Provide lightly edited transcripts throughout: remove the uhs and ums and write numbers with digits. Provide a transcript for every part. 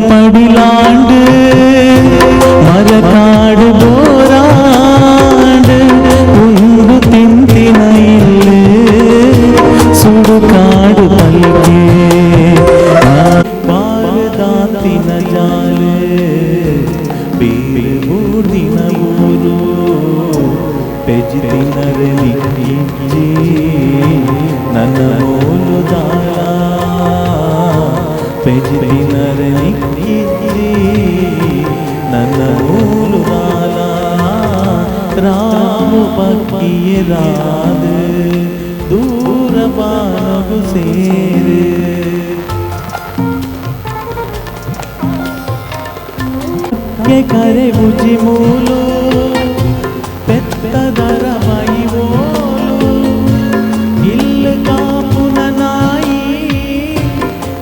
படிலாண்டு மரக்காடு போராண்டு உண்டு தின்தினையில் சுடுகாடு பல்கே பாரதாத்தின ஜாலே ಬೀರ್ಬೂದಿನ ಊರು ಪೆಜಿತಿನರೆ ನಿಕ್ಕಿ ನನ್ನ ಮೂಲದಾಳ ಪೆಜಿತಿನರೆ ನಿಕ್ಕಿ ನನ್ನ ಮೂಲದಾಳ ರಾಮು ಪಕ್ಕಿಯ ರಾದ ದೂರ ಬಾನಗು ಸೇರೆ ಕರೆ ಬುಜಿ ಮೂಲು ಪೆತ್ತದರ ಮೈವೋಲು ಇಲ್ಲ ಕಾಪುನ ನಾಯಿ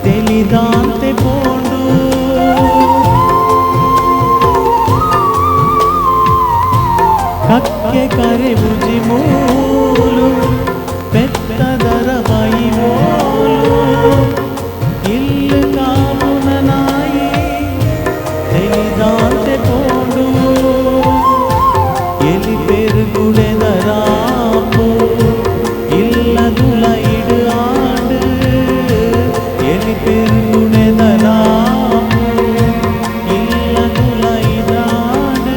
ತೆಲಿದಾಂತೆ ಪೋಂಡು ಕಕ್ಕೆ ಕರೆ ಬುಜಿ ಮೂಲು ಪೆತ್ತದರ ಮೈವೋಲು ಇಲ್ಲ ಕಾಪುನ ನಾಯಿ ತೆಲಿದಾಂತೆ ಪೋಂಡು ಎಲಿ ಪೆರುಗುಳೆದರಾಪು ಇಲ್ಲದುಲ ಇಡು ಆಡು ಎಲಿ ಪೆರುಗುಳೆದರಾಪು ಇಲ್ಲದುಲ ಇದಾಡು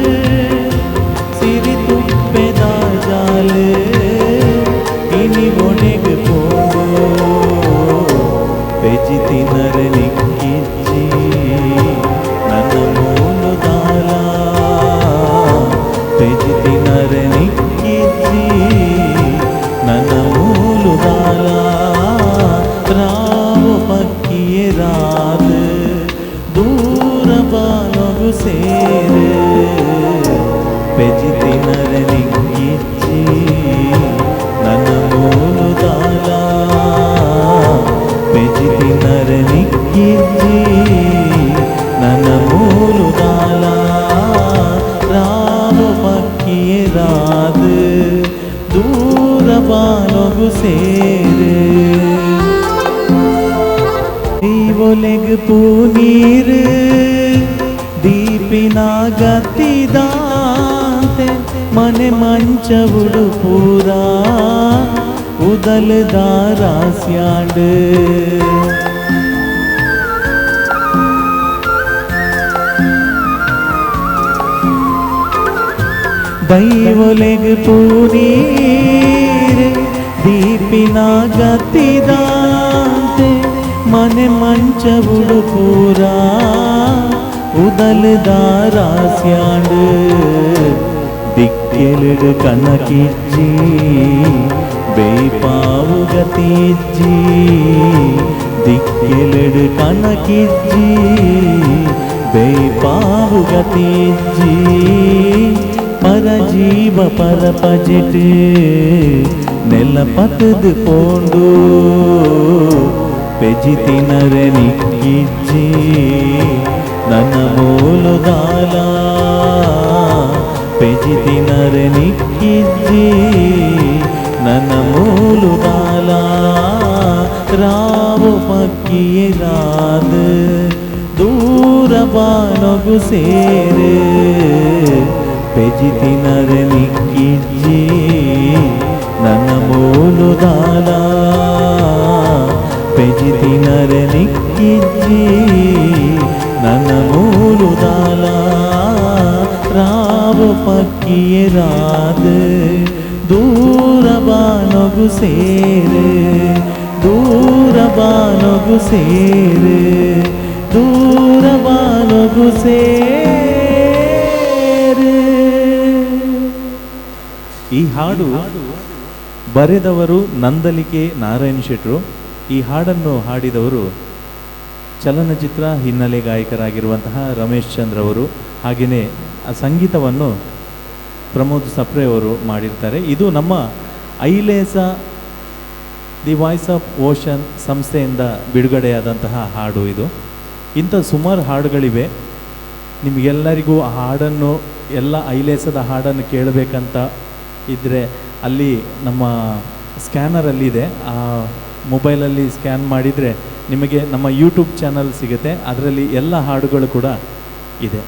ಸಿರಿ ತುಪ್ಪೆದ ಜಾಲೆ ಇನಿ ಒಣೆಗೆ ಪೋಂಡು ಪೆಜಿತಿನರೆ ನಿಕ್ಕಿಚ್ಚಿ ನನ್ನ ಮೂಲದಾಳ ಪೆಜಿತಿನರೆ ನಿಕ್ಕಿಚ್ಚಿ ನನ್ನ ಮೂಲದಾಳ ರಾವು ಪಕ್ಕಿಯ ರಾದ ದೂರ ಬಾನಗು ಸೇರೆ ಪೆಜಿತಿನರೆ ನಿಕ್ಕಿಚ್ಚಿ ನನ್ನ ಮೂಲದಾಳ ಪೆಜಿತಿನರೆ ನಿಕ್ಕಿಚ್ಚಿ ನನ್ನ ಮೂಲದಾಳ ರಾಮ ಪಕ್ಕಿಯ ರಾದ ದೂರ ಬಾನಗು ಸೇರೆ ಒಲೆಗ್ ಪೂನೀರ್ ದೀಪಿನ ಗತಿದಾಂತೆ ಮನೆ ಮಂಚವುಡು ಪೂರ ಉದಲ್ದಾರಾಸ್ಯಾಂಡ್ ದೈವಲೆಗ್ ಪೂನೀರ್ ದೀಪಿನ ಗತಿದಾಂತೆ ಮನೆ ಮಂಚವುಡು ಪೂರ ಉದಲ್ದಾರಾಸ್ಯಾಂಡ್ ದಿಕ್ಕೆಲುಡು ಕನಕಿಜ್ಜಿ ಬೇಪಾವು ಗತಿಜ್ಜಿ ದಿಕ್ಕೆಲುಡು ಕನಕಿಜ್ಜಿ ಬೇಪಾವು ಗತಿಜ್ಜಿ ಪರಜೀವ ಪರಪಜಿಟ್ ನೆಲ ಪತದು ಪೋಂಡು ಪೆಜಿತಿನರೆ ನಿಕ್ಕಿಜ್ಜಿ ನನ್ನ ಮೂಲದಾಳ ಪೆಜಿತಿನರೆ ನಿಕ್ಕಿಜ್ಜಿ ನನ್ನ ಮೂಲುದಾಲ ರಾವು ಪಕ್ಕಿಯರಾದ ದೂರ ಬಾನೊಗು ಸೇರೆ ಪೆಜಿತಿನರ ನಿಕ್ಕಿಜ್ಜಿ ನನ್ನ ಮೂಲುದಾಲ ಪೆಜಿತಿನರ ನಿಕ್ಕಿಜ್ಜಿ ನನ್ನ ಮೂಲುದಾಲ ರಾವು ಪಕ್ಕಿಯರಾದ ದೂರ ಬಾನೊಗು ಸೇರೆ ದೂರ ಬಾನೊಗು ಸೇರೆ ದೂರ ಬಾನೊಗು ಸೇರೆ. ಈ ಹಾಡು ಬರೆದವರು ನಂದಲಿಕೆ ನಾರಾಯಣ ಶೆಟ್ರು. ಈ ಹಾಡನ್ನು ಹಾಡಿದವರು ಚಲನಚಿತ್ರ ಹಿನ್ನೆಲೆ ಗಾಯಕರಾಗಿರುವಂತಹ ರಮೇಶ್ ಚಂದ್ರ ಅವರು. ಹಾಗೆಯೇ ಆ ಸಂಗೀತವನ್ನು ಪ್ರಮೋದ್ ಸಪ್ರೆ ಅವರು ಮಾಡಿರ್ತಾರೆ. ಇದು ನಮ್ಮ ಐಲೇಸ ದಿ ವಾಯ್ಸ್ ಆಫ್ ಓಷನ್ ಸಂಸ್ಥೆಯಿಂದ ಬಿಡುಗಡೆಯಾದಂತಹ ಹಾಡು. ಇದು ಇಂಥ ಸುಮಾರು ಹಾಡುಗಳಿವೆ. ನಿಮಗೆಲ್ಲರಿಗೂ ಆ ಹಾಡನ್ನು ಎಲ್ಲ ಐಲೇಸದ ಹಾಡನ್ನು ಕೇಳಬೇಕಂತ ಇದ್ದರೆ ಅಲ್ಲಿ ನಮ್ಮ ಸ್ಕ್ಯಾನರಲ್ಲಿದೆ. ಆ ಮೊಬೈಲಲ್ಲಿ ಸ್ಕ್ಯಾನ್ ಮಾಡಿದರೆ ನಿಮಗೆ ನಮ್ಮ ಯೂಟ್ಯೂಬ್ ಚಾನಲ್ ಸಿಗುತ್ತೆ. ಅದರಲ್ಲಿ ಎಲ್ಲ ಹಾಡುಗಳು ಕೂಡ ಇದೆ.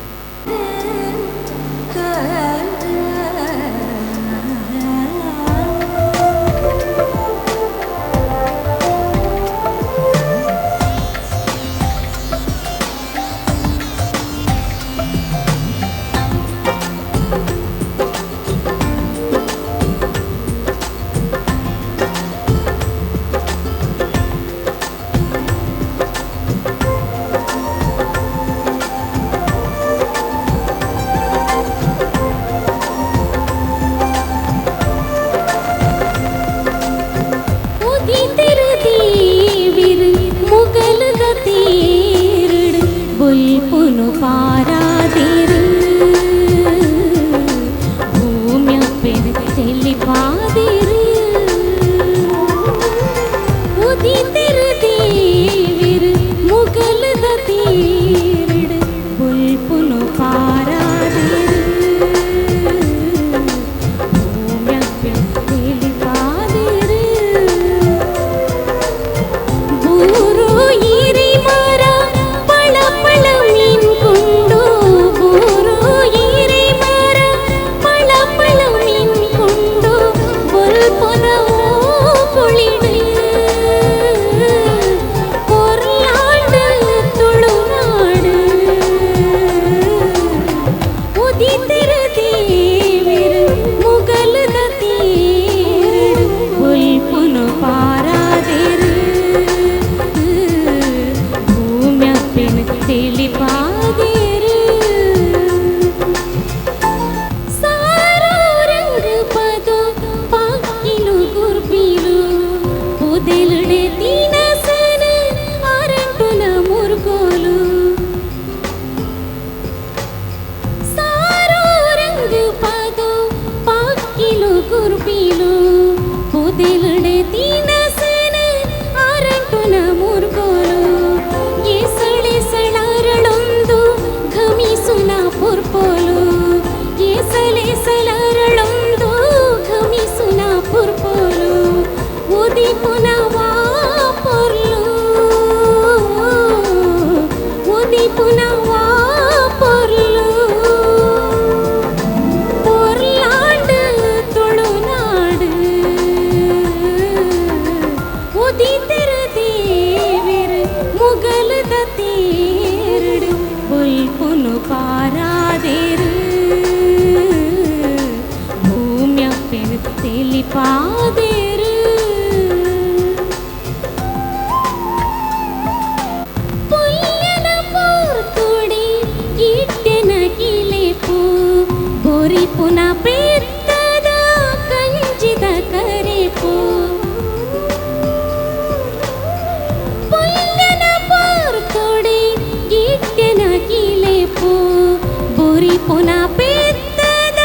ಪುನಃ ಪೆತ್ತದ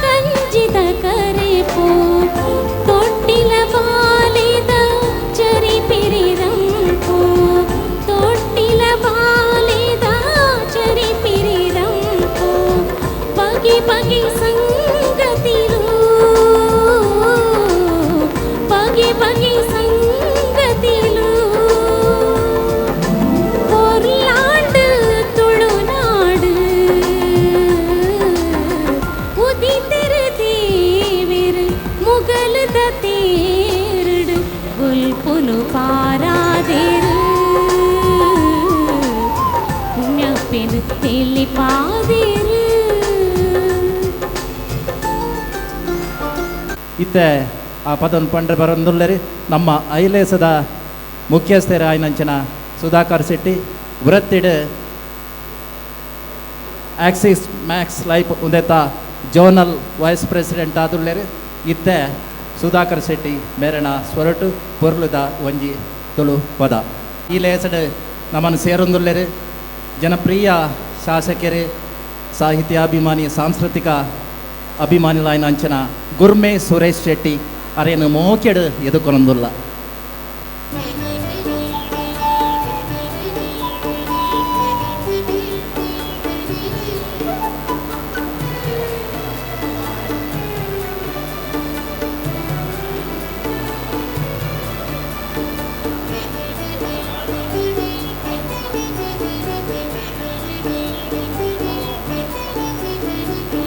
ಕಂಜಿದ ಕರೆಪೋ ತೊಟ್ಟಿ ಎಲ್ಲಿ ಪಾದಿರು ಇತ್ತೆ ಆ ಪದನ್ ಪಂಡ್ರೆ ಬರಂದುಳ್ಳರಿ ನಮ್ಮ ಐಲೇಸದ ಮುಖ್ಯಸ್ಥರ ಆಯ್ನಂಚಿನ ಸುಧಾಕರ್ ಶೆಟ್ಟಿ ವೃತ್ತಿಡ್ ಆಕ್ಸಿಸ್ ಮ್ಯಾಕ್ಸ್ ಲೈಫ್ ಉಂದೆತ ಜೋನಲ್ ವೈಸ್ ಪ್ರೆಸಿಡೆಂಟ್ ಆದುಳ್ಳರು ಇತ್ತೆ ಸುಧಾಕರ್ ಶೆಟ್ಟಿ ಮೇರಣ ಸ್ವರಟು ಪೊರ್ಲುದ ಒಂಜಿ ತುಳು ಪದ ಈ ಲೇಸಡ್ ನಮ್ಮನ್ನು ಸೇರೊಂದುಳ್ಳರು ಜನಪ್ರಿಯ ಶಾಸಕರು ಸಾಹಿತ್ಯಾಭಿಮಾನಿ ಸಾಂಸ್ಕೃತಿಕ ಅಭಿಮಾನಿಲಾಯ್ನ ಅಂಚನ ಗುರ್ಮೆ ಸುರೇಶ್ ಶೆಟ್ಟಿ ಅರೇನು ಮೋಕೆಡು ಎದುಕೊನೊಂದುಲ್ಲ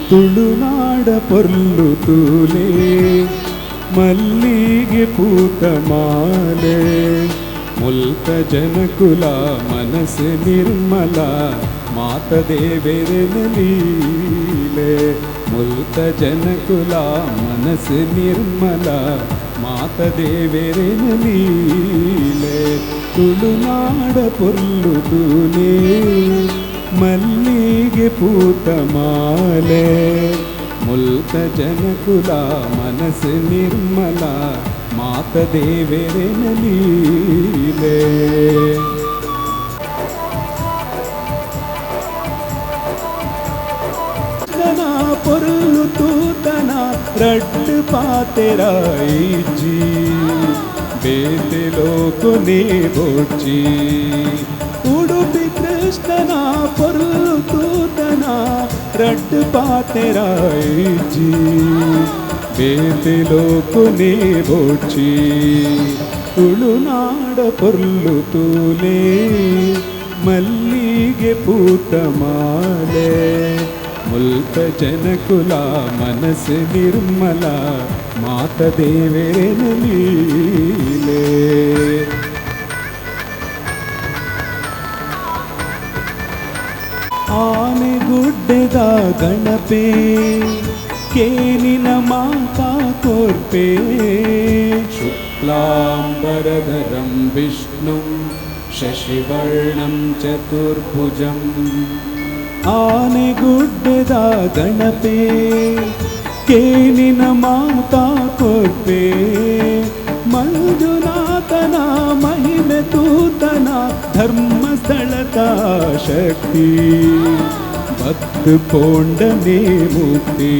ತುಳುನಾಡ ಪೊರ್ಲು ತೂಲೆ ಮಲ್ಲಿಗೆ ಪೂತ ಮಾಲೆ ಮುಲ್ಕ ಜನಕುಲ ಮನಸ್ಸು ನಿರ್ಮಲ ಮಾತದೆ ಬೆರೆನಲೀಲೆ ಮುಲ್ಕ ಜನಕುಲ ಮನಸ್ಸು ನಿರ್ಮಲ ಮಾತದೆ ಬೆರೆನಲೀಲೆ ತುಳುನಾಡ ಪೊರ್ಲು ತೂಲೆ ಮಲ್ಲಿಗೆ ಪೂತ ಮಾಲೆ ಮುಲ್ಕ ಜನಕುಲ ಮನಸ್ಸು ನಿರ್ಮಲ ಮಾತದೆ ಬೆರೆನಲೀಲೆ ಪೊರ್ಲು ತೂತನ ರಡ್ಡು ಪಾತೆರಾಯಿಜಿ ಬೇತೆಲೋ ಕೊನೆ ಬೋಚಿ ಉಡುಪಿ ಕೃಷ್ಣನ ಪೊರ್ಲು ತೂತನ ರಡ್ಡು ಪಾತೆರಾಯಿಜಿ ಬೇತೆಲೋ ಕೊನೆ ಬೋಚಿ ತುಳುನಾಡ ಪೊರ್ಲು ತೂಲೆ ಮಲ್ಲಿಗೆ ಪೂತ ಮಾಲೆ ಮುಲ್ಕ ಜನಕುಲ ಮನಸ್ಸು ನಿರ್ಮಲ ಮಾತದೆ ಬೆರೆನಲೀಲೆ ಆನೆಗುಡ್ಡೆದ ಗಣಪೆ ಕೇನಿನ ಮಾತಾ ಕೋರ್ಪೆ ಶುಕ್ಲಾಂಬರಧರಂ ವಿಷ್ಣು ಶಶಿವರ್ಣಂ ಚತುರ್ಭುಜಂ ಆನೆಗುಡ್ಡೆದ ಗಣಪೆ ಕೇನಿನ ಮಾತಾ ಕೊರ್ಪೆ ಮಂಜುನಾಥನ ಮಹಿಮೆ ತೂತನ ಧರ್ಮಸ್ಥಳದ ಶಕ್ತಿ ಭಕ್ತ ಪೋಂಡನೆ ಮುಕ್ತಿ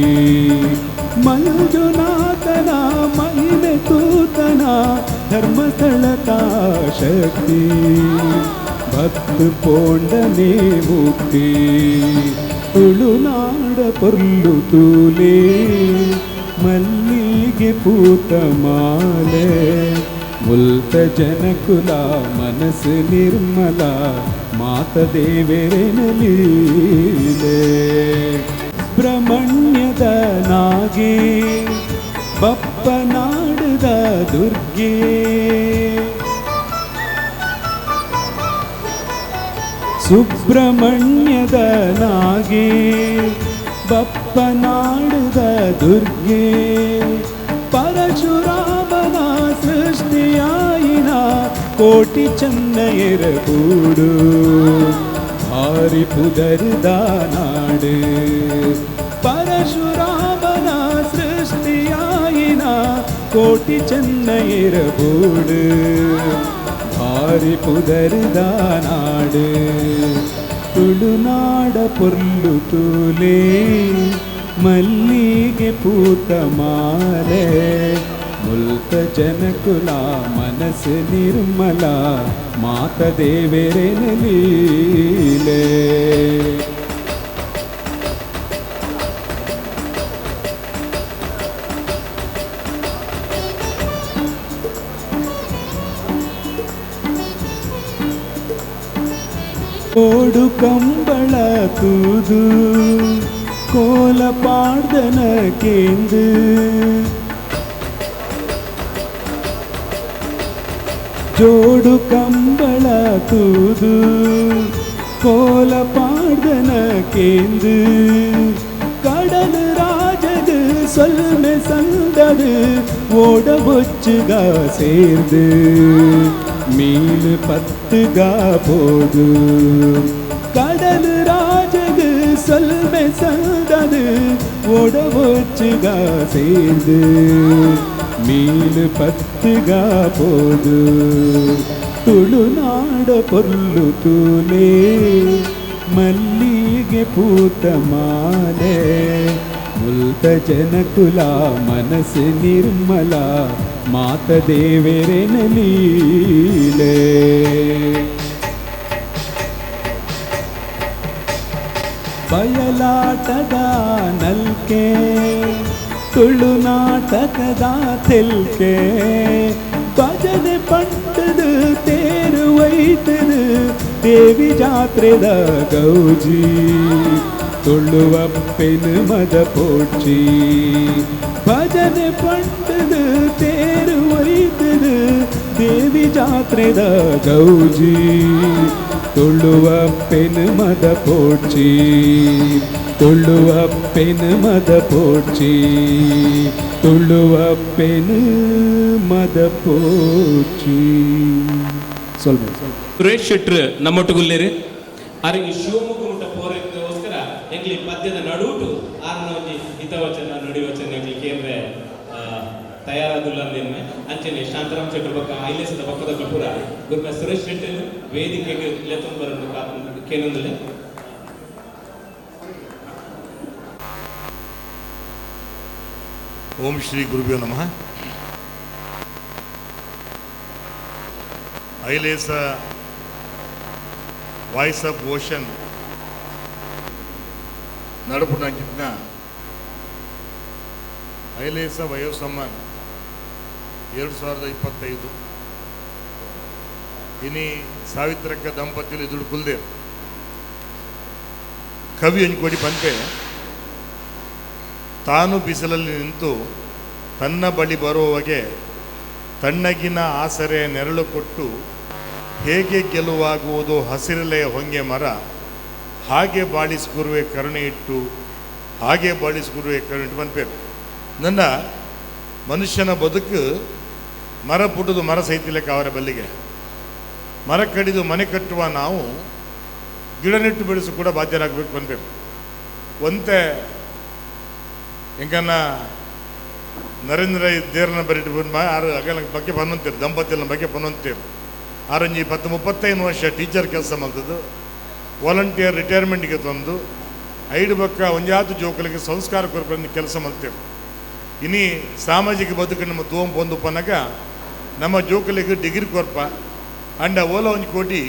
ಮಂಜುನಾಥನ ಮಹಿಮೆ ತೂತನ ಧರ್ಮಸ್ಥಳದ ಶಕ್ತಿ ಭಕ್ತ ಪೋಂಡನೆ ಮುಕ್ತಿ ತುಳುನಾಡ ಪೊರ್ಲು ತೂಲೆ ಮಲ್ಲಿಗೆ ಪೂತ ಮಾಲೆ ಮುಲ್ಕ ಜನಕುಲ ಮನಸ್ಸು ನಿರ್ಮಲ ಮಾತದೆ ಬೆರೆನಲೀಲೆ ಸುಬ್ರಹ್ಮಣ್ಯದ ನಾಗೆ ಬಪ್ಪನಾಡದ ದುರ್ಗೆ ಸುಬ್ರಹ್ಮಣ್ಯದ ನಾಗೆ ಬಪ್ಪನಾಡದ ದುರ್ಗೆ ಪರಶುರಾಮನ ಸೃಷ್ಟಿಯಾಯಿನ ಕೋಟಿ ಚೆನ್ನೈರಗೂಡು ಭಾರಿ ಪುದರ್ದ ನಾಡು ಪರಶುರಾಮನ ಸೃಷ್ಟಿಯಾಯಿನ ಕೋಟಿ ಚೆನ್ನೈರಗೂಡು ಭಾರಿ ಪುದರ್ದ ನಾಡು ತುಳುನಾಡ ಪೊರ್ಲು ತೂಲೆ ಮಲ್ಲಿಗೆ ಪೂತ ಮಾಲೆ ಮುಲ್ಕ ಜನಕುಲ ಮನಸ್ಸು ನಿರ್ಮಲ ಮಾತದೆ ಬೆರೆನಲೀಲೆ ಕೋಡು ಕಂಬಳ ತೂದು ಕೋಲ ಪಾಡ್ದನ ಕೇಂದು ಜೋಡು ಕಂಬಳ ತೂದು கோல பாடுதன கேந்து கடல் ராஜது சொல்மே சந்தது ஓட ஒச்சுகா சேர்ந்து மீன் 10 போது கடல் ராஜது சொல்மே சந்தது ஓட ஒச்சுகா சேர்ந்து மீன் 10 போது ತುಳುನಾಡ ಪೊರ್ಲು ತೂಲೆ ಮಲ್ಲಿಗೆ ಪೂತ ಮಾಲೆ ಮುಲ್ತ ಜನಕುಲ ಮನಸ್ಸು ನಿರ್ಮಲ ಮಾತ ದೇವರೆನ ಲೀಲೆ ಬಯಲಾಟದ ನಲ್ಕೆ ತುಳುನಾಟಕದ ತೆಲ್ಕೆ ಭಜನೆ ಪಂಡದು ತೇರು ಒಯ್ತದು ದೇವಿ ಜಾತ್ರೆದ ಗೌಜಿ ತುಳುವಪ್ಪೆನು ಮದ ಪೋಚಿ ಭಜನೆ ಪಂಡದು ತೇರು ಒಯ್ತದು ದೇವಿ ಜಾತ್ರೆದ ಗೌಜಿ ತುಳುವಪ್ಪೆನು ಮದ ಪೋಚಿ ತುಳುವಪ್ಪೆನು ಮದ ಪೋಚಿ ತುಳುವಪ್ಪೆನು ಮದ ಪೋಚಿ ಸ್ವಲ್ಪ ಸುರೇಶ್ ಶೆಟ್ರ್ ನಮ್ಮೊಟ್ಟುಗುಲ್ಲೇರು ಅರಿಗೆ ಶಿವಮೊಗ್ಗ ಮುಟ್ಟ ಪೋರಕ್ಕೋಸ್ಕರ ಎಂಗ್ಲಿ ಪದ್ಯದ ನಡುಟು ಆರನ ಒಂಜಿ ಹಿತವಚನ ನುಡಿವಚನ ಎಂಗ್ಲಿ ಕೇಂದ್ರ ತಯಾರಾದುಲ್ಲಂದೇನೆ ಅಂಚನೆ ಶಾಂತರಾಮ್ ಶೆಟ್ರ್ ಪಕ್ಕ ಐಲೇಸದ ಪಕ್ಕದ ಪೂರ ಗುರುಮ ಸುರೇಶ್ ಶೆಟ್ರ್ ವೇದಿಕೆಗೆ ಲೆತ್ತೊಂದು ಬರಲು ಕೇನೊಂದಿಲ್ಲ. ಓಂ ಶ್ರೀ ಗುರುಭ್ಯೋ ನಮಃ. ಐಲೇಸ ವಾಯ್ಸ್ ಆಫ್ ಓಷನ್ ನಡುಪುನಂಚಿನ ಐಲೇಸ ವಯೋಸಮ್ಮಾನ್ 2025 ಇನಿ ಸಾವಿತ್ರಕ್ಕ ದಂಪತಿಗಳು ಇದುಡು ಕುಲ್ದೇರು ಕವಿ ಅಂಜ್ಕೊಡಿ ಬಂತೆ ತಾನು ಬಿಸಿಲಲ್ಲಿ ನಿಂತು ತನ್ನ ಬಳಿ ಬರುವವಗೆ ತಣ್ಣಗಿನ ಆಸರೆ ನೆರಳು ಕೊಟ್ಟು ಹೇಗೆ ಗೆಲುವಾಗುವುದು ಹಸಿರಲೆಯ ಹೊಂಗೆ ಮರ ಹಾಗೆ ಬಾಳಿಸ್ಕುರುವೆ ಕರುಣೆ ಇಟ್ಟು ಹಾಗೆ ಬಾಳಿಸ್ಕುರುವೆ ಕರುಣೆ ಇಟ್ಟು ಬಂದ್ಪೇರು. ನನ್ನ ಮನುಷ್ಯನ ಬದುಕು ಮರ ಪುಟ್ಟದು ಮರ ಸೈತಿಲೆಕ್ಕ ಅವರ ಬಲ್ಲಿಗೆ ಮರ ಕಡಿದು ಮನೆ ಕಟ್ಟುವ ನಾವು ಗಿಡ ನೆಟ್ಟು ಬೆಳೆಸು ಕೂಡ ಬಾಧ್ಯರಾಗಬೇಕು ಬಂದ್ಬೇಕು. ಒಂತೆ ಎಂಕನ್ನ ನರೇಂದ್ರ ದೇವ್ರನ್ನ ಬರೀಟು ಬಂದು ಆರು ಅಗಲ ಬಗ್ಗೆ ಪನ್ನೊಂತೀರು ದಂಪತಿಗಳ ಬಗ್ಗೆ ಪನ್ನೊಂತೀರು ಆರಂಜಿ 10-35 ವರ್ಷ ಟೀಚರ್ ಕೆಲಸ ಮಾಡ್ತದ್ದು ವಾಲಂಟಿಯರ್ ರಿಟೈರ್ಮೆಂಟ್ಗೆ ತಂದು 5 ಪಕ್ಕ ಒಂಜಾತು ಜೋಕಲಿಗೆ ಸಂಸ್ಕಾರ ಕೊರಪನ್ನು ಕೆಲಸ ಮಾಡ್ತೇವೆ. ಇನಿ ಸಾಮಾಜಿಕ ಬದುಕು ನಮ್ಮ ತೋಂ ಪೊಂದು ಪನ್ನಗ ನಮ್ಮ ಜೋಕಲಿಗೆ ಡಿಗ್ರಿ ಕೊರ್ಪ ಅಂಡ ಓಲ ಒಂಜಿ ಕೋಟಿ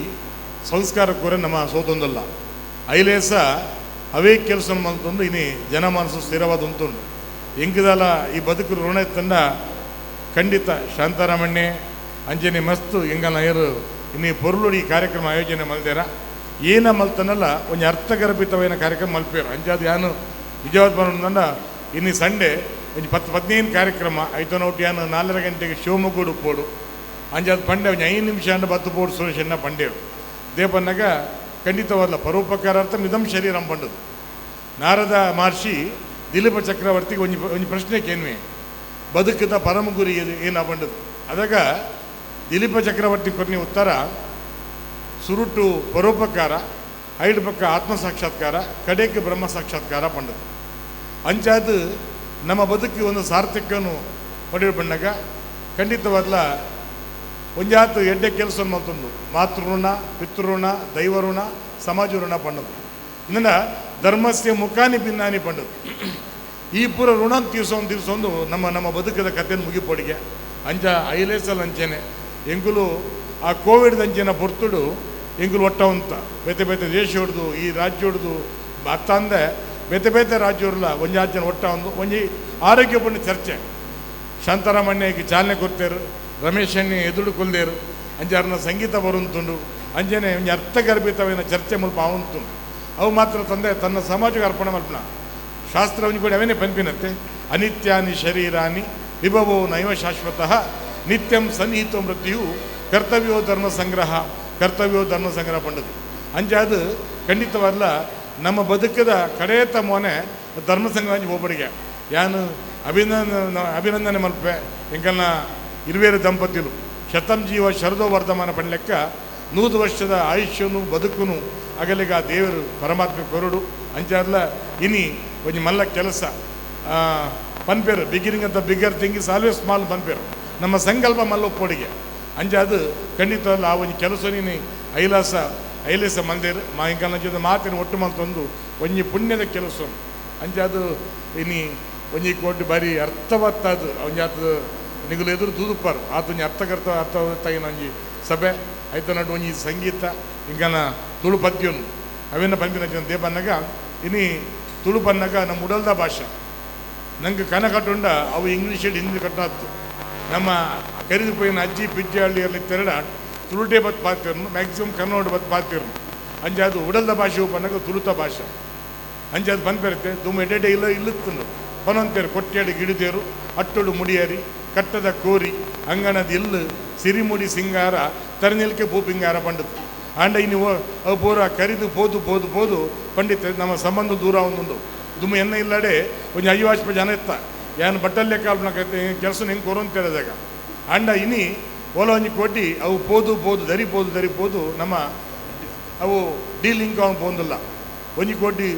ಸಂಸ್ಕಾರ ಕೊರ ನಮ್ಮ ಸೋತೊಂದಲ್ಲ ಐಲೇಸ ಅವೇ ಕೆಲಸ ಮಲ್ತೊಂದು ಇನಿ ಜನಮಾನಸ ಸ್ಥಿರವಾದ ಉಂಟುಂಡು ಎಂಕದಲ್ಲ ಈ ಬದುಕು ಋಣ ತಂಡ ಖಂಡಿತ ಶಾಂತಾರಾಮಣ್ಣೆ ಅಂಜನೆ ಮಸ್ತು ಎಂಗನ ಏರು ಇನ್ನಿ ಪೊರ್ಲುಡಿ ಈ ಕಾರ್ಯಕ್ರಮ ಆಯೋಜನೆ ಮಲ್ದೇರ ಏನ ಮಲ್ತನಲ್ಲ ಒಂದು ಅರ್ಥಗರ್ಭಿತವೈನ ಕಾರ್ಯಕ್ರಮ ಮಲ್ಪೇರು ಅಂಜಾದ ಯಾನು ನಿಜವಾದ ಬಂದ ಇನ್ನಿ ಸಂಡೆ ಒಂದು 10-15 ಕಾರ್ಯಕ್ರಮ ಐತೋ ನೋಟಿ ಯಾನು 4 ಗಂಟೆಗೆ ಶಿವಮೊಗ್ಗಡು ಪೋಡು ಅಂಜಾದ ಪಂಡೆ ಒಂದು 5 ನಿಮಿಷ ಅಂಡ 10 ಪೋಡು ಸುರೇಶನ್ನ ಪಂಡೇರು ದೇಪನ್ನಾಗ ಖಂಡಿತವಾದ ಪರೋಪಕಾರಾರ್ಥ ಮಿದಂ ಶರೀರಂ ಪಂಡದು ನಾರದ ಮಹರ್ಷಿ ದಿಲೀಪ ಚಕ್ರವರ್ತಿಗೆ ಒಂದು ಪ್ರಶ್ನೆ ಕೇನ್ವೆ ಬದುಕದ ಪರಮ ಗುರಿ ಏನು ಬಂಡದು ಅದಾಗ ದಿಲೀಪ ಚಕ್ರವರ್ತಿ ಕೊನೆ ಉತ್ತರ ಸುರುಟು ಪರೋಪಕಾರ 5 ಪಕ್ಕ ಆತ್ಮ ಸಾಕ್ಷಾತ್ಕಾರ ಕಡೆಗೆ ಬ್ರಹ್ಮ ಸಾಕ್ಷಾತ್ಕಾರ ಪಂಡದು ಅಂಚಾದ ನಮ್ಮ ಬದುಕಿ ಒಂದು ಸಾರ್ಥಕ್ಯವನ್ನು ಪಡೆದು ಬಂದಾಗ ಖಂಡಿತವಾದ್ಲ ಒಂಜಾತು ಎಡ್ಡೆ ಕೆಲಸ ಮತ್ತೊಂದು ಮಾತೃಋಣ ಪಿತೃಋಣ ದೈವಋಣ ಸಮಾಜ ಋಣ ಪಂಡದು ಇಂದ ಧರ್ಮಸ್ಯ ಮುಖಾನಿ ಭಿನ್ನಾನಿ ಪಂಡದು ಈ ಪೂರ ಋಣ ತೀರ್ಸೊಂದು ನಮ್ಮ ಬದುಕದ ಕಥೆಯನ್ನು ಮುಗಿಪೊಡಿಗೆ ಅಂಚ ಐಲೇಸಲ್ ಅಂಚೆನೆ ಎಂಗುಲು ಆ ಕೋವಿಡ್ ಅಂಚೆನ ಬರ್ತುಡು ಎಂಗುಲು ಒಟ್ಟವಂತ ಬೇತೆ ಬೇತೆ ದೇಶ ಹೊಡೆದು ಈ ರಾಜ್ಯ ಹೊಡೆದು ಅತ್ತ ಅಂದೆ ಬೇತೆ ಬೇತೆ ರಾಜ್ಯವರಲ್ಲ ಒಂಜಾರು ಜನ ಒಟ್ಟ ಒಂಜಿ ಆರೋಗ್ಯಪೂರ್ಣ ಚರ್ಚೆ ಶಾಂತಾರಾಮಣ್ಣಗೆ ಚಾಲನೆ ಕೊಡ್ತೇರು ರಮೇಶನ್ನೇ ಎದುರು ಕೊಲ್ದೇರು ಅಂಜಾರನ ಸಂಗೀತ ಬರುಂತುಂಡು ಅಂಜನೆ ಒಂಜಿ ಅರ್ಥಗರ್ಭಿತವೈನ ಚರ್ಚೆ ಮುಲ್ಪ ಅವಂತುಂಡು ಅವು ಮಾತ್ರ ತಂದೆ ತನ್ನ ಸಮಾಜಕ್ಕೆ ಅರ್ಪಣೆ ಮಲ್ಪನ ಶಾಸ್ತ್ರವನ್ನು ಕೂಡ ಅವೇನೇ ಪಂಪಿನತ್ತೆ ಅನಿತ್ಯಾನಿ ಶರೀರಾನಿ ವಿಭವೋ ನೈವ ಶಾಶ್ವತಃ ನಿತ್ಯಂ ಸನ್ನಿಹಿತೋ ಮೃತ್ಯು ಕರ್ತವ್ಯೋ ಧರ್ಮ ಸಂಗ್ರಹ ಪಂಡದು ಅಂಚಾದು ಖಂಡಿತವಾದ ನಮ್ಮ ಬದುಕದ ಕಡೆಯತ ಮೊನೆ ಧರ್ಮಸಂಘ ಒಬ್ಬರಿಗೆ ಯಾನು ಅಭಿನಂದನೆ ಮಲ್ಪೆ ಎಂಕಲ್ನ ಇರುವೇರು ದಂಪತಿಲು ಶತಂ ಜೀವ ಶರದೋ ವರ್ಧಮಾನ ಪಣ್ಲೆಕ್ಕ 100 ವರ್ಷದ ಆಯುಷ್ಯನು ಬದುಕುನು ಅಗಲಿಗ ದೇವರು ಪರಮಾತ್ಮ ಕೊರಡು ಅಂಚಾರ್ಲ ಇನಿ ಒಂಜಿ ಮಲ್ಲ ಕೆಲಸ ಪನ್ಪೇರು ಬಿಗಿನಿಂಗ್ ಅಂತ bigger thing is always small ಪನ್ಪೇರು ನಮ್ಮ ಸಂಕಲ್ಪ ಮಲ್ಲ ಒಪ್ಪೊಡಿಗೆ ಅಂಚಾದು ಖಂಡಿತವಲ್ಲ ಆ ಒಂದು ಕೆಲಸ ನೀನು ಐಲೇಸ ಮಂದಿರು ಮಾ ಇಂಕಲ್ನ ಜೊತೆ ಮಾತಿನ ಒಟ್ಟು ಮಲ್ತೊಂದು ಒಂಜಿ ಪುಣ್ಯದ ಕೆಲಸ ಅಂಚಾದು ಇನಿ ಒಂಜಿ ಕೋಟಿ ಬಾರಿ ಅರ್ಥವತ್ತಾದು ಅವನ ನಿಗುಲು ಎದುರು ತೂದುಪಾರು ಆತೊಂಜಿ ಅರ್ಥವತ್ತಾಗಿನ ಒಂಜಿ ಸಭೆ ಆಯ್ತು ನಡು ಒಂಜಿ ಸಂಗೀತ ಇಂಕನ ತುಳು ಪದ್ಯನು ಅವೇನ ಪಂಪಿನ ದೇಪನ್ನಾಗ ಇನಿ ತುಳು ಪನ್ನಾಗ ನಮ್ಮ ಉಡಲ್ದ ಭಾಷೆ ನಂಗೆ ಕನ ಕಟ್ಟುಂಡ ಅವು ಇಂಗ್ಲೀಷ್ ಹಿಂದಿ ಕಟ್ಟಾತು ನಮ್ಮ ಕರಿದು ಪೋಯಿನ ಅಜ್ಜಿ ಪಿಜ್ಜಿ ಹಳ್ಳಿಯಲ್ಲಿ ತೆರಡ ತುಳುಟೆ ಬತ್ ಪಾತಿರ್ನು ಮ್ಯಾಕ್ಸಿಮಮ್ ಕನ್ನಡ ಬತ್ ಪಾತಿರ್ನು ಅಂಚಾದು ಉಡಲ್ದ ಭಾಷೆ ಪನ್ನಾಗ ತುಳುತ ಭಾಷೆ ಅಂಚಾದು ಪನ್ಪೆರುತ್ತೆ ತುಂಬ ಎಡೆಡೆ ಇಲ್ಲುತ್ತನು ಪನೊಂತೇರು ಕೊಟ್ಟೆಡು ಗಿಡಿದೇರು ಅಟ್ಟೊಡು ಮುಡಿಯರಿ ಕಟ್ಟದ ಕೋರಿ ಅಂಗಣದ ಇಲ್ಲು ಸಿರಿಮುಡಿ ಸಿಂಗಾರ ತರನಿಲ್ಕೆ ಭೂಪಿಂಗಾರ ಪಂಡಿತು ಆಂಡ ಇನ್ನು ಅವು ಪೂರ ಕರಿದು ಪೋದು ಪಂಡಿತ ನಮ್ಮ ಸಂಬಂಧ ದೂರ ಒಂದುಂಡು ದುಮ್ಮ ಎನ್ನ ಇಲ್ಲಡೆ ಒಂದು 50 ಜನ ಇತ್ತ ಏನು ಬಟ್ಟಲ್ಲೇ ಕಾಲ್ಪನ ಕೆಲಸ ಹೆಂಗೆ ಕೊರಂತೇಳಿದಾಗ ಆಂಡ ಇನಿ ಓಲ ಒಂಜಿ ಕೊಟ್ಟಿ ಅವು ಪೋದು ದರಿ ನಮ್ಮ ಅವು ಡೀಲಿಂಗ್ ಅವನು ಪೋಂದಿಲ್ಲ ಒಂಜಿ ಕೋಟಿ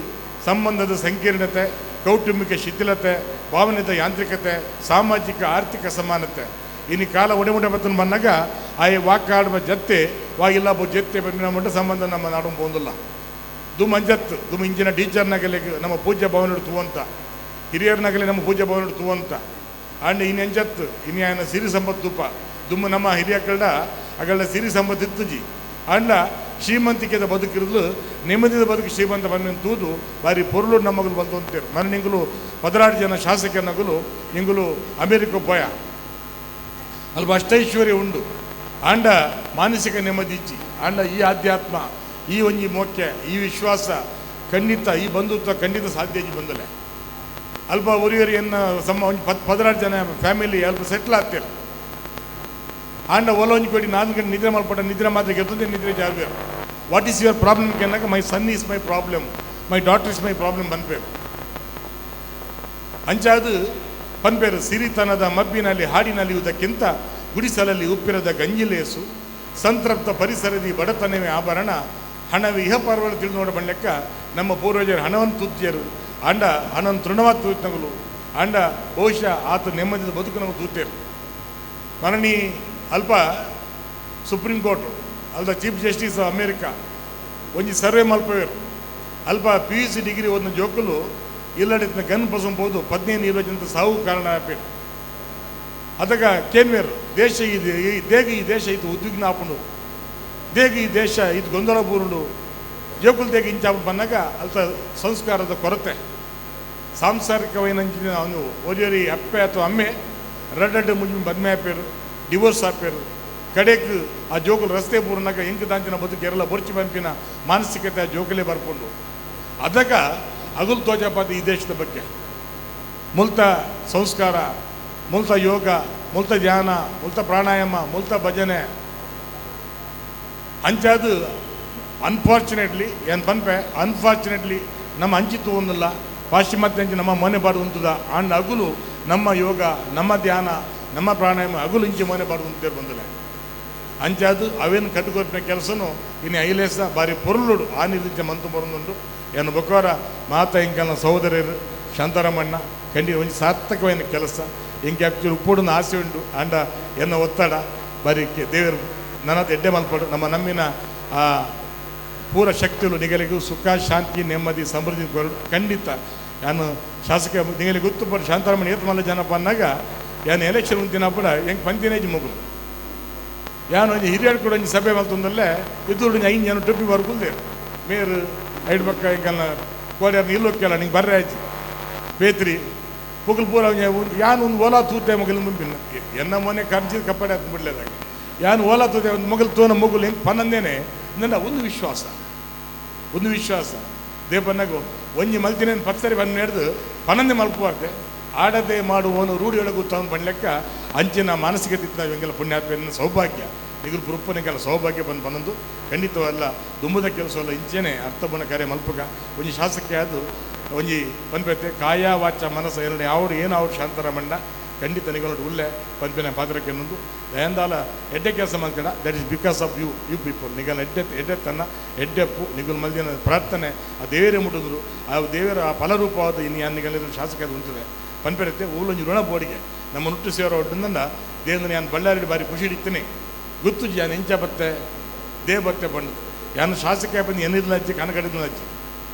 ಸಂಬಂಧದ ಸಂಕೀರ್ಣತೆ ಕೌಟುಂಬಿಕ ಶಿಥಿಲತೆ ಭಾವನೆದ ಯಾಂತ್ರಿಕತೆ ಸಾಮಾಜಿಕ ಆರ್ಥಿಕ ಸಮಾನತೆ ಇನ್ನು ಕಾಲ ಒಡೆ ಬತ್ತನ ಬಂದಾಗ ಆಯೆ ವಾಕಾಡುವ ಜತ್ತೆ ವಾಗಿಲ್ಲ ಜತ್ತೆ ಬಂದಿನ ಮಟ್ಟ ಸಂಬಂಧ ನಮ್ಮ ನಾಡು ಪೋಂದಿಲ್ಲ ದುಮ್ ಅಂಜತ್ತು ದುಮ್ ಇಂಜಿನ ಟೀಚರ್ನಾಗಲಿ ನಮ್ಮ ಪೂಜ್ಯ ಭವನಡು ತೂವಂತ ಹಿರಿಯರ್ನಾಗಲಿ ನಮ್ಮ ಪೂಜ್ಯ ಭವನಡು ತೂವಂತ ಆಂಡ ಇನ್ನು ಅಂಜತ್ತು ಇನ್ನು ఆయన ಸಿರಿ ಸಂಪತ್ತು ತುಪ್ಪ ದುಮ್ಮ ನಮ್ಮ ಹಿರಿಯಕ್ಕಳ ಅಗಳ ಸಿರಿ ಸಂಪತ್ತು ಇತ್ತುಜಿ ಆಂಡ ಶ್ರೀಮಂತಿಕೆದ ಬದುಕಿರಲು ನೆಮ್ಮದಿದ ಬದುಕು ಶ್ರೀಮಂತ ಬಂದ ತೂದು ಬಾರಿ ಪೊರ್ಲು ನಮ್ಮಗಳು ಬಂದು ಅಂತೀರು ಮನೆ ನಿಂಗಲು 16 ಜನ ಶಾಸಕನಗಳು ನಿಂಗಲು ಅಮೆರಿಕ ಪೋಯ ಅಲ್ಪ ಅಷ್ಟೈಶ್ವರ್ಯ ಉಂಡು ಆಂಡ ಮಾನಸಿಕ ನೆಮ್ಮದಿ ಇಚ್ಚಿ ಆಂಡ ಈ ಆಧ್ಯಾತ್ಮ ಈ ಒಂಜಿ ಮೋಕ್ಯ ಈ ವಿಶ್ವಾಸ ಖಂಡಿತ ಈ ಬಂಧುತ್ವ ಖಂಡಿತ ಸಾಧ್ಯ ಬಂದಲೆ ಅಲ್ಪ ಒರಿಯರಿಯನ್ನ ಒಂದು 16 ಜನ ಫ್ಯಾಮಿಲಿ ಅಲ್ಪ ಸೆಟ್ಲ್ ಆಗ್ತೀರಿ ಆಂಡ ಒಲೊಂಜಿ ಕೊಡಿ 4 ಗಂಟೆ ನಿದ್ರೆ ಮಲ್ಪಟ್ಟ ನಿದ್ರೆ ಮಾತ್ರ ಗೆಲ್ತದೆ ನಿದ್ರೆ ಜಾವೇರು ವಾಟ್ ಈಸ್ ಯುವರ್ ಪ್ರಾಬ್ಲಮ್ ಕೆನ್ನಾಗ my son is my problem my daughter is my problem ಪನ್ಪೇರು ಅಂಚಾದು ಪನ್ಪೇರು ಸಿರಿತನದ ಮಬ್ಬಿನಲ್ಲಿ ಹಾಡಿನಲಿಯುವುದಕ್ಕಿಂತ ಗುಡಿಸಲಲ್ಲಿ ಉಪ್ಪಿರದ ಗಂಜಿಲೇಸು ಸಂತೃಪ್ತ ಪರಿಸರದಿ ಬಡತನವೇ ಆಭರಣ ಹಣವೇ ಇಹ ಪರ್ವಳ ತಿಳಿದು ನೋಡ ಬಣ್ಲೆಕ್ಕ ನಮ್ಮ ಪೂರ್ವಜರು ಹಣವನ್ನು ತೂತ್ಯರು ಆಂಡ ಹಣವನ್ನು ತೃಣವಾದ ತೂತ್ನಗಳು ಆಂಡ ಬಹುಶಃ ಆತ ನೆಮ್ಮದಿದ ಬದುಕು ನಾವು ತೂತೇರು ಮರಣಿ ಅಲ್ಪ ಸುಪ್ರೀಂ ಕೋರ್ಟ್ ಅಲ್ದ ಚೀಫ್ ಜಸ್ಟಿಸ್ ಅಮೇರಿಕಾ ಒಂಜಿ ಸರ್ವೆ ಮಲ್ಪವೇರು ಅಲ್ಪ PUC ಡಿಗ್ರಿ ಒಂದು ಜೋಕುಲು ಇಲ್ಲಡಿನ ಗನ್ ಪಸಂಬೋದು 15-20 ಜನ ಸಾವು ಕಾರಣ ಆಪೇರು ಅದಗ ಕೇನ್ವೇರು ದೇಶ ಈ ದೇಶ ಇದು ಉದ್ವಿಗ್ನ ಆಪುಂಡು ದೇಗ ಈ ದೇಶ ಇದು ಗೊಂದಲ ಬೂರುಂಡು ಜೋಕುಲ್ ದೇಗ ಇಂಚಾಪು ಬಂದಾಗ ಅಲ್ತ ಸಂಸ್ಕಾರದ ಕೊರತೆ ಸಾಂಸಾರಿಕವೈನಂಚಿನ ಅವನು ಒರಿಯರಿ ಅಪ್ಪೆ ಅಥವಾ ಅಮ್ಮೆ ರಡ್ಡಡ್ಡ ಮುಂಜಿ ಬದ್ಮೆ ಆಪೇರು ಡಿವೋರ್ಸ್ ಆಪೇರು ಕಡೆಗೆ ಆ ಜೋಕುಲು ರಸ್ತೆ ಪೂರ್ಣಾಗ ಇಂಕ ದಾಂಚಿನ ಬದುಕು ಎರಲ ಬೊರ್ಚಿ ಬಂಪಿನ ಮಾನಸಿಕತೆ ಆ ಜೋಕಲೇ ಬರ್ಕೊಂಡು ಅದಗ ಅಗುಲ್ ತೋಜಪಾದ ಈ ದೇಶದ ಬಗ್ಗೆ ಮುಲ್ತ ಸಂಸ್ಕಾರ ಮುಲ್ತ ಯೋಗ ಮುಲ್ತ ಧ್ಯಾನ ಮುಲ್ತ ಪ್ರಾಣಾಯಾಮ ಮುಲ್ತ ಭಜನೆ ಅಂಚಾದು ಅನ್ಫಾರ್ಚುನೇಟ್ಲಿ ಏನು ಪನ್ಪೆ ಅನ್ಫಾರ್ಚುನೇಟ್ಲಿ ನಮ್ಮ ಅಂಚಿತ್ತು ಒಂದಿಲ್ಲ ಪಾಶ್ಚಿಮಾತ್ಯ ಅಂಚಿ ನಮ್ಮ ಮನೆ ಬಾರ್ದು ಉಂಟದ ಆಂಡ್ ಅಗುಲು ನಮ್ಮ ಯೋಗ ನಮ್ಮ ಧ್ಯಾನ ನಮ್ಮ ಪ್ರಾಣಾಯಾಮ ಅಗುಲು ಇಂಚಿ ಮನೆ ಬಾರ್ದು ಅಂತೇಳಿ ಬಂದಲೆ ಅಂಚಾದು ಅವೇನು ಕಟ್ಟುಕೊಟ್ಟಿನ ಕೆಲಸನು ಇನ್ನು ಐಲೇಸ ಬಾರಿ ಪೊರ್ಲುಡು ಆ ನಿರೀಕ್ಷೆ ಮಂತು ಬರೋದುಂಡು ಏನು ಬೊಕ್ಕೋರ ಮಾತ ಇಂಕಲ್ನ ಸಹೋದರರು ಶಾಂತಾರಾಮಣ್ಣ ಖಂಡಿತ ಒಂದು ಸಾರ್ಥಕವಾದ ಕೆಲಸ ಇಂಕೆ ಆ್ಯಕ್ಚುಲಿ ಉಪ್ಪುಡನ ಆಸೆ ಉಂಟು ಆಂಡ ಎನ್ನ ಒತ್ತಡ ಬಾರಿ ದೇವರು ನನ್ನ ಎಡ್ಡೆ ಮಲ್ಪಡು ನಮ್ಮ ನಮ್ಮಿನ ಆ ಪೂರ ಶಕ್ತಿಗಳು ನಿಗಲಿಗೂ ಸುಖ ಶಾಂತಿ ನೆಮ್ಮದಿ ಸಮೃದ್ಧಿ ಕೊರಡು ಖಂಡಿತ ನಾನು ಶಾಸಕ ನಿಗಲಿಗೆ ಗೊತ್ತುಪಟ್ಟು ಶಾಂತಾರಾಮಣ್ಣ ಏತ್ ಮಲ್ಲ ಜನಪ್ಪ ಅಂದಾಗ ಏನು ಎಲೆಕ್ಷನ್ ಉಂತಿನಪ್ಪಡ ಹೆಂಗೆ ಪಂತಿನೇಜ್ ಮಗು ಯಾನು ಒಂದು ಹಿರಿಯರು ಕೂಡ ಒಂದು ಸಭೆ ಮಲ್ತೊಂದಲ್ಲೇ ಇದು 5 ಜನ ಟೊಪ್ಪಿ ಬರ್ಕುಲ್ದೇ ಮೇರು ಐದು ಪಕ್ಕ ಹಿಂಗಲ್ಲ ಕೋಡ್ಯಾರ ಇಲ್ಲೋಕ್ಕೆಲ್ಲ ನಿಂಗೆ ಬರ್ರೆ ಆಯ್ತು ಬೇತ್ರಿ ಪುಗಲ್ ಪೂರ ಯಾನು ಒಂದು ಓಲಾ ತೂತೆ ಮಗಲು ಮುಂಪಿನ ಎನ್ನ ಮೊನ್ನೆ ಕರ್ಜಿದ ಕಪ್ಪಡೆ ಅಂತ ಬಿಡ್ಲೇದಾಗ ಯಾನು ಓಲಾ ತೂತೆ ಒಂದು ಮಗಲು ತೋನ ಮಗುಲು ಹೆಂಗೆ ಪನ್ನಂದೇನೆ ನನ್ನ ಒಂದು ವಿಶ್ವಾಸ ದೇಪನ್ನಾಗು ಒಂಜಿ ಮಲ್ತಿನೇನು ಪತ್ತರಿ ಬಂದು ನಡೆದು ಪನ್ನಂದೆ ಮಲ್ಪುವಾರ್ದೆ ಆಡದೆ ಮಾಡುವವನು ರೂಢಿಯೊಳಗೆ ಉತ್ತಮ ಬಣ್ಲೆಕ್ಕ ಅಂಚಿನ ಮಾನಸಿಕತೆ ನಾವು ಹೆಂಗೆಲ್ಲ ಪುಣ್ಯಾತ್ಮ ಸೌಭಾಗ್ಯ ನಿಗುಲು ಪುರುಪ್ಪನಿಗೆಲ್ಲ ಸೌಭಾಗ್ಯ ಬಂದೊಂದು ಖಂಡಿತವಲ್ಲ ದುಂಬುದ ಕೆಲಸವಲ್ಲ ಇಂಚೆನೆ ಅರ್ಥಬನ ಕಾರ್ಯ ಮಲ್ಪಕ ಒಂಜಿ ಶಾಸಕ ಅದು ಒಂಜಿ ಪನ್ಪೆತ್ತೆ ಕಾಯ ವಾಚ ಮನಸ್ಸ ಎರಡು ಯಾವ್ದು ಏನು ಅವ್ರು ಶಾಂತರಾಮಣ್ಣ ಖಂಡಿತ ನಿಗಳು ಉಳ್ಳೆ ಪನ್ಪಿನ ಪಾತ್ರಕ್ಕೆ ಅನ್ನೊಂದು ದಯಾಂದಾಲ ಎಡ್ಡೆ ಕೆಲಸ ಮಾಡ್ತೀಡ that is because of you people ನಿಗಲ್ ಎಡ್ಡೆತ್ತನ್ನ ಎಡ್ಡೆಪ್ಪು ನಿಗುಲ್ ಮಲ್ದಿನ ಪ್ರಾರ್ಥನೆ ಆ ದೇವರೇ ಮುಟ್ಟಿದ್ರು ಆ ದೇವರ ಆ ಫಲರೂಪವಾದ ಇನ್ನು ನಿಗಲಿದ್ರು ಶಾಸಕ ಅದು ಉಂಟದೆ ಪನ್ಪೆರತ್ತೆ ಊಳೊಂಜಿ ಋಣ ಬೋಡಿಗೆ ನಮ್ಮ ನುಟ್ಟು ಸೇರೋ ಒಡ್ಡಂದ ದೇವ್ರನ್ನ ನಾನು ಬಳ್ಳಾರಿ ಬಾರಿ ಖುಷಿ ಹಿಡಿತೀನಿ ಗೊತ್ತು ನಾನು ಎಂಚ ಬತ್ತೆ ದೇವ್ ಬತ್ತೆ ಬಂದು ಯಾನು ಶಾಸಕ ಬಂದು ಏನಿಲ್ಲ ಹಚ್ಚಿ ಕನಕಡಿದ್ನ ಹಚ್ಚಿ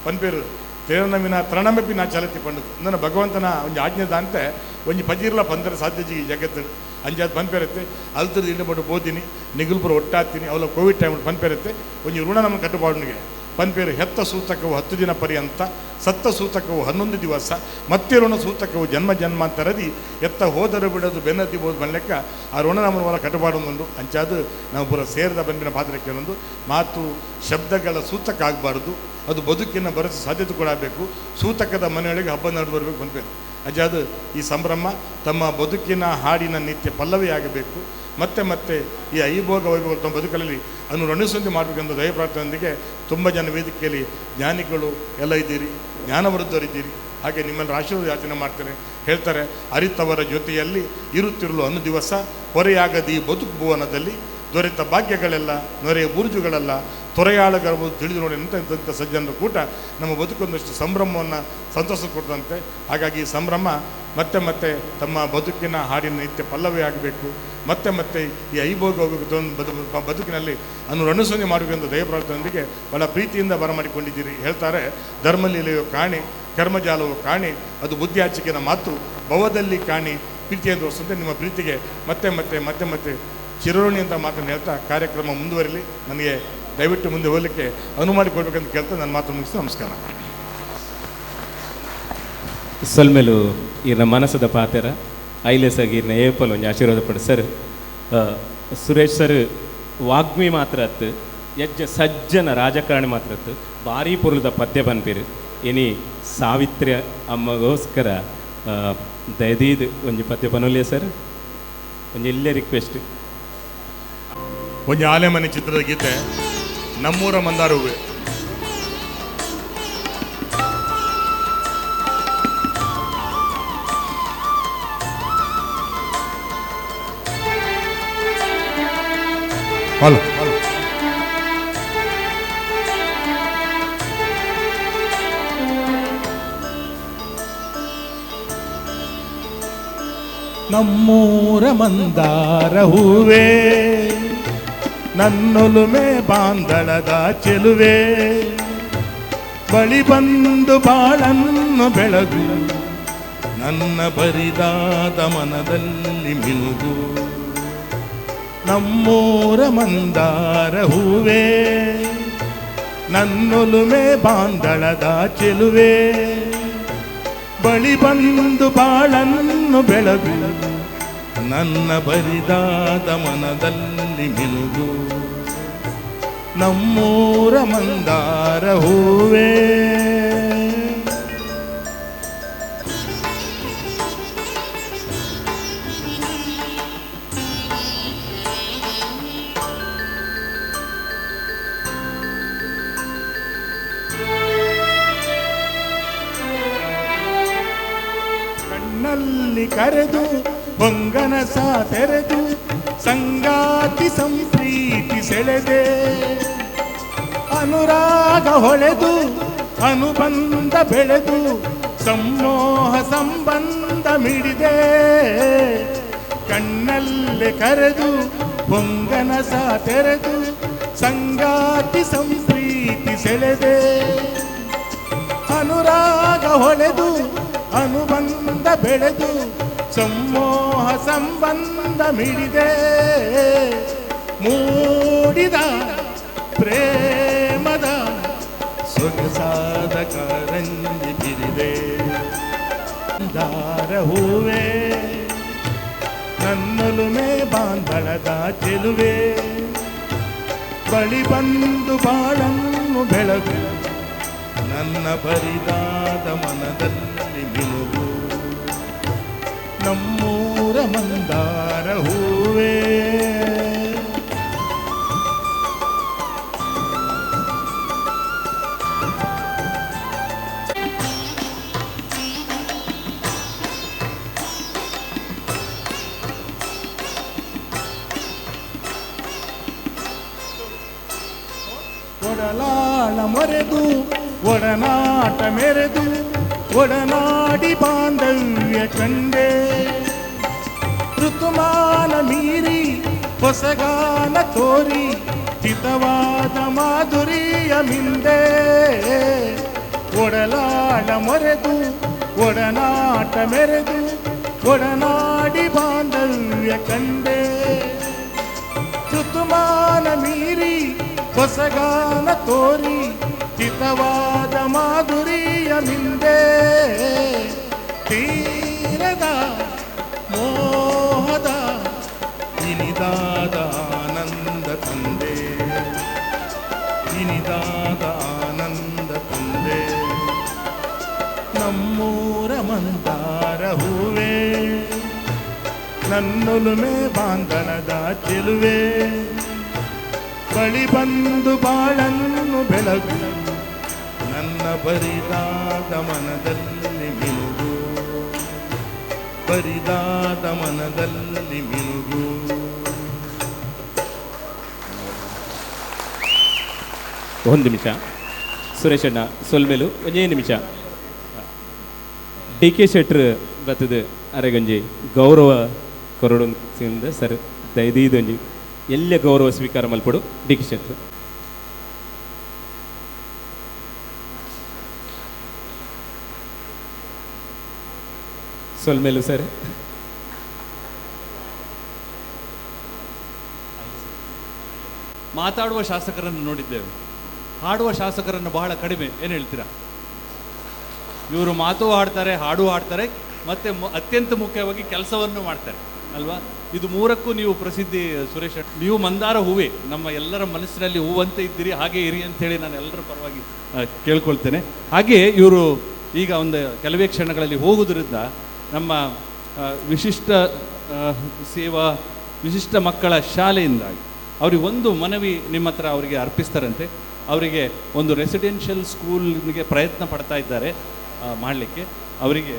ಪನ್ಪೇರು ತೇರನವಿನ ತರಣಮೆಪ್ಪಿ ನಾ ಚಲತಿ ಪಂಡು ನನ್ನ ಭಗವಂತನ ಒಂದು ಆಜ್ಞೆದ ಅಂತೆ ಒಂಜಿ ಪಜಿರ್ಲ ಪಂದರ ಸಾಧ್ಯಜಿ ಜಗತ್ತು ಅಂಜಾದ ಪನ್ಪೇರತ್ತೆ ಅಲ್ತದ ಇಂಡು ಮಟ್ಟು ಬೋತೀನಿ ನಿಗುಲ್ಪುರ ಒಟ್ಟಾಗ್ತೀನಿ ಅವಳ ಕೋವಿಡ್ ಟೈಮ್ ಪನ್ಪೇರತ್ತೆ ಒಂಜಿ ಋಣ ನಮ್ಮ ಕಟ್ಟುಪಾಡಿಗೆ ಪನ್ಪೇರು ಹೆತ್ತ ಸೂತಕವು 10 ದಿನ ಪರ್ಯಂತ ಸತ್ತ ಸೂತಕವು 11 ದಿವಸ ಮತ್ತೆ ಋಣ ಸೂತಕವು ಜನ್ಮ ಜನ್ಮಾಂತರದಿ ಎತ್ತ ಹೋದರೆ ಬಿಡೋದು ಬೆನ್ನತ್ತಿಬೋದು ಬನ್ಲೆಕ್ಕ ಆ ಋಣ ನಮ್ಮ ಹೊಲ ಕಟ್ಟುಪಾಡೊಂದು ಅಂಚಾದು ನಾವು ಪೂರ ಸೇರಿದ ಬಂದಿನ ಪಾತ್ರಕ್ಕೆ ಒಂದು ಮಾತು ಶಬ್ದಗಳ ಸೂತಕ ಆಗಬಾರ್ದು ಅದು ಬದುಕಿನ ಬರೆಸ ಸಾಧ್ಯತೆ ಕೂಡ ಆಗಬೇಕು ಸೂತಕದ ಮನೆಯೊಳಗೆ ಹಬ್ಬ ನಡೆದು ಬರಬೇಕು ಪನ್ಪೇರು ಅಜಾದು ಈ ಸಂಭ್ರಮ ತಮ್ಮ ಬದುಕಿನ ಹಾಡಿನ ನಿತ್ಯ ಪಲ್ಲವಿ ಆಗಬೇಕು ಮತ್ತೆ ಮತ್ತೆ ಈ ಐಭೋಗ ವೈಭೋಗ ತಮ್ಮ ಬದುಕಲ್ಲಿ ಅನುರಣಿಸುವಂತೆ ಮಾಡಬೇಕೆಂದು ದಯ ಪ್ರಾರ್ಥನೆಯೊಂದಿಗೆ ತುಂಬ ಜನ ವೇದಿಕೆಯಲ್ಲಿ ಜ್ಞಾನಿಗಳು ಎಲ್ಲ ಇದ್ದೀರಿ ಜ್ಞಾನವೃದ್ಧರಿದ್ದೀರಿ ಹಾಗೆ ನಿಮ್ಮಲ್ಲಿ ಆಶೀರ್ವಾದ ಯಾಚನೆ ಮಾಡ್ತಾರೆ ಹೇಳ್ತಾರೆ ಅರಿತವರ ಜೊತೆಯಲ್ಲಿ ಇರುತ್ತಿರಲು ಅನ್ನು ದಿವಸ ಹೊರೆಯಾಗದಿ ಬದುಕು ಭುವನದಲ್ಲಿ ದೊರೆತ ಭಾಗ್ಯಗಳೆಲ್ಲ ನೊರೆಯ ಬುರುಜುಗಳೆಲ್ಲ ತೊರೆಯಾಳಗರ್ಬೋದು ತಿಳಿದು ನೋಡಿ ಇಂಥ ಸಜ್ಜನರ ಕೂಟ ನಮ್ಮ ಬದುಕೊಂದಷ್ಟು ಸಂಭ್ರಮವನ್ನು ಸಂತೋಷ ಕೊಡ್ತಂತೆ ಹಾಗಾಗಿ ಈ ಸಂಭ್ರಮ ಮತ್ತೆ ಮತ್ತೆ ತಮ್ಮ ಬದುಕಿನ ಹಾಡಿನ ನಿತ್ಯ ಪಲ್ಲವಿ ಆಗಬೇಕು ಮತ್ತೆ ಮತ್ತೆ ಈ ಐಭೋಗ ಬದುಕಿನಲ್ಲಿ ಅನುರಣಿಸೋಣೆ ಮಾಡಬೇಕೆಂದು ದಯ ಪ್ರಾರ್ಥನೆಯೊಂದಿಗೆ ಬಹಳ ಪ್ರೀತಿಯಿಂದ ಬರಮಾಡಿಕೊಂಡಿದ್ದೀರಿ ಹೇಳ್ತಾರೆ ಧರ್ಮಲೀಲೆಯು ಕಾಣಿ ಕರ್ಮಜಾಲವು ಕಾಣಿ ಅದು ಬುದ್ಧಿಯಾಚಿಕೆಯ ಮಾತು ಭವದಲ್ಲಿ ಕಾಣಿ ಪ್ರೀತಿಯನ್ನು ತೋರಿಸುತ್ತೆ ನಿಮ್ಮ ಪ್ರೀತಿಗೆ ಮತ್ತೆ ಮತ್ತೆ ಮತ್ತೆ ಮತ್ತೆ ಚಿರೋಣಿ ಅಂತ ಮಾತನ್ನು ಹೇಳ್ತಾ ಕಾರ್ಯಕ್ರಮ ಮುಂದುವರಿಲಿ ನನಗೆ ದಯವಿಟ್ಟು ಮುಂದೆ ಹೋಗಲಿಕ್ಕೆ ಅನುವು ಮಾಡಿಕೊಡ್ಬೇಕಂತ ಕೇಳ್ತಾ ನನ್ನ ಮಾತು ಮುಗಿಸಿ ನಮಸ್ಕಾರ ಸೊಲ್ಮೆಲು ಇರ್ನ ಮನಸ್ಸದ ಪಾತೆರ ಐಲೆಸಾಗಿ ಇರ್ನ ಏಪಲ್ ಒಂಜಿ ಆಶೀರ್ವಾದ ಪಡ ಸರ್ ಸುರೇಶ್ ಸರ್ ವಾಗ್ಮಿ ಮಾತ್ರ ಅತ್ತು ಎಜ್ಜ ಸಜ್ಜನ ರಾಜಕಾರಣಿ ಮಾತ್ರ ಅತ್ತು ಭಾರಿ ಪೊರ್ಲುದ ಪದ್ಯ ಪನ್ಪೇರು ಇನಿ ಸಾವಿತ್ರ್ಯ ಅಮ್ಮಗೋಸ್ಕರ ದಯದೀದು ಒಂಜಿ ಪದ್ಯ ಪನೊಲ್ಲೆ ಸರ್ ಒಂಜಿ ಇಲ್ಲೇ ರಿಕ್ವೆಸ್ಟ್ ಒಂಜಿ ಆಲೆಮನೆ ಚಿತ್ರದ ಗೀತೆ ನಮ್ಮೂರ ಮಂದಾರ ಹೂವೆ ಹಲೋ ನಮ್ಮೂರ ಮಂದಾರ ಹೂವೇ ನನ್ನೊಲುಮೆ ಬಾಂಧಳದ ಚೆಲುವೆ ಬಳಿ ಬಂದು ಬಾಳನ್ನು ಬೆಳಗು ನನ್ನ ಬರಿದಾದ ಮನದಲ್ಲಿ ಮಿನುಗು ನಮ್ಮೂರ ಮಂದಾರ ಹೂವೇ ನನ್ನೊಲುಮೆ ಬಾಂಧಳದ ಚೆಲುವೆ ಬಳಿ ಬಂದು ಬಾಳನ್ನು ಬೆಳಗು ನನ್ನ ಬರಿದಾದ ಮನದಲ್ಲಿ ಮಿನುಗು ನಮ್ಮೂರ ಮಂದಾರ ಹೂವೇ ಕಣ್ಣಲ್ಲಿ ಕರೆದು ಹೊಂಗನಸ ತೆರೆದು ಸಂಗಾತಿ ಸಂಪ್ರೀತಿ ಸೆಳೆದೆ ಅನುರಾಗ ಹೊಳೆದು ಅನುಬಂಧ ಬೆಳೆದು ಸಮೋಹ ಸಂಬಂಧ ಮಿಡಿದೆ ಕಣ್ಣಲ್ಲಿ ಕರೆದು ಹೊಂಗನಸ ತೆರೆದು ಸಂಗಾತಿ ಸಂಪ್ರೀತಿ ಸೆಳೆದೆ ಅನುರಾಗ ಹೊಳೆದು ಅನುಬಂಧ ಬೆಳೆದು ಸಮೋಹ ಸಂಬಂಧ ಮಿಡಿದೆ ಮೂಡಿದ ಪ್ರೇಮದ ಸೊಗಸಾದ ಕಾರಂಜಿ ಬಿರಿದೆ ದಾರ ಹೂವೇ ನನ್ನೊಲುಮೆ ಬಾಂಧಳದ ಚೆಲುವೆ ಬಳಿ ಬಂದು ಬಾಳನ್ನು ಬೆಳಗು ನನ್ನ ಬರಿದಾದ ಮನದಲ್ಲಿ ಮಿನುಗು ನಮ್ಮೂರ ಮಂದಾರ ಹೂವೇ ಒಡಲಾಳ ಮೊರೆದು ಒಡನಾಟ ಮೆರೆದು ಒಡನಾಡಿ ಬಾಂಧವ್ಯ ಕಂಡೆ ಋತುಮಾನ ಮೀರಿ ಹೊಸಗಾನ ತೋರಿ ಹಿತವಾದ ಮಾಧುರಿಯ ಮಿಂದೆ ಒಡಲಾಳ ಮೊರೆದು ಒಡನಾಟ ಮೆರೆದು ಒಡನಾಡಿ ಬಾಂಧವ್ಯ ಕಂಡೆ ಋತುಮಾನ ಮೀರಿ ಹೊಸಗಾನ ತೋರಿ ಹಿತವಾದ ಮಾಧುರಿಯ ಮಿಂದೆ ತೀರದ ಮೋಹದ ಇನಿದಾದ ಆನಂದ ತಂದೆ ಇನಿದಾದ ಆನಂದ ತಂದೆ ನಮ್ಮೂರ ಮಂದಾರ ಹೂವೇ ನನ್ನೊಲುಮೆ ಬಾಂಧನದ ಚೆಲುವೆ ಬಳಿ ಬಂದು ಬಾಳನ್ನು ಬೆಳಗು ನನ್ನ ಬರಿದಾದ ಮನದಲ್ಲಿ ಮಿನುಗು ಬರಿದಾದ ಮನದಲ್ಲಿ ಮಿನುಗು. ಒಂದು ನಿಮಿಷ ಸುರೇಶಣ್ಣ ಸೊಲ್ಮೇಲು ಒಂದೇ ನಿಮಿಷ ಡಿ ಕೆ ಶೆಟ್ರ್ ಬತ್ತದ ಅರೆಗಂಜಿ ಗೌರವ ಕೊರಡು ಸರ್ ದಯದೀದೊಂಜಿ ಎಲ್ಲ ಗೌರವ ಸ್ವೀಕಾರ ಮಲ್ಪಡು ಡಿ ಕೆ ಶೆಟ್ರ್. ಸೊಲ್ಮೇಲು ಸರ್ ಮಾತಾಡುವ ಶಾಸಕರನ್ನು ನೋಡಿದ್ದೇವೆ, ಹಾಡುವ ಶಾಸಕರನ್ನು ಬಹಳ ಕಡಿಮೆ. ಏನು ಹೇಳ್ತೀರಾ? ಇವರು ಮಾತು ಆಡ್ತಾರೆ, ಹಾಡು ಹಾಡ್ತಾರೆ, ಮತ್ತು ಅತ್ಯಂತ ಮುಖ್ಯವಾಗಿ ಕೆಲಸವನ್ನು ಮಾಡ್ತಾರೆ ಅಲ್ವಾ? ಇದು ಮೂರಕ್ಕೂ ನೀವು ಪ್ರಸಿದ್ಧಿ ಸುರೇಶ್. ನೀವು ಮಂದಾರ ಹೂವೇ, ನಮ್ಮ ಎಲ್ಲರ ಮನಸ್ಸಿನಲ್ಲಿ ಹೂವಂತೆ ಇದ್ದೀರಿ, ಹಾಗೆ ಇರಿ ಅಂತೇಳಿ ನಾನು ಎಲ್ಲರ ಪರವಾಗಿ ಕೇಳ್ಕೊಳ್ತೇನೆ. ಹಾಗೆ ಇವರು ಈಗ ಒಂದು ಕೆಲವೇ ಕ್ಷಣಗಳಲ್ಲಿ ಹೋಗುವುದರಿಂದ ನಮ್ಮ ವಿಶಿಷ್ಟ ಸೇವಾ ವಿಶಿಷ್ಟ ಮಕ್ಕಳ ಶಾಲೆಯಿಂದಾಗಿ ಅವ್ರಿಗೆ ಒಂದು ಮನವಿ ನಿಮ್ಮ ಹತ್ರ ಅವರಿಗೆ ಅರ್ಪಿಸ್ತಾರಂತೆ. ಅವರಿಗೆ ಒಂದು ರೆಸಿಡೆನ್ಷಿಯಲ್ ಸ್ಕೂಲ್ಗೆ ಪ್ರಯತ್ನ ಪಡ್ತಾ ಇದ್ದಾರೆ ಮಾಡಲಿಕ್ಕೆ. ಅವರಿಗೆ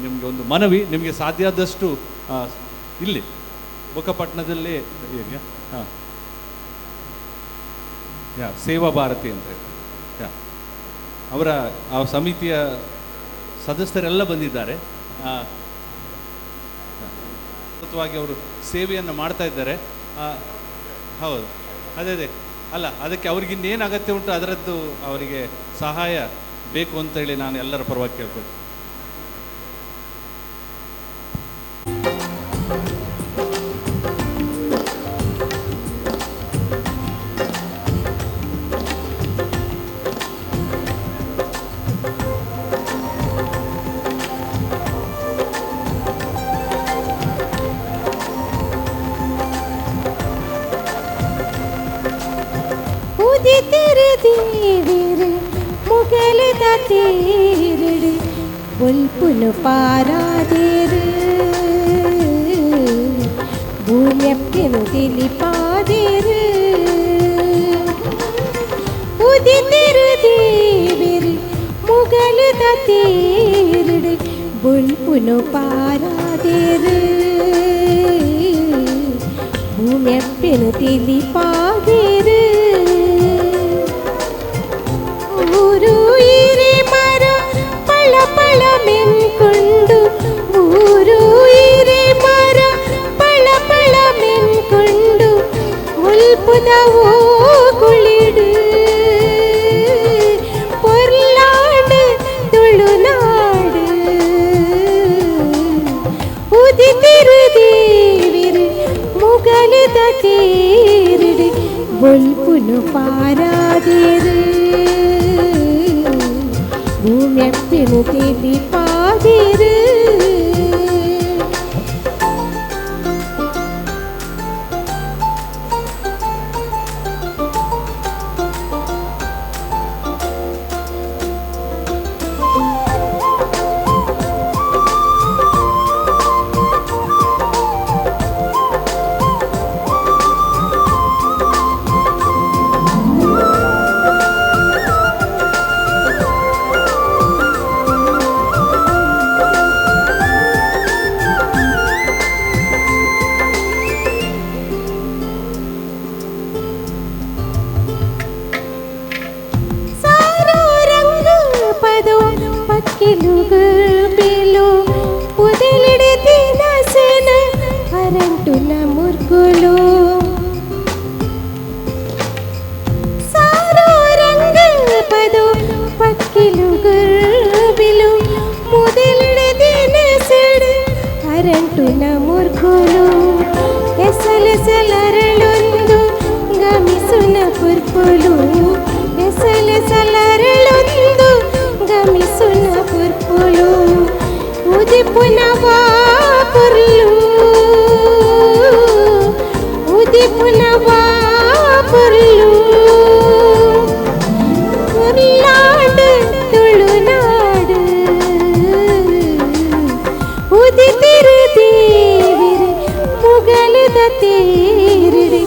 ನಿಮಗೆ ಒಂದು ಮನವಿ, ನಿಮಗೆ ಸಾಧ್ಯ ಆದಷ್ಟು ಇಲ್ಲಿ ಬುಕ್ಕಪಟ್ಟಣದಲ್ಲಿ ಹಾಂ ಸೇವಾ ಭಾರತಿ ಅಂತ ಅವರ ಆ ಸಮಿತಿಯ ಸದಸ್ಯರೆಲ್ಲ ಬಂದಿದ್ದಾರೆ. ಸತತವಾಗಿ ಅವರು ಸೇವೆಯನ್ನು ಮಾಡ್ತಾ ಇದ್ದಾರೆ. ಹೌದು, ಅದೇ ಅಲ್ಲ, ಅದಕ್ಕೆ ಅವ್ರಿಗೆ ಇನ್ನೇನು ಅಗತ್ಯ ಉಂಟು ಅದರದ್ದು ಅವರಿಗೆ ಸಹಾಯ ಬೇಕು ಅಂತೇಳಿ ನಾನು ಎಲ್ಲರ ಪರವಾಗಿ ಕೇಳ್ಕೊಳ್ತೀನಿ. മുഗലത തേരട് പുൽപുന പാരാതേര് ഭൂമ്യപ്യനു തെളിപാതേര് ഉദിതിരു ദേവര് മുഗലത തേരട് പുൽപുന പാരാതേര് ഭൂമ്യപ്യനു തെളിപാതേര് ಮೆನ್ಕೊಂಡು ಊರು ಇರೆ ಮರ ಪಳ ಪಳ ಮೆನ್ಕೊಂಡು ಉಲ್ಪುದ ಓಗುಳಿಡು ಪೊರ್ಲಾಡು ತುಳುನಾಡು ಉದಿತಿರು ದೇವಿರು ಮುಗಲದ ತೇರಿಡು ಬೊಲ್ಪುನು ಪಾರಾದೇರು ಭೂಮ್ಯಪ್ಪಿನು ತಿಳಿಪಾದಿರು ಎಸಲೆಸಲರಳೊಂದು ಗಮಿಸುನ ಪುರ್ಪುಲು ಎಸಲೆಸಲರಳೊಂದು ಗಮಿಸುನ ಪುರ್ಪುಲು ಉದಿಪುನ ವಾಪುರ್ಲು ಉದಿಪುನ ವಾಪುರ್ಲು ಉರ್ಲಾಡು ತುಳುನಾಡು ಉದಿತಿರು ದೇವಿರು ಮುಗಲದ ತೇರಿಡು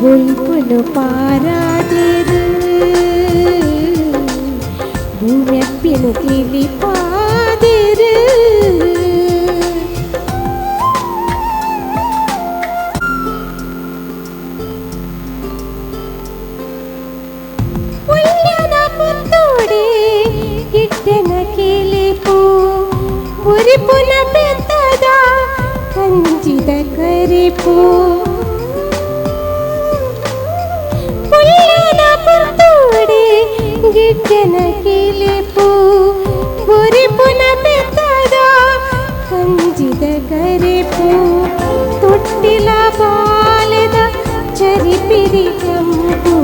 ಬುಲ್ಪುಲು ಪಾರಾದಿರು ಭೂಮ್ಯಪ್ಪಿನು ತಿಳಿಪಾದಿರು ಪುಲ್ಯದ ಪುತ್ತೋಡೆ ಗಿಡ್ಡನ ಕಿಲಿಪು ಉರಿಪುನ ಬೆತ್ತದ ಕಂಜಿದ ಕರಿಪು ಪುಲ್ಯದ ಪುತ್ತೋಡೆ ಗಿಡ್ಡನ ಕಿಲಿಪು ಉರಿಪುನ ಬೆತ್ತದ ಕಂಜಿದ ಕರಿಪು ತೊಟ್ಟಿಲ ಬಾಲದ ಚರಿಪಿರಿ ಕೆಂಪು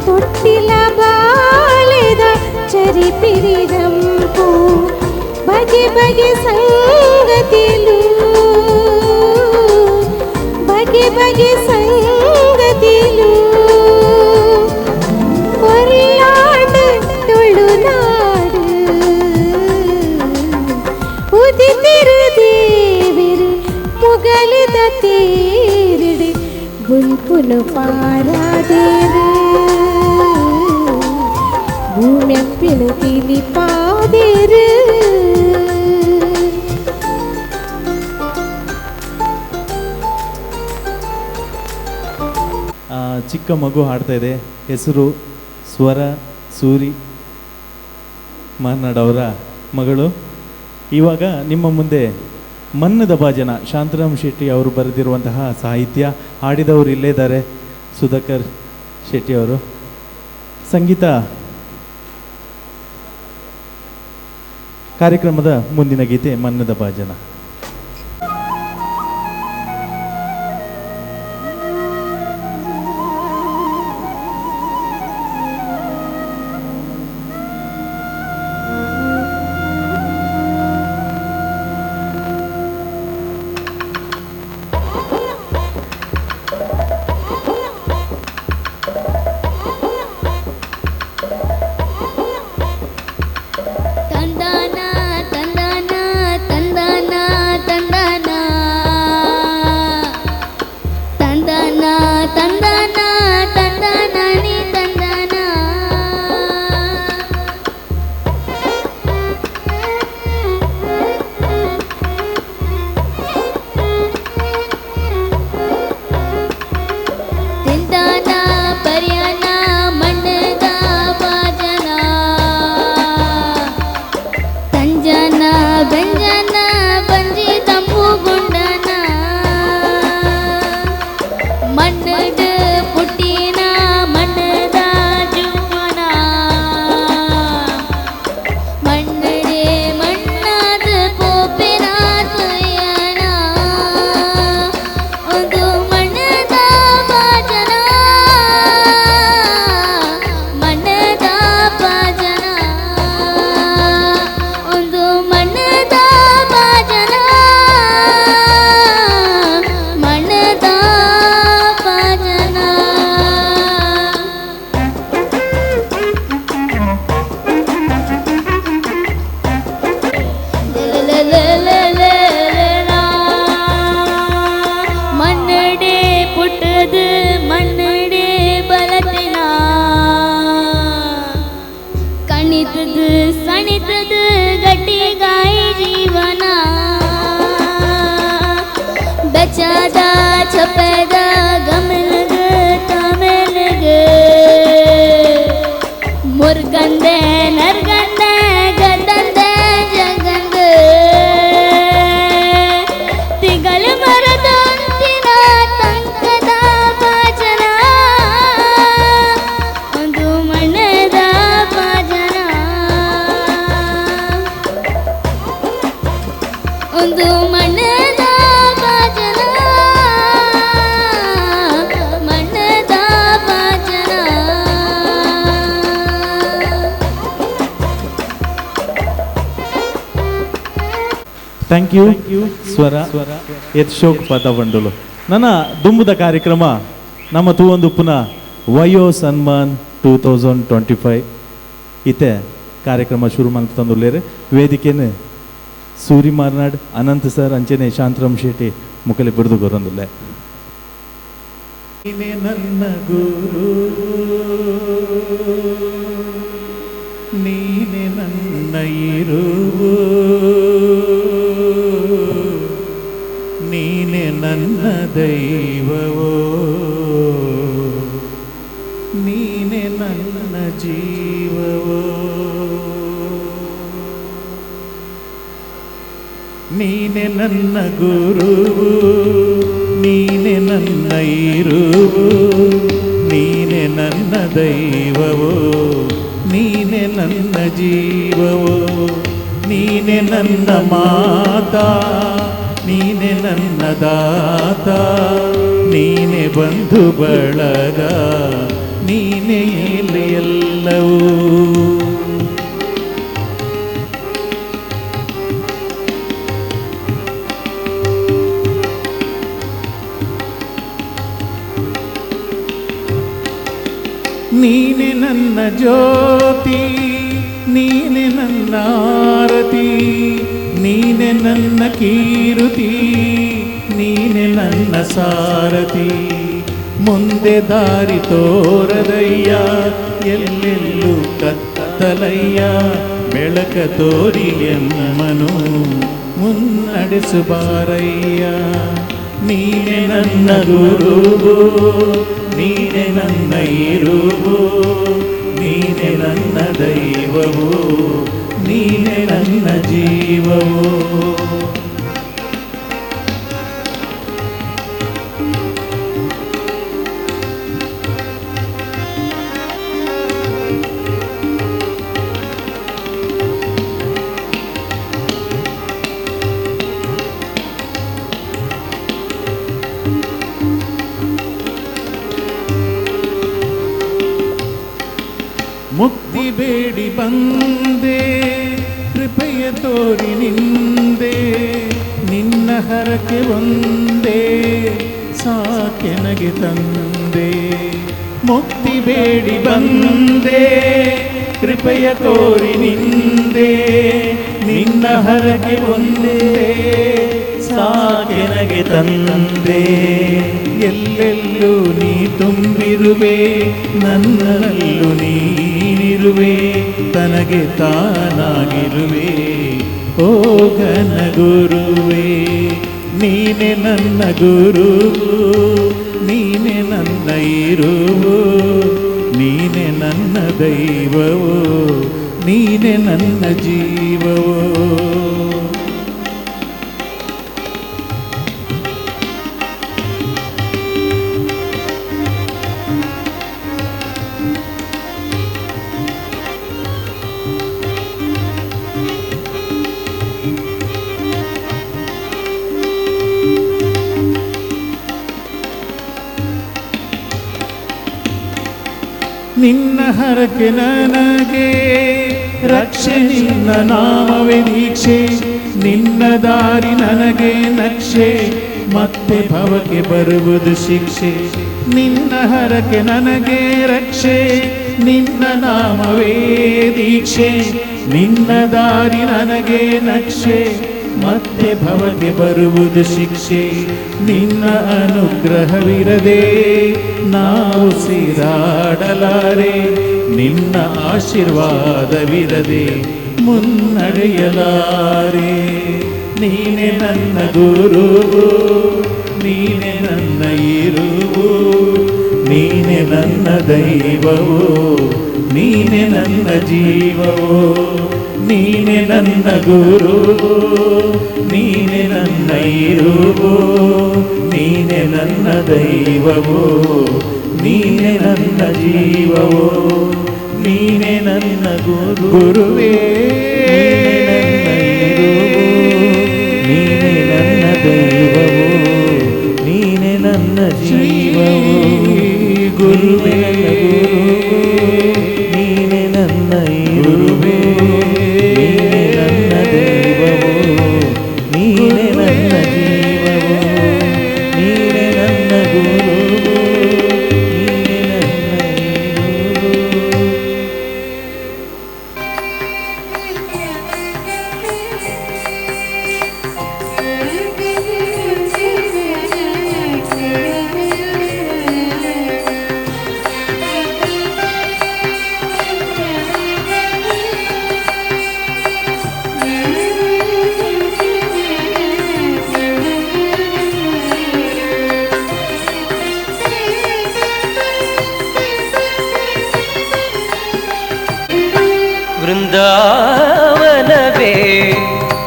ತೊಟ್ಟಿಲ ಬಾಲೆದ ಚರಿಪಿರಿದಂಪು ಬಗೆ ಬಗೆ ಸಂಗತಿಲು ಬಗೆ ಬಗೆ ಸಂಗತಿಲು ಕೊರ್ಲಾಡು ತುಳುನಾಡು ಉದಿತಿರು ದೇವಿರು ಮುಗಲದ ತೇರಿಡು ಬುಲ್ಪುಲು ಪಾರಾದಿರು ಭೂಮ್ಯಪ್ಪಿನು ತಿಳಿಪಾದಿರು ಚಿಕ್ಕ ಮಗು ಹಾಡ್ತಾ ಇದೆ. ಹೆಸರು ಸ್ವರ ಸೂರಿ ಮಾರ್ನಾಡ್ ಅವರ ಮಗಳು. ಇವಾಗ ನಿಮ್ಮ ಮುಂದೆ ಮನ್ನದ ಭಾಜನ ಶಾಂತರಾಮ್ ಶೆಟ್ಟಿ ಅವರು ಬರೆದಿರುವಂತಹ ಸಾಹಿತ್ಯ, ಹಾಡಿದವರು ಇಲ್ಲೇ ಇದ್ದಾರೆ, ಸುಧಾಕರ್ ಶೆಟ್ಟಿ ಅವರು. ಸಂಗೀತ ಕಾರ್ಯಕ್ರಮದ ಮುಂದಿನ ಗೀತೆ ಮನ್ನದ ಭಾಜನ. छपेगा गमलग तमिलग मुर्गंदे नरगंदे गदंदे जगंद तिगल मरदंतिನ ತಂಕದ ಭಜನ ಒಂದು ಮಣ್ಣದ ಭಜನ ಒಂದು ಮಣ್ಣದ ಭಜನ ಥ್ಯಾಂಕ್ ಯು ಸ್ವರ ಯತ್ಶೋಕ್ ಪದ ಬಂಡಲು ನನ್ನ ದುಂಬುದ ಕಾರ್ಯಕ್ರಮ ನಮ್ಮ ತೂವೊಂದು ಪುನಃ ವಯೋ ಸನ್ಮಾನ್ 2025 ಇತ್ತೆ ಕಾರ್ಯಕ್ರಮ ಶುರು ಮಾಡ್ತಂದುಲ್ಲೇರೆ ವೇದಿಕೆನ ಸೂರಿ ಮಾರ್ನಾಡ್ ಅನಂತ್ ಸರ್ ಅಂಚನೆ ಶಾಂತರಾಮ್ ಶೆಟ್ಟಿ ಮುಖಲಿ ಬಿಡ್ದು ಗೊರಂದುಲ್ಲೆ ನನ್ನ ಗುರು ನೀನೆ ನನ್ನ ಇರುವು ನೀನೆ ನನ್ನ ದೈವವೋ ನೀನೆ ನನ್ನ ಜೀವವೋ ನೀನೆ ನನ್ನ ಗುರುವು ನೀನೆ ನನ್ನ ಇರುವು ನೀನೆ ನನ್ನ ದೈವವೋ ನೀನೆ ನನ್ನ ಜೀವವೋ ನೀನೆ ನನ್ನ ಮಾತಾ ನೀನೆ ನನ್ನ ದಾತ ನೀನೆ ಬಂಧು ಬಳಗ ನೀನೆ ಎಲ್ಲವೂ ನೀನೆ ನನ್ನ ಜ್ಯೋತಿ ನೀನೆ ನನ್ನ ಆರತಿ ನೀನೆ ನನ್ನ ಕೀರುತಿ ನೀನೆ ನನ್ನ ಸಾರಥಿ ಮುಂದೆ ದಾರಿ ತೋರದಯ್ಯ ಎಲ್ಲೆಲ್ಲೂ ಕತ್ತಲಯ್ಯ ಬೆಳಕ ತೋರಿ ಎಮ್ಮನು ಮುನ್ನಡೆಸುಬಾರಯ್ಯ ನೀನೆ ನನ್ನ ಗುರುವು ನೀನೆ ನನ್ನ ಇರುವು ನೀನೆ ನನ್ನ ದೈವವು ನೀನೆ ನನ್ನ ಜೀವವು ಮುಕ್ತಿ ಬೇಡಿ ಬಂದೆ ಕೃಪೆಯ ತೋರಿ ನಿಂದೆ ನಿನ್ನ ಹರಕೆ ಒಂದೇ ಸಾಕೆನಗೆ ತಂದೆ ಮುಕ್ತಿ ಬೇಡಿ ಬಂದೆ ಕೃಪೆಯ ತೋರಿ ನಿಂದೆ ನಿನ್ನ ಹರಕೆ ಒಂದೇ ಸಾಕೆನಗೆ ತಂದೆ ಎಲ್ಲೆಲ್ಲೂ ನೀ ತುಂಬಿರುವೆ ನನ್ನಲ್ಲೂ ನೀನಿರುವೆ ತನಗೆ ತಾನಾಗಿರುವೆ ಓ ಘನ ಗುರುವೇ ನೀನೆ ನನ್ನ ಗುರು ನೀನೆ ನನ್ನ ಇರುವು ನೀನೆ ನನ್ನ ದೈವವೋ ನೀನೆ ನನ್ನ ಜೀವವೋ ನಿನ್ನ ಹರಕೆ ನನಗೆ ರಕ್ಷೆ ನಿನ್ನ ನಾಮವೇ ದೀಕ್ಷೆ ನಿನ್ನ ದಾರಿ ನನಗೆ ನಕ್ಷೆ ಮತ್ತೆ ಭವಕ್ಕೆ ಬರುವುದು ಶಿಕ್ಷೆ ನಿನ್ನ ಹರಕೆ ನನಗೆ ರಕ್ಷೆ ನಿನ್ನ ನಾಮವೇ ದೀಕ್ಷೆ ನಿನ್ನ ದಾರಿ ನನಗೆ ನಕ್ಷೆ ಮತ್ತೆ ಭವಕ್ಕೆ ಬರುವುದು ಶಿಕ್ಷೆ ನಿನ್ನ ಅನುಗ್ರಹವಿರದೆ ನಾವು ಸಿರಾಡಲಾರೆ ನಿನ್ನ ಆಶೀರ್ವಾದವಿರದೆ ಮುನ್ನಡೆಯಲಾರೆ ನೀನೆ ನನ್ನ ಗುರು ನೀನೆ ನನ್ನ ಇರುವು ನೀನೆ ನನ್ನ ದೈವವೋ ನೀನೆ ನನ್ನ ಜೀವವೋ ನೀನೆ ನನ್ನ ಗುರು ನೀನೆ ನನ್ನ ಇರುವು ನೀನೆ ನನ್ನ ದೈವವೋ ನೀನೆ ನನ್ನ ಜೀವವೋ ನೀನೆ ನನ್ನ ಗುರುವೇ ನೀನೆ ನನ್ನ ದೈವವೋ ನೀನೆ ನನ್ನ ಜೀವವೋ ಗುರುವೇ ನೀನೆ ನನ್ನ ಇರುವೆ ನೀನೆ ನನ್ನ ದೈವವೋ ಗುರುವು ನೀನೆ ನನ್ನ ಇರುವು. ವೃಂದಾವನವೇ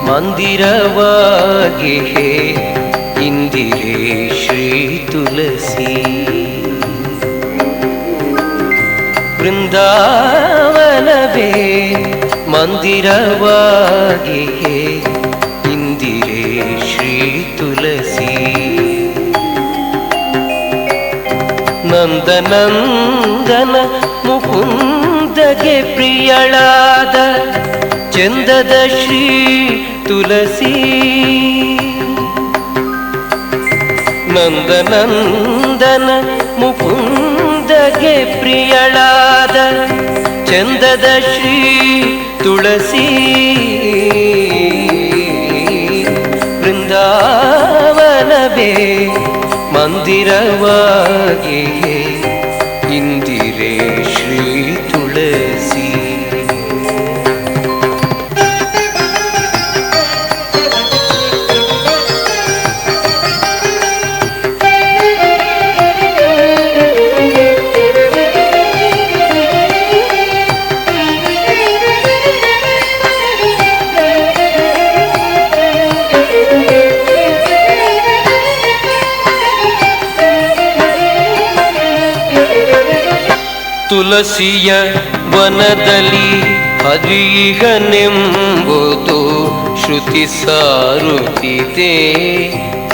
ಮಂದಿರವಾಗಿ ಇಂದಿರೆ ಶ್ರೀ ತುಳಸಿ. ವೃಂದಾವನವೇ ಮಂದಿರವಾಗಿ ಇಂದಿರೆ ಶ್ರೀ ತುಳಸಿ. ನಂದನಂದನ ಮುಕುಂದಗೆ ಪ್ರಿಯಳಾದ ಚಂದದ ಶ್ರೀ ತುಳಸಿ. ನಂದನಂದನ ಮುಕುಂದಗೆ ಪ್ರಿಯಳಾದ ಚಂದದ ಶ್ರೀ ತುಳಸಿ. ವೃಂದಾವನವೇ ಮಂದಿರವಾಗಿ ಇಂದಿರೆ ಶ್ರೀ ತುಳಸಿ. ತುಳಸಿಯ ವನದಲ್ಲಿ ಹರಿಗನೆಂಬುದು ಶ್ರುತಿ ಸಾರುತ್ತಿದೆ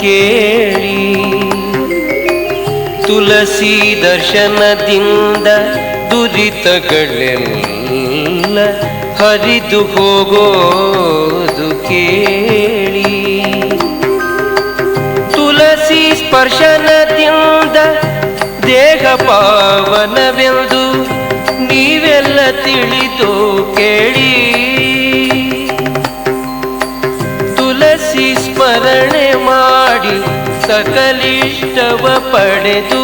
ಕೇಳಿ. ತುಳಸಿ ದರ್ಶನದಿಂದ ದುರಿತಗಳೆಲ್ಲ ಹರಿದು ಹೋಗೋದು ಕೇಳಿ. ತುಳಸಿ ಸ್ಪರ್ಶನದಿಂದ ದೇಹ ಪಾವನವೆಂದು ನೀವೆಲ್ಲ ತಿಳಿದು ಕೇಳಿ. ತುಳಸಿ ಸ್ಮರಣೆ ಮಾಡಿ ಸಕಲಿಷ್ಟವ ಪಡೆದು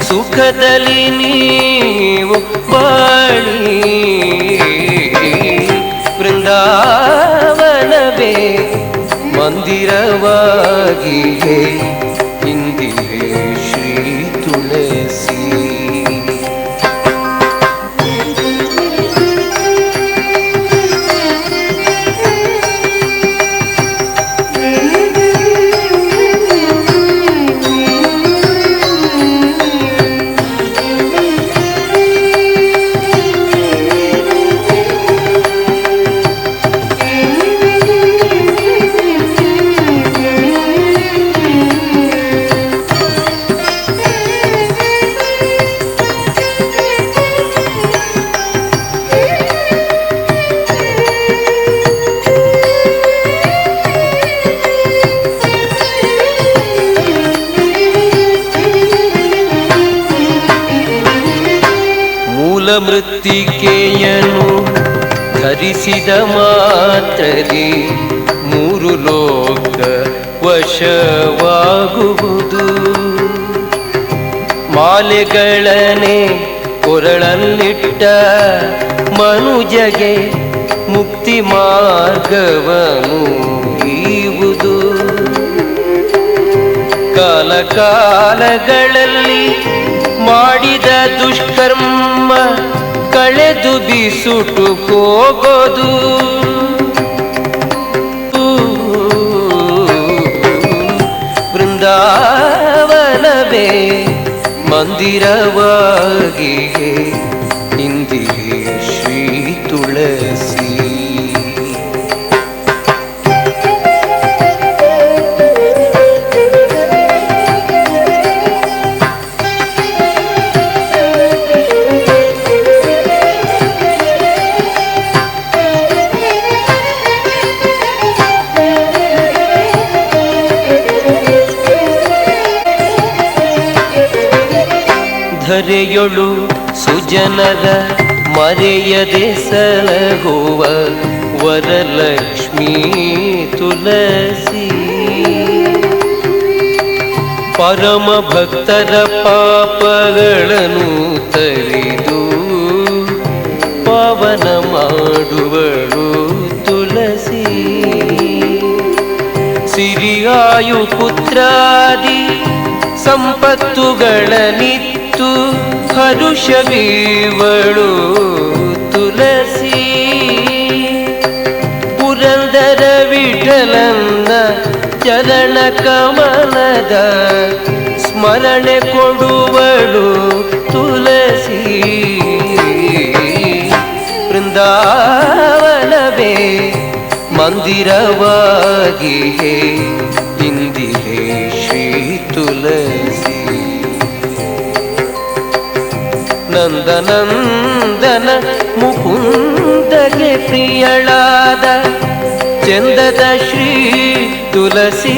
ಸುಖದಲ್ಲಿ ನೀವು ಬಾಳಿ. ವೃಂದಾವನವೇ ಮಂದಿರವಾಗಿ ಇಂದಿರೆ ಶ್ರೀ ತುಳಸಿ. ಮೃತ್ತಿಕೆಯನ್ನು ಧರಿಸಿದ ಮಾತ್ರದಿ ಮೂರು ಲೋಕ ವಶವಾಗುವುದು. ಮಾಲೆಗಳನೆ ಕೊರಳಲ್ಲಿಟ್ಟ ಮನುಜಗೆ ಮುಕ್ತಿ ಮಾರ್ಗವನು ಈವುದು. ಕಾಲ ಕಾಲಗಳಲ್ಲಿ ಮಾಡಿದ ದುಷ್ಕರ್ಮ ಕಳೆದು ಬಿಸುಟು ಹೋಗೋದು. ವೃಂದಾವನವೇ ಮಂದಿರವಾಗಿ ಇಂದಿರೆ ಶ್ರೀ ತುಳಸಿ. ಧರೆಯೊಳು ಸುಜನರ ಮರೆಯದೆ ಸಲಹುವ ವರಲಕ್ಷ್ಮೀ ತುಳಸಿ. ಪರಮ ಭಕ್ತರ ಪಾಪಗಳನ್ನು ತರಿದು ಪಾವನ ಮಾಡುವಳು ತುಳಸಿ. ಸಿರಿಯಾಯು ಪುತ್ರಾದಿ ಸಂಪತ್ತುಗಳನ್ನಿತ್ತು ಹರುಷವೀವಳು ತುಳಸಿ. ಪುರಂದರ ವಿಠಲನ್ನ ಚರಣ ಕಮಲದ ಸ್ಮರಣೆ ಕೊಡುವಳು ತುಳಸಿ. ಬೃಂದಾವನವೇ ಮಂದಿರವಾಗಿಯೇ ಇಂದಿರೇ ಶ್ರೀ ತುಳಸಿ. ನಂದನಂದನ ಮುಕುಂದಗೆ ಪ್ರಿಯಳಾದ ಚಂದದ ಶ್ರೀ ತುಳಸಿ.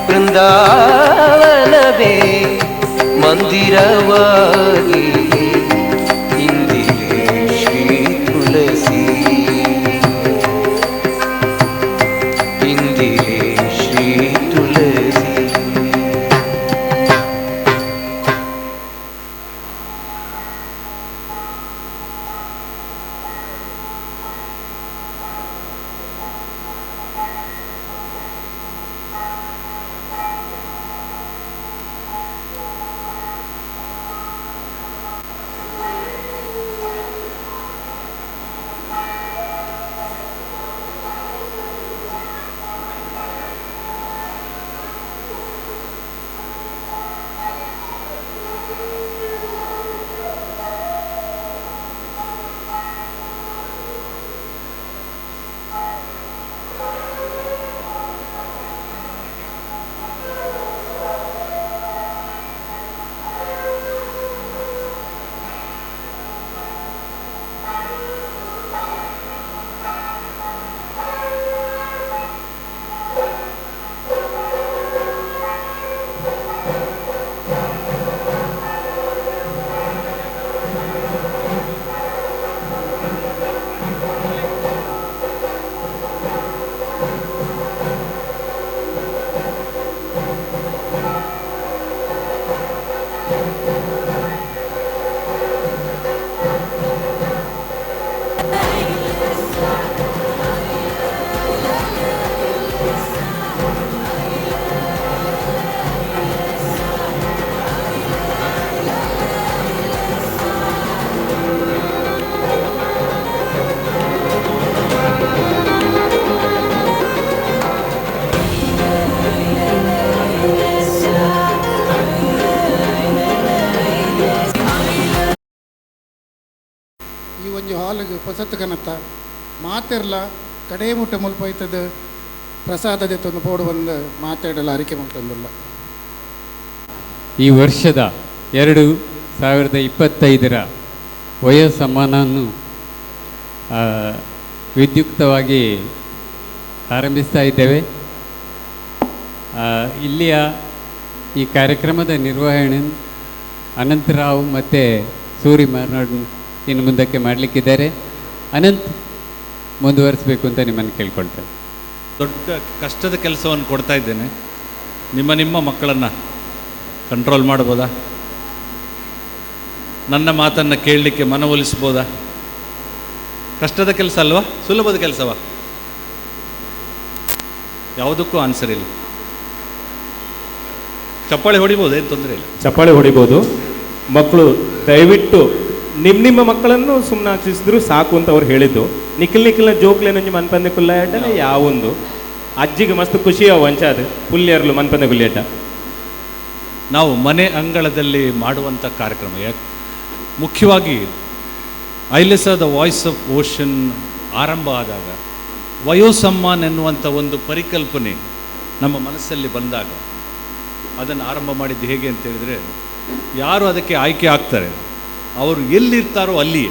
ಬೃಂದಾವನವೇ ಮಂದಿರವಾಗಿ ಇಂದಿರೇ ಶ್ರೀ ತುಳಸಿ. ಇಂದಿರೇ ಶ್ರೀ ತುಳಸಿ. ಹಾಲಿಗೆ ಪೊಸತ್ತು ಕನತ್ತ ಮಾತಿರ್ಲ ಕಡೆ ಮುಟ್ಟ ಮುಲ್ಪೋಯ್ತದ ಪ್ರಸಾದದ ತಂದು ಪೋಡು ಬಂದು ಮಾತಾಡಲು ಅರಿಕೆ ಮುಟ್ಟಂದಿಲ್ಲ. ಈ ವರ್ಷದ 2025 ವಯೋಸಮಾನವನ್ನು ವಿದ್ಯುಕ್ತವಾಗಿ ಆರಂಭಿಸ್ತಾ ಇದ್ದೇವೆ. ಇಲ್ಲಿಯ ಈ ಕಾರ್ಯಕ್ರಮದ ನಿರ್ವಹಣೆ ಅನಂತರಾವ್ ಮತ್ತು ಸೂರಿ ಮಾರ್ನಾಡ್ ಇನ್ನು ಮುಂದಕ್ಕೆ ಮಾಡಲಿಕ್ಕಿದ್ದಾರೆ. ಅನಂತ್ ಮುಂದುವರಿಸಬೇಕು ಅಂತ ನಿಮ್ಮನ್ನು ಕೇಳ್ಕೊಳ್ತೇನೆ. ದೊಡ್ಡ ಕಷ್ಟದ ಕೆಲಸವನ್ನು ಕೊಡ್ತಾ ಇದ್ದೇನೆ. ನಿಮ್ಮ ಮಕ್ಕಳನ್ನು ಕಂಟ್ರೋಲ್ ಮಾಡ್ಬೋದಾ? ನನ್ನ ಮಾತನ್ನು ಕೇಳಲಿಕ್ಕೆ ಮನವೊಲಿಸ್ಬೋದಾ? ಕಷ್ಟದ ಕೆಲಸ ಅಲ್ವಾ? ಸುಲಭದ ಕೆಲಸವಾ? ಯಾವುದಕ್ಕೂ ಆನ್ಸರ್ ಇಲ್ಲ. ಚಪ್ಪಾಳೆ ಹೊಡಿಬೋದು, ಏನು ತೊಂದರೆ ಇಲ್ಲ. ಚಪ್ಪಾಳೆ ಹೊಡಿಬೋದು. ಮಕ್ಕಳು ದಯವಿಟ್ಟು ನಿಮ್ಮ ಮಕ್ಕಳನ್ನು ಸುಮ್ಮನೆ ಹಾಕಿಸಿದ್ರು ಸಾಕು ಅಂತ ಅವ್ರು ಹೇಳಿದ್ದು. ನಿಖಿಲ್ನ ಜೋಕ್ಲೇನೊಂದು ಮನ್ಪಂದೆ ಕುಲ್ಲಾಟ ಯಾವೊಂದು ಅಜ್ಜಿಗೆ ಮಸ್ತ್ ಖುಷಿ ವಂಚಾದ ಪುಲ್ಯರ್ಲು ಮನ್ಪಂದೆ ಕುಲ್ಲೇಟ. ನಾವು ಮನೆ ಅಂಗಳದಲ್ಲಿ ಮಾಡುವಂಥ ಕಾರ್ಯಕ್ರಮ ಮುಖ್ಯವಾಗಿ ಐಲೆಸಾ ದ ವಾಯ್ಸ್ ಆಫ್ ಓಷನ್ ಆರಂಭ ಆದಾಗ ವಯೋಸಮ್ಮಾನ್ ಎನ್ನುವಂಥ ಒಂದು ಪರಿಕಲ್ಪನೆ ನಮ್ಮ ಮನಸ್ಸಲ್ಲಿ ಬಂದಾಗ ಅದನ್ನು ಆರಂಭ ಮಾಡಿದ್ದು ಹೇಗೆ ಅಂತ ಹೇಳಿದರೆ, ಯಾರು ಅದಕ್ಕೆ ಆಯ್ಕೆ ಆಗ್ತಾರೆ ಅವರು ಎಲ್ಲಿರ್ತಾರೋ ಅಲ್ಲಿಯೇ,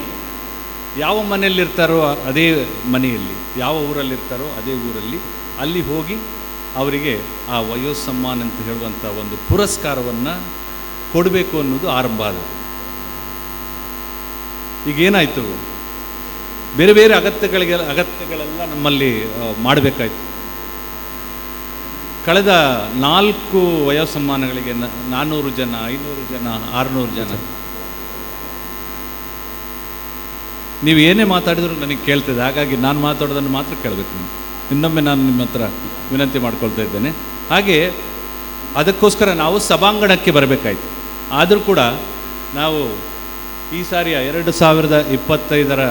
ಯಾವ ಮನೆಯಲ್ಲಿರ್ತಾರೋ ಅದೇ ಮನೆಯಲ್ಲಿ, ಯಾವ ಊರಲ್ಲಿರ್ತಾರೋ ಅದೇ ಊರಲ್ಲಿ ಅಲ್ಲಿ ಹೋಗಿ ಅವರಿಗೆ ಆ ವಯೋಸಮ್ಮಾನ ಅಂತ ಹೇಳುವಂಥ ಒಂದು ಪುರಸ್ಕಾರವನ್ನು ಕೊಡಬೇಕು ಅನ್ನೋದು ಆರಂಭ ಆದದ್ದು. ಈಗೇನಾಯಿತು, ಬೇರೆ ಬೇರೆ ಅಗತ್ಯಗಳೆಲ್ಲ ನಮ್ಮಲ್ಲಿ ಮಾಡಬೇಕಾಯ್ತು. ಕಳೆದ 4 ವಯೋಸಮ್ಮಾನಗಳಿಗೆ 400 ಜನ, 500 ಜನ, 600 ಜನ, ನೀವು ಏನೇ ಮಾತಾಡಿದ್ರು ನನಗೆ ಕೇಳ್ತದೆ. ಹಾಗಾಗಿ ನಾನು ಮಾತಾಡೋದನ್ನು ಮಾತ್ರ ಕೇಳಬೇಕು ನೀವು. ಇನ್ನೊಮ್ಮೆ ನಾನು ನಿಮ್ಮ ಹತ್ರ ವಿನಂತಿ ಮಾಡ್ಕೊಳ್ತಾ ಇದ್ದೇನೆ. ಹಾಗೆ ಅದಕ್ಕೋಸ್ಕರ ನಾವು ಸಭಾಂಗಣಕ್ಕೆ ಬರಬೇಕಾಯ್ತು. ಆದರೂ ಕೂಡ ನಾವು ಈ ಸಾರಿಯ 2025ರ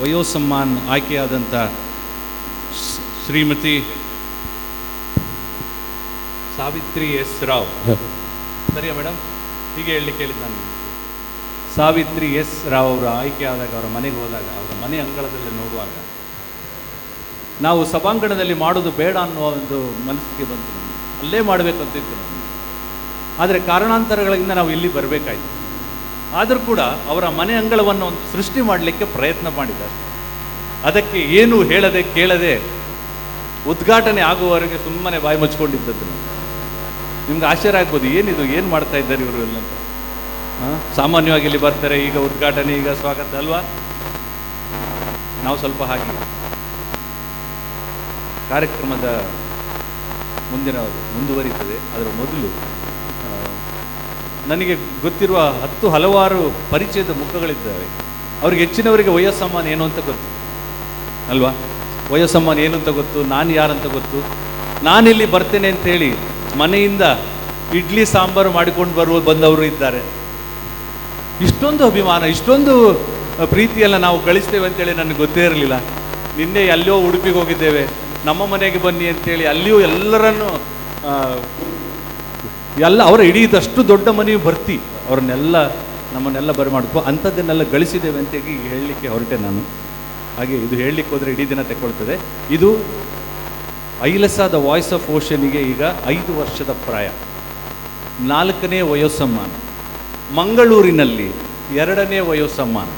ವಯೋಸಮ್ಮಾನ ಆಯ್ಕೆಯಾದಂಥ ಶ್ರೀಮತಿ ಸಾವಿತ್ರಿ ಎಸ್ ರಾವ್, ಸರಿಯಾ ಮೇಡಮ್? ಹೀಗೆ ಹೇಳಲಿಕ್ಕೆ ಹೇಳಿದ್ದು ನಾನು. ಸಾವಿತ್ರಿ ಎಸ್ ರಾವ್ ಅವರು ಆಯ್ಕೆಯಾದಾಗ, ಅವರ ಮನೆಗೆ ಹೋದಾಗ, ಅವರ ಮನೆ ಅಂಗಳದಲ್ಲಿ ನೋಡುವಾಗ ನಾವು ಸಭಾಂಗಣದಲ್ಲಿ ಮಾಡೋದು ಬೇಡ ಅನ್ನುವ ಒಂದು ಮನಸ್ಸಿಗೆ ಬಂತು. ನಮಗೆ ಅಲ್ಲೇ ಮಾಡಬೇಕಂತಿತ್ತು ನಮಗೆ. ಆದರೆ ಕಾರಣಾಂತರಗಳಿಂದ ನಾವು ಇಲ್ಲಿ ಬರಬೇಕಾಯ್ತು. ಆದರೂ ಕೂಡ ಅವರ ಮನೆ ಅಂಗಳವನ್ನು ಒಂದು ಸೃಷ್ಟಿ ಮಾಡಲಿಕ್ಕೆ ಪ್ರಯತ್ನ ಮಾಡಿದ್ದಾರೆ. ಅದಕ್ಕೆ ಏನು ಹೇಳದೆ ಕೇಳದೆ ಉದ್ಘಾಟನೆ ಆಗುವವರೆಗೆ ಸುಮ್ಮನೆ ಬಾಯಿ ಮುಚ್ಕೊಂಡಿದ್ದದ್ದು. ನಿಮ್ಗೆ ಆಶ್ಚರ್ಯ ಆಗ್ಬೋದು, ಏನಿದು, ಏನು ಮಾಡ್ತಾ ಇದ್ದಾರೆ ಇವರು ಎಲ್ಲ ಅಂತ. ಸಾಮಾನ್ಯವಾಗಿ ಇಲ್ಲಿ ಬರ್ತಾರೆ, ಈಗ ಉದ್ಘಾಟನೆ, ಈಗ ಸ್ವಾಗತ ಅಲ್ವಾ? ನಾವು ಸ್ವಲ್ಪ ಹಾಗೆ ಕಾರ್ಯಕ್ರಮದ ಮುಂದುವರಿತದೆ. ಅದರ ಮೊದಲು ನನಗೆ ಗೊತ್ತಿರುವ ಹಲವಾರು ಪರಿಚಯದ ಮುಖಗಳಿದ್ದಾವೆ. ಅವ್ರಿಗೆ ಹೆಚ್ಚಿನವರಿಗೆ ವಯೋಸಮ್ಮಾನ ಏನು ಅಂತ ಗೊತ್ತು ಅಲ್ವಾ? ವಯೋಸಮ್ಮಾನ ಏನು ಅಂತ ಗೊತ್ತು, ನಾನು ಯಾರಂತ ಗೊತ್ತು. ನಾನಿಲ್ಲಿ ಬರ್ತೇನೆ ಅಂತೇಳಿ ಮನೆಯಿಂದ ಇಡ್ಲಿ ಸಾಂಬಾರು ಮಾಡಿಕೊಂಡು ಬಂದವರು ಇದ್ದಾರೆ. ಇಷ್ಟೊಂದು ಅಭಿಮಾನ, ಇಷ್ಟೊಂದು ಪ್ರೀತಿಯೆಲ್ಲ ನಾವು ಗಳಿಸ್ತೇವೆ ಅಂತೇಳಿ ನನಗೆ ಗೊತ್ತೇ ಇರಲಿಲ್ಲ. ನಿನ್ನೆ ಅಲ್ಲಿಯೋ ಉಡುಪಿಗೆ ಹೋಗಿದ್ದೇವೆ, ನಮ್ಮ ಮನೆಗೆ ಬನ್ನಿ ಅಂತೇಳಿ ಅಲ್ಲಿಯೂ ಎಲ್ಲರನ್ನು ಅವರ ಇಡೀದಷ್ಟು ದೊಡ್ಡ ಮನೆಯು ಭರ್ತಿ, ಅವ್ರನ್ನೆಲ್ಲ ನಮ್ಮನ್ನೆಲ್ಲ ಮಾಡ್ಕೊ ಅಂಥದ್ದನ್ನೆಲ್ಲ ಗಳಿಸಿದ್ದೇವೆ ಅಂತ ಈಗ ಹೇಳಲಿಕ್ಕೆ ಹೊರಟೆ ನಾನು. ಹಾಗೆ ಇದು ಹೇಳಲಿಕ್ಕೆ ಹೋದರೆ ಇಡೀ ದಿನ ತೆಕ್ಕೊಳ್ತದೆ. ಇದು ಐಲೆಸಾ ದ ವಾಯ್ಸ್ ಆಫ್ ಓಷನ್ಗೆ ಈಗ 5 ವರ್ಷದ ಪ್ರಾಯ, 4ನೇ ವಯೋಸಮ್ಮಾನ. ಮಂಗಳೂರಿನಲ್ಲಿ 2ನೇ ವಯೋಸಮ್ಮಾನ.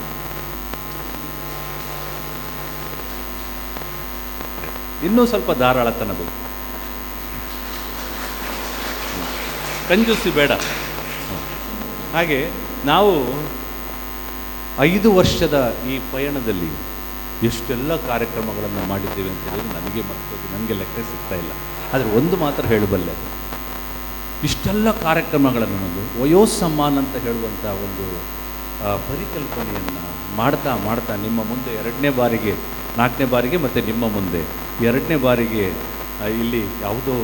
ಇನ್ನೂ ಸ್ವಲ್ಪ ಧಾರಾಳತನ ಬೇಕು, ಕಂಜೂಸಿ ಬೇಡ. ಹಾಗೆ ನಾವು 5 ವರ್ಷದ ಈ ಪಯಣದಲ್ಲಿ ಎಷ್ಟೆಲ್ಲ ಕಾರ್ಯಕ್ರಮಗಳನ್ನು ಮಾಡಿದ್ದೇವೆ ಅಂತ ಹೇಳಿದ್ರೆ ನನಗೆ ಮರ್ತೋದು, ನನಗೆ ಲೆಕ್ಕ ಸಿಗ್ತಾ ಇಲ್ಲ. ಆದರೆ ಒಂದು ಮಾತ್ರ ಹೇಳಬಲ್ಲೆ, ಇಷ್ಟೆಲ್ಲ ಕಾರ್ಯಕ್ರಮಗಳನ್ನು ಒಂದು ವಯೋಸಮ್ಮಾನ ಅಂತ ಹೇಳುವಂಥ ಒಂದು ಪರಿಕಲ್ಪನೆಯನ್ನು ಮಾಡ್ತಾ ಮಾಡ್ತಾ ನಿಮ್ಮ ಮುಂದೆ 2ನೇ ಬಾರಿಗೆ, 4ನೇ ಬಾರಿಗೆ ಮತ್ತು ನಿಮ್ಮ ಮುಂದೆ 2ನೇ ಬಾರಿಗೆ ಇಲ್ಲಿ ಯಾವುದೋ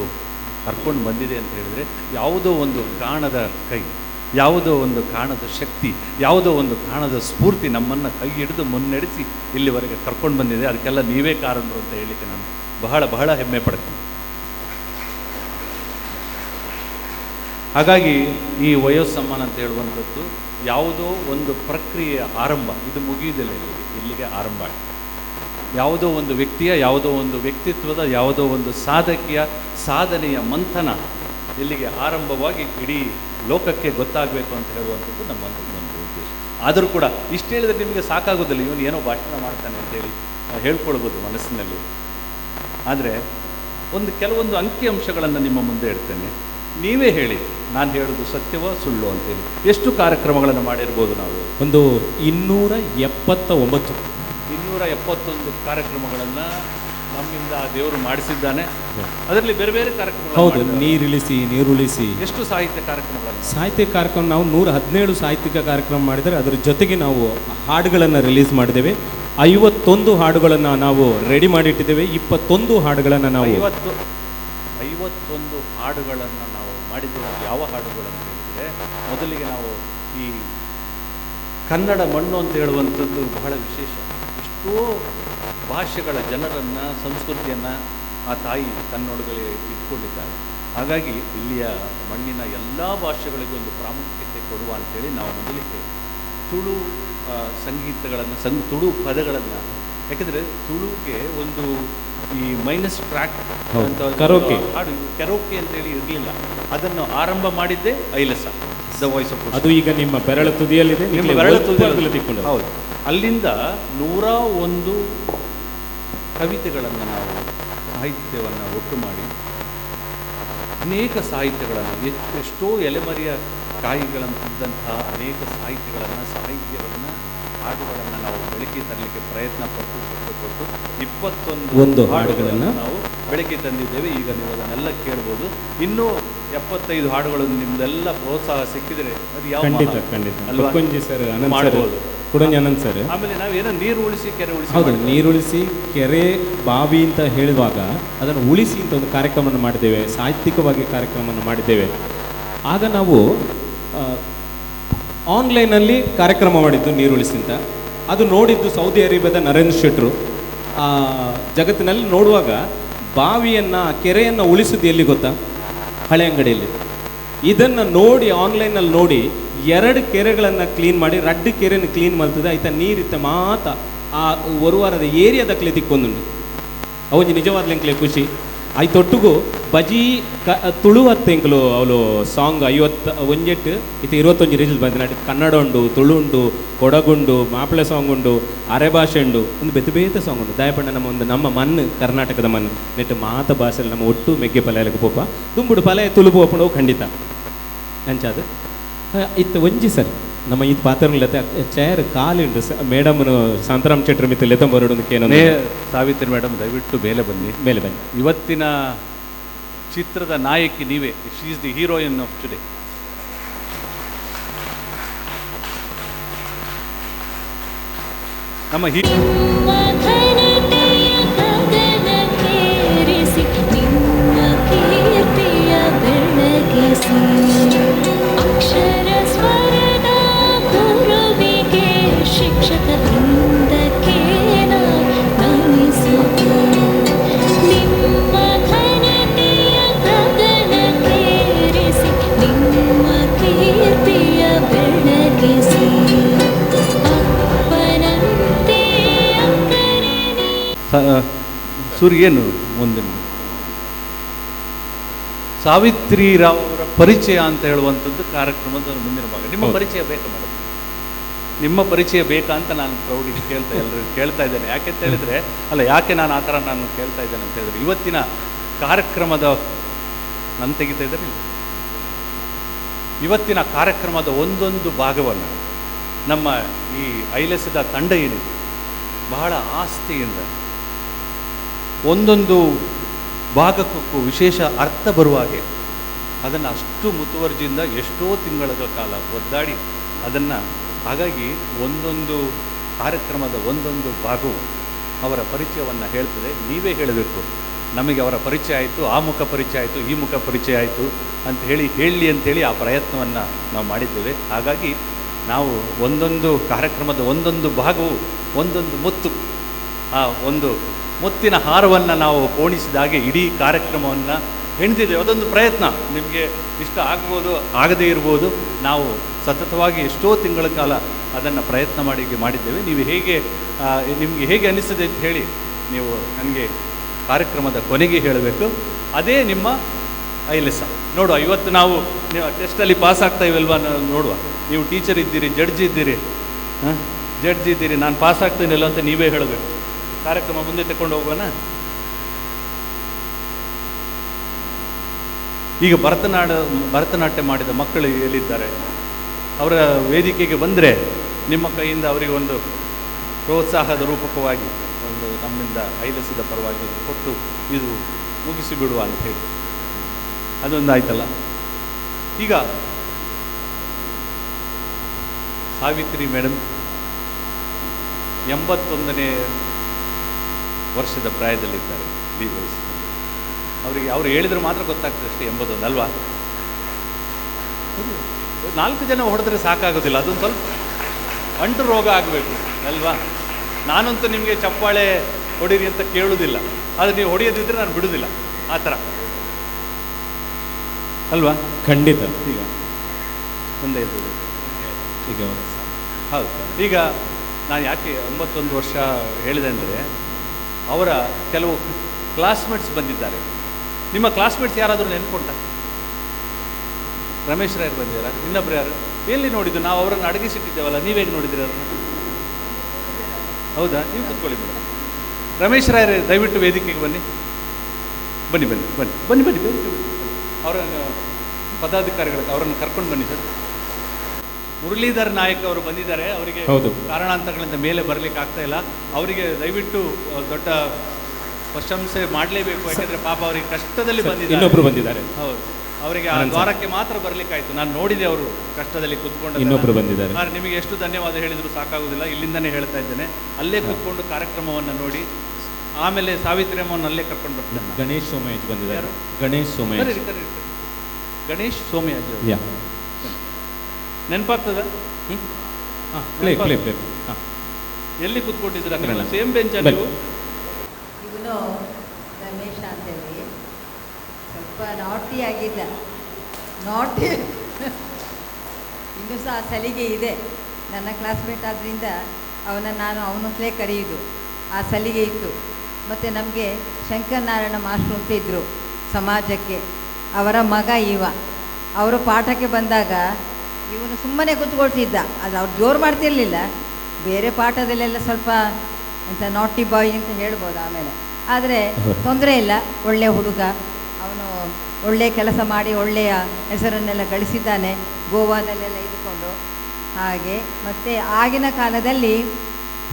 ಕರ್ಕೊಂಡು ಬಂದಿದೆ ಅಂತ ಹೇಳಿದರೆ, ಯಾವುದೋ ಒಂದು ಕಾಣದ ಕೈ, ಯಾವುದೋ ಒಂದು ಕಾಣದ ಶಕ್ತಿ, ಯಾವುದೋ ಒಂದು ಕಾಣದ ಸ್ಫೂರ್ತಿ ನಮ್ಮನ್ನು ಕೈ ಹಿಡಿದು ಮುನ್ನಡೆಸಿ ಇಲ್ಲಿವರೆಗೆ ಕರ್ಕೊಂಡು ಬಂದಿದೆ. ಅದಕ್ಕೆಲ್ಲ ನೀವೇ ಕಾರಣರು ಅಂತ ಹೇಳಲಿಕ್ಕೆ ನಾನು ಬಹಳ ಬಹಳ ಹೆಮ್ಮೆ ಪಡ್ತೀನಿ. ಹಾಗಾಗಿ ಈ ವಯೋಸಮ್ಮಾನ ಅಂತ ಹೇಳುವಂಥದ್ದು ಯಾವುದೋ ಒಂದು ಪ್ರಕ್ರಿಯೆಯ ಆರಂಭ, ಇದು ಮುಗಿಯುವುದಿಲ್ಲ, ಇಲ್ಲಿಗೆ ಆರಂಭ ಆಯಿತು. ಯಾವುದೋ ಒಂದು ವ್ಯಕ್ತಿಯ, ಯಾವುದೋ ಒಂದು ವ್ಯಕ್ತಿತ್ವದ, ಯಾವುದೋ ಒಂದು ಸಾಧಕಿಯ ಸಾಧನೆಯ ಮಂಥನ ಇಲ್ಲಿಗೆ ಆರಂಭವಾಗಿ ಇಡೀ ಲೋಕಕ್ಕೆ ಗೊತ್ತಾಗಬೇಕು ಅಂತ ಹೇಳುವಂಥದ್ದು ನಮ್ಮ ಒಂದು ಉದ್ದೇಶ. ಆದರೂ ಕೂಡ ಇಷ್ಟು ಹೇಳಿದರೆ ನಿಮಗೆ ಸಾಕಾಗೋದಿಲ್ಲ, ಇವನು ಏನೋ ಭಾಷಣ ಮಾಡ್ತಾನೆ ಅಂತೇಳಿ ಹೇಳ್ಕೊಳ್ಬೋದು ಮನಸ್ಸಿನಲ್ಲಿ. ಆದರೆ ಕೆಲವೊಂದು ಅಂಕಿಅಂಶಗಳನ್ನು ನಿಮ್ಮ ಮುಂದೆ ಇಡ್ತೇನೆ, ನೀವೇ ಹೇಳಿ ನಾನು ಹೇಳೋದು ಸತ್ಯವೋ ಸುಳ್ಳು ಅಂತೇಳಿ. ಎಷ್ಟು ಕಾರ್ಯಕ್ರಮಗಳನ್ನು ಮಾಡಿರ್ಬೋದು ನಾವು? ಒಂದು 279 271 ಕಾರ್ಯಕ್ರಮಗಳನ್ನು ನಮ್ಮಿಂದ ದೇವರು ಮಾಡಿಸಿದ್ದಾನೆ. ಅದರಲ್ಲಿ ಬೇರೆ ಬೇರೆ ಕಾರ್ಯಕ್ರಮ. ಹೌದು, ನೀರುಳಿಸಿ ಎಷ್ಟು ಸಾಹಿತ್ಯ ಕಾರ್ಯಕ್ರಮಗಳನ್ನು? ಸಾಹಿತ್ಯ ಕಾರ್ಯಕ್ರಮ ನಾವು 117 ಸಾಹಿತ್ಯಿಕ ಕಾರ್ಯಕ್ರಮ ಮಾಡಿದರೆ ಅದರ ಜೊತೆಗೆ ನಾವು ಹಾಡುಗಳನ್ನು ರಿಲೀಸ್ ಮಾಡಿದ್ದೇವೆ. 51 ಹಾಡುಗಳನ್ನು ನಾವು ರೆಡಿ ಮಾಡಿಟ್ಟಿದ್ದೇವೆ. 21 ಹಾಡುಗಳನ್ನು ನಾವು 51 ಹಾಡುಗಳನ್ನು ನಾವು ಮಾಡಿದ್ದೇವೆ. ಯಾವ ಹಾಡುಗಳನ್ನು ಹೇಳಿದರೆ, ಮೊದಲಿಗೆ ನಾವು ಈ ಕನ್ನಡ ಮಣ್ಣು ಅಂತ ಹೇಳುವಂಥದ್ದು ಬಹಳ ವಿಶೇಷ. ಎಷ್ಟೋ ಭಾಷೆಗಳ ಜನರನ್ನು, ಸಂಸ್ಕೃತಿಯನ್ನು ಆ ತಾಯಿ ತನ್ನೊಳಗಡೆ ಇಟ್ಕೊಂಡಿದ್ದಾರೆ. ಹಾಗಾಗಿ ಇಲ್ಲಿಯ ಮಣ್ಣಿನ ಎಲ್ಲ ಭಾಷೆಗಳಿಗೂ ಒಂದು ಪ್ರಾಮುಖ್ಯತೆ ಕೊಡುವ ಅಂಥೇಳಿ ನಾವು ಮೊದಲಿಗೆ ತುಳು ಸಂಗೀತಗಳನ್ನು, ತುಳು ಪದಗಳನ್ನು, ಯಾಕೆಂದರೆ ತುಳುಗೆ ಒಂದು ಈ ಮೈನಸ್ ಟ್ರ್ಯಾಕ್ ಅಂತ ಕರೋಕೆ ಹಾಡು, ಕೆರೋಕೆ ಅಂತೇಳಿ ಇರಲಿಲ್ಲ. ಅದನ್ನು ಆರಂಭ ಮಾಡಿದ್ದೆ ಐಲೆಸಾ ದ ವಾಯ್ಸ್ ಆಫ್. ಅದು ಈಗ ನಿಮ್ಮ ಬೆರಳ ತುದಿಯಲ್ಲಿದೆ, ನಿಮ್ಮ ಬೆರಳ ತುದಿಯಲ್ಲಿ. ಹೌದು, ಅಲ್ಲಿಂದ 101 ಕವಿತೆಗಳನ್ನು ನಾವು ಸಾಹಿತ್ಯವನ್ನು ಒಟ್ಟು ಮಾಡಿ ಅನೇಕ ಸಾಹಿತ್ಯಗಳನ್ನು ಎಷ್ಟೋ ಎಲೆಮರೆಯ ಕಾಯಿಗಳಂತಿದ್ದಂತಹ ಅನೇಕ ಸಾಹಿತ್ಯಗಳನ್ನು ಹಾಡುಗಳನ್ನು ನಾವು ಬೆಳಕಿಗೆ ತರಲಿಕ್ಕೆ ಪ್ರಯತ್ನ ಪಟ್ಟು 21 ಹಾಡುಗಳನ್ನು ನಾವು ಬೆಳಕಿಗೆ ತಂದಿದ್ದೇವೆ. ಈಗ ನೀವು ಅದನ್ನೆಲ್ಲ ಕೇಳ್ಬೋದು. ಇನ್ನೂ 75 ಹಾಡುಗಳನ್ನು ನಿಮ್ದೆಲ್ಲ ಪ್ರೋತ್ಸಾಹ ಸಿಕ್ಕಿದ್ರೆ ಅದು ಯಾವ ಅಲ್ವಾ ಮಾಡ್ಬೋದು. ಆಮೇಲೆ ನಾವೇನೋ ನೀರು ಉಳಿಸಿ ಕೆರೆ ಉಳಿಸಿ, ಹೌದು, ನೀರುಳಿಸಿ ಕೆರೆ ಬಾವಿ ಅಂತ ಹೇಳುವಾಗ ಅದನ್ನು ಉಳಿಸಿ ಅಂತ ಒಂದು ಕಾರ್ಯಕ್ರಮವನ್ನು ಮಾಡಿದ್ದೇವೆ, ಸಾಹಿತ್ಯಿಕವಾಗಿ ಕಾರ್ಯಕ್ರಮವನ್ನು ಮಾಡಿದ್ದೇವೆ. ಆಗ ನಾವು ಆನ್ಲೈನಲ್ಲಿ ಕಾರ್ಯಕ್ರಮ ಮಾಡಿದ್ದು ನೀರುಳಿಸಿ ಅಂತ. ಅದು ನೋಡಿದ್ದು ಸೌದಿ ಅರೇಬಿಯಾದ ನರೇಂದ್ರ ಶೆಟ್ಟರು. ಜಗತ್ತಿನಲ್ಲಿ ನೋಡುವಾಗ ಬಾವಿಯನ್ನು ಕೆರೆಯನ್ನು ಉಳಿಸೋದು ಎಲ್ಲಿ ಗೊತ್ತಾ? ಹಳೆ ಅಂಗಡಿಯಲ್ಲಿ. ಇದನ್ನು ನೋಡಿ ಆನ್ಲೈನಲ್ಲಿ ನೋಡಿ 2 ಕೆರೆಗಳನ್ನು ಕ್ಲೀನ್ ಮಾಡಿ ರಡ್ಡು ಕೆರೆಯನ್ನು ಕ್ಲೀನ್ ಮಾಡ್ತದೆ ಆಯ್ತಾ. ನೀರಿತ್ತ ಮಾತ ಆ ಒಂದು ವಾರದ ಏರಿಯಾದಕ್ಲೆ ತಿಕ್ಕೊಂದುಂಡು ಅವನು ನಿಜವಾದ ಲೆಂಕ್ಲೆ ಖುಷಿ ಆಯ್ತು. ಒಟ್ಟಿಗೂ ಬಜಿ ತುಳುವತ್ತೆಂಕಲು ಅವಳು ಸಾಂಗ್ 51 ಇತ್ತು 21 ರೀಲ್ಸ್ ಬಂದ ನಾಟಿ. ಕನ್ನಡ ಉಂಡು, ತುಳು ಉಂಡು, ಕೊಡಗುಂಡು, ಮಾಪಿಳೆ ಸಾಂಗ್ ಉಂಡು, ಅರೆ ಭಾಷೆ ಉಂಡು, ಒಂದು ಬೇತೆ ಸಾಂಗ್ ಉಂಡು. ದಯಪಂಡ ನಮ್ಮ ಮಣ್ಣು ಕರ್ನಾಟಕದ ಮಣ್ಣು ನೆಟ್ಟು ಮಾತ ಭಾಷೆಯಲ್ಲಿ ನಮ್ಮ ಒಟ್ಟು ಮೆಗ್ಗೆ ಪಲೆಯಕ್ಕೆ ಪೋಪ ದುಂಬುಡು ಪಲೆ ತುಳುಬು ಒಪ್ಪಂಡು ಖಂಡಿತ ಅಂಚಾದ ಇತ್ತು ಒಂಜಿ ಸರಿ ನಮ್ಮ ಇದು ಪಾತ್ರಗಳತೆ ಚೇರ್ ಕಾಲಿಂಡು ಮೇಡಮ್ನು ಶಾಂತರಾಮ್ ಶೆಟ್ಟರ್ ಮಿತ್ತು ಲೆತಂಬರೋದಕ್ಕೆ ಏನೋ ಸಾವಿತ್ರಿ ಮೇಡಮ್ ದಯವಿಟ್ಟು ಮೇಲೆ ಬನ್ನಿ. ಇವತ್ತಿನ ಚಿತ್ರದ ನಾಯಕಿ ನೀವೇ. She is the heroine of today. ನಮ್ಮ ಸೂರ್ಯೇನು ಮುಂದಿನ ಸಾವಿತ್ರಿ ರಾವ್ ಅವರ ಪರಿಚಯ ಅಂತ ಹೇಳುವಂಥದ್ದು ಕಾರ್ಯಕ್ರಮದ ಮುಂದಿನ ಭಾಗ. ನಿಮ್ಮ ಪರಿಚಯ ಬೇಕಾ ಮೇಡಮ್? ನಿಮ್ಮ ಪರಿಚಯ ಬೇಕಾ ಅಂತ ನಾನು ಪ್ರೌಢಿಗೆ ಕೇಳ್ತಾ ಇದ್ದೇನೆ. ಯಾಕೆ ಅಂತ ಹೇಳಿದ್ರೆ ಯಾಕೆ ನಾನು ಆ ಥರ ಕೇಳ್ತಾ ಇದ್ದೇನೆ ಅಂತ ಹೇಳಿದ್ರೆ, ಇವತ್ತಿನ ಕಾರ್ಯಕ್ರಮದ ನಾನು ತೆಗಿತಾ ಇದ್ದೇನೆ. ಇವತ್ತಿನ ಕಾರ್ಯಕ್ರಮದ ಒಂದೊಂದು ಭಾಗವನ್ನು ನಮ್ಮ ಈ ಐಲೆಸದ ತಂಡ ಏನಿದೆ ಬಹಳ ಆಸ್ತಿಯಿಂದ ಒಂದೊಂದು ಭಾಗಕ್ಕೂ ವಿಶೇಷ ಅರ್ಥ ಬರುವ ಹಾಗೆ ಅದನ್ನು ಅಷ್ಟು ಮುತುವರ್ಜಿಯಿಂದ ಎಷ್ಟೋ ತಿಂಗಳ ಕಾಲ ಒದ್ದಾಡಿ ಅದನ್ನು, ಹಾಗಾಗಿ ಒಂದೊಂದು ಕಾರ್ಯಕ್ರಮದ ಒಂದೊಂದು ಭಾಗವು ಅವರ ಪರಿಚಯವನ್ನು ಹೇಳ್ತದೆ. ನೀವೇ ಹೇಳಬೇಕು, ನಮಗೆ ಅವರ ಪರಿಚಯ ಆಯಿತು, ಆ ಮುಖ ಪರಿಚಯ ಆಯಿತು, ಈ ಮುಖ ಪರಿಚಯ ಆಯಿತು ಅಂತ ಹೇಳಿ ಅಂಥೇಳಿ ಆ ಪ್ರಯತ್ನವನ್ನು ನಾವು ಮಾಡಿದ್ದೇವೆ. ಹಾಗಾಗಿ ನಾವು ಒಂದೊಂದು ಕಾರ್ಯಕ್ರಮದ ಒಂದೊಂದು ಭಾಗವು ಒಂದೊಂದು ಮುತ್ತು, ಆ ಒಂದು ಮುತ್ತಿನ ಹಾರವನ್ನು ನಾವು ಪೋಣಿಸಿದಾಗೆ ಇಡೀ ಕಾರ್ಯಕ್ರಮವನ್ನು ಹೆಣ್ದಿದ್ದೇವೆ. ಅದೊಂದು ಪ್ರಯತ್ನ. ನಿಮಗೆ ಇಷ್ಟ ಆಗ್ಬೋದು, ಆಗದೇ ಇರ್ಬೋದು. ನಾವು ಸತತವಾಗಿ ಎಷ್ಟೋ ತಿಂಗಳ ಕಾಲ ಅದನ್ನು ಪ್ರಯತ್ನ ಮಾಡಿದ್ದೇವೆ. ನೀವು ನಿಮಗೆ ಹೇಗೆ ಅನಿಸ್ತದೆ ಅಂತ ಹೇಳಿ ನೀವು ನನಗೆ ಕಾರ್ಯಕ್ರಮದ ಕೊನೆಗೆ ಹೇಳಬೇಕು. ಅದೇ ನಿಮ್ಮ ಐಲೆಸ. ನೋಡುವ, ಇವತ್ತು ನಾವು ನೀವು ಟೆಸ್ಟಲ್ಲಿ ಪಾಸ್ ಆಗ್ತಾ ಇವೆಲ್ವಾ ನೋಡುವ. ನೀವು ಟೀಚರ್ ಇದ್ದೀರಿ, ಜಡ್ಜ್ ಇದ್ದೀರಿ, ನಾನು ಪಾಸ್ ಆಗ್ತೇನಿಲ್ಲ ಅಂತ ನೀವೇ ಹೇಳಬೇಕು. ಕಾರ್ಯಕ್ರಮ ಮುಂದೆ ತಗೊಂಡು ಹೋಗೋಣ. ಈಗ ಭರತನಾಟ್ಯ ಮಾಡಿದ ಮಕ್ಕಳು ಎಲ್ಲಿದ್ದಾರೆ? ಅವರ ವೇದಿಕೆಗೆ ಬಂದರೆ ನಿಮ್ಮ ಕೈಯಿಂದ ಅವರಿಗೆ ಒಂದು ಪ್ರೋತ್ಸಾಹದ ರೂಪಕವಾಗಿ ಒಂದು ನಮ್ಮಿಂದ ಐಲೆಸದ ಪರವಾಗಿ ಕೊಟ್ಟು ಇದು ಮುಗಿಸಿಬಿಡುವ ಅಂತ ಹೇಳಿ ಅದೊಂದು ಆಯ್ತಲ್ಲ. ಈಗ ಸಾವಿತ್ರಿ ಮೇಡಮ್ 81ನೇ ವರ್ಷದ ಪ್ರಾಯದಲ್ಲಿದ್ದಾರೆ. ಡಿ ವಯಸ್ಸು ಅವರಿಗೆ ಅವರು ಹೇಳಿದ್ರೆ ಮಾತ್ರ ಗೊತ್ತಾಗ್ತದೆ ಅಷ್ಟೇ. 81 ಅಲ್ವಾ? 4 ಜನ ಹೊಡೆದ್ರೆ ಸಾಕಾಗೋದಿಲ್ಲ, ಅದೊಂದು ಸ್ವಲ್ಪ ಅಂಟು ರೋಗ ಆಗಬೇಕು ಅಲ್ವಾ? ನಾನಂತೂ ನಿಮಗೆ ಚಪ್ಪಾಳೆ ಹೊಡೀರಿ ಅಂತ ಕೇಳುವುದಿಲ್ಲ, ಆದರೆ ನೀವು ಹೊಡೆಯೋದಿದ್ರೆ ನಾನು ಬಿಡುವುದಿಲ್ಲ, ಆ ಥರ ಅಲ್ವಾ? ಖಂಡಿತ. ಈಗ ಮುಂದೆ ಇರ್ತದೆ ಈಗ ಹೌದು. ಈಗ ನಾನು ಯಾಕೆ 81 ವರ್ಷ ಹೇಳಿದೆ ಅಂದರೆ, ಅವರ ಕೆಲವು ಕ್ಲಾಸ್ಮೇಟ್ಸ್ ಬಂದಿದ್ದಾರೆ. ನಿಮ್ಮ ಕ್ಲಾಸ್ಮೇಟ್ಸ್ ಯಾರಾದರೂ ನೆನ್ಕೊಂಡ? ರಮೇಶ್ ರಾಯರು ಬಂದಿದ್ದಾರಾ? ಇನ್ನೊಬ್ರು ಯಾರು? ಎಲ್ಲಿ ನೋಡಿದ್ದು? ನಾವು ಅವರನ್ನು ಅಡಗಿಸಿಟ್ಟಿದ್ದೇವಲ್ಲ, ನೀವೇಗೆ ನೋಡಿದ್ರಿ ಅವರನ್ನು? ಹೌದಾ? ನೀವು ಕೂತ್ಕೊಳ್ಳಿ ಮೇಡಮ್. ರಮೇಶ್ ರಾಯರೇ, ದಯವಿಟ್ಟು ವೇದಿಕೆಗೆ ಬನ್ನಿ. ಬನ್ನಿ ವೇದಿಕೆ ಬನ್ನಿ. ಅವರನ್ನು ಪದಾಧಿಕಾರಿಗಳಿಗೆ ಅವರನ್ನು ಕರ್ಕೊಂಡು ಬನ್ನಿ ಸರ್. ಮುರಳೀಧರ್ ನಾಯಕ್ ಅವರು ಬಂದಿದ್ದಾರೆ, ಅವರಿಗೆ ಹೌದು. ಕಾರಣಾಂತರಗಳಿಂದ ಮೇಲೆ ಬರಲಿಕ್ಕೆ ಆಗ್ತಾ ಇಲ್ಲ. ಅವರಿಗೆ ದಯವಿಟ್ಟು ದೊಡ್ಡ ಪ್ರಶಂಸೆ ಮಾಡಲೇಬೇಕು, ಯಾಕೆಂದರೆ ಪಾಪ ಅವರಿಗೆ ಕಷ್ಟದಲ್ಲಿ ಬಂದಿದ್ದಾರೆ. ಇನ್ನೊಬ್ರು ಬಂದಿದ್ದಾರೆ. ಹೌದು, ಅವರಿಗೆ ಆ ದ್ವಾರಕ್ಕೆ ಮಾತ್ರ ಬರಲಿಕ್ಕಾಯ್ತು. ನಾನು ನೋಡಿದೆ ಅವರು ಕಷ್ಟದಲ್ಲಿ ಕೂತ್ಕೊಂಡು. ಇನ್ನೊಬ್ರು ಬಂದಿದ್ದಾರೆ. ನಾನು ನಿಮಗೆ ಎಷ್ಟು ಧನ್ಯವಾದ ಹೇಳಿದ್ರು ಸಾಕಾಗುವುದಿಲ್ಲ, ಇಲ್ಲಿಂದನೇ ಹೇಳ್ತಾ ಇದ್ದೇನೆ. ಅಲ್ಲೇ ಕೂತ್ಕೊಂಡು ಕಾರ್ಯಕ್ರಮವನ್ನು ನೋಡಿ ಆಮೇಲೆ ಸಾವಿತ್ರಿ ಅಮ್ಮನ ಅಲ್ಲೇ ಕರ್ಕೊಂಡು ಬರ್ತಾರೆ. ಗಣೇಶ್ ಸೋಮಯಾಜ್ ಬಂದಿದ್ದಾರೆ. ಗಣೇಶ್ ಸೋಮಯಾಜ್. ಗಣೇಶ್ ಸೋಮಯಾಜ್ ನೆನಪಾಗ್ತದ? ಎಲ್ಲಿ ಕೂತ್ಕೊಂಡಿದ್ದೀರಾ? ಸೇಮ್ ಬೆಂಚ್ ಅಲ್ಲಿ. ಇವನು ರಮೇಶ ಅಂತೇಳಿ ಸ್ವಲ್ಪ ನಾಟಿ ಆಗಿದ್ದ, ನಾಟಿ ಇನ್ನೂ ಸಹ ಸಲಿಗೆ ಇದೆ. ನನ್ನ ಕ್ಲಾಸ್ಮೇಟ್ ಆದ್ದರಿಂದ ನಾನು ಅವನಂತಲೇ ಕರೆಯೋದು. ಆ ಸಲಿಗೆ ಇತ್ತು. ಮತ್ತು ನಮಗೆ ಶಂಕರನಾರಾಯಣ ಮಾಸ್ಟ್ರು ಅಂತ ಇದ್ದರು ಸಮಾಜಕ್ಕೆ, ಅವರ ಮಗ ಇವ. ಅವರು ಪಾಠಕ್ಕೆ ಬಂದಾಗ ಇವನು ಸುಮ್ಮನೆ ಕೂತ್ಕೊಳ್ತಿದ್ದ. ಅದು ಅವ್ರು ಜೋರು ಮಾಡ್ತಿರ್ಲಿಲ್ಲ. ಬೇರೆ ಪಾಠದಲ್ಲೆಲ್ಲ ಸ್ವಲ್ಪ ಎಂಥ ನಾಟಿ ಬಾಯ್ ಅಂತ ಹೇಳ್ಬೋದು ಆಮೇಲೆ. ಆದರೆ ತೊಂದರೆ ಇಲ್ಲ, ಒಳ್ಳೆಯ ಹುಡುಗ ಅವನು. ಒಳ್ಳೆಯ ಕೆಲಸ ಮಾಡಿ ಒಳ್ಳೆಯ ಹೆಸರನ್ನೆಲ್ಲ ಗಳಿಸಿದ್ದಾನೆ ಗೋವಾದಲ್ಲೆಲ್ಲ ಇದ್ದುಕೊಂಡು. ಹಾಗೆ ಮತ್ತು ಆಗಿನ ಕಾಲದಲ್ಲಿ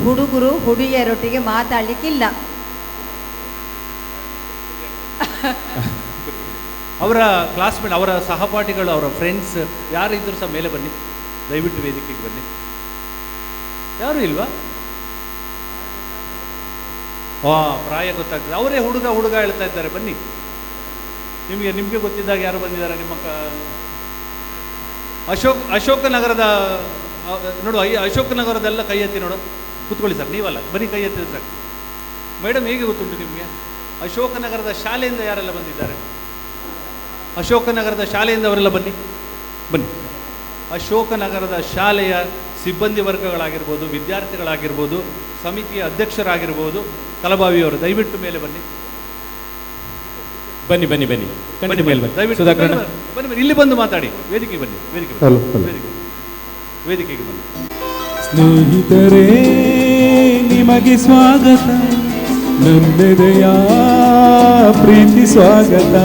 ಹುಡುಗರು ಹುಡುಗಿಯರೊಟ್ಟಿಗೆ ಮಾತಾಡಲಿಕ್ಕಿಲ್ಲ. ಅವರ ಕ್ಲಾಸ್ಮೇಟ್, ಅವರ ಸಹಪಾಠಿಗಳು, ಅವರ ಫ್ರೆಂಡ್ಸ್ ಯಾರು ಇದ್ದರೂ ಸಹ ಮೇಲೆ ಬನ್ನಿ, ದಯವಿಟ್ಟು ವೇದಿಕೆಗೆ ಬನ್ನಿ. ಯಾರೂ ಇಲ್ವಾ? ಪ್ರಾಯ ಗೊತ್ತಾಗ್ತದೆ. ಅವರೇ ಹುಡುಗ ಹೇಳ್ತಾ ಇದ್ದಾರೆ, ಬನ್ನಿ. ನಿಮಗೆ ಗೊತ್ತಿದ್ದಾಗ ಯಾರು ಬಂದಿದ್ದಾರೆ? ನಿಮ್ಮ ಅಶೋಕನಗರದ ನೋಡು, ಅಶೋಕನಗರದೆಲ್ಲ ಕೈ ಎತ್ತಿ ನೋಡು. ಕೂತ್ಕೊಳ್ಳಿ ಸರ್, ನೀವಲ್ಲ, ಬರೀ ಕೈ ಎತ್ತಿದ್ರೆ ಸರ್. ಮೇಡಮ್ ಹೇಗೆ ಗೊತ್ತುಂಟು ನಿಮಗೆ? ಅಶೋಕನಗರದ ಶಾಲೆಯಿಂದ ಯಾರೆಲ್ಲ ಬಂದಿದ್ದಾರೆ? ಅಶೋಕನಗರದ ಶಾಲೆಯಿಂದ ಅವರೆಲ್ಲ ಬನ್ನಿ. ಅಶೋಕನಗರದ ಶಾಲೆಯ ಸಿಬ್ಬಂದಿ ವರ್ಗಗಳಾಗಿರ್ಬೋದು, ವಿದ್ಯಾರ್ಥಿಗಳಾಗಿರ್ಬೋದು, ಸಮಿತಿಯ ಅಧ್ಯಕ್ಷರಾಗಿರ್ಬೋದು, ಕಲಬಾವಿಯವರು ದಯವಿಟ್ಟು ಮೇಲೆ ಬನ್ನಿ. ಬನ್ನಿ ಬನ್ನಿ ಬನ್ನಿ ಬನ್ನಿ ಮೇಲೆ ಬನ್ನಿ, ದಯವಿಟ್ಟು ಬನ್ನಿ. ಇಲ್ಲಿ ಬಂದು ಮಾತಾಡಿ. ವೇದಿಕೆಗೆ ಬನ್ನಿ, ವೇದಿಕೆಗೆ ಬನ್ನಿ. ಸ್ನೇಹಿತರೇ, ನಿಮಗೆ ಸ್ವಾಗತ, ನನ್ನೆದೆಯ ಪ್ರೀತಿ ಸ್ವಾಗತ.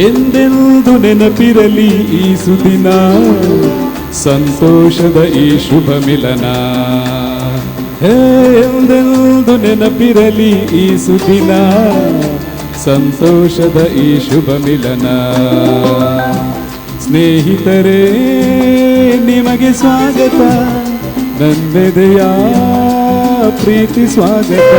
ಎಂದೆಂದು ನೆನಪಿರಲಿ ಈ ಸುದಿನ, ಸಂತೋಷದ ಈ ಶುಭ ಮಿಲನ. ಎಂದೆಂದು ನೆನಪಿರಲಿ ಈ ಸುದಿನ, ಸಂತೋಷದ ಈ ಶುಭ ಮಿಲನ. ಸ್ನೇಹಿತರೇ, ನಿಮಗೆ ಸ್ವಾಗತ, ನನ್ನೆದೆಯ ಪ್ರೀತಿ ಸ್ವಾಗತ.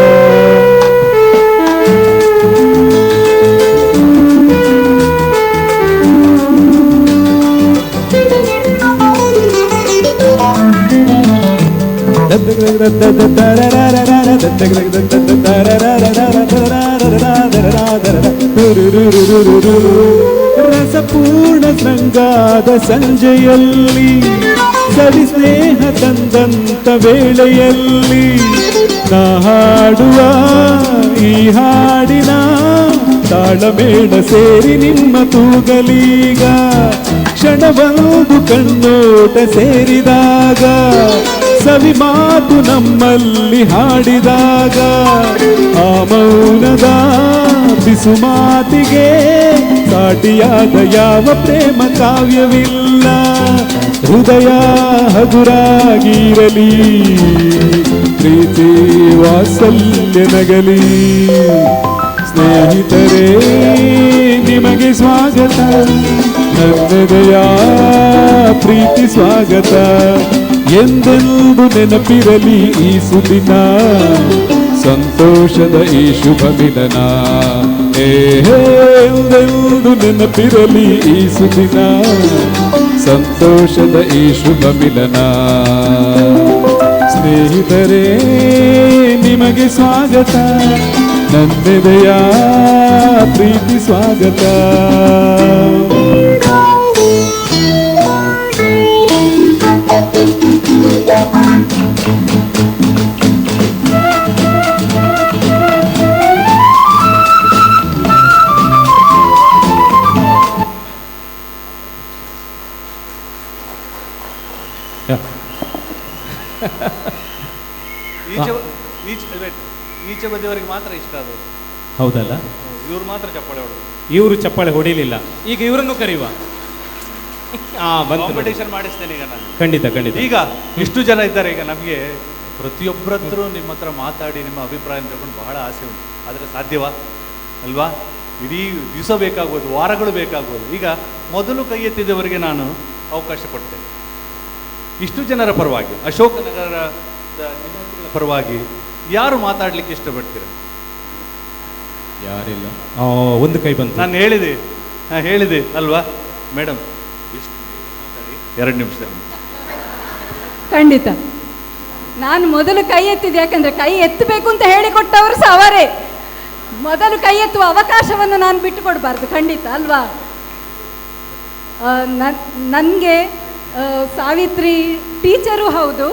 ರಸಪೂರ್ಣ ಸಂಗಾದ ಸಂಜೆಯಲ್ಲಿ, ಸರಿ ಸ್ನೇಹ ತಂದಂತ ವೇಳೆಯಲ್ಲಿ, ನಾ ಹಾಡುವ ಈ ಹಾಡಿನ ತಾಳಮೇಳ ಸೇರಿ ನಿಮ್ಮ ತೂಗಲೀಗ. ಕ್ಷಣವೊಂದು ಕಣ್ಣೋಟ ಸೇರಿದಾಗ, ಸವಿ ಮಾತು ನಮ್ಮಲ್ಲಿ ಹಾಡಿದಾಗ, ಆ ಮೌನದ ಬಿಸು ಮಾತಿಗೆ ಸಾಟಿಯಾದ ಯಾವ ಪ್ರೇಮ ಕಾವ್ಯವಿಲ್ಲ. ಹೃದಯ ಹಗುರಾಗಿರಲಿ, ಪ್ರೀತಿ ವಾತ್ಸಲ್ಯ ನಗಲಿ. ಸ್ನೇಹಿತರೇ, ನಿಮಗೆ ಸ್ವಾಗತ, ನನ್ನೆದೆಯ ಪ್ರೀತಿ ಸ್ವಾಗತ. ಎಂದೆಂದು ನೆನಪಿರಲಿ ಈ ಸುದಿನ, ಸಂತೋಷದ ಈ ಶುಭ ಮಿಲನ. ಎಂದೆಂದು ನೆನಪಿರಲಿ ಈ ಸುದಿನ, ಸಂತೋಷದ ಈ ಶುಭ ಮಿಲನ. ಸ್ನೇಹಿತರೇ, ನಿಮಗೆ ಸ್ವಾಗತ, ನನ್ನೆದೆಯ ಪ್ರೀತಿ ಸ್ವಾಗತ. ಈಚೆ ಬದಿಯವರಿಗೆ ಮಾತ್ರ ಇಷ್ಟ ಅದು. ಹೌದಲ್ಲ? ಇವ್ರು ಮಾತ್ರ ಚಪ್ಪಾಳೆ ಹೊಡೆದು. ಇವರು ಚಪ್ಪಾಳೆ ಹೊಡಿಲಿಲ್ಲ. ಈಗ ಇವರನ್ನು ಕರೆಯುವ. ಕಾಂಪಿಟೇಷನ್ ಮಾಡಿಸ್ತೇನೆ ಈಗ ನಾನು. ಖಂಡಿತ ಖಂಡಿತ. ಈಗ ಇಷ್ಟು ಜನ ಇದ್ದಾರೆ, ಈಗ ನಮಗೆ ಪ್ರತಿಯೊಬ್ಬರತ್ರ ನಿಮ್ಮ ಹತ್ರ ಮಾತಾಡಿ ನಿಮ್ಮ ಅಭಿಪ್ರಾಯ ತಗೊಂಡು ಬಹಳ ಆಸೆ ಉಂಟು. ಆದರೆ ಸಾಧ್ಯವಾ ಅಲ್ವಾ? ಇಡೀ ದಿವಸ ಬೇಕಾಗ್ಬೋದು, ವಾರಗಳು ಬೇಕಾಗ್ಬೋದು. ಈಗ ಮೊದಲು ಕೈ ಎತ್ತಿದವರಿಗೆ ನಾನು ಅವಕಾಶ ಕೊಡ್ತೇನೆ. ಇಷ್ಟು ಜನರ ಪರವಾಗಿ, ಅಶೋಕನಗರದ ನಿವಾಸಿಗಳ ಪರವಾಗಿ ಯಾರು ಮಾತಾಡ್ಲಿಕ್ಕೆ ಇಷ್ಟಪಡ್ತೀರ? ಯಾರಿಲ್ಲ. ಒಂದು ಕೈ ಬಂತು. ನಾನು ಹೇಳಿದೆ ಅಲ್ವಾ ಮೇಡಮ್? ಎಷ್ಟು ಮಾತಾಡಿ 2 ನಿಮಿಷ. ಖಂಡಿತ ನಾನು ಮೊದಲು ಕೈ ಎತ್ತಿದೆ, ಯಾಕಂದ್ರೆ ಕೈ ಎತ್ತಬೇಕು ಅಂತ ಹೇಳಿಕೊಟ್ಟವರು ಸಹ ಅವರೇ. ಮೊದಲು ಕೈ ಎತ್ತುವ ಅವಕಾಶವನ್ನು ನಾನು ಬಿಟ್ಟು ಕೊಡಬಾರ್ದು, ಖಂಡಿತ ಅಲ್ವಾ? ನನಗೆ ಸಾವಿತ್ರಿ ಟೀಚರು ಹೌದು.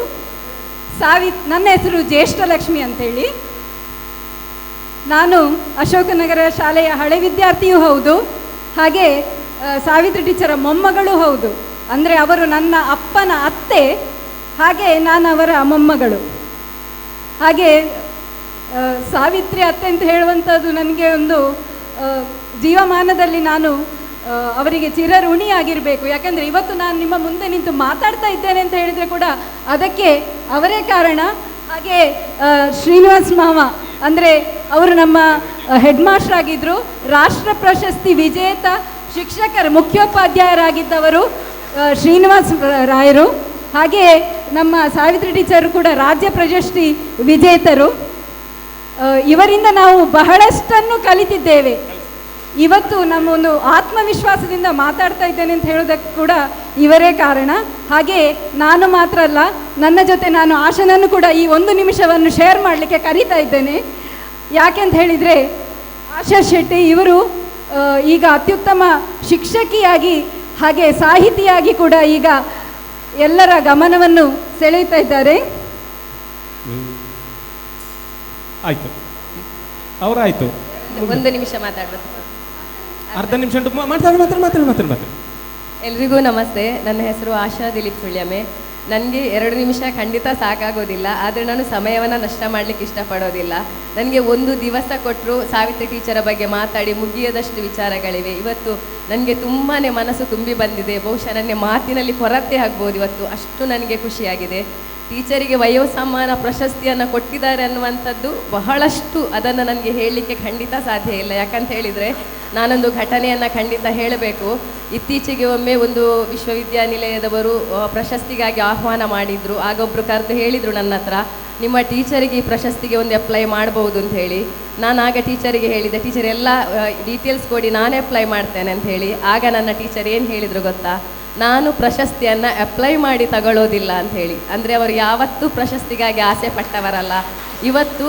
ನನ್ನ ಹೆಸರು ಜ್ಯೇಷ್ಠಲಕ್ಷ್ಮಿ ಅಂತೇಳಿ. ನಾನು ಅಶೋಕನಗರ ಶಾಲೆಯ ಹಳೆ ವಿದ್ಯಾರ್ಥಿಯೂ ಹೌದು, ಹಾಗೆ ಸಾವಿತ್ರಿ ಟೀಚರ ಮೊಮ್ಮಗಳು ಹೌದು. ಅಂದರೆ ಅವರು ನನ್ನ ಅಪ್ಪನ ಅತ್ತೆ, ಹಾಗೆ ನಾನು ಅವರ ಮೊಮ್ಮಗಳು. ಹಾಗೆ ಸಾವಿತ್ರಿ ಅತ್ತೆ ಅಂತ ಹೇಳುವಂಥದ್ದು ನನಗೆ ಒಂದು ಜೀವಮಾನದಲ್ಲಿ ನಾನು ಅವರಿಗೆ ಚಿರಋಣಿಯಾಗಿರಬೇಕು. ಯಾಕಂದರೆ ಇವತ್ತು ನಾನು ನಿಮ್ಮ ಮುಂದೆ ನಿಂತು ಮಾತಾಡ್ತಾ ಇದ್ದೇನೆ ಅಂತ ಹೇಳಿದರೆ ಕೂಡ ಅದಕ್ಕೆ ಅವರೇ ಕಾರಣ. ಹಾಗೆ ಶ್ರೀನಿವಾಸ್ ಮಾವ ಅಂದರೆ ಅವರು ನಮ್ಮ ಹೆಡ್ ಮಾಸ್ಟರ್ ಆಗಿದ್ದರು, ರಾಷ್ಟ್ರ ಪ್ರಶಸ್ತಿ ವಿಜೇತ ಶಿಕ್ಷಕರು, ಮುಖ್ಯೋಪಾಧ್ಯಾಯರಾಗಿದ್ದವರು ಶ್ರೀನಿವಾಸ್ ರಾಯರು. ಹಾಗೆ ನಮ್ಮ ಸಾವಿತ್ರಿ ಟೀಚರು ಕೂಡ ರಾಜ್ಯ ಪ್ರಶಸ್ತಿ ವಿಜೇತರು. ಇವರಿಂದ ನಾವು ಬಹಳಷ್ಟನ್ನು ಕಲಿತಿದ್ದೇವೆ. ಇವತ್ತು ನಮ್ಮ ಒಂದು ಆತ್ಮವಿಶ್ವಾಸದಿಂದ ಮಾತಾಡ್ತಾ ಇದ್ದೇನೆ ಅಂತ ಹೇಳೋದಕ್ಕೆ ಕೂಡ ಇವರೇ ಕಾರಣ. ಹಾಗೆ ನಾನು ಮಾತ್ರ ಅಲ್ಲ, ನನ್ನ ಜೊತೆ ನಾನು ಆಶನನ್ನು ಕೂಡ ಈ 1 ನಿಮಿಷವನ್ನು ಶೇರ್ ಮಾಡಲಿಕ್ಕೆ ಕರೀತಾ ಇದ್ದೇನೆ. ಯಾಕೆಂತ ಹೇಳಿದರೆ ಆಶಾ ಶೆಟ್ಟಿ ಇವರು ಈಗ ಅತ್ಯುತ್ತಮ ಶಿಕ್ಷಕಿಯಾಗಿ ಹಾಗೆ ಸಾಹಿತಿಯಾಗಿ ಕೂಡ ಈಗ ಎಲ್ಲರ ಗಮನವನ್ನು ಸೆಳೆಯುತ್ತಾ ಇದ್ದಾರೆ. ಆಯ್ತು, ಅವರಾಯ್ತು. 1 ನಿಮಿಷ ಮಾತಾಡ್ಬೇಕು. ಅರ್ಧ ನಿಮಿಷ ಮಾತಾಡಿ. ಎಲ್ರಿಗೂ ನಮಸ್ತೆ. ನನ್ನ ಹೆಸರು ಆಶಾ ದಿಲೀಪ್ ಸುಳ್ಯಮೆ. ನನಗೆ 2 ನಿಮಿಷ ಖಂಡಿತ ಸಾಕಾಗೋದಿಲ್ಲ, ಆದರೆ ನಾನು ಸಮಯವನ್ನು ನಷ್ಟ ಮಾಡಲಿಕ್ಕೆ ಇಷ್ಟಪಡೋದಿಲ್ಲ. ನನಗೆ 1 ದಿವಸ ಕೊಟ್ಟರು ಸಾವಿತ್ರಿ ಟೀಚರ ಬಗ್ಗೆ ಮಾತಾಡಿ ಮುಗಿಯದಷ್ಟು ವಿಚಾರಗಳಿವೆ. ಇವತ್ತು ನನಗೆ ತುಂಬಾ ಮನಸ್ಸು ತುಂಬಿ ಬಂದಿದೆ. ಬಹುಶಃ ನನಗೆ ಮಾತಿನಲ್ಲಿ ಕೊರತೆ ಆಗ್ಬೋದು ಇವತ್ತು, ಅಷ್ಟು ನನಗೆ ಖುಷಿಯಾಗಿದೆ. ಟೀಚರಿಗೆ ವಯೋಸಮ್ಮಾನ ಪ್ರಶಸ್ತಿಯನ್ನು ಕೊಟ್ಟಿದ್ದಾರೆ ಅನ್ನುವಂಥದ್ದು ಬಹಳಷ್ಟು, ಅದನ್ನು ನನಗೆ ಹೇಳಲಿಕ್ಕೆ ಖಂಡಿತ ಸಾಧ್ಯ ಇಲ್ಲ. ಯಾಕಂತ ಹೇಳಿದರೆ ನಾನೊಂದು ಘಟನೆಯನ್ನು ಖಂಡಿತ ಹೇಳಬೇಕು. ಇತ್ತೀಚೆಗೆ ಒಮ್ಮೆ ಒಂದು ವಿಶ್ವವಿದ್ಯಾನಿಲಯದವರು ಪ್ರಶಸ್ತಿಗಾಗಿ ಆಹ್ವಾನ ಮಾಡಿದರು. ಆಗೊಬ್ಬರು ಕರೆದು ಹೇಳಿದರು ನನ್ನ ಹತ್ರ, ನಿಮ್ಮ ಟೀಚರಿಗೆ ಈ ಪ್ರಶಸ್ತಿಗೆ ಒಂದು ಅಪ್ಲೈ ಮಾಡ್ಬೋದು ಅಂತ ಹೇಳಿ. ನಾನು ಆಗ ಟೀಚರಿಗೆ ಹೇಳಿದೆ, ಟೀಚರ್ ಎಲ್ಲ ಡೀಟೇಲ್ಸ್ ಕೊಡಿ, ನಾನೇ ಅಪ್ಲೈ ಮಾಡ್ತೇನೆ ಅಂತ ಹೇಳಿ. ಆಗ ನನ್ನ ಟೀಚರ್ ಏನು ಹೇಳಿದರು ಗೊತ್ತಾ? ನಾನು ಪ್ರಶಸ್ತಿಯನ್ನು ಅಪ್ಲೈ ಮಾಡಿ ತಗೊಳ್ಳೋದಿಲ್ಲ ಅಂತ ಹೇಳಿ. ಅಂದರೆ ಅವರು ಯಾವತ್ತೂ ಪ್ರಶಸ್ತಿಗಾಗಿ ಆಸೆ ಪಟ್ಟವರಲ್ಲ. ಇವತ್ತು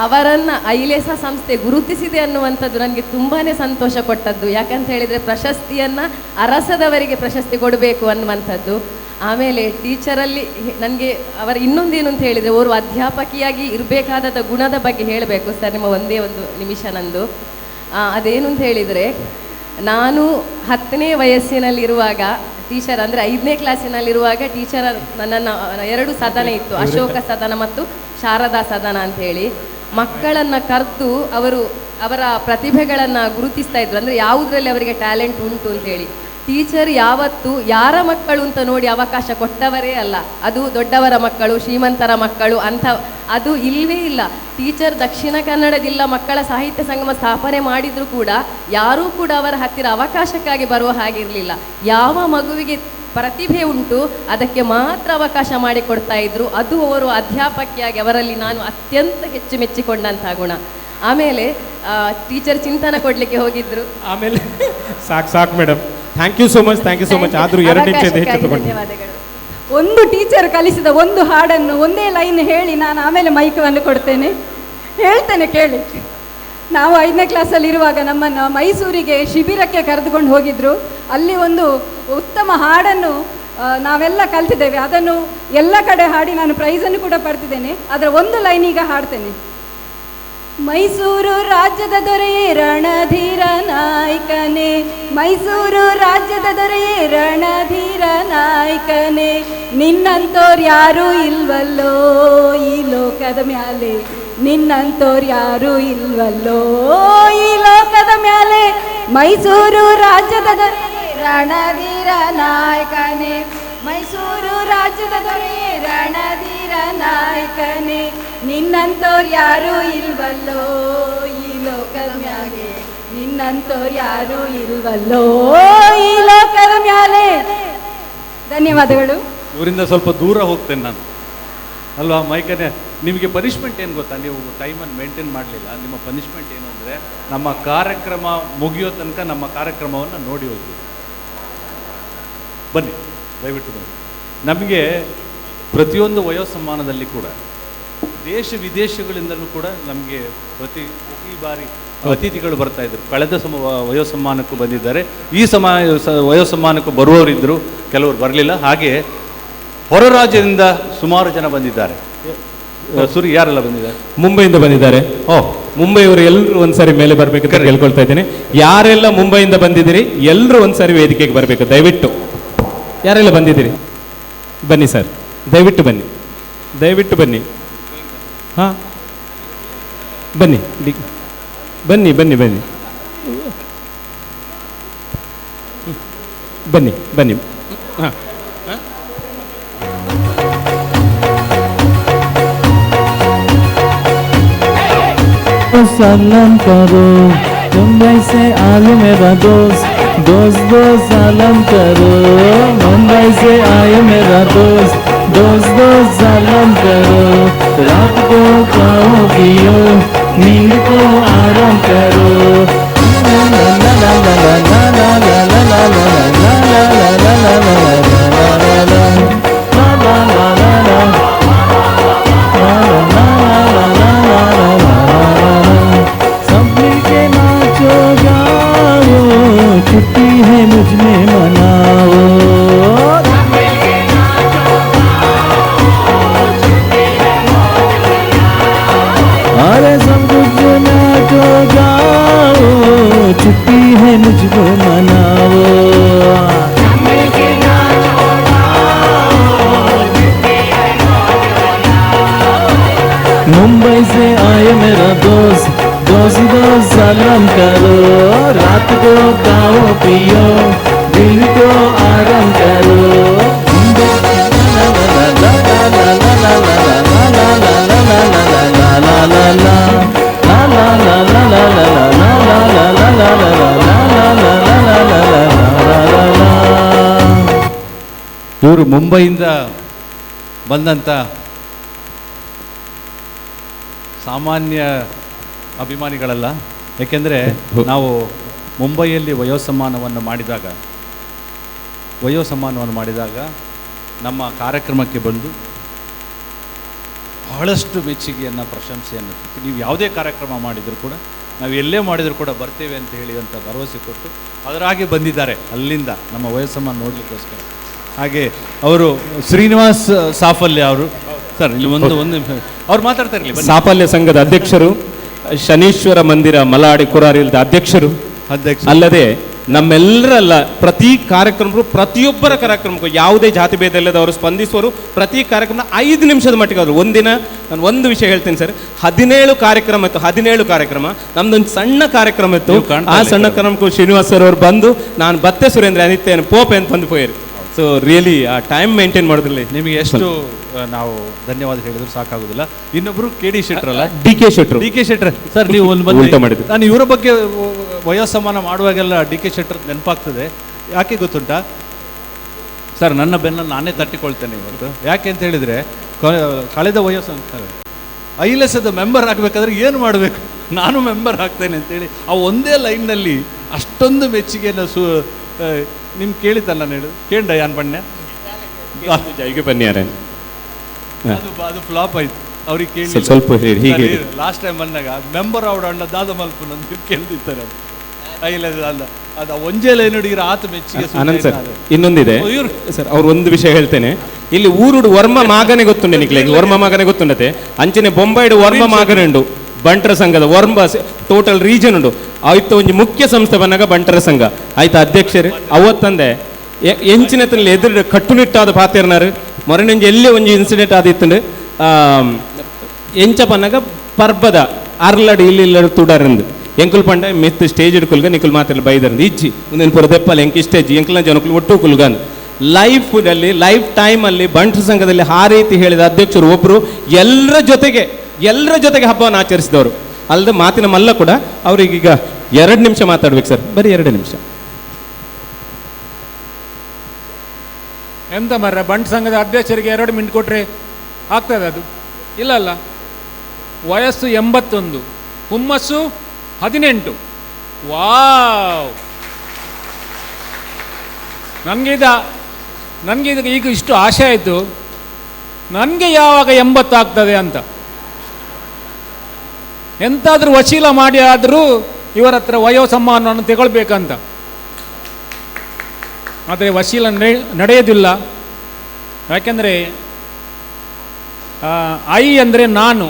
ಅವರನ್ನು ಐಲೇಸ ಸಂಸ್ಥೆ ಗುರುತಿಸಿದೆ ಅನ್ನುವಂಥದ್ದು ನನಗೆ ತುಂಬಾ ಸಂತೋಷ ಕೊಟ್ಟದ್ದು. ಯಾಕಂತ ಹೇಳಿದರೆ ಪ್ರಶಸ್ತಿಯನ್ನು ಅರಸದವರಿಗೆ ಪ್ರಶಸ್ತಿ ಕೊಡಬೇಕು ಅನ್ನುವಂಥದ್ದು. ಆಮೇಲೆ ಟೀಚರಲ್ಲಿ ನನಗೆ ಅವರ ಇನ್ನೊಂದೇನು ಅಂತ ಹೇಳಿದರೆ, ಅವರು ಅಧ್ಯಾಪಕಿಯಾಗಿ ಇರಬೇಕಾದ ಗುಣದ ಬಗ್ಗೆ ಹೇಳಬೇಕು ಸರ್. ನಿಮ್ಮ ಒಂದೇ 1 ನಿಮಿಷ ನಂದು. ಅದೇನು ಅಂತ ಹೇಳಿದರೆ, ನಾನು 10ನೇ ವಯಸ್ಸಿನಲ್ಲಿರುವಾಗ ಟೀಚರ್, ಅಂದರೆ 5ನೇ ಕ್ಲಾಸಿನಲ್ಲಿರುವಾಗ ಟೀಚರ್ ನನ್ನನ್ನು 2 ಸದನ ಇತ್ತು, ಅಶೋಕ ಸದನ ಮತ್ತು ಶಾರದಾ ಸದನ ಅಂಥೇಳಿ. ಮಕ್ಕಳನ್ನು ಕರೆದು ಅವರ ಪ್ರತಿಭೆಗಳನ್ನು ಗುರುತಿಸ್ತಾ ಇದ್ರು, ಅಂದರೆ ಯಾವುದರಲ್ಲಿ ಅವರಿಗೆ ಟ್ಯಾಲೆಂಟ್ ಉಂಟು ಅಂತೇಳಿ. ಟೀಚರ್ ಯಾವತ್ತು ಯಾರ ಮಕ್ಕಳು ಅಂತ ನೋಡಿ ಅವಕಾಶ ಕೊಟ್ಟವರೇ ಅಲ್ಲ. ಅದು ದೊಡ್ಡವರ ಮಕ್ಕಳು, ಶ್ರೀಮಂತರ ಮಕ್ಕಳು ಅಂತ ಅದು ಇಲ್ಲವೇ ಇಲ್ಲ. ಟೀಚರ್ ದಕ್ಷಿಣ ಕನ್ನಡ ಜಿಲ್ಲಾ ಮಕ್ಕಳ ಸಾಹಿತ್ಯ ಸಂಗಮ ಸ್ಥಾಪನೆ ಮಾಡಿದರೂ ಕೂಡ ಯಾರೂ ಕೂಡ ಅವರ ಹತ್ತಿರ ಅವಕಾಶಕ್ಕಾಗಿ ಬರುವ ಹಾಗಿರಲಿಲ್ಲ. ಯಾವ ಮಗುವಿಗೆ ಪ್ರತಿಭೆ ಉಂಟು ಅದಕ್ಕೆ ಮಾತ್ರ ಅವಕಾಶ ಮಾಡಿಕೊಡ್ತಾ ಇದ್ರು. ಅದು ಅವರು ಅಧ್ಯಾಪಕಿಯಾಗಿ ಅವರಲ್ಲಿ ನಾನು ಅತ್ಯಂತ ಹೆಚ್ಚು ಮೆಚ್ಚಿಕೊಂಡಂಥ ಗುಣ. ಆಮೇಲೆ ಟೀಚರ್ ಚಿಂತನ ಕೊಡಲಿಕ್ಕೆ ಹೋಗಿದ್ರು. ಆಮೇಲೆ ಸಾಕು madam, thank you so much. ಆದರೂ 2 ನಿಮಿಷದ ಹೆಚ್ಚು ತಗೊಂಡು. ಒಂದು ಟೀಚರ್ ಕಲಿಸಿದ 1 ಹಾಡನ್ನು ಒಂದೇ ಲೈನ್ ಹೇಳಿ ನಾನು ಆಮೇಲೆ ಮೈಕವನ್ನು ಕೊಡ್ತೇನೆ, ಹೇಳ್ತೇನೆ ಕೇಳಿ. ನಾವು 5ನೇ ಕ್ಲಾಸಲ್ಲಿರುವಾಗ ನಮ್ಮನ್ನು ಮೈಸೂರಿಗೆ ಶಿಬಿರಕ್ಕೆ ಕರೆದುಕೊಂಡು ಹೋಗಿದ್ರು. ಅಲ್ಲಿ ಒಂದು ಉತ್ತಮ ಹಾಡನ್ನು ನಾವೆಲ್ಲ ಕಲ್ತಿದ್ದೇವೆ. ಅದನ್ನು ಎಲ್ಲ ಕಡೆ ಹಾಡಿ ನಾನು ಪ್ರೈಸನ್ನು ಕೂಡ ಪಡೆದಿದ್ದೇನೆ. ಅದರ 1 ಲೈನ್ ಈಗ ಹಾಡ್ತೇನೆ. ಮೈಸೂರು ರಾಜ್ಯದ ದೊರೆಯೇ ರಣಧೀರ ನಾಯಕನೇ, ಮೈಸೂರು ರಾಜ್ಯದ ದೊರೆಯೇ ರಣಧೀರ ನಾಯಕನೇ, ನಿನ್ನಂತೋರು ಯಾರೂ ಇಲ್ವಲ್ಲೋ ಈ ಲೋಕದ ಮ್ಯಾಲೆ, ನಿನ್ನಂತೋರ್ ಯಾರು ಇಲ್ವಲ್ಲೋ ಈ ಲೋಕದ ಮ್ಯಾಲೆ ಮೈಸೂರು ರಾಜ್ಯದ ದೊರೆ ರಣಧೀರ ನಾಯಕನೇ ಮೈಸೂರು ರಾಜ್ಯದ ದೊರೆ ರಣಧೀರ ನಾಯಕನೇ ನಿನ್ನಂತೋರ್ ಯಾರು ಇಲ್ವಲ್ಲೋ ಈ ಲೋಕದ ಮ್ಯಾಲೆ ನಿನ್ನಂತೋರ್ ಯಾರು ಇಲ್ವಲ್ಲೋ ಈ ಲೋಕದ ಮ್ಯಾಲೆ. ಧನ್ಯವಾದಗಳು. ಇವರಿಂದ ಸ್ವಲ್ಪ ದೂರ ಹೋಗ್ತೇನೆ ನಾನು ಅಲ್ವಾ ಮೈಕನೆ. ನಿಮಗೆ ಪನಿಷ್ಮೆಂಟ್ ಏನು ಗೊತ್ತಾ, ನೀವು ಟೈಮನ್ನು ಮೇಂಟೈನ್ ಮಾಡಲಿಲ್ಲ. ನಿಮ್ಮ ಪನಿಷ್ಮೆಂಟ್ ಏನು ಅಂದರೆ ನಮ್ಮ ಕಾರ್ಯಕ್ರಮ ಮುಗಿಯೋ ತನಕ ನಮ್ಮ ಕಾರ್ಯಕ್ರಮವನ್ನು ನೋಡಿ ಹೋಗಿ. ಬನ್ನಿ, ದಯವಿಟ್ಟು ಬನ್ನಿ. ನಮಗೆ ಪ್ರತಿಯೊಂದು ವಯೋಸಮ್ಮಾನದಲ್ಲಿ ಕೂಡ ದೇಶ ವಿದೇಶಗಳಿಂದಲೂ ಕೂಡ ನಮಗೆ ಪ್ರತಿ ಬಾರಿ ಅತಿಥಿಗಳು ಬರ್ತಾ ಇದ್ರು. ಕಳೆದ ವಯೋಸಮ್ಮಾನಕ್ಕೂ ಬಂದಿದ್ದಾರೆ, ಈ ವಯೋಸಮ್ಮಾನಕ್ಕೂ ಬರುವವರಿದ್ದರು, ಕೆಲವರು ಬರಲಿಲ್ಲ. ಹಾಗೆ ಹೊರ ರಾಜ್ಯದಿಂದ ಸುಮಾರು ಜನ ಬಂದಿದ್ದಾರೆ. ಸುರಿ ಯಾರೆಲ್ಲ ಬಂದಿದ್ದಾರೆ? ಮುಂಬೈಯಿಂದ ಬಂದಿದ್ದಾರೆ. ಮುಂಬೈಯವರು ಎಲ್ಲರೂ ಒಂದ್ಸರಿ ಮೇಲೆ ಬರ್ಬೇಕಂತ ಕೇಳ್ಕೊಳ್ತಾ ಇದ್ದೀನಿ. ಯಾರೆಲ್ಲ ಮುಂಬೈಯಿಂದ ಬಂದಿದ್ದೀರಿ ಎಲ್ಲರೂ ಒಂದ್ಸರಿ ವೇದಿಕೆಗೆ ಬರಬೇಕು ದಯವಿಟ್ಟು. ಯಾರೆಲ್ಲ ಬಂದಿದ್ದೀರಿ ಬನ್ನಿ ಸರ್, ದಯವಿಟ್ಟು ಬನ್ನಿ, ದಯವಿಟ್ಟು ಬನ್ನಿ. ಹಾಂ ಬನ್ನಿ ಬನ್ನಿ ಬನ್ನಿ ಬನ್ನಿ ಬನ್ನಿ ಬನ್ನಿ. ಹಾಂ सलाम करो मुंबई से आलू मेरा दोस्त दोस्त दोस्त सलाम करो मुंबई से आए मेरा दोस्त दोस्त दोस्त सलाम करो रात को खाओ पियो नींद को आराम करो ला ला ला ला ला ला ला ला ला ला छुट्टी है मुझ में मनाओ अरे सब कुछ नाचो गाओ छुट्टी है मुझको मनाओ मुंबई से आए मेरा दोस्त दोस्त दोस्त सलाम करो रात को खाओ पियो दिल को आराम करो ಇವರು ಮುಂಬೈಯಿಂದ ಬಂದಂಥ ಸಾಮಾನ್ಯ ಅಭಿಮಾನಿಗಳಲ್ಲ. ಏಕೆಂದರೆ ನಾವು ಮುಂಬೈಯಲ್ಲಿ ವಯೋಸಮ್ಮಾನವನ್ನು ಮಾಡಿದಾಗ ನಮ್ಮ ಕಾರ್ಯಕ್ರಮಕ್ಕೆ ಬಂದು ಬಹಳಷ್ಟು ಮೆಚ್ಚುಗೆಯನ್ನು ಪ್ರಶಂಸೆಯನ್ನು ನೀವು ಯಾವುದೇ ಕಾರ್ಯಕ್ರಮ ಮಾಡಿದರೂ ಕೂಡ ನಾವು ಎಲ್ಲೇ ಮಾಡಿದರೂ ಕೂಡ ಬರ್ತೇವೆ ಅಂತ ಹೇಳಿ ಅಂತ ಭರವಸೆ ಕೊಟ್ಟು ಅದರಾಗೆ ಬಂದಿದ್ದಾರೆ ಅಲ್ಲಿಂದ ನಮ್ಮ ವಯೋಸಮ್ಮಾನ ನೋಡಲಿಕ್ಕೋಸ್ಕರ. ಹಾಗೆ ಅವರು ಶ್ರೀನಿವಾಸ್ ಸಾಫಲ್ಯ ಅವರು ಸರ್ ಇಲ್ಲಿ ಒಂದು ಅವ್ರು ಮಾತಾಡ್ತಾ ಇರಲಿ. ಸಾಫಲ್ಯ ಸಂಘದ ಅಧ್ಯಕ್ಷರು, ಶನೀಶ್ವರ ಮಂದಿರ ಮಲಾಡಿ ಕುರಾರಿಲ್ದ ಅಧ್ಯಕ್ಷರು ಅಲ್ಲದೆ ನಮ್ಮೆಲ್ಲರಲ್ಲ ಪ್ರತಿ ಕಾರ್ಯಕ್ರಮಕ್ಕೂ ಪ್ರತಿಯೊಬ್ಬರ ಕಾರ್ಯಕ್ರಮಕ್ಕೂ ಯಾವುದೇ ಜಾತಿ ಭೇದ ಇಲ್ಲದವರು ಸ್ಪಂದಿಸುವರು. ಪ್ರತಿ ಕಾರ್ಯಕ್ರಮ 5 ನಿಮಿಷದ ಮಟ್ಟಿಗೆ ಅವರು ಒಂದಿನ ನಾನು ಒಂದು ವಿಷಯ ಹೇಳ್ತೀನಿ ಸರ್, 17 ಕಾರ್ಯಕ್ರಮ ಇತ್ತು. 17 ಕಾರ್ಯಕ್ರಮ ನಮ್ದೊಂದು ಸಣ್ಣ ಕಾರ್ಯಕ್ರಮ ಇತ್ತು. ಆ ಸಣ್ಣ ಕಾರ್ಯಕ್ರಮಕ್ಕೂ ಶ್ರೀನಿವಾಸ್ ಸರ್ ಅವರು ಬಂದು ನಾನು ಬತ್ತೆ ಸುರೇಂದ್ರ ಅನಿತ್ತೇನು ಪೋಪ್ ಅಂತ ಬಂದು ಹೋಯ್ರಿ. ಸೊ ರಿಯಲಿ ಆ ಟೈಮ್ ಮೇಂಟೈನ್ ಮಾಡೋದ್ರಲ್ಲಿ ನಿಮಗೆ ಎಷ್ಟು ನಾವು ಧನ್ಯವಾದ ಹೇಳಿದ್ರು ಸಾಕಾಗುದಿಲ್ಲ. ಇನ್ನೊಬ್ರು KD ಶೆಟ್ರಲ್ಲ, DK ಶೆಟ್ರ್ ಸರ್ ನೀವು ಒಂದು ಮಾಡಿದ್ರು. ನಾನು ಇವರ ಬಗ್ಗೆ ವಯೋಸಮ್ಮಾನ ಮಾಡುವಾಗೆಲ್ಲ DK ಶೆಟ್ರ್ ನೆನಪಾಗ್ತದೆ. ಯಾಕೆ ಗೊತ್ತುಂಟಾ ಸರ್, ನನ್ನ ಬೆನ್ನನ್ನು ನಾನೇ ತಟ್ಟಿಕೊಳ್ತೇನೆ ಇವತ್ತು. ಯಾಕೆ ಅಂತ ಹೇಳಿದರೆ ಕಳೆದ ಐಲೆಸದ ಮೆಂಬರ್ ಆಗಬೇಕಾದ್ರೆ ಏನು ಮಾಡಬೇಕು, ನಾನು ಮೆಂಬರ್ ಆಗ್ತೇನೆ ಅಂತೇಳಿ ಆ ಒಂದೇ ಲೈನ್ನಲ್ಲಿ ಅಷ್ಟೊಂದು ಮೆಚ್ಚುಗೆಯನ್ನು ನಿಮ್ಗೆ ಕೇಳಿತಲ್ಲ ನಾನು ಹೇಳು ಕೇಂಡ ಯಾನ್ ಬಣ್ಣ ಜೈಗೆ ಬನ್ನಿ ಯಾರ ಅದು ಫ್ಲಾಪ್ ಆಯ್ತು. ಅವ್ರಿಗೆ ಕೇಳಿ ಸ್ವಲ್ಪ ಹೀಗೆ ಲಾಸ್ಟ್ ಟೈಮ್ ಬಂದಾಗ ಮೆಂಬರ್ ಅವಡ ಅಣ್ಣ ದಾದ ಮಲ್ಪ ನಂದು ಕೇಳ್ತಿರ್ತಾರೆ. ಅದು ಐಲೆಸ್ ಅಲ್ಲ, ಅದು ಒಂಜೇ ಲೈನ್ ಹುಡುಗಿರ ಆತ ಮೆಚ್ಚಿಗೆ. ಆನಂದ್ ಸರ್ ಇನ್ನೊಂದಿದೆ ಸರ್, ಅವ್ರು ಒಂದು ವಿಷಯ ಹೇಳ್ತೇನೆ. ಇಲ್ಲಿ ಊರುಡು ವರ್ಮ ಮಾಗನೆ ಗೊತ್ತುಂಡೆ ನಿಕ್ಲೆ ವರ್ಮ ಮಾಗನೆ ಗೊತ್ತುಂಡತೆ ಅಂಚನೆ ಬೊಂಬೈಡು ವರ್ಮ ಮಾಗನೆ ಉಂಡು ಬಂಟರ ಸಂಘದ ವರ್ಮ ಟೋಟಲ್ ರೀಜನ್ ಉಂಡು ಆಯ್ತು. ಒಂದು ಮುಖ್ಯ ಸಂಸ್ಥೆ ಬಂದಾಗ ಬಂಟರ ಸಂಘ ಆಯ್ತು ಅಧ್ಯಕ್ಷರು ಅವತ್ತಂದೆ ಎಂಚಿನತನಲ್ಲಿ ಎದುರು ಕಟ್ಟುನಿಟ್ಟಾದ ಪಾತಿರ್ನಾರು ಮೊರನೆಂಜಿ ಎಲ್ಲೇ ಒಂದು ಇನ್ಸಿಡೆಂಟ್ ಆದಿತ್ತು ಎಂಚ ಬಂದಾಗ ಪರ್ಬದ ಅರ್ಲಡ್ ಇಲ್ಲಿ ತುಡರಂದು ಎಂಕುಲ್ ಪಂಡ ಮೆತ್ತು ಸ್ಟೇಜ್ ಇಡ್ಕೊಲ್ಗ ನಿಕುಲ್ ಮಾತ್ರ ಬೈದರಂದು ಇಜ್ಜಿ ಒಂದೇನು ಪುರ ದೆಪ್ಪಲ್ಲ ಎಂಕ್ ಇಷ್ಟೇಜ್ ಎಂಕಲ್ನ ಜನಕ್ಕಳು ಒಟ್ಟು ಕುಲ್ಗಂದು ಲೈಫಲ್ಲಿ ಲೈಫ್ ಟೈಮಲ್ಲಿ ಬಂಟರ ಸಂಘದಲ್ಲಿ ಆ ರೀತಿ ಹೇಳಿದ ಅಧ್ಯಕ್ಷರು ಒಬ್ಬರು ಎಲ್ಲರ ಜೊತೆಗೆ ಹಬ್ಬವನ್ನು ಆಚರಿಸಿದವರು ಅಲ್ಲದೆ ಮಾತಿನ ಮಲ್ಲ ಕೂಡ ಅವ್ರಿಗೀಗ 2 ನಿಮಿಷ ಮಾತಾಡ್ಬೇಕು ಸರ್, ಬರೀ 2 ನಿಮಿಷ. ಎಂತ ಮರ್ರ ಬಂಟ ಸಂಘದ ಅಧ್ಯಕ್ಷರಿಗೆ 2 ಮಿನಿಟ್ ಕೊಟ್ಟರೆ ಆಗ್ತದೆ ಅದು? ಇಲ್ಲ, ವಯಸ್ಸು 81, ಹುಮ್ಮಸ್ಸು 18. ವಾವ್! ನನಗೆ ಈಗ ಇಷ್ಟು ಆಸೆ ಆಯಿತು, ನನಗೆ ಯಾವಾಗ 80 ಆಗ್ತದೆ ಅಂತ. ಎಂತಾದರೂ ವಶೀಲ ಮಾಡಿ ಆದರೂ ಇವರ ಹತ್ರ ವಯೋಸಮ್ಮಾನವನ್ನು ತಗೊಳ್ಬೇಕಂತ. ಆದರೆ ವಶೀಲ ನಡೆಯೋದಿಲ್ಲ. ಯಾಕೆಂದರೆ ಐ ಅಂದರೆ ನಾನು,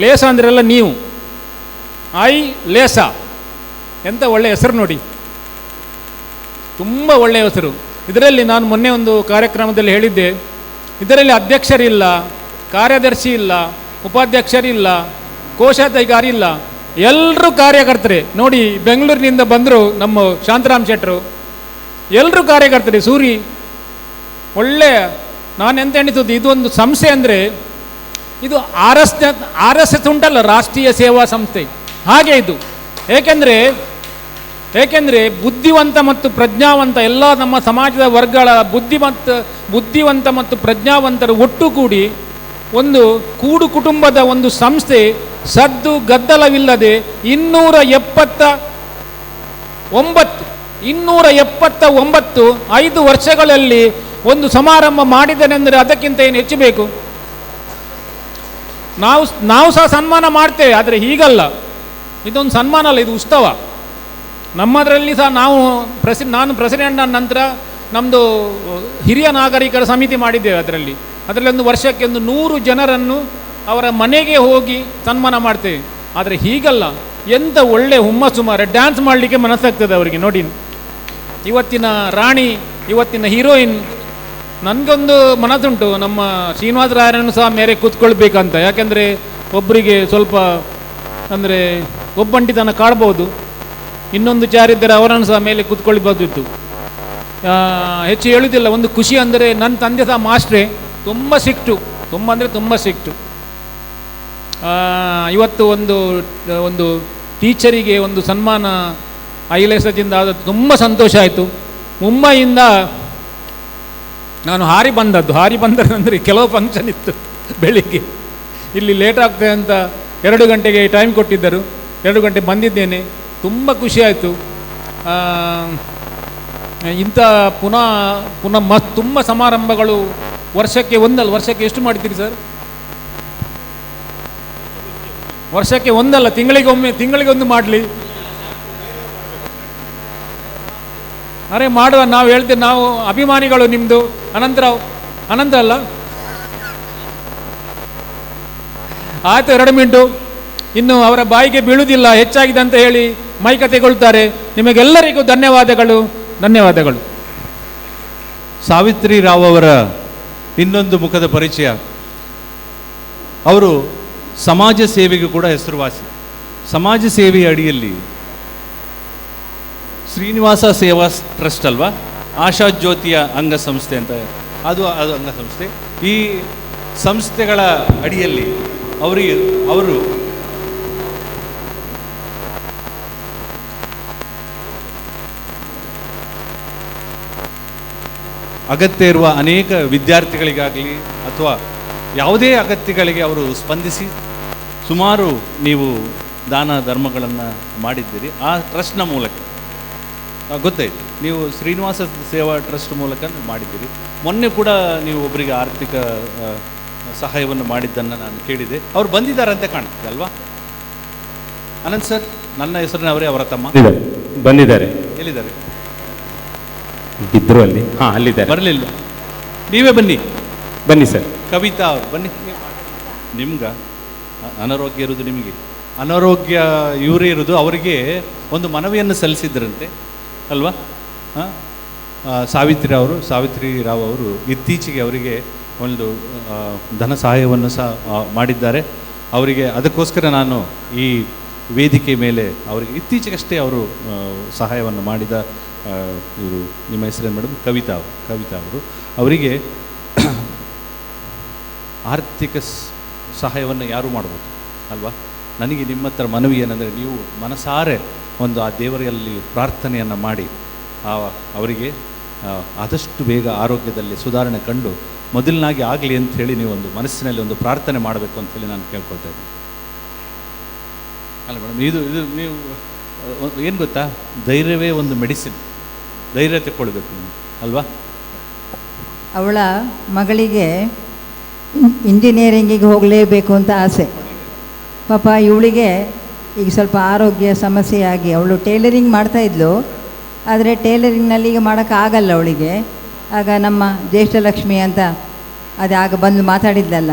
ಲೇಸ ಅಂದ್ರೆಲ್ಲ ನೀವು. ಐ ಲೇಸ, ಎಂಥ ಒಳ್ಳೆಯ ಹೆಸರು ನೋಡಿ, ತುಂಬ ಒಳ್ಳೆಯ ಹೆಸರು. ಇದರಲ್ಲಿ ನಾನು ಮೊನ್ನೆ ಒಂದು ಕಾರ್ಯಕ್ರಮದಲ್ಲಿ ಹೇಳಿದ್ದೆ, ಇದರಲ್ಲಿ ಅಧ್ಯಕ್ಷರಿಲ್ಲ, ಕಾರ್ಯದರ್ಶಿ ಇಲ್ಲ, ಉಪಾಧ್ಯಕ್ಷರಿಲ್ಲ, ಕೋಶಾಧಿಕಾರಿ ಇಲ್ಲ, ಎಲ್ಲರೂ ಕಾರ್ಯಕರ್ತರೆ. ನೋಡಿ, ಬೆಂಗಳೂರಿನಿಂದ ಬಂದರು ನಮ್ಮ ಶಾಂತರಾಮ್ ಶೆಟ್ಟರು, ಎಲ್ಲರೂ ಕಾರ್ಯಕರ್ತರೆ. ಸೂರಿ ಒಳ್ಳೆಯ, ನಾನು ಎಂತ ಎಣಿಸೋದು, ಇದೊಂದು ಸಂಸ್ಥೆ ಅಂದರೆ ಇದು RSS ಉಂಟಲ್ಲ, ರಾಷ್ಟ್ರೀಯ ಸೇವಾ ಸಂಸ್ಥೆ, ಹಾಗೆ ಇದು. ಏಕೆಂದರೆ ಬುದ್ಧಿವಂತ ಮತ್ತು ಪ್ರಜ್ಞಾವಂತ ಎಲ್ಲ ನಮ್ಮ ಸಮಾಜದ ವರ್ಗಗಳ ಬುದ್ಧಿವಂತ ಮತ್ತು ಪ್ರಜ್ಞಾವಂತರು ಒಟ್ಟುಗೂಡಿ ಒಂದು ಕೂಡು ಕುಟುಂಬದ ಒಂದು ಸಂಸ್ಥೆ, ಸದ್ದು ಗದ್ದಲವಿಲ್ಲದೆ 279 5 ವರ್ಷಗಳಲ್ಲಿ ಒಂದು ಸಮಾರಂಭ ಮಾಡಿದನೆಂದರೆ ಅದಕ್ಕಿಂತ ಏನು ಹೆಚ್ಚು ಬೇಕು? ನಾವು ಸಹ ಸನ್ಮಾನ ಮಾಡ್ತೇವೆ, ಆದರೆ ಹೀಗಲ್ಲ. ಇದೊಂದು ಸನ್ಮಾನ ಅಲ್ಲ, ಇದು ಉತ್ಸವ. ನಮ್ಮದರಲ್ಲಿ ಸಹ ನಾನು ಪ್ರೆಸಿಡೆಂಟ್ ನಂತರ ನಮ್ಮದು ಹಿರಿಯ ನಾಗರಿಕರ ಸಮಿತಿ ಮಾಡಿದ್ದೇವೆ. ಅದರಲ್ಲಿ ಒಂದು ವರ್ಷಕ್ಕೆ 100 ಜನರನ್ನು ಅವರ ಮನೆಗೆ ಹೋಗಿ ಸನ್ಮಾನ ಮಾಡ್ತೇವೆ. ಆದರೆ ಹೀಗಲ್ಲ, ಎಂಥ ಒಳ್ಳೆ ಹುಮ್ಮಸ್ಸು ಮಾರೆ, ಡ್ಯಾನ್ಸ್ ಮಾಡಲಿಕ್ಕೆ ಮನಸ್ಸಾಗ್ತದೆ ಅವರಿಗೆ. ನೋಡಿ, ಇವತ್ತಿನ ರಾಣಿ, ಇವತ್ತಿನ ಹೀರೋಯಿನ್, ನನಗೊಂದು ಮನಸ್ಸುಂಟು ನಮ್ಮ ಶ್ರೀನಿವಾಸ ರಾಯರನ್ನು ಸಹ ಮೇರೆ ಕೂತ್ಕೊಳ್ಬೇಕಂತ. ಯಾಕೆಂದರೆ ಒಬ್ಬರಿಗೆ ಸ್ವಲ್ಪ ಅಂದರೆ ಒಬ್ಬಂಟಿತನ ಕಾಡ್ಬೋದು, ಇನ್ನೊಂದು ಚಾರಿದ್ದರೆ ಅವರನ್ನು ಸಹ ಮೇಲೆ ಕೂತ್ಕೊಳ್ಬೋದಿತ್ತು. ಹೆಚ್ಚು ಹೇಳುವುದಿಲ್ಲ, ಒಂದು ಖುಷಿ ಅಂದರೆ ನನ್ನ ತಂದೆ ಸಹ ಮಾಸ್ಟ್ರೇ, ತುಂಬ ಸಿಕ್ಟು, ತುಂಬ ಸಿಕ್ಟು. ಇವತ್ತು ಒಂದು ಟೀಚರಿಗೆ ಒಂದು ಸನ್ಮಾನ ಐಲೇಸದಿಂದ ಆದ ತುಂಬ ಸಂತೋಷ ಆಯಿತು. ಮುಂಬೈಯಿಂದ ನಾನು ಹಾರಿ ಬಂದದ್ದು ಕೆಲವು ಫಂಕ್ಷನ್ ಇತ್ತು ಬೆಳಿಗ್ಗೆ, ಇಲ್ಲಿ ಲೇಟ್ ಆಗ್ತದೆ ಅಂತ 2 ಗಂಟೆಗೆ ಟೈಮ್ ಕೊಟ್ಟಿದ್ದರು. 2 ಗಂಟೆ ಬಂದಿದ್ದೇನೆ, ತುಂಬ ಖುಷಿ ಆಯಿತು. ಇಂಥ ಪುನಃ ತುಂಬ ಸಮಾರಂಭಗಳು ವರ್ಷಕ್ಕೆ ಒಂದಲ್ಲ, ವರ್ಷಕ್ಕೆ ಎಷ್ಟು ಮಾಡ್ತೀರಿ ಸರ್? ವರ್ಷಕ್ಕೆ ಒಂದಲ್ಲ, ತಿಂಗಳಿಗೊಂದು ಮಾಡಲಿ. ಅರೆ ಮಾಡುವ, ನಾವು ಹೇಳ್ತೇವೆ, ನಾವು ಅಭಿಮಾನಿಗಳು ನಿಮ್ಮದು. ಅನಂತರ ಅಲ್ಲ, ಆಯಿತು 2 ಮಿನಿಟು. ಇನ್ನು ಅವರ ಬಾಯಿಗೆ ಬೀಳುವುದಿಲ್ಲ, ಹೆಚ್ಚಾಗಿದೆ ಅಂತ ಹೇಳಿ ಮೈಕ ತೆಗೊಳ್ತಾರೆ. ನಿಮಗೆಲ್ಲರಿಗೂ ಧನ್ಯವಾದಗಳು. ಸಾವಿತ್ರಿ ರಾವ್ ಅವರ ಇನ್ನೊಂದು ಮುಖದ ಪರಿಚಯ. ಅವರು ಸಮಾಜ ಸೇವೆಗೂ ಕೂಡ ಹೆಸರುವಾಸಿ. ಸಮಾಜ ಸೇವೆಯ ಅಡಿಯಲ್ಲಿ ಶ್ರೀನಿವಾಸ ಸೇವಾ ಟ್ರಸ್ಟ್ ಅಲ್ವಾ, ಆಶಾ ಜ್ಯೋತಿಯ ಅಂಗಸಂಸ್ಥೆ ಅಂತ, ಅದು ಅಂಗಸಂಸ್ಥೆ. ಈ ಸಂಸ್ಥೆಗಳ ಅಡಿಯಲ್ಲಿ ಅವರು ಅಗತ್ಯ ಇರುವ ಅನೇಕ ವಿದ್ಯಾರ್ಥಿಗಳಿಗಾಗಲಿ ಅಥವಾ ಯಾವುದೇ ಅಗತ್ಯಗಳಿಗೆ ಅವರು ಸ್ಪಂದಿಸಿ ಸುಮಾರು ನೀವು ದಾನ ಧರ್ಮಗಳನ್ನು ಮಾಡಿದ್ದೀರಿ. ಆ ಟ್ರಸ್ಟ್ನ ಮೂಲಕ ಗೊತ್ತಾಯಿತು, ನೀವು ಶ್ರೀನಿವಾಸ ಸೇವಾ ಟ್ರಸ್ಟ್ ಮೂಲಕ ಮಾಡಿದ್ದೀರಿ. ಮೊನ್ನೆ ಕೂಡ ನೀವು ಒಬ್ಬರಿಗೆ ಆರ್ಥಿಕ ಸಹಾಯವನ್ನು ಮಾಡಿದ್ದನ್ನು ನಾನು ಕೇಳಿದೆ. ಅವ್ರು ಬಂದಿದ್ದಾರಂತೆ ಕಾಣುತ್ತೆ ಅಲ್ವಾ? ಅನಂತ್ ಸರ್, ನನ್ನ ಹೆಸರಿನವರೇ, ಅವರ ತಮ್ಮ ಬಂದಿದ್ದಾರೆ. ಎಲ್ಲಿದ್ದಾರೆ? ಇದ್ರು ಅಲ್ಲಿ. ಅಲ್ಲಿದ್ದಾರೆ. ಬರಲಿಲ್ಲ, ನೀವೇ ಬನ್ನಿ ಸರ್. ಕವಿತಾ ಅವರು ಬನ್ನಿ. ನಿಮ್ಗೆ ಅನಾರೋಗ್ಯ ಇರೋದು, ನಿಮಗೆ ಅನಾರೋಗ್ಯ ಇವರೇ ಇರೋದು. ಅವರಿಗೆ ಒಂದು ಮನವಿಯನ್ನು ಸಲ್ಲಿಸಿದ್ರಂತೆ ಅಲ್ವಾ? ಸಾವಿತ್ರಿ ರಾವ್ ಅವರು ಇತ್ತೀಚೆಗೆ ಅವರಿಗೆ ಒಂದು ಧನ ಸಹಾಯವನ್ನು ಸಹ ಮಾಡಿದ್ದಾರೆ. ಅವರಿಗೆ ಅದಕ್ಕೋಸ್ಕರ ನಾನು ಈ ವೇದಿಕೆ ಮೇಲೆ ಅವರಿಗೆ ಇತ್ತೀಚೆಗಷ್ಟೇ ಅವರು ಸಹಾಯವನ್ನು ಮಾಡಿದ ಇವರು ನಿಮ್ಮ ಹೆಸರೇನು ಮೇಡಮ್ ಕವಿತಾ ಅವರು ಅವರಿಗೆ ಆರ್ಥಿಕ ಸಹಾಯವನ್ನು ಯಾರೂ ಮಾಡ್ಬೋದು ಅಲ್ವಾ. ನನಗೆ ನಿಮ್ಮ ಹತ್ರ ಮನವಿ ಏನಂದರೆ ನೀವು ಮನಸಾರೆ ಒಂದು ಆ ದೇವರಲ್ಲಿ ಪ್ರಾರ್ಥನೆಯನ್ನು ಮಾಡಿ ಅವರಿಗೆ ಆದಷ್ಟು ಬೇಗ ಆರೋಗ್ಯದಲ್ಲಿ ಸುಧಾರಣೆ ಕಂಡು ಮೊದಲನಾಗಿ ಆಗಲಿ ಅಂಥೇಳಿ ನೀವು ಒಂದು ಮನಸ್ಸಿನಲ್ಲಿ ಒಂದು ಪ್ರಾರ್ಥನೆ ಮಾಡಬೇಕು ಅಂಥೇಳಿ ನಾನು ಕೇಳ್ಕೊಳ್ತಾ ಇದ್ದೀನಿ. ಅಲ್ಲ ಮೇಡಮ್, ಇದು ನೀವು ಏನು ಗೊತ್ತಾ, ಧೈರ್ಯವೇ ಒಂದು ಮೆಡಿಸಿನ್. ಧೈರ್ಯ ತಗೊಳ್ಬೇಕು ನೀವು ಅಲ್ವಾ. ಅವಳ ಮಗಳಿಗೆ ಇಂಜಿನಿಯರಿಂಗಿಗೆ ಹೋಗಲೇಬೇಕು ಅಂತ ಆಸೆ. ಪಾಪ ಇವಳಿಗೆ ಈಗ ಸ್ವಲ್ಪ ಆರೋಗ್ಯ ಸಮಸ್ಯೆಯಾಗಿ ಅವಳು ಟೇಲರಿಂಗ್ ಮಾಡ್ತಾಯಿದ್ಲು. ಆದರೆ ಟೇಲರಿಂಗ್ನಲ್ಲಿ ಈಗ ಮಾಡೋಕ್ಕಾಗಲ್ಲ ಅವಳಿಗೆ. ಆಗ ನಮ್ಮ ಜ್ಯೇಷ್ಠಲಕ್ಷ್ಮಿ ಅಂತ ಅದು ಆಗ ಬಂದು ಮಾತಾಡಿದ್ಲಲ್ಲ,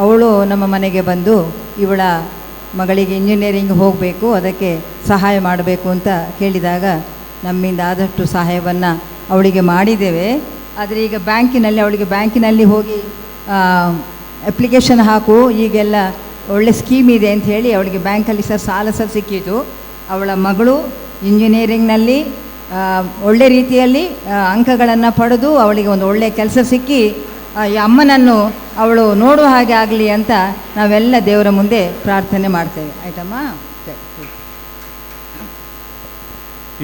ಅವಳು ನಮ್ಮ ಮನೆಗೆ ಬಂದು ಇವಳ ಮಗಳಿಗೆ ಇಂಜಿನಿಯರಿಂಗ್ ಹೋಗಬೇಕು, ಅದಕ್ಕೆ ಸಹಾಯ ಮಾಡಬೇಕು ಅಂತ ಕೇಳಿದಾಗ ನಮ್ಮಿಂದ ಆದಷ್ಟು ಸಹಾಯವನ್ನು ಅವಳಿಗೆ ಮಾಡಿದ್ದೇವೆ. ಆದರೆ ಈಗ ಅವಳಿಗೆ ಬ್ಯಾಂಕಿನಲ್ಲಿ ಹೋಗಿ ಅಪ್ಲಿಕೇಶನ್ ಹಾಕು, ಈಗೆಲ್ಲ ಒಳ್ಳೆ ಸ್ಕೀಮ್ ಇದೆ ಅಂತ ಹೇಳಿ ಅವಳಿಗೆ ಬ್ಯಾಂಕಲ್ಲಿ ಸಾಲ ಸಿಕ್ಕಿತು. ಅವಳ ಮಗಳು ಇಂಜಿನಿಯರಿಂಗ್ನಲ್ಲಿ ಒಳ್ಳೆ ರೀತಿಯಲ್ಲಿ ಅಂಕಗಳನ್ನು ಪಡೆದು ಅವಳಿಗೆ ಒಂದು ಒಳ್ಳೆಯ ಕೆಲಸ ಸಿಕ್ಕಿ ಈ ಅಮ್ಮನನ್ನು ಅವಳು ನೋಡುವ ಹಾಗೆ ಆಗಲಿ ಅಂತ ನಾವೆಲ್ಲ ದೇವರ ಮುಂದೆ ಪ್ರಾರ್ಥನೆ ಮಾಡ್ತೇವೆ. ಆಯ್ತಮ್ಮ.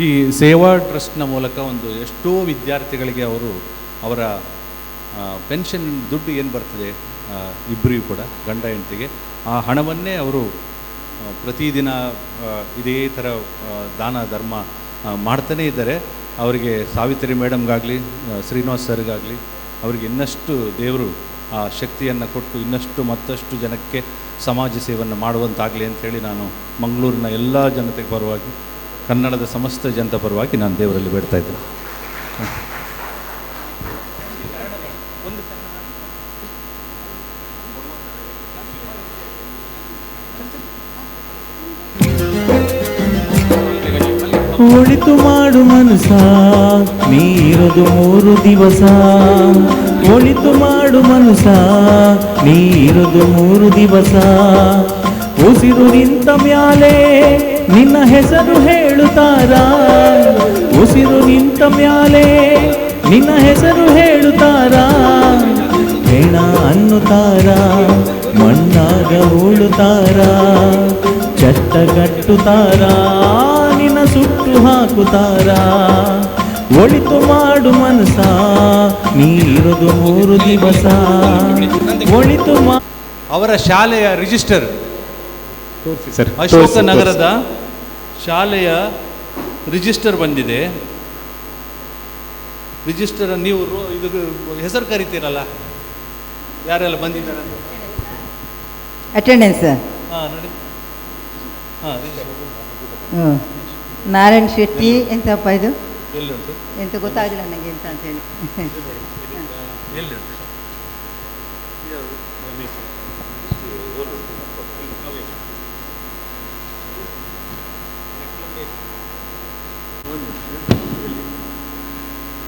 ಈ ಸೇವಾ ಟ್ರಸ್ಟ್ನ ಮೂಲಕ ಒಂದು ಎಷ್ಟೋ ವಿದ್ಯಾರ್ಥಿಗಳಿಗೆ ಅವರ ಪೆನ್ಷನ್ ದುಡ್ಡು ಏನು ಬರ್ತದೆ ಇಬ್ಬರಿಗೂ ಕೂಡ ಗಂಡ ಹೆಂಡತಿಗೆ, ಆ ಹಣವನ್ನೇ ಅವರು ಪ್ರತಿದಿನ ಇದೇ ಥರ ದಾನ ಧರ್ಮ ಮಾಡ್ತಾನೇ ಇದ್ದಾರೆ. ಅವರಿಗೆ ಸಾವಿತ್ರಿ ಮೇಡಮ್ಗಾಗಲಿ ಶ್ರೀನಿವಾಸ್ ಸರ್ಗಾಗಲಿ ಅವರಿಗೆ ಇನ್ನಷ್ಟು ದೇವರು ಆ ಶಕ್ತಿಯನ್ನು ಕೊಟ್ಟು ಇನ್ನಷ್ಟು ಮತ್ತಷ್ಟು ಜನಕ್ಕೆ ಸಮಾಜ ಸೇವೆಯನ್ನು ಮಾಡುವಂತಾಗಲಿ ಅಂಥೇಳಿ ನಾನು ಮಂಗಳೂರಿನ ಎಲ್ಲ ಜನತೆ ಪರವಾಗಿ, ಕನ್ನಡದ ಸಮಸ್ತ ಜನತೆ ಪರವಾಗಿ ನಾನು ದೇವರಲ್ಲಿ ಬೇಡ್ತಾ ಇದ್ದೇನೆ. ಒಳಿತು ಮಾಡು ಮನಸ ನೀರದು 3 ದಿವಸ, ಒಳಿತು ಮಾಡು ಮನಸ ನೀರದು 3 ದಿವಸ, ಉಸಿರು ನಿಂತ ಮ್ಯಾಲೆ ನಿನ್ನ ಹೆಸರು ಹೇಳುತ್ತಾರ, ಉಸಿರು ನಿಂತ ಮ್ಯಾಲೆ ನಿನ್ನ ಹೆಸರು ಹೇಳುತ್ತಾರ, ಹೆಣ ಅನ್ನುತ್ತಾರ ಮಣ್ಣಾಗ ಹೂಳುತ್ತಾರ, ಚಟ್ಟಗಟ್ಟುತ್ತಾರ ನಿನ್ನ ಸುಟ್ಟು ಹಾಕುತ್ತಾರ, ಒಳಿತು ಮಾಡು ಮನಸ ನೀರದು 3 ದಿವಸ, ಒಳಿತು ಅವರ ಶಾಲೆಯ ರಿಜಿಸ್ಟರ್ ಅಶೋಕ ನಗರದ ಶಾಲೆಯ ರಿಜಿಸ್ಟರ್ ಬಂದಿದೆ. ರಿಜಿಸ್ಟರ್ ನೀವು ಇದು ಹೆಸರು ಕರಿತೀರಲ್ಲ, ಯಾರೆಲ್ಲ ಬಂದಿದ್ದಾರೆ ಅಟೆಂಡೆನ್ಸ್. ಹಾಂ ನೋಡಿ. ನಾರಾಯಣ್ ಶೆಟ್ಟಿ ಎಂತಪ್ಪ ಇದು ಎಲ್ಲಿಂಟು ಎಂತ ಗೊತ್ತಾಗಲಿಲ್ಲ ನನಗೆ ಎಂತ ಅಂತೇಳಿ. ಎಲ್ಲಿಂಟು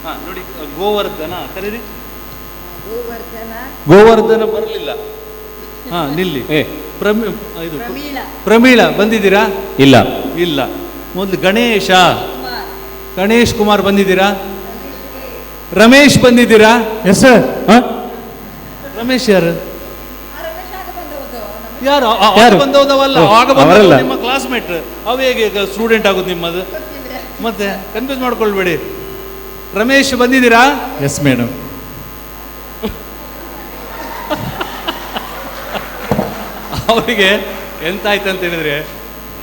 ಹಾಂ ನೋಡಿ, ಗೋವರ್ಧನ ಕರೀರಿ. ಗೋವರ್ಧನ ಬರಲಿಲ್ಲ. ಹಾಂ ನಿಲ್ಲಿ. ಇದು ಪ್ರಮೀಳಾ ಬಂದಿದ್ದೀರಾ? ಇಲ್ಲ. ಮೊದಲು ಗಣೇಶ್ ಕುಮಾರ್ ಬಂದಿದ್ದೀರಾ? ರಮೇಶ್ ಬಂದಿದ್ದೀರಾ? Yes sir. ರಮೇಶ್ ಯಾರು ಬಂದವಲ್ಲ, ಆಗ ಬಂದವಲ್ಲ ನಿಮ್ಮ ಕ್ಲಾಸ್ಮೇಟ್. ಅವ ಹೇಗೆ ಸ್ಟೂಡೆಂಟ್ ಆಗೋದು ನಿಮ್ಮದು? ಮತ್ತೆ ಕನ್ಫ್ಯೂಸ್ ಮಾಡ್ಕೊಳ್ಬೇಡಿ. ರಮೇಶ್ ಬಂದಿದ್ದೀರಾ? Yes madam. ಅವರಿಗೆ ಎಂತಾಯ್ತು ಅಂತ ಹೇಳಿದ್ರೆ,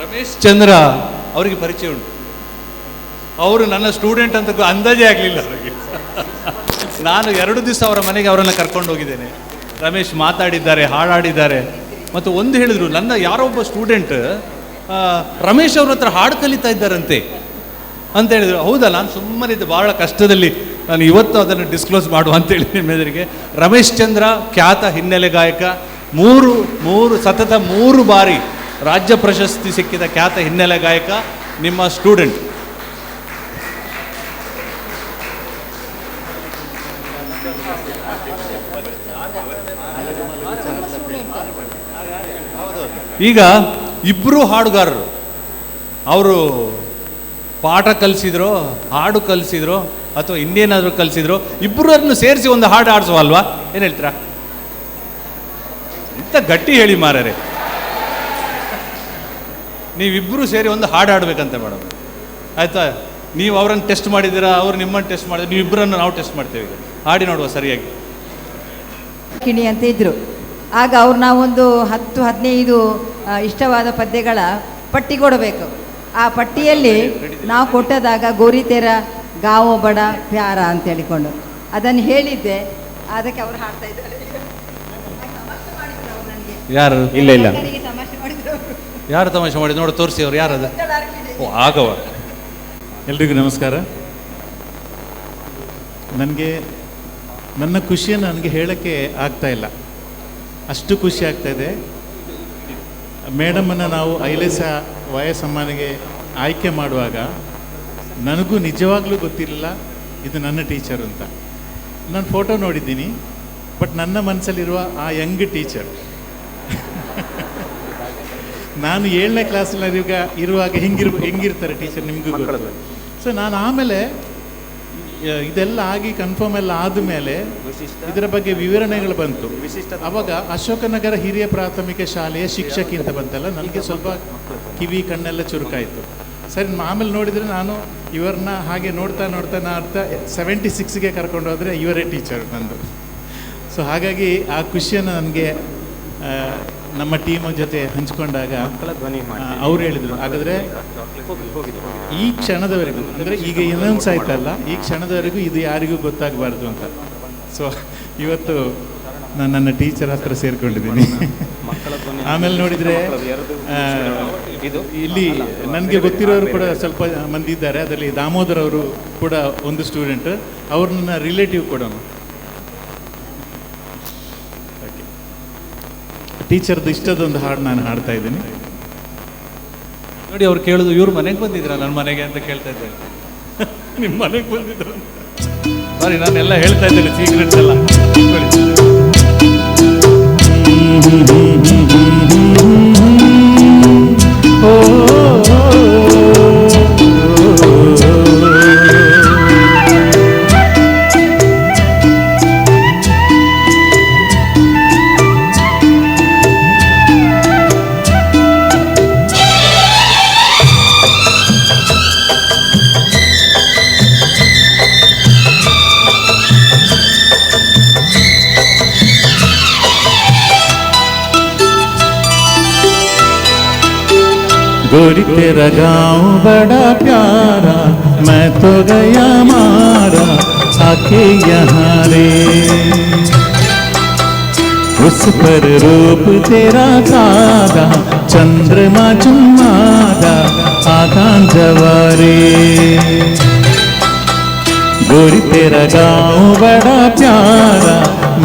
ರಮೇಶ್ ಚಂದ್ರ ಅವರಿಗೆ ಪರಿಚಯ ಉಂಟು. ಅವರು ನನ್ನ ಸ್ಟೂಡೆಂಟ್ ಅಂತ ಅಂದಾಜೇ ಆಗಲಿಲ್ಲ ಅವರಿಗೆ. ನಾನು 2 ದಿವಸ ಅವರ ಮನೆಗೆ ಅವರನ್ನು ಕರ್ಕೊಂಡು ಹೋಗಿದ್ದೇನೆ. ರಮೇಶ್ ಮಾತಾಡಿದ್ದಾರೆ, ಹಾಡಾಡಿದ್ದಾರೆ. ಮತ್ತು ಒಂದು ಹೇಳಿದರು, ನನ್ನ ಯಾರೊಬ್ಬ ಸ್ಟೂಡೆಂಟ್ ರಮೇಶ್ ಅವ್ರ ಹತ್ರ ಹಾಡು ಕಲಿತಾ ಇದ್ದಾರಂತೆ ಅಂತ ಹೇಳಿದರು. ಹೌದಾ? ನಾನು ಸುಮ್ಮನಿದ್ದೆ, ಬಹಳ ಕಷ್ಟದಲ್ಲಿ ನಾನು ಇವತ್ತು ಅದನ್ನು ಡಿಸ್ಕ್ಲೋಸ್ ಮಾಡುವ ಅಂತೇಳಿ ನಿಮ್ಮ ಎದುರಿಗೆ. ರಮೇಶ್ ಚಂದ್ರ ಖ್ಯಾತ ಹಿನ್ನೆಲೆ ಗಾಯಕ, 3 ಬಾರಿ ರಾಜ್ಯ ಪ್ರಶಸ್ತಿ ಸಿಕ್ಕಿದ ಖ್ಯಾತ ಹಿನ್ನೆಲೆ ಗಾಯಕ, ನಿಮ್ಮ ಸ್ಟೂಡೆಂಟ್. ಈಗ ಇಬ್ಬರು ಹಾಡುಗಾರರು, ಅವರು ಪಾಠ ಕಲಿಸಿದ್ರು, ಹಾಡು ಕಲಿಸಿದ್ರು, ಅಥವಾ ಇನ್ನೇನಾದರೂ ಕಲಿಸಿದ್ರು, ಇಬ್ಬರನ್ನು ಸೇರಿಸಿ ಒಂದು ಹಾಡು ಆಡಿಸುವಲ್ವಾ? ಏನು ಹೇಳ್ತೀರಾ? ಇಂಥ ಗಟ್ಟಿ ಹೇಳಿ ಮಾರರೆ, ನೀವಿಬ್ಬರು ಸೇರಿ ಒಂದು ಹಾಡು ಆಡಬೇಕಂತ ಮೇಡಮ್, ಆಯಿತಾ? ನೀವು ಅವರನ್ನು ಟೆಸ್ಟ್ ಮಾಡಿದ್ದೀರಾ, ಅವ್ರು ನಿಮ್ಮನ್ನು ಟೆಸ್ಟ್ ಮಾಡಿದ್ರೆ, ನೀವಿಬ್ಬರನ್ನು ನಾವು ಟೆಸ್ಟ್ ಮಾಡ್ತೇವೆ. ಈಗ ಹಾಡಿ ನೋಡುವ ಸರಿಯಾಗಿ. ಕಿಣಿ ಅಂತ ಇದ್ದರು. ಆಗ ಅವ್ರು ನಾವೊಂದು 10-15 ಇಷ್ಟವಾದ ಪದ್ಯಗಳ ಪಟ್ಟಿ ಕೊಡಬೇಕು. ಆ ಪಟ್ಟಿಯಲ್ಲಿ ನಾವು ಕೊಟ್ಟದಾಗ ಗೋರಿತೆರ ಗಾವೋ ಬಡ ಪ್ಯಾರ ಅಂತ ಹೇಳಿಕೊಂಡು ಅದನ್ನು ಹೇಳಿದ್ದೆ. ಅದಕ್ಕೆ ಅವರು ಹಾಡ್ತಾ ಇದ್ದಾರೆ. ಯಾರು? ಇಲ್ಲ ಇಲ್ಲ, ಯಾರು ತಮಾಷೆ ಮಾಡಿ? ನೋಡಿ ತೋರಿಸಿ, ಅವ್ರು ಯಾರದು? ಓ, ಆಗವ. ಎಲ್ರಿಗೂ ನಮಸ್ಕಾರ. ನನ್ನ ಖುಷಿಯನ್ನು ನನಗೆ ಹೇಳೋಕ್ಕೆ ಆಗ್ತಾ ಇಲ್ಲ, ಅಷ್ಟು ಖುಷಿ ಆಗ್ತಾಯಿದೆ. ಮೇಡಮನ್ನು ನಾವು ಐಲೇಸ ವಯಸ್ಸಮ್ಮನಿಗೆ ಆಯ್ಕೆ ಮಾಡುವಾಗ ನನಗೂ ನಿಜವಾಗ್ಲೂ ಗೊತ್ತಿರಲಿಲ್ಲ ಇದು ನನ್ನ ಟೀಚರ್ ಅಂತ. ನಾನು ಫೋಟೋ ನೋಡಿದ್ದೀನಿ, ಬಟ್ ನನ್ನ ಮನಸ್ಸಲ್ಲಿರುವ ಆ ಯಂಗ್ ಟೀಚರ್ ನಾನು 7ನೇ ಕ್ಲಾಸಲ್ಲಿ ಇರುವಾಗ ಹೆಂಗಿರ್ತಾರೆ ಟೀಚರ್ ನಿಮಗೂ ಗೊತ್ತು. ಸೊ ನಾನು ಆಮೇಲೆ ಇದೆಲ್ಲ ಆಗಿ ಕನ್ಫರ್ಮ್ ಎಲ್ಲ ಆದಮೇಲೆ ಇದರ ಬಗ್ಗೆ ವಿವರಣೆಗಳು ಬಂತು. ಆವಾಗ ಅಶೋಕನಗರ ಹಿರಿಯ ಪ್ರಾಥಮಿಕ ಶಾಲೆಯ ಶಿಕ್ಷಕಿ ಅಂತ ಬಂತಲ್ಲ, ನನಗೆ ಸ್ವಲ್ಪ ಕಿವಿ ಕಣ್ಣೆಲ್ಲ ಚುರುಕಾಯಿತು. ಸರಿ, ಆಮೇಲೆ ನೋಡಿದರೆ ನಾನು ಇವರನ್ನ ಹಾಗೆ ನೋಡ್ತಾ 76ಗೆ ಕರ್ಕೊಂಡು ಹೋದರೆ ಇವರೇ ಟೀಚರ್ ನಂದು. ಸೊ ಹಾಗಾಗಿ ಆ ಖುಷಿಯನ್ನು ನನಗೆ ನಮ್ಮ ಟೀಮ್ ಜೊತೆ ಹಂಚ್ಕೊಂಡಾಗ ಅವ್ರು ಹೇಳಿದರು, ಹಾಗಾದರೆ ಈ ಕ್ಷಣದವರೆಗೂ, ಅಂದರೆ ಈಗ ಅನೌನ್ಸ್ ಆಯ್ತಲ್ಲ, ಈ ಕ್ಷಣದವರೆಗೂ ಇದು ಯಾರಿಗೂ ಗೊತ್ತಾಗಬಾರ್ದು ಅಂತ. ಸೊ ಇವತ್ತು ನಾನು ನನ್ನ ಟೀಚರ್ ಹತ್ರ ಸೇರಿಕೊಂಡಿದ್ದೀನಿ. ಆಮೇಲೆ ನೋಡಿದರೆ ಇಲ್ಲಿ ನನಗೆ ಗೊತ್ತಿರೋರು ಕೂಡ ಸ್ವಲ್ಪ ಮಂದಿ ಇದ್ದಾರೆ. ಅದರಲ್ಲಿ ದಾಮೋದರ್ ಅವರು ಕೂಡ ಒಂದು ಸ್ಟೂಡೆಂಟ್, ಅವ್ರು ನನ್ನ ರಿಲೇಟಿವ್ ಕೂಡ. ಟೀಚರ್ದು ಇಷ್ಟದೊಂದು ಹಾಡು ನಾನು ಹಾಡ್ತಾ ಇದ್ದೀನಿ ನೋಡಿ. ಅವ್ರು ಕೇಳೋದು, ಇವ್ರು ಮನೆಗೆ ಬಂದಿದ್ರ ನನ್ನ ಮನೆಗೆ ಅಂತ ಕೇಳ್ತಾ ಇದ್ದಾರೆ. ನಿಮ್ಮ ಮನೆಗೆ ಬಂದಿದ್ರು ಸಾರಿ, ನಾನೆಲ್ಲ ಹೇಳ್ತಾ ಇದ್ದೇನೆ ಸೀಕ್ರೆಟ್ಸ್ ಎಲ್ಲ. गोरी तेरा गाँव बड़ा प्यारा, मैं तो गया मारा आके यहाँ रे। उस पर रूप तेरा सादा, चंद्रमा चुम्मादा आधा जवारे। गोरी तेरा गाँव बड़ा प्यारा,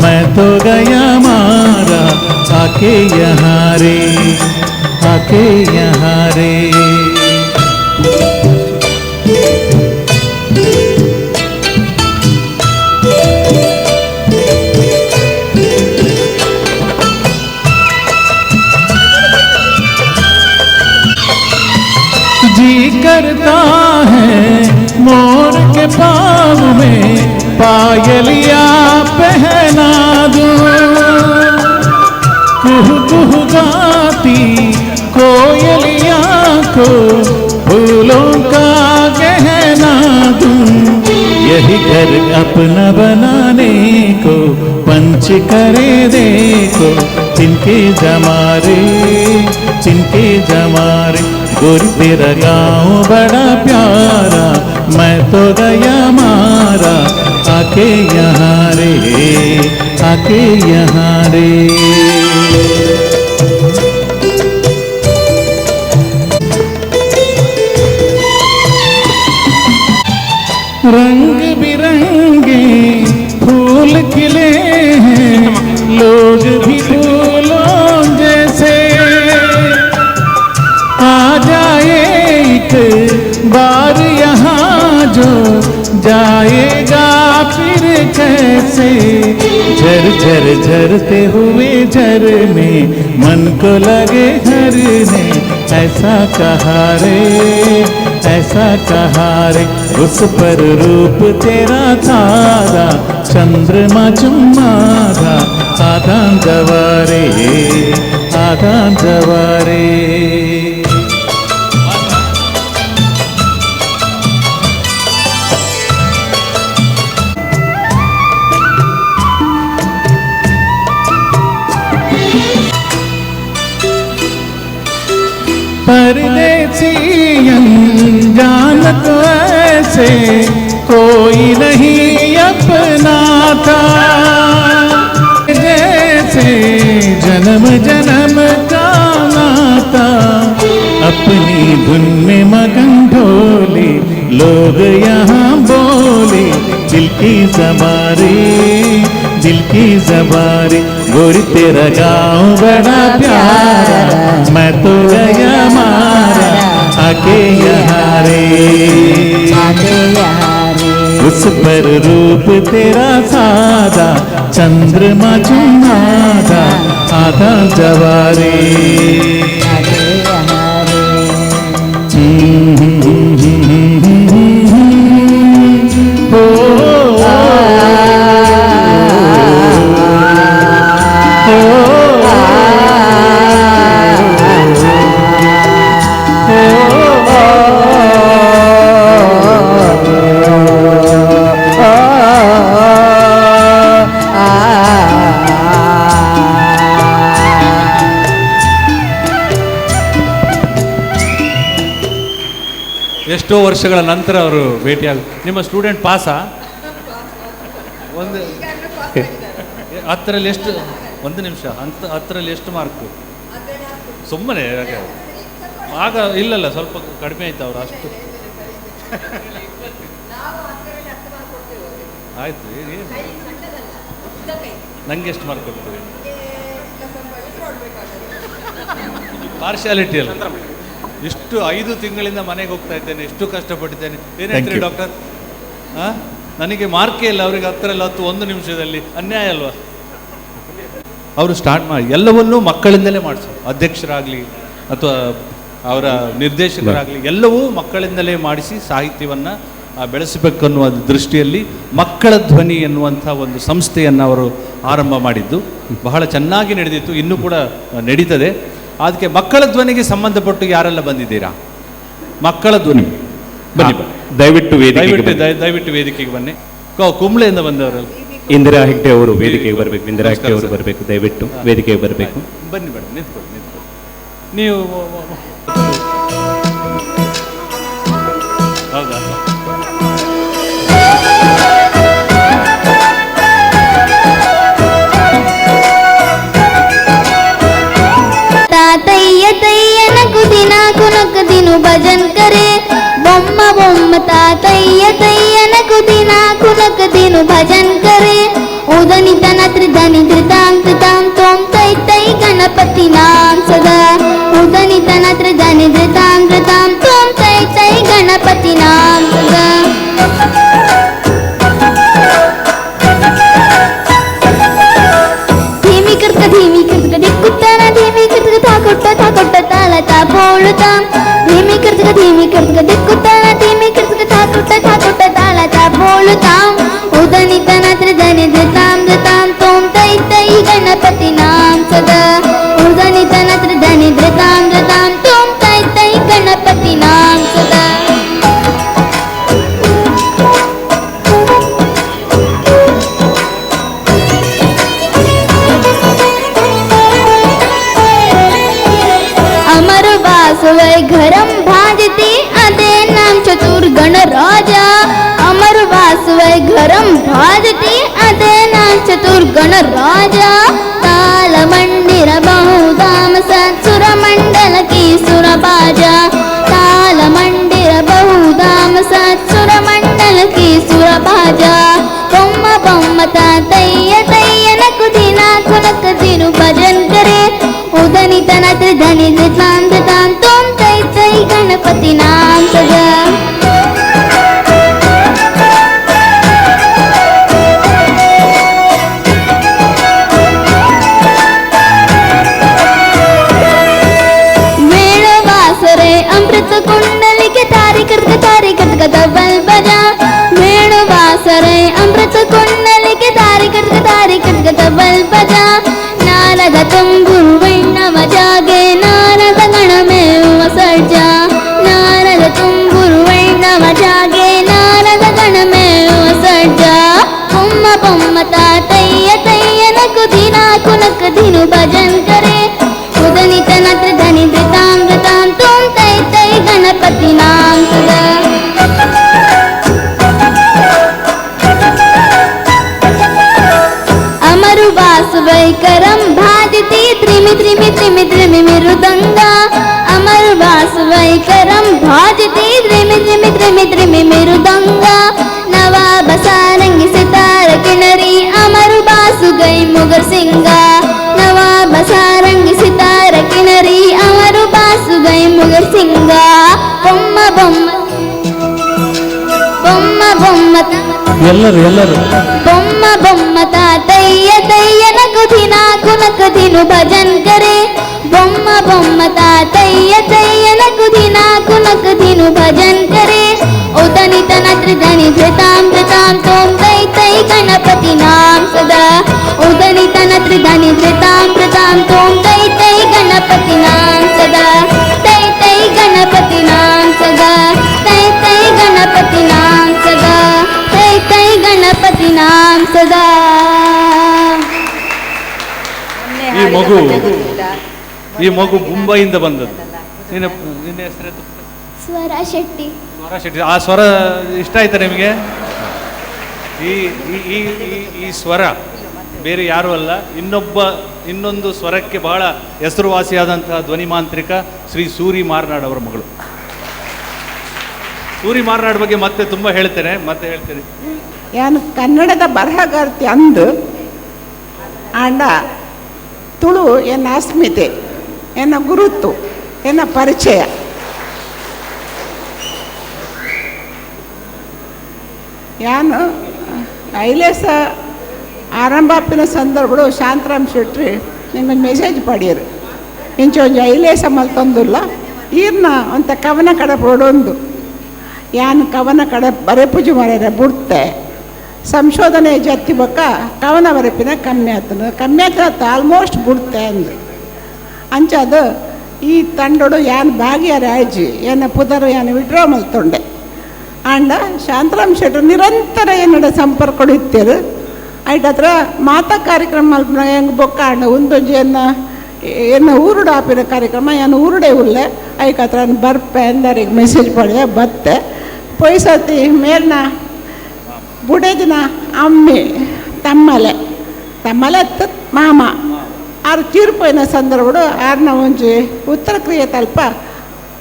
मैं तो गया मारा आके यहाँ रे, आके यहाँ रे। जी करता है मोर के पाँव में पायलिया पहना दूं, कुह कुह गाती कोयलिया को फूलों का गहना दूं। यही घर अपना बनाने को पंच करे देखो, तिनके जमारे तिनके जमारे। गोरी तेरा गाँव बड़ा प्यारा, मैं तो गया मारा आके यहाँ रे, आके यहाँ रे। रंग बिरंगे फूल खिले हैं, लोग भी फूलों जैसे। आ जाए एक बार यहाँ जो जाएगा फिर कैसे झर झर झरते हुए झरने मन को लगे हरने ऐसा कहा रे उस पर रूप तेरा तारा चंद्रमा चुम्माधा आधा जवारे परदेसी अनजानत ऐसे कोई नहीं अपना था जैसे जन्म जन्म का नाता अपनी धुन में मगन ढोले लोग यहाँ बोले दिल की जबारी गोरी तेरा गाँव बड़ा प्यारा मैं तो गया मारा आके यहाँ रे उस पर रूप तेरा सादा चंद्रमा चुम्माधा आधा जवारे ಎಷ್ಟೋ ವರ್ಷಗಳ ನಂತರ ಅವರು ಭೇಟಿಯಾಗ ನಿಮ್ಮ ಸ್ಟೂಡೆಂಟ್ ಪಾಸಾ ಒಂದು 10ರಲ್ಲಿ ಎಷ್ಟು ಒಂದು ನಿಮಿಷ ಹತ್ತರಲ್ಲಿ ಎಷ್ಟು ಮಾರ್ಕು ಸುಮ್ಮನೆ ಆಗ ಇಲ್ಲಲ್ಲ ಸ್ವಲ್ಪ ಕಡಿಮೆ ಆಯ್ತು ಅವರು ಅಷ್ಟು ಆಯ್ತು ನಂಗೆ ಎಷ್ಟು ಮಾರ್ಕ್ ಕೊಡ್ತೀವಿ ಪಾರ್ಶಾಲಿಟಿ ಅಲ್ಲ ಇಷ್ಟು 5 ತಿಂಗಳಿಂದ ಮನೆಗೆ ಹೋಗ್ತಾ ಇದ್ದೇನೆ ಎಷ್ಟು ಕಷ್ಟಪಟ್ಟಿದ್ದೇನೆ ಏನು ಹೇಳ್ತೀರಿ ಡಾಕ್ಟರ್ ನನಗೆ ಮಾರ್ಕೇ ಇಲ್ಲ ಅವರಿಗೆ 10ರಲ್ಲಿ 10 1 ನಿಮಿಷದಲ್ಲಿ ಅನ್ಯಾಯ ಅಲ್ವಾ ಅವರು ಸ್ಟಾರ್ಟ್ ಮಾಡಿ ಎಲ್ಲವನ್ನೂ ಮಕ್ಕಳಿಂದಲೇ ಮಾಡಿಸೋದು ಅಧ್ಯಕ್ಷರಾಗಲಿ ಅಥವಾ ಅವರ ನಿರ್ದೇಶಕರಾಗಲಿ ಎಲ್ಲವೂ ಮಕ್ಕಳಿಂದಲೇ ಮಾಡಿಸಿ ಸಾಹಿತ್ಯವನ್ನು ಬೆಳೆಸಬೇಕನ್ನುವ ದೃಷ್ಟಿಯಲ್ಲಿ ಮಕ್ಕಳ ಧ್ವನಿ ಎನ್ನುವಂಥ ಒಂದು ಸಂಸ್ಥೆಯನ್ನು ಅವರು ಆರಂಭ ಮಾಡಿದ್ದು ಬಹಳ ಚೆನ್ನಾಗಿ ನಡೆದಿತ್ತು ಇನ್ನೂ ಕೂಡ ನಡೀತದೆ ಅದಕ್ಕೆ ಮಕ್ಕಳ ಧ್ವನಿಗೆ ಸಂಬಂಧಪಟ್ಟು ಯಾರೆಲ್ಲ ಬಂದಿದ್ದೀರಾ ಮಕ್ಕಳ ಧ್ವನಿ ಬನ್ನಿ ದಯವಿಟ್ಟು ವೇದಿಕೆಗೆ ಬನ್ನಿ ಕುಂಬ್ಳೆಯಿಂದ ಬಂದವರಲ್ಲ ಇಂದಿರಾ ಹೆಗ್ಡೆ ಅವರು ವೇದಿಕೆಗೆ ಬರಬೇಕು ಇಂದಿರಾ ಹೆಗ್ಡೆ ಅವರು ಬರಬೇಕು ದಯವಿಟ್ಟು ವೇದಿಕೆಗೆ ಬರಬೇಕು ಬನ್ನಿ ಮೇಡಮ್ ನಿಂತ್ಕೊಳ್ಳಿ ನೀವು ಹೌದಾ तातैया तैया नकु दिनु भजन करे बोम्मा बोम्मा तातैया तैया नकु दिनु भजन करे उदनी तनत्र धनि धृतां तोम तै तै गणपति नाम सदा उदनी तनत्र धनि धृतां तोम तै तै गणपति नाम सदा धीमी करता दिक्कुत्ताना धीमी करता ताकोट्टा ताला तापोलुतां धीमी करता दिक्कुत्ताना धीमी करता ताकोट्टा ताला तापोलुतां उदनी तनत्र धनि धृतां तोम तै तै गणपति नाम सदा उदनी तनत्र धनि धृतां तोम तै तै गणपति नाम सदा अमर वासवै घरम भाजती अदे नाम चतुर्गण राजा अमर वासवै घरम भाजती अदे नाम चतुर्गण राजा ताल मंदिर बहुधाम सत्सुर मंडल की सुरबाजा ताल मंदिर बहुधाम सत्सुर मंडल की सुरबाजा बोम्म बोम्म तातैया तैया नकु दिनु भजन करे उदनी तनत्र धनि धृतां तोम तै तै गणपति नाम सदा ಮುತ್ತು ಕೊಂಡಲಿಗೆ ದಾರಿ ಕಟ್ಕ ತಬಲ್ ಬಜ ನಾರದ ತುಂಬುರು ವೈಣವ ಜಾಗೆ ನಾರದ ಗಣಮೇವ ಸರ್ಜ ನಾರದ ತುಂಬುರು ವೈಣವ ಜಾಗೆ ನಾರದ ಗಣಮೇವ ಸರ್ಜ ಬೊಮ್ಮ ಬೊಮ್ಮ ತಾತಯ್ಯ ತಯ್ಯನ ಕುದಿನ ಕುನಕ ದಿನು ಭಜನ್ करे उदनित नत्र धनि धृतां धृतां तुम तै तै गणपति नाम सदा अमरु वासुवैकरं भादिति त्रिमि त्रिमि त्रिमि त्रिमि मृदंगा अमरु वासुवैकरं भादिति त्रिमि त्रिमि त्रिमि त्रिमि मृदंगा नवा बसारंगी सितार किनरी अमरु बासु गई मुगर सिंगा नवा बसारंगी सितार किनरी अमरु बासु गई मुगर सिंगा बొమ్మ बొమ్మ बొమ్మ बొమ్మ ಎಲ್ಲರೂ बొమ్మ बొమ్మ तातయ్య तయ్యన కుదిన కునక దిను భజన్ करे बొమ్మ बొమ్మ तातయ్య तయ్యన కుదిన కునక దిను భజన్ करे उदनि तन त्रिधनि धृतां धृतां तोम तै तै गणपति नाम सदा उदनि तन त्रिधनि धृतां धृतां तोम तै तै गणपति नाम सदा तै तै गणपति नाम सदा तै तै गणपति नाम सदा तै तै गणपति नाम सदा ಈ ಮಗು ಮುಂಬೈಯಿಂದ ಬಂದದ್ದು. ನಿನ್ನ ಹೆಸರು ಸ್ವರ ಶೆಟ್ಟಿ. ಸ್ವರ ಶೆಟ್ಟಿ. ಆ ಸ್ವರ ಇಷ್ಟ ಆಯ್ತಾ ನಿಮಗೆ? ಈ ಈ ಈ ಸ್ವರ ಬೇರೆ ಯಾರೂ ಅಲ್ಲ, ಇನ್ನೊಂದು ಸ್ವರಕ್ಕೆ ಬಹಳ ಹೆಸರುವಾಸಿಯಾದಂತಹ ಧ್ವನಿ ಮಾಂತ್ರಿಕ ಶ್ರೀ ಸೂರಿ ಮಾರ್ನಾಡ್ ಅವರ ಮಗಳು. ಸೂರಿ ಮಾರ್ನಾಡ್ ಬಗ್ಗೆ ಮತ್ತೆ ತುಂಬ ಹೇಳ್ತೇನೆ. ಯಾನು ಕನ್ನಡದ ಬರಹಗಾರ್ತಿ ಅಂದು ಆಂಡ ತುಳು ಎನ್ನ ಅಸ್ಮಿತೆ ಎನ್ನ ಗುರುತು ಎನ್ನ ಪರಿಚಯ ಯಾನು ಐಲೇಸ ಆರಂಭಾಪಿನ ಸಂದರ್ಭಗಳು ಶಾಂತರಾಮ್ ಶೆಟ್ಟಿ ನಿಮಗೆ ಮೆಸೇಜ್ ಪಡೆಯರು ಇಂಚ ಒಂಜಿ ಐಲೇಸ ಮಲ್ತೊಂದುಲ್ಲ ಈರ್ನ ಅಂತ ಕವನ ಕಡೆ ಪಡೊಂದು ಯಾನು ಕವನ ಕಡೆ ಬರೆಪುಜಿ ಮರ ಬಿಡ್ತೆ ಸಂಶೋಧನೆ ಜತ್ತಿ ಬೊಕ್ಕ ಕವನ ಬರೆಪಿನ ಕಮ್ಮಿ ಆತನ ಆಲ್ಮೋಸ್ಟ್ ಬಿಡ್ತೆ ಅಂದು ಅಂಚದು ಈ ತಂಡೋಡು ಯಾನು ಭಾಗಿಯಾರ ಆಯ್ಜಿ ಏನ ಪುದರು ಯಾನು ವಿಡ್ರಾ ಮಲ್ತೊಂಡೆ ಆಂಡ ಶಾಂತರಾಮ್ ಶೆಟ್ಟಿ ನಿರಂತರ ಏನಡ ಸಂಪರ್ಕ ಇತ್ತೇರು ಐಟ್ ಹತ್ರ ಮಾತಾ ಕಾರ್ಯಕ್ರಮ ಮಲ್ಪನ ಹೆಂಗೆ ಬೊಕ್ಕ ಆಂಡ ಒಂದೊಂಜಿ ಎನ್ನ ಊರುಡು ಆಪಿನ ಕಾರ್ಯಕ್ರಮ ಏನು ಊರುಡೆ ಉಲ್ಲೆ ಐಕ್ ಹತ್ರ ಬರ್ಪೆ ಎಂದರಿಗೆ ಮೆಸೇಜ್ ಪಡೆಯ ಬತ್ತೆ ಪೊಯ್ಸತಿ ಮೇಲ್ನ ಬುಡೇದಿನ ಅಮ್ಮಿ ತಮ್ಮಲೆ ಮಾಮ ಆರು ತೀರ್ಪೋಯಿನ ಸಂದರ್ಭಡು ಆರ್ನ ಒಂಜಿ ಉತ್ತರ ಕ್ರಿಯೆ ತಲ್ಪ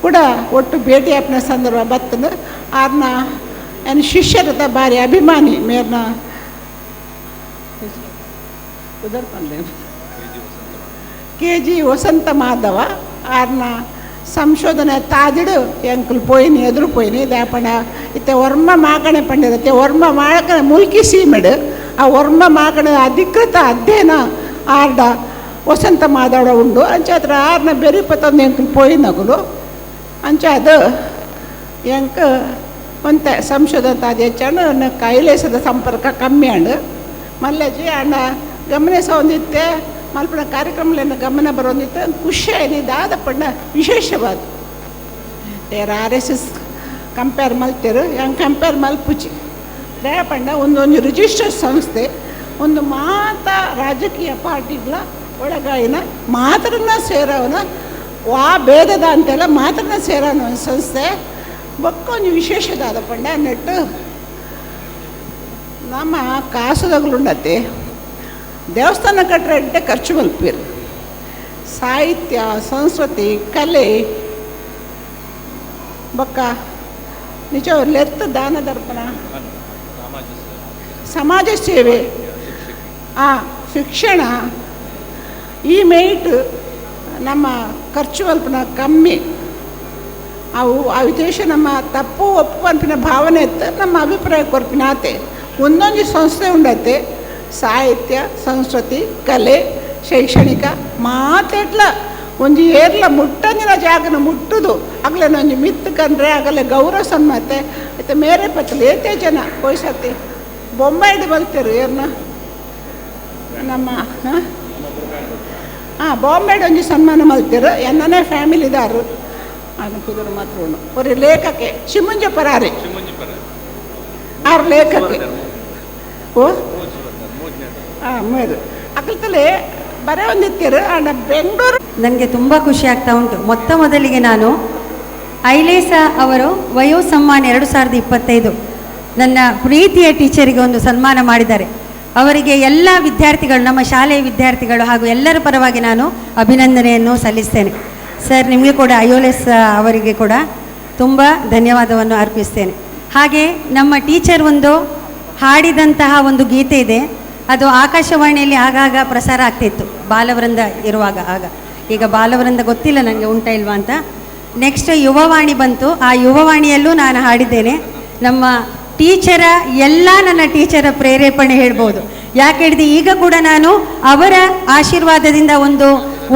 ಕೂಡ ಒಟ್ಟು ಭೇಟಿ ಆಪಿನ ಸಂದರ್ಭ ಬತ್ತನು ಆರ್ನ ಏನು ಶಿಷ್ಯರದ ಭಾರಿ ಅಭಿಮಾನಿ ಮೇರ್ನ KG ವಸಂತ ಮಾಧವ ಆರ್ನ ಸಂಶೋಧನೆ ತಾದಿಡು ಎಂಕಲ್ ಪೋಯಿನಿ ಎದುರು ಪೋಯಿನಿ ದಾಪಣ ಇತ್ತೆ ವರ್ಮ ಮಾಕಣೆ ಪಂಡಿರತ್ತೆ ವರ್ಮ ಮಾಕಣೆ ಮುಲ್ಕಿ ಸೀಮೆಡು ಆ ವರ್ಮ ಮಾಕಣೆ ಅಧಿಕೃತ ಅಧ್ಯಯನ ಆರ್ಡ ವಸಂತ ಮಾಧವ ಉಂಡು ಅಂಚ ಹತ್ರ ಆರ್ನ ಬೆರಿಪತ್ತೊಂದು ಎಂಕಲ್ ಪೋಯಿನಗುಲು ಅಂಚ ಅದು ಎಂಕ ಒಂತೆ ಸಂಶೋಧನೆ ತಾದಿ ಹೆಚ್ಚಾಂಡು ಕೈಲೇಸದ ಸಂಪರ್ಕ ಕಮ್ಮಿ ಅಂಡು ಮಲ್ಲೆಜಿ ಅಣ್ಣ ಗಮನಿಸ ಹೊಂದಿತ್ತೆ ಮಲ್ಪನ ಕಾರ್ಯಕ್ರಮಗಳನ್ನು ಗಮನ ಬರೋಂದಿತ್ತು ಖುಷಿ ಏನಿದಾದ ಪಂಡ ವಿಶೇಷವಾದ RSS ಕಂಪೇರ್ ಮಲ್ತಿರು ಹೆಂಗೆ ಕಂಪೇರ್ ಮಲ್ಪುಚಿ ದಯ ಪಂಡ ಒಂದೊಂದು ರಿಜಿಸ್ಟರ್ ಸಂಸ್ಥೆ ಒಂದು ಮಾತಾ ರಾಜಕೀಯ ಪಾರ್ಟಿಗಳ ಒಳಗಾಯಿನ ಮಾತ್ರನ ಸೇರೋವನ ವಾ ಭೇದದ ಅಂತೆಲ್ಲ ಮಾತ್ರನ ಸೇರೋನ ಒಂದು ಸಂಸ್ಥೆ ಬಕ್ಕೊಂದು ವಿಶೇಷದಾದ ಪಂಡ ನೆಟ್ಟು ನಮ್ಮ ಕಾಸುದಗಳುಂಡತ್ತೆ ದೇವಸ್ಥಾನ ಕಟ್ಟರೆ ಎಡ್ಡೆ ಖರ್ಚು ಮಲ್ಪೀರು ಸಾಹಿತ್ಯ ಸಂಸ್ಕೃತಿ ಕಲೆ ಬೊಕ್ಕ ನಿಜ ಲೆತ್ತ ದಾನ ದರ್ಪಣ ಸಮಾಜ ಸೇವೆ ಶಿಕ್ಷಣ ಈ ಮೇಟ್ ನಮ್ಮ ಖರ್ಚು ಅಲ್ಪನ ಕಮ್ಮಿ ಅವು ಆ ವಿದೇಶ ನಮ್ಮ ತಪ್ಪು ಒಪ್ಪು ಅನ್ಪಿನ ಭಾವನೆ ಇತ್ತು ನಮ್ಮ ಅಭಿಪ್ರಾಯ ಕೊರ್ಪಿನ ಆತೆ ಒಂದೊಂದು ಸಂಸ್ಥೆ ಉಂಡತ್ತೆ ಸಾಹಿತ್ಯ ಸಂಸ್ಕೃತಿ ಕಲೆ ಶೈಕ್ಷಣಿಕ ಮಾತೆಟ್ಲ ಒಂದು ಏರ್ಲ ಮುಟ್ಟಂದಿನ ಜಾಗನ ಮುಟ್ಟುದು ಆಗಲೇ ಒಂಜಿ ಮಿತ್ತು ಕಂಡ್ರೆ ಆಗಲೇ ಗೌರವ ಸನ್ಮತೆ ಮತ್ತು ಮೇರೆ ಪತ್ತಲು ಏತೆ ಜನ ಕೊಯ್ಸತಿ ಬೊಂಬಾಯಿಡು ಬಲ್ತೀರು ಏರ್ನ ನಮ್ಮ ಬಾಂಬೆಡ್ ಒಂಜಿ ಸನ್ಮಾನ ಮಲ್ತಿರು ಎನ್ನನೇ ಫ್ಯಾಮಿಲಿದಾರು ಅದು ಕುದುರು ಮಾತ್ರ ಒಂದು ಲೇಖಕ್ಕೆ ಶಿಮುಂಜ ಪರಾರಿ ಆರು ಲೇಖಕ್ಕೆ ಓ ಮೂರು ಅಕಲ್ತಲೇ ಬರೇ ಒಂದಿತ್ತಿರು ಬೆಂಗಳೂರು. ನನಗೆ ತುಂಬ ಖುಷಿ ಆಗ್ತಾ ಉಂಟು. ಮೊದಲಿಗೆ ನಾನು ಐಲೇಸ ಅವರು ವಯೋಸಮ್ಮಾನ 2025 ನನ್ನ ಪ್ರೀತಿಯ ಟೀಚರಿಗೆ ಒಂದು ಸನ್ಮಾನ ಮಾಡಿದ್ದಾರೆ. ಅವರಿಗೆ ಎಲ್ಲ ವಿದ್ಯಾರ್ಥಿಗಳು, ನಮ್ಮ ಶಾಲೆಯ ವಿದ್ಯಾರ್ಥಿಗಳು ಹಾಗೂ ಎಲ್ಲರ ಪರವಾಗಿ ನಾನು ಅಭಿನಂದನೆಯನ್ನು ಸಲ್ಲಿಸ್ತೇನೆ. ಸರ್, ನಿಮಗೆ ಕೂಡ ಐಲೇಸ ಅವರಿಗೆ ಕೂಡ ತುಂಬ ಧನ್ಯವಾದವನ್ನು ಅರ್ಪಿಸ್ತೇನೆ. ಹಾಗೆ ನಮ್ಮ ಟೀಚರ್ ಒಂದು ಹಾಡಿದಂತಹ ಒಂದು ಗೀತೆ ಇದೆ, ಅದು ಆಕಾಶವಾಣಿಯಲ್ಲಿ ಆಗಾಗ ಪ್ರಸಾರ ಆಗ್ತಿತ್ತು ಬಾಲವೃಂದ ಇರುವಾಗ. ಈಗ ಬಾಲವೃಂದ ಗೊತ್ತಿಲ್ಲ ನನಗೆ ಉಂಟಾ ಇಲ್ವಾ ಅಂತ. ನೆಕ್ಸ್ಟ್ ಯುವವಾಣಿ ಬಂತು, ಆ ಯುವವಾಣಿಯಲ್ಲೂ ನಾನು ಹಾಡಿದ್ದೇನೆ. ನಮ್ಮ ಟೀಚರ ನನ್ನ ಟೀಚರ ಪ್ರೇರೇಪಣೆ ಹೇಳ್ಬೋದು. ಯಾಕೆ ಹೇಳಿದೆ, ಈಗ ಕೂಡ ನಾನು ಅವರ ಆಶೀರ್ವಾದದಿಂದ ಒಂದು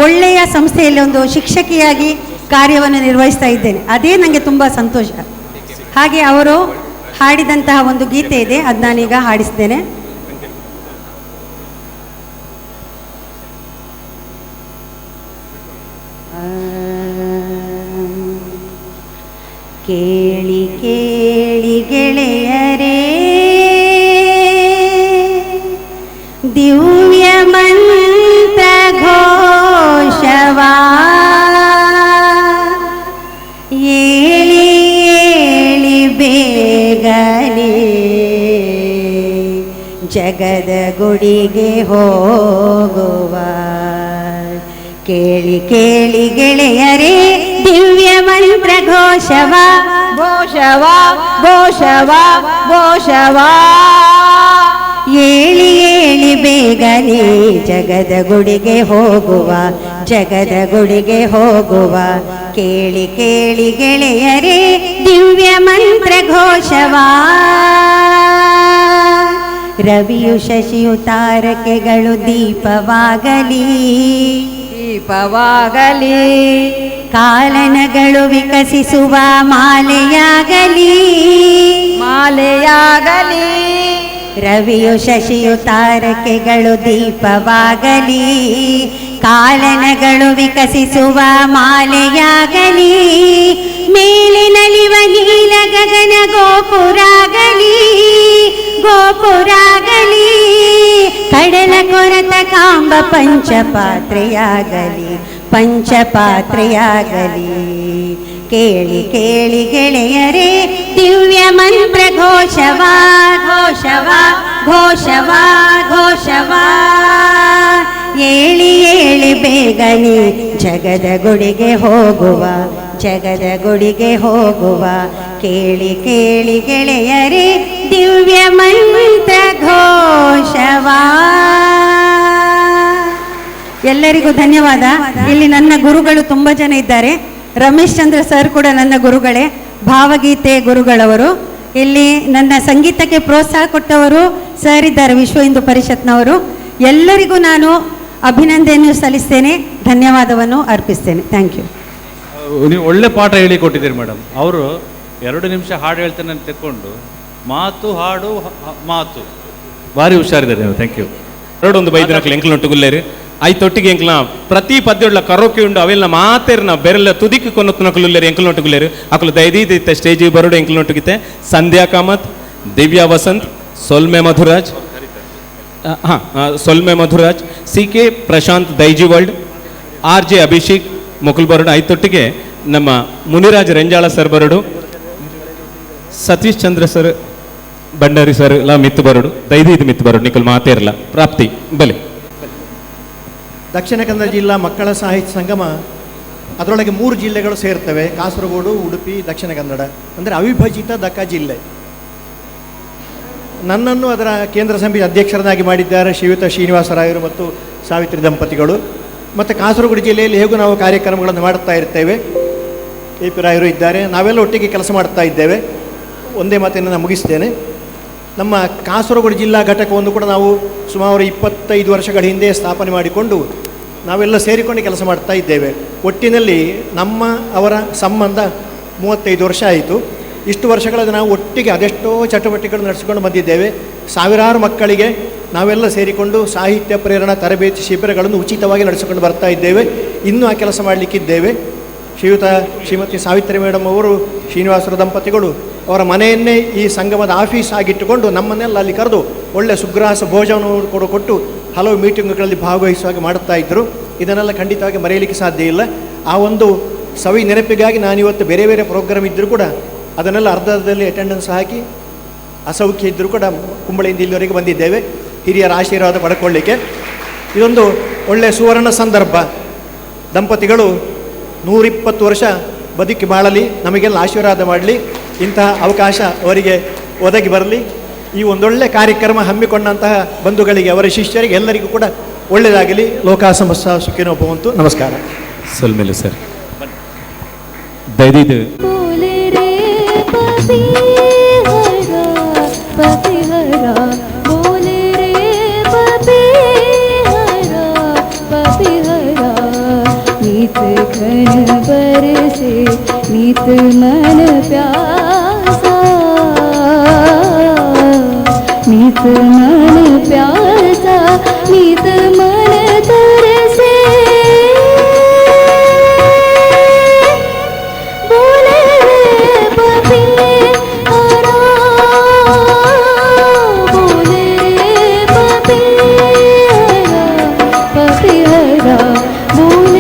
ಒಳ್ಳೆಯ ಸಂಸ್ಥೆಯಲ್ಲಿ ಒಂದು ಶಿಕ್ಷಕಿಯಾಗಿ ಕಾರ್ಯವನ್ನು ನಿರ್ವಹಿಸ್ತಾ ಇದ್ದೇನೆ. ಅದೇ ನನಗೆ ತುಂಬ ಸಂತೋಷ. ಹಾಗೆ ಅವರು ಹಾಡಿದಂತಹ ಒಂದು ಗೀತೆ ಇದೆ, ಅದು ನಾನೀಗ ಹಾಡಿಸ್ತೇನೆ. ಕೇಳಿ ಕೇಳಿ ಗೆಳೆಯರೇ, ದಿವ್ಯ ಮಂತ್ರ ಘೋಷವಾ, ಏಳಿ ಏಳಿ ಬೇಗನೆ ಜಗದ ಗುಡಿಗೆ ಹೋಗುವ. ಕೇಳಿ ಕೇಳಿ ಗೆಳೆಯರೇ, ದಿವ್ಯ ಮಂತ್ರ ಘೋಷವಾ ಘೋಷವಾ ಘೋಷವಾ ಘೋಷವಾ, ಏಳಿ ಏಳಿ ಬೇಗನೆ ಜಗದ ಗುಡಿಗೆ ಹೋಗುವ, ಜಗದ ಗುಡಿಗೆ ಹೋಗುವ. ಕೇಳಿ ಕೇಳಿ ಗೆಳೆಯರೇ, ದಿವ್ಯ ಮಂತ್ರ ಘೋಷವಾ. ರವಿಯು ಶಶಿಯು ತಾರಕೆಗಳು ದೀಪವಾಗಲಿ, ದೀಪವಾಗಲಿ. ಕಾಲನಗಳು ವಿಕಸಿಸುವ ಮಾಲೆಯಾಗಲಿ, ಮಾಲೆಯಾಗಲಿ. ರವಿಯು ಶಶಿಯು ತಾರಕೆಗಳು ದೀಪವಾಗಲಿ, ಕಾಲನಗಳು ವಿಕಸಿಸುವ ಮಾಲೆಯಾಗಲಿ. ಮೇಲಿನಲಿವ ನೀಲ ಗಗನ ಗೋಪುರಾಗಲಿ, ಗೋಪುರಾಗಲಿ. ಕಡಲ ಕೊರತ ಕಾಂಬ ಪಂಚಪಾತ್ರೆಯಾಗಲಿ, ಪಂಚಪಾತ್ರೆಯಾಗಲಿ. ಕೇಳಿ ಕೇಳಿ ಗೆಳೆಯರೇ, ದಿವ್ಯ ಮಂತ್ರ ಘೋಷವಾ ಘೋಷವಾ ಘೋಷವಾ ಘೋಷವಾ. ಏಳಿ ಏಳಿ ಬೇಗನೆ ಜಗದ ಗುಡಿಗೆ ಹೋಗುವ, ಜಗದ ಗುಡಿಗೆ ಹೋಗುವ. ಕೇಳಿ ಕೇಳಿ ಗೆಳೆಯರೇ, ದಿವ್ಯ ಮಂತ್ರ ಘೋಷವಾ. ಎಲ್ಲರಿಗೂ ಧನ್ಯವಾದ. ಇಲ್ಲಿ ನನ್ನ ಗುರುಗಳು ತುಂಬ ಜನ ಇದ್ದಾರೆ. ರಮೇಶ್ ಚಂದ್ರ ಸರ್ ಕೂಡ ನನ್ನ ಗುರುಗಳೇ, ಭಾವಗೀತೆ ಗುರುಗಳವರು. ಇಲ್ಲಿ ನನ್ನ ಸಂಗೀತಕ್ಕೆ ಪ್ರೋತ್ಸಾಹ ಕೊಟ್ಟವರು ಸರ್ ಇದ್ದಾರೆ, ವಿಶ್ವ ಹಿಂದೂ ಪರಿಷತ್ನವರು. ಎಲ್ಲರಿಗೂ ನಾನು ಅಭಿನಂದನೆಯನ್ನು ಸಲ್ಲಿಸ್ತೇನೆ, ಧನ್ಯವಾದವನ್ನು ಅರ್ಪಿಸ್ತೇನೆ. Thank you. ನೀವು ಒಳ್ಳೆ ಪಾಠ ಹೇಳಿಕೊಟ್ಟಿದ್ದೀರಿ ಮೇಡಮ್. ಅವರು 2 ನಿಮಿಷ ಹಾಡು ಹೇಳ್ತೇನೆ ಅಂತ ತೆಕ್ಕೊಂಡು ಮಾತು ಹಾಡು ಮಾತು ಭಾರಿ ಹುಷಾರಿದ್ದಾರೆ ನೀವು. Thank you. 2 ಬೈದಿನಕ್ಲು ಎಂಕ್ಲೊಟ್ಟುಗುಲ್ಲೇರಿ ಐತೊಟ್ಟಿಗೆ ಎಂಕ್ಲ ಪ್ರತಿ ಪದ್ಯೊಳ್ಳ ಕರೋಕೆ ಉಂಡು ಅವೆಲ್ಲ ಮಾತೇರ್ನ ಬೆರಲ್ಲ ತುದಿಕ್ಕೆ ಕೊನ್ನೊತ್ತುನಕುಲ್ಲೇರಿ ಎಂಕ್ಲೊಟ್ಟುಗುಲ್ಲೇರಿ ಅಕಲು ದೈದೀದಿತ್ತೆ ಸ್ಟೇಜಿಗೆ ಬರೋಡು ಎಂಕ್ಲೊಟ್ಟುಗಿತ್ತೆ. ಸಂಧ್ಯಾ ಕಾಮತ್, ದಿವ್ಯಾ ವಸಂತ್, ಸೊಲ್ಮೆ ಮಧುರಾಜ್, ಸೊಲ್ಮೆ ಮಧುರಾಜ್, CK ಪ್ರಶಾಂತ್ ದೈಜಿವಲ್ಡ್, RJ ಅಭಿಷೇಕ್ ಮೊಕಲ್ ಬರೋಡು. ಐತೊಟ್ಟಿಗೆ ನಮ್ಮ Muniraj Renjala sir ಬರೋಡು, Satish Chandra sir Bhandari sir ಎಲ್ಲ ಮಿತ್ತು ಬರೋಡು. ದೈದೀದ್ ಮಿತ್ತು ಬರೋಡು ನಿಕಲ್ ಮಾತೇರಲ್ಲ ಪ್ರಾಪ್ತಿ ಬಲೆ. ದಕ್ಷಿಣ ಕನ್ನಡ ಜಿಲ್ಲಾ ಮಕ್ಕಳ ಸಾಹಿತ್ಯ ಸಂಗಮ, ಅದರೊಳಗೆ 3 ಜಿಲ್ಲೆಗಳು ಸೇರ್ತವೆ, ಕಾಸರಗೋಡು, ಉಡುಪಿ, ದಕ್ಷಿಣ ಕನ್ನಡ. ಅಂದರೆ ಅವಿಭಜಿತ ದಕ್ಕ ಜಿಲ್ಲೆ. ನನ್ನನ್ನು ಅದರ ಕೇಂದ್ರ ಸಮಿತಿ ಅಧ್ಯಕ್ಷರನ್ನಾಗಿ ಮಾಡಿದ್ದಾರೆ ಶ್ರೀಯುತ ಶ್ರೀನಿವಾಸರಾಯರು ಮತ್ತು ಸಾವಿತ್ರಿ ದಂಪತಿಗಳು. ಮತ್ತು ಕಾಸರಗೋಡು ಜಿಲ್ಲೆಯಲ್ಲಿ ಹೇಗೂ ನಾವು ಕಾರ್ಯಕ್ರಮಗಳನ್ನು ಮಾಡುತ್ತಾ ಇರ್ತೇವೆ. AP ರಾಯರು ಇದ್ದಾರೆ, ನಾವೆಲ್ಲ ಒಟ್ಟಿಗೆ ಕೆಲಸ ಮಾಡ್ತಾ ಇದ್ದೇವೆ. ಒಂದೇ ಮಾತನ್ನು ನಾನು ಮುಗಿಸ್ತೇನೆ. ನಮ್ಮ ಕಾಸರಗೋಡು ಜಿಲ್ಲಾ ಘಟಕವನ್ನು ಕೂಡ ನಾವು ಸುಮಾರು 25 ವರ್ಷಗಳ ಹಿಂದೆ ಸ್ಥಾಪನೆ ಮಾಡಿಕೊಂಡು ನಾವೆಲ್ಲ ಸೇರಿಕೊಂಡು ಕೆಲಸ ಮಾಡ್ತಾ ಇದ್ದೇವೆ. ಒಟ್ಟಿನಲ್ಲಿ ಅವರ ಸಂಬಂಧ 35 ವರ್ಷ ಆಯಿತು. ಇಷ್ಟು ವರ್ಷಗಳಲ್ಲಿ ನಾವು ಒಟ್ಟಿಗೆ ಅದೆಷ್ಟೋ ಚಟುವಟಿಕೆಗಳು ನಡೆಸಿಕೊಂಡು ಬಂದಿದ್ದೇವೆ. ಸಾವಿರಾರು ಮಕ್ಕಳಿಗೆ ನಾವೆಲ್ಲ ಸೇರಿಕೊಂಡು ಸಾಹಿತ್ಯ ಪ್ರೇರಣಾ ತರಬೇತಿ ಶಿಬಿರಗಳನ್ನು ಉಚಿತವಾಗಿ ನಡೆಸಿಕೊಂಡು ಬರ್ತಾ ಇದ್ದೇವೆ. ಇನ್ನೂ ಆ ಕೆಲಸ ಮಾಡಲಿಕ್ಕಿದ್ದೇವೆ. ಶ್ರೀಮತಿ ಸಾವಿತ್ರಿ ಮೇಡಮ್ ಅವರು, ಶ್ರೀನಿವಾಸರ ದಂಪತಿಗಳು ಅವರ ಮನೆಯನ್ನೇ ಈ ಸಂಗಮದ ಆಫೀಸ್ ಆಗಿಟ್ಟುಕೊಂಡು ನಮ್ಮನ್ನೆಲ್ಲ ಅಲ್ಲಿ ಕರೆದು ಒಳ್ಳೆಯ ಸುಗ್ರಾಸ ಭೋಜನವನ್ನು ಕೂಡ ಕೊಟ್ಟು ಹಲವು ಮೀಟಿಂಗ್ಗಳಲ್ಲಿ ಭಾಗವಹಿಸುವಾಗಿ ಮಾಡುತ್ತಾ ಇದ್ದರು. ಇದನ್ನೆಲ್ಲ ಖಂಡಿತವಾಗಿ ಮರೆಯಲಿಕ್ಕೆ ಸಾಧ್ಯ ಇಲ್ಲ. ಆ ಒಂದು ಸವಿ ನೆನಪಿಗಾಗಿ ನಾನಿವತ್ತು ಬೇರೆ ಬೇರೆ ಪ್ರೋಗ್ರಾಮ್ ಇದ್ದರೂ ಕೂಡ ಅದನ್ನೆಲ್ಲ ಅರ್ಧದಲ್ಲಿ ಅಟೆಂಡೆನ್ಸ್ ಹಾಕಿ ಅಸೌಖ್ಯ ಇದ್ದರೂ ಕೂಡ ಕುಂಬಳೆಯಿಂದ ಇಲ್ಲಿವರೆಗೆ ಬಂದಿದ್ದೇವೆ ಹಿರಿಯರ ಆಶೀರ್ವಾದ ಪಡ್ಕೊಳ್ಳಿಕ್ಕೆ. ಇದೊಂದು ಒಳ್ಳೆಯ ಸುವರ್ಣ ಸಂದರ್ಭ. ದಂಪತಿಗಳು 120 ವರ್ಷ ಬದುಕಿ ಬಾಳಲಿ, ನಮಗೆಲ್ಲ ಆಶೀರ್ವಾದ ಮಾಡಲಿ, ಇಂತಹ ಅವಕಾಶ ಅವರಿಗೆ ಒದಗಿ ಬರಲಿ. ಈ ಒಂದೊಳ್ಳೆ ಕಾರ್ಯಕ್ರಮ ಹಮ್ಮಿಕೊಂಡಂತಹ ಬಂಧುಗಳಿಗೆ, ಅವರ ಶಿಷ್ಯರಿಗೆ ಎಲ್ಲರಿಗೂ ಕೂಡ ಒಳ್ಳೆಯದಾಗಲಿ. ಲೋಕ ಸಮಸ್ತ ಸುಖಿನೋ ಭವಂತು. ನಮಸ್ಕಾರ. ಸಲ್ಮೇಲೆ ಸರ್ ದಯದಿದ್ದು घन बरसे नीत मन प्यासा, नीत मन प्यासा, नीत मन तरसे, बोले रे पपीहरा, बोले रे पपीहरा, पपीहरा बोले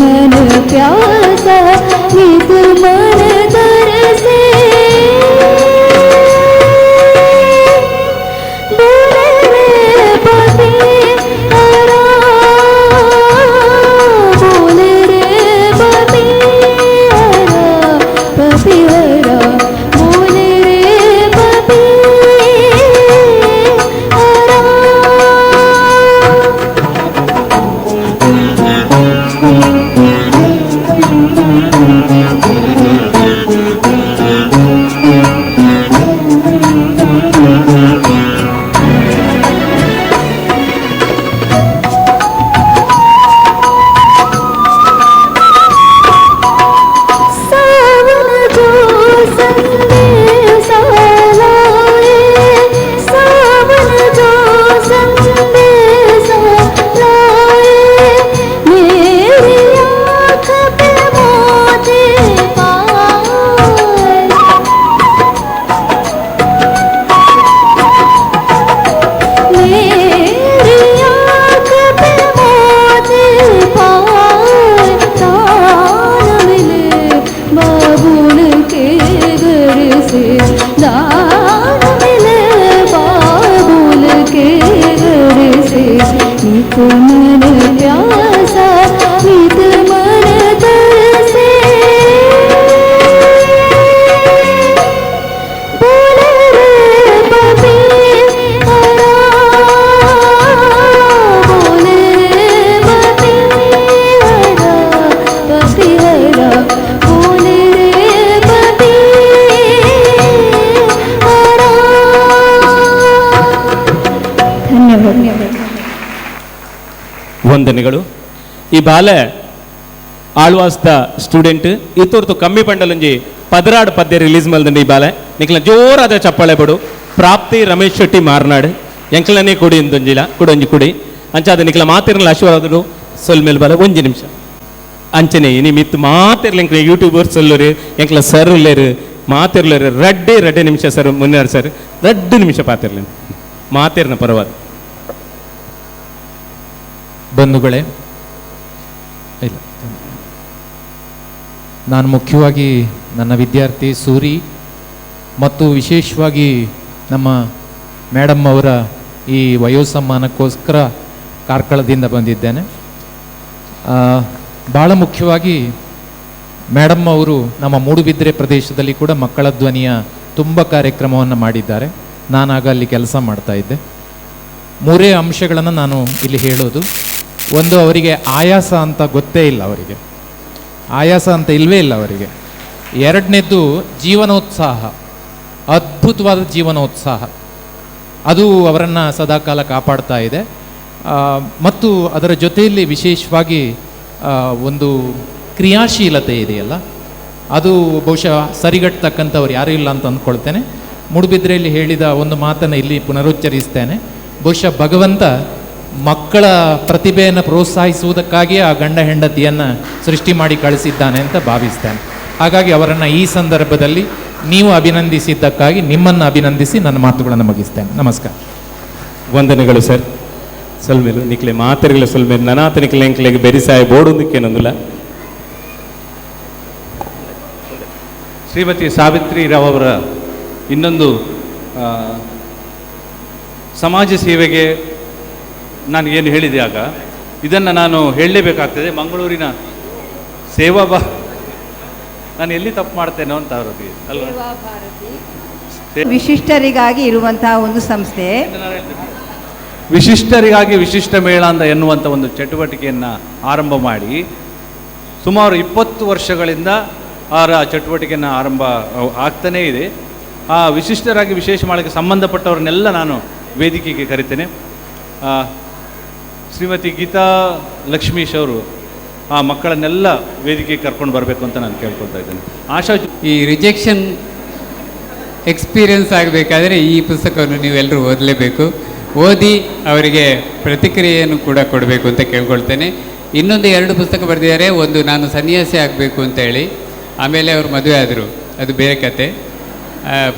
मन प्यासा, नीत मन तरसे, बोले रे पपीहरा, बोले रे पपीहरा, पपीहरा बोले रे ವಂದನೆಗಳು. ಈ ಬಾಲೆ ಆಳ್ವಾಸ್ದ ಸ್ಟೂಡೆಂಟ್ ಇತ್ತೋರ್ತು ಕಮ್ಮಿ ಪಂಡಲಂಜಿ ಪದರಾಡ್ ಪದ್ಯ ರಿಲೀಸ್ ಮಲ್ದಂడి ಈ ಬಾಲೆ ನಿಕ್ಲ ಜೋರಾದ ಚಪ್ಪಾಳೆ ಬಡು. ಪ್ರಾಪ್ತಿ ರಮೇಶ್ ಶೆಟ್ಟಿ ಮಾರ್ನಾಡ್ ಎಂಕ್ಲನೇ ಕೊಡಿ ಇಂದೊಂಜಿಲ ಕುಡೊಂಜಿ ಕುಡಿ ಅಂಚಾದ ನಿಕ್ಲ ಮಾತಿರಲ ಆಶೀರ್ವಾದಗಳು ಸೊಲ್ಮೇಲೆ ಬಲ 1 ನಿಮಿಷ ಅಂಚನೆ ನಿಮಿತ್ತು ಮಾತಿರ್ಲಿ ಎಂಕ್ಲ ಯೂಟ್ಯೂಬರ್ಸ್ ಅಲ್ಲರು ಎಂಕ್ಲ ಸರ್ ಉಳ್ಳರು ಮಾತಿರ್ಲರು ರಡ್ಡೆ ನಿಮಿಷ ಸರ್ ಮುನ್ನಾರು ಸರ್ 2 ನಿಮಿಷ ಪಾತಿರ್ಲಿ ಮಾತಿರ್ನ ಪರವಾದ ಬಂಧುಗಳೇ, ಇಲ್ಲ, ನಾನು ಮುಖ್ಯವಾಗಿ ನನ್ನ ವಿದ್ಯಾರ್ಥಿ ಸೂರಿ ಮತ್ತು ವಿಶೇಷವಾಗಿ ನಮ್ಮ ಮೇಡಮ್ ಅವರ ಈ ವಯೋಸಮ್ಮಾನಕ್ಕೋಸ್ಕರ ಕಾರ್ಕಳದಿಂದ ಬಂದಿದ್ದೇನೆ. ಭಾಳ ಮುಖ್ಯವಾಗಿ ಮೇಡಮ್ ಅವರು ನಮ್ಮ ಮೂಡುಬಿದ್ರೆ ಪ್ರದೇಶದಲ್ಲಿ ಕೂಡ ಮಕ್ಕಳ ಧ್ವನಿಯ ತುಂಬ ಕಾರ್ಯಕ್ರಮವನ್ನು ಮಾಡಿದ್ದಾರೆ. ನಾನಾಗ ಅಲ್ಲಿ ಕೆಲಸ ಮಾಡ್ತಾ ಇದ್ದೆ. 3 ಅಂಶಗಳನ್ನು ನಾನು ಇಲ್ಲಿ ಹೇಳೋದು. ಒಂದು, ಅವರಿಗೆ ಆಯಾಸ ಅಂತ ಗೊತ್ತೇ ಇಲ್ಲ, ಅವರಿಗೆ ಆಯಾಸ ಅಂತ ಇಲ್ಲವೇ ಇಲ್ಲ ಅವರಿಗೆ. 2ನೇದ್ದು ಜೀವನೋತ್ಸಾಹ, ಅದ್ಭುತವಾದ ಜೀವನೋತ್ಸಾಹ, ಅದು ಅವರನ್ನು ಸದಾಕಾಲ ಕಾಪಾಡ್ತಾ ಇದೆ. ಮತ್ತು ಅದರ ಜೊತೆಯಲ್ಲಿ ವಿಶೇಷವಾಗಿ ಒಂದು ಕ್ರಿಯಾಶೀಲತೆ ಇದೆಯಲ್ಲ, ಅದು ಬಹುಶಃ ಸರಿಗಟ್ಟತಕ್ಕಂಥವ್ರು ಯಾರೂ ಇಲ್ಲ ಅಂತ ಅಂದ್ಕೊಳ್ತೇನೆ. ಮೂಡುಬಿದ್ರೆಯಲ್ಲಿ ಹೇಳಿದ ಒಂದು ಮಾತನ್ನು ಇಲ್ಲಿ ಪುನರುಚ್ಚರಿಸ್ತೇನೆ. ಬಹುಶಃ ಭಗವಂತ ಮಕ್ಕಳ ಪ್ರತಿಭೆಯನ್ನು ಪ್ರೋತ್ಸಾಹಿಸುವುದಕ್ಕಾಗಿಯೇ ಆ ಗಂಡ ಹೆಂಡತಿಯನ್ನು ಸೃಷ್ಟಿ ಮಾಡಿ ಕಳಿಸಿದ್ದಾನೆ ಅಂತ ಭಾವಿಸ್ತೇನೆ. ಹಾಗಾಗಿ ಅವರನ್ನು ಈ ಸಂದರ್ಭದಲ್ಲಿ ನೀವು ಅಭಿನಂದಿಸಿದ್ದಕ್ಕಾಗಿ ನಿಮ್ಮನ್ನು ಅಭಿನಂದಿಸಿ ನನ್ನ ಮಾತುಗಳನ್ನು ಮುಗಿಸ್ತೇನೆ. ನಮಸ್ಕಾರ. ವಂದನೆಗಳು ಸರ್. ಸೊಲ್ಮೇಲು ನಿಕ್ಲೆ ಮಾತಿರ್ಗಲ ಸೊಲ್ಮೇಲು ನನಾತ ನಿಕ್ಲೆ ಎಂಕ್ಲೆಗೆ ಬೆರಿಸಾಯ ಬೋಡೋದಕ್ಕೇನೊಂದಿಲ್ಲ. ಶ್ರೀಮತಿ ಸಾವಿತ್ರಿ ರಾವ್ ಅವರ ಇನ್ನೊಂದು ಸಮಾಜ ಸೇವೆಗೆ ನಾನು ಏನು ಹೇಳಿದೆ ಆಗ, ಇದನ್ನು ನಾನು ಹೇಳಲೇಬೇಕಾಗ್ತದೆ. ಮಂಗಳೂರಿನ ನಾನು ಎಲ್ಲಿ ತಪ್ಪು ಮಾಡ್ತೇನೋ ಅಂತ ಅವರಿಗೆ ಅಲ್ವಾ, ವಿಶಿಷ್ಟರಿಗಾಗಿ ಇರುವಂತಹ ಒಂದು ಸಂಸ್ಥೆ, ವಿಶಿಷ್ಟರಿಗಾಗಿ ವಿಶಿಷ್ಟ ಮೇಳ ಅಂತ ಎನ್ನುವಂಥ ಒಂದು ಚಟುವಟಿಕೆಯನ್ನು ಆರಂಭ ಮಾಡಿ ಸುಮಾರು 20 ವರ್ಷಗಳಿಂದ ಅವರ ಚಟುವಟಿಕೆಯನ್ನು ಆರಂಭ ಆಗ್ತಾನೇ ಇದೆ. ಆ ವಿಶಿಷ್ಟರಾಗಿ ವಿಶೇಷ ಮೇಳಕ್ಕೆ ಸಂಬಂಧಪಟ್ಟವ್ರನ್ನೆಲ್ಲ ನಾನು ವೇದಿಕೆಗೆ ಕರಿತೇನೆ. ಶ್ರೀಮತಿ ಗೀತಾ ಲಕ್ಷ್ಮೀಶ್ ಅವರು ಆ ಮಕ್ಕಳನ್ನೆಲ್ಲ ವೇದಿಕೆಗೆ ಕರ್ಕೊಂಡು ಬರಬೇಕು ಅಂತ ನಾನು ಕೇಳ್ಕೊಳ್ತಾ ಇದ್ದೇನೆ. ಆಶಾ, ಈ ರಿಜೆಕ್ಷನ್ ಎಕ್ಸ್ಪೀರಿಯನ್ಸ್ ಆಗಬೇಕಾದ್ರೆ ಈ ಪುಸ್ತಕವನ್ನು ನೀವೆಲ್ಲರೂ ಓದಲೇಬೇಕು. ಓದಿ ಅವರಿಗೆ ಪ್ರತಿಕ್ರಿಯೆಯನ್ನು ಕೂಡ ಕೊಡಬೇಕು ಅಂತ ಕೇಳ್ಕೊಳ್ತೇನೆ. ಇನ್ನೊಂದು 2 ಪುಸ್ತಕ ಬರೆದಿದ್ದಾರೆ. ಒಂದು, ನಾನು ಸನ್ಯಾಸಿ ಆಗಬೇಕು ಅಂತೇಳಿ, ಆಮೇಲೆ ಅವರು ಮದುವೆ ಆದರು, ಅದು ಬೇರೆ ಕತೆ.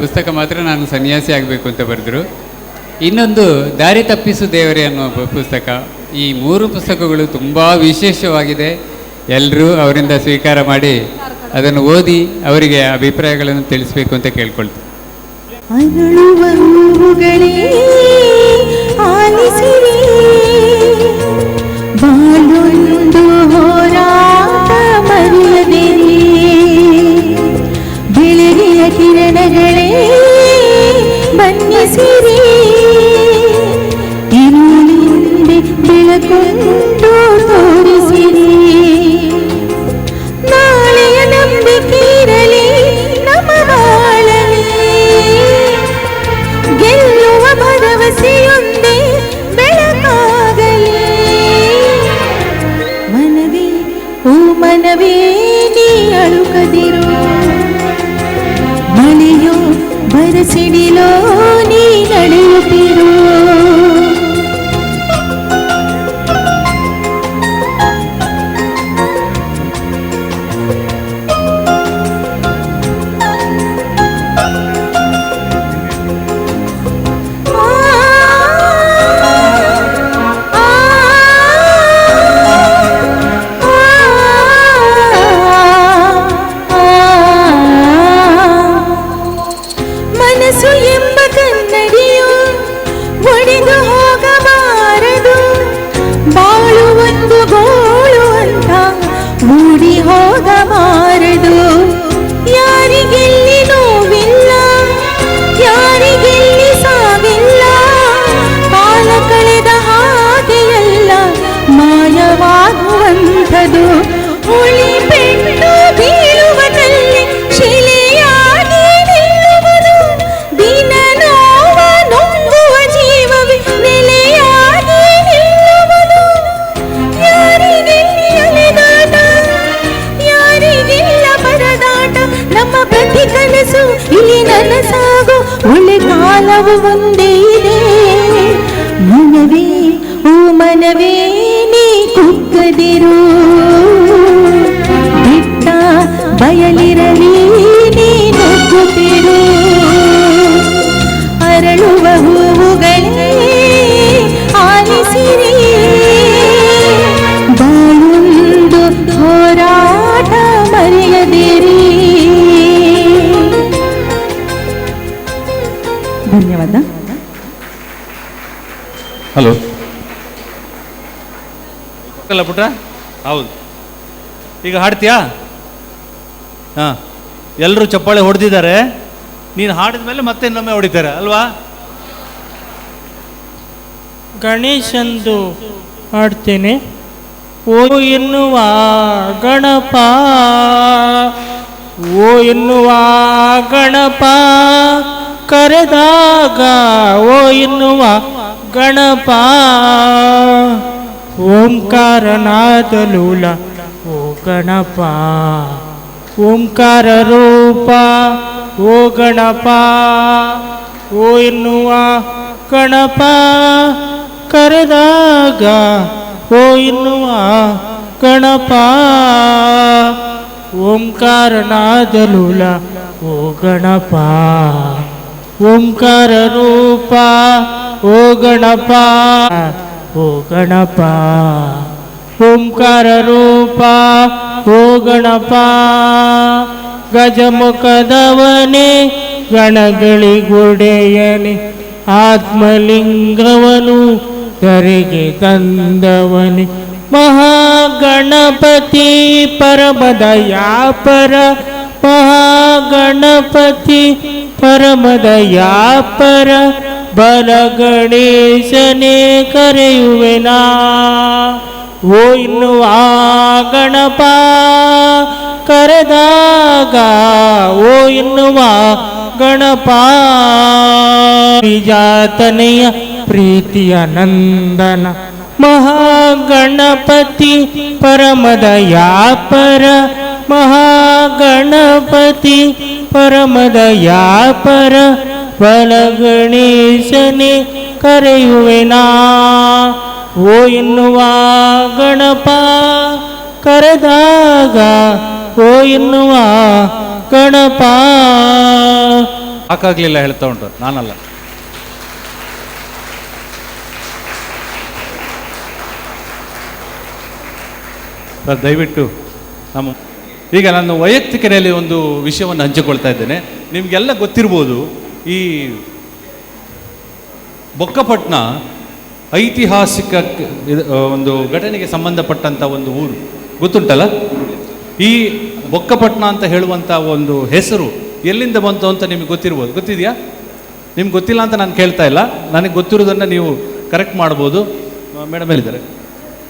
ಪುಸ್ತಕ ಮಾತ್ರ ನಾನು ಸನ್ಯಾಸಿ ಆಗಬೇಕು ಅಂತ ಬರೆದರು. ಇನ್ನೊಂದು, ದಾರಿ ತಪ್ಪಿಸು ದೇವರೇ ಅನ್ನುವ ಪುಸ್ತಕ. ಈ 3 ಪುಸ್ತಕಗಳು ತುಂಬ ವಿಶೇಷವಾಗಿದೆ. ಎಲ್ಲರೂ ಅವರಿಂದ ಸ್ವೀಕಾರ ಮಾಡಿ ಅದನ್ನು ಓದಿ ಅವರಿಗೆ ಅಭಿಪ್ರಾಯಗಳನ್ನು ತಿಳಿಸಬೇಕು ಅಂತ ಕೇಳ್ಕೊಳ್ತೀನಿ. ಅರಳುವಂಬುಗಳೇ ಆಲಿಸಿರಿ, ಬಾಳೊಂದು ಹೋರಾಟ ಮರೆಯದಿರಿ, ಬೆಳಗಿನ ಕಿರಣಗಳೇ ಬನ್ನಿಸಿರಿ, ಇರುಳಿಂದೆ ಬೆಳಕೊಂಡು ತೋರಿಸಿರಿ, ನಾಳೆಯ ನಂಬಿಕೆ ಇರಲಿ ನಮ್ಮ ಬಾಳಲಿ, ಗೆಲ್ಲುವ ಭರವಸೆಯೊಂದೇ ಬೆಳಕಾಗಲಿ, ಮನವೇ ಓ ಮನವೇ ನೀ ಅಳುಕದಿರು, ಮಳೆಯೋ ಬರಸಿಡಿಲೋ ನೀ ನಡೆಯುತ್ತಿರು, ಮನಸ್ಸು ಎಂಬ ಕನ್ನಡಿಯು ಒಡೆದು ಹೋಗಬಾರದು, ಬಾಳು ಒಂದು ಗೋಳು ಅಂತ ಮೂಡಿ ಹೋಗಬಾರದು, ಯಾರಿಗೆಲ್ಲಿ ನೋವಿಲ್ಲ, ಯಾರಿಗೆಲ್ಲಿ ಸಾವಿಲ್ಲ, ಕಾಲ ಕಳೆದ ಹಾಗೆಯಲ್ಲ ಮಾಯವಾಗುವಂಥದು, ಉಳಿ ಪೆಟ್ಟು ಬೀಳುವನಲ್ಲಿ ಶಿಲೆಯಾಗಿ ನಿಲ್ಲುವುದು, ದಿನ ನೋವ ನೊಂದುವ ಜೀವವೇ ನೆಲೆಯಾಗಿ ನಿಲ್ಲುವುದು, ಯಾರಿಗೆಲ್ಲಿ ಅಲೆದಾಟ, ಯಾರಿಗೆಲ್ಲ ಪರದಾಟ, ನಮ್ಮ ಪ್ರತಿ ಕನಸು ಇಲ್ಲಿ ನನಸಾಗೋ ಒಳ್ಳೆ ಕಾಲವು ಒಂದೇ ಇದೆ, ಮನವೇ ಓ ಮನವೇ ನೀ ಕುಗ್ಗದೆ ನುಗ್ಗುತ್ತಿರು ಬಿಟ್ಟ ಬಯಲಿರಲಿ ನೀ ನುಗ್ಗುತ್ತಿರು ಅರಳುವ ಹೂವುಗಳೇ ಆಲಿಸಿರಿ ಬಾಳೊಂದು ಹೋರಾಟ ಮರೆಯದಿರಿ. ಧನ್ಯವಾದ. ಹಲೋ ಅಲ್ಲ ಪುಟ್ಟ, ಹೌದು. ಈಗ ಹಾಡ್ತೀಯಾ? ಹಾಂ, ಎಲ್ಲರೂ ಚಪ್ಪಾಳೆ ಹೊಡೆದಿದ್ದಾರೆ. ನೀನು ಹಾಡಿದ ಮೇಲೆ ಮತ್ತೆ ಇನ್ನೊಮ್ಮೆ ಹೊಡಿತಾರೆ ಅಲ್ವಾ? ಗಣೇಶಂದು ಹಾಡ್ತೇನೆ. ಓ ಎನ್ನುವ ಗಣಪ, ಓ ಎನ್ನುವ ಗಣಪ ಕರೆದಾಗ, ಓ ಎನ್ನುವ ಗಣಪ ಓಂಕಾರನಾದಲೂಲ ಓ ಗಣಪ ಓಂಕಾರ ರೂಪ ಓ ಗಣಪ ಓ ಎನ್ನುವ ಗಣಪ ಕರೆದಾಗ, ಓ ಎನ್ನುವ ಗಣಪ ಓಂಕಾರನಾದಲೂಲ ಓ ಗಣಪ ಓಂಕಾರ ರೂಪ ಓ ಗಣಪ ಓ ಗಣಪ ಓಂಕಾರ ರೂಪ ಓ ಗಣಪ ಗಜಮುಖದವನೇ ಗಣಗಳಿಗೊಡೆಯನೆ ಆತ್ಮಲಿಂಗವನು ಧರೆಗೆ ತಂದವನೆ ಮಹಾಗಣಪತಿ ಪರಮದಯಾಪರ ಮಹಾಗಣಪತಿ ಪರಮದಯಾಪರ ಬಲ ಗಣೇಶನೇ ಕರೆಯುವೆನಾ ಓ ಇನ್ನುವ ಗಣಪ ಕರೆದಾಗ, ಓ ಇನ್ನುವ ಗಣಪ ಜಾತನೆಯ ಪ್ರೀತಿಯ ನಂದನ ಮಹಾಗಣಪತಿ ಪರಮದಯಾಪರ ಮಹಾಗಣಪತಿ ಪರಮದಯಾಪರ ಬಲ ಗಣೇಶನೇ ಕರೆಯುವೆನಾ ಓ ಎನ್ನುವ ಗಣಪ ಕರೆದಾಗ, ಓ ಎನ್ನುವ ಗಣಪ. ಸಾಕಾಗ್ಲಿಲ್ಲ ಹೇಳ್ತಾ ಉಂಟು, ನಾನಲ್ಲ. ಸರ್ ದಯವಿಟ್ಟು ನಮ್ಮ ಈಗ ನಾನು ವೈಯಕ್ತಿಕತೆಯಲ್ಲಿ ಒಂದು ವಿಷಯವನ್ನು ಹಂಚಿಕೊಳ್ತಾ ಇದ್ದೇನೆ. ನಿಮಗೆಲ್ಲ ಗೊತ್ತಿರ್ಬೋದು, ಈ ಬೊಕ್ಕಪಟ್ಟಣ ಐತಿಹಾಸಿಕ ಒಂದು ಘಟನೆಗೆ ಸಂಬಂಧಪಟ್ಟಂಥ ಒಂದು ಊರು ಗೊತ್ತುಂಟಲ್ಲ. ಈ ಬೊಕ್ಕಪಟ್ಟಣ ಅಂತ ಹೇಳುವಂಥ ಒಂದು ಹೆಸರು ಎಲ್ಲಿಂದ ಬಂತು ಅಂತ ನಿಮಗೆ ಗೊತ್ತಿರ್ಬೋದು. ಗೊತ್ತಿದೆಯಾ? ನಿಮ್ಗೆ ಗೊತ್ತಿಲ್ಲ ಅಂತ ನಾನು ಕೇಳ್ತಾ ಇಲ್ಲ, ನನಗೆ ಗೊತ್ತಿರೋದನ್ನು ನೀವು ಕರೆಕ್ಟ್ ಮಾಡ್ಬೋದು. ಮೇಡಮ್ ಹೇಳಿದ್ದಾರೆ.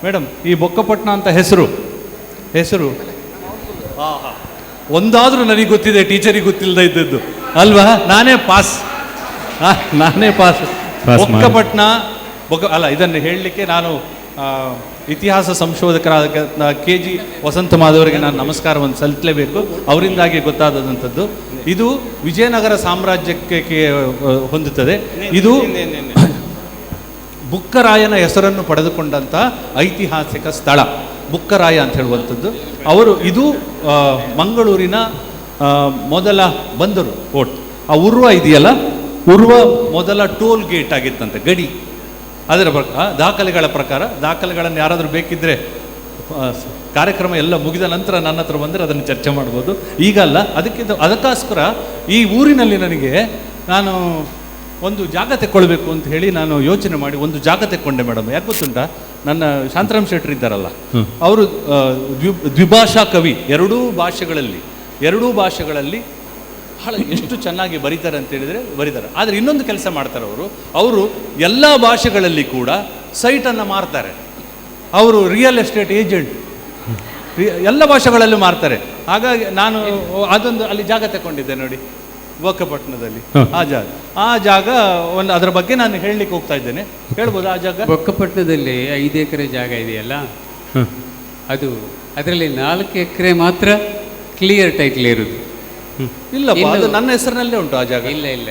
ಮೇಡಮ್, ಈ ಬೊಕ್ಕಪಟ್ಟಣ ಅಂತ ಹೆಸರು ಒಂದಾದರೂ ನನಗೆ ಗೊತ್ತಿದೆ, ಟೀಚರಿಗೆ ಗೊತ್ತಿಲ್ಲದ ಇದ್ದದ್ದು ಅಲ್ವಾ? ನಾನೇ ಪಾಸ್. ಬೊಕ್ಕಪಟ್ಟಣ ಅಲ್ಲ, ಇದನ್ನು ಹೇಳಲಿಕ್ಕೆ ನಾನು ಇತಿಹಾಸ ಸಂಶೋಧಕರಾದ KG ವಸಂತ ಮಾಧವರಿಗೆ ನಾನು ನಮಸ್ಕಾರವನ್ನು ಸಲ್ಲಿಸಲೇಬೇಕು. ಅವರಿಂದಾಗಿ ಗೊತ್ತಾದಂಥದ್ದು. ಇದು ವಿಜಯನಗರ ಸಾಮ್ರಾಜ್ಯಕ್ಕೆ ಹೊಂದುತ್ತದೆ. ಇದು ಬುಕ್ಕರಾಯನ ಹೆಸರನ್ನು ಪಡೆದುಕೊಂಡಂಥ ಐತಿಹಾಸಿಕ ಸ್ಥಳ ಬುಕ್ಕರಾಯ ಅಂತ ಹೇಳುವಂಥದ್ದು. ಇದು ಮಂಗಳೂರಿನ ಮೊದಲ ಬಂದರು ಕೋಟ್. ಆ ಉರ್ವ ಇದೆಯಲ್ಲ, ಉರ್ವ ಮೊದಲ ಟೋಲ್ ಗೇಟ್ ಆಗಿತ್ತಂತೆ, ಗಡಿ. ಅದರ ದಾಖಲೆಗಳ ಪ್ರಕಾರ, ದಾಖಲೆಗಳನ್ನು ಯಾರಾದರೂ ಬೇಕಿದ್ದರೆ ಕಾರ್ಯಕ್ರಮ ಎಲ್ಲ ಮುಗಿದ ನಂತರ ನನ್ನ ಹತ್ರ ಬಂದರೆ ಅದನ್ನು ಚರ್ಚೆ ಮಾಡ್ಬೋದು, ಈಗ ಅಲ್ಲ. ಅದಕ್ಕೋಸ್ಕರ ಈ ಊರಿನಲ್ಲಿ ನಾನು ಒಂದು ಜಾಗ ತೆಕ್ಕೊಳ್ಬೇಕು ಅಂತ ಹೇಳಿ ನಾನು ಯೋಚನೆ ಮಾಡಿ ಒಂದು ಜಾಗ ತೆಕ್ಕೊಂಡೆ ಮೇಡಮ್. ಯಾಕೆ ಗೊತ್ತುಂಟಾ, ನನ್ನ ಶಾಂತರಾಮ್ ಶೆಟ್ಟಿ ಇದ್ದಾರಲ್ಲ, ಅವರು ದ್ವಿಭಾಷಾ ಕವಿ. ಎರಡೂ ಭಾಷೆಗಳಲ್ಲಿ ಬಹಳ ಎಷ್ಟು ಚೆನ್ನಾಗಿ ಬರೀತಾರೆ ಅಂತ ಹೇಳಿದರೆ ಬರೀತಾರೆ. ಆದರೆ ಇನ್ನೊಂದು ಕೆಲಸ ಮಾಡ್ತಾರೆ ಅವರು ಎಲ್ಲ ಭಾಷೆಗಳಲ್ಲಿ ಕೂಡ ಸೈಟನ್ನು ಮಾರ್ತಾರೆ. ಅವರು ರಿಯಲ್ ಎಸ್ಟೇಟ್ ಏಜೆಂಟ್, ಎಲ್ಲ ಭಾಷೆಗಳಲ್ಲೂ ಮಾರ್ತಾರೆ. ಹಾಗಾಗಿ ನಾನು ಅದೊಂದು ಅಲ್ಲಿ ಜಾಗ ತಗೊಂಡಿದ್ದೆ ನೋಡಿ, ಬೊಕ್ಕಪಟ್ಟಣದಲ್ಲಿ. ಆ ಜಾಗ ಒಂದು ಅದರ ಬಗ್ಗೆ ನಾನು ಹೇಳಲಿಕ್ಕೆ ಹೋಗ್ತಾ ಇದ್ದೇನೆ. ಹೇಳ್ಬೋದು? ಆ ಜಾಗ ಬೊಕ್ಕಪಟ್ಟಣದಲ್ಲಿ 5 ಎಕರೆ ಜಾಗ ಇದೆಯಲ್ಲ, ಅದರಲ್ಲಿ 4 ಎಕರೆ ಮಾತ್ರ ಕ್ಲಿಯರ್ ಟೈಟ್ಲ್ ಇರುವುದು. ಇಲ್ಲ, ಅದು ನನ್ನ ಹೆಸರಿನಲ್ಲೇ ಉಂಟು ಆ ಜಾಗ. ಇಲ್ಲ ಇಲ್ಲ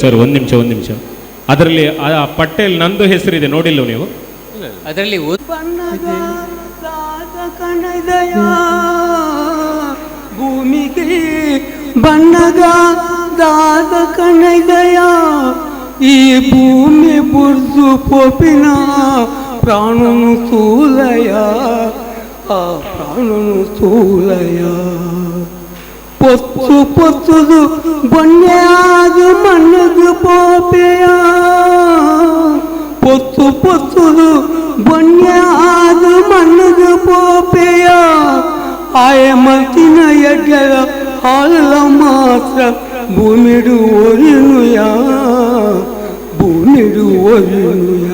ಸರ್ ಒಂದು ನಿಮಿಷ. ಅದರಲ್ಲಿ ಆ ಪಟ್ಟೆಯಲ್ಲಿ ನಂದು ಹೆಸರಿದೆ, ನೋಡಿಲ್ಲ ನೀವು? ಅದರಲ್ಲಿ ಕಣದಯ ಭೂಮಿಗೆ ಬಣ್ಣಗಾದ ಕಣದಯ ಈ ಭೂಮಿ ಬುರ್ದು ಪೋಪಿನ ಪ್ರಾಣನು ತೂಲಯ ಆ ಪ್ರಾಣನು ತೂಲಯ ಪೊತ್ತು ಪೊತ್ತುದು ಬೊನ್ನೆಯಾದು ಮಣ್ಣದು ಪೋಪೆಯ ಪೊತ್ತು ಪೊತ್ತುದು ಬೊನ್ನೆಯಾದು ಮಣ್ಣದು ಪೋಪೆಯ ಆಯ ಮತ್ತಿನ ಎಡ್ಡೆಯ ಹಾಲ ಮಾತ್ರ ಭೂಮಿಡು ಒರಿನುಯ ಭೂಮಿಡು ಒರಿನುಯ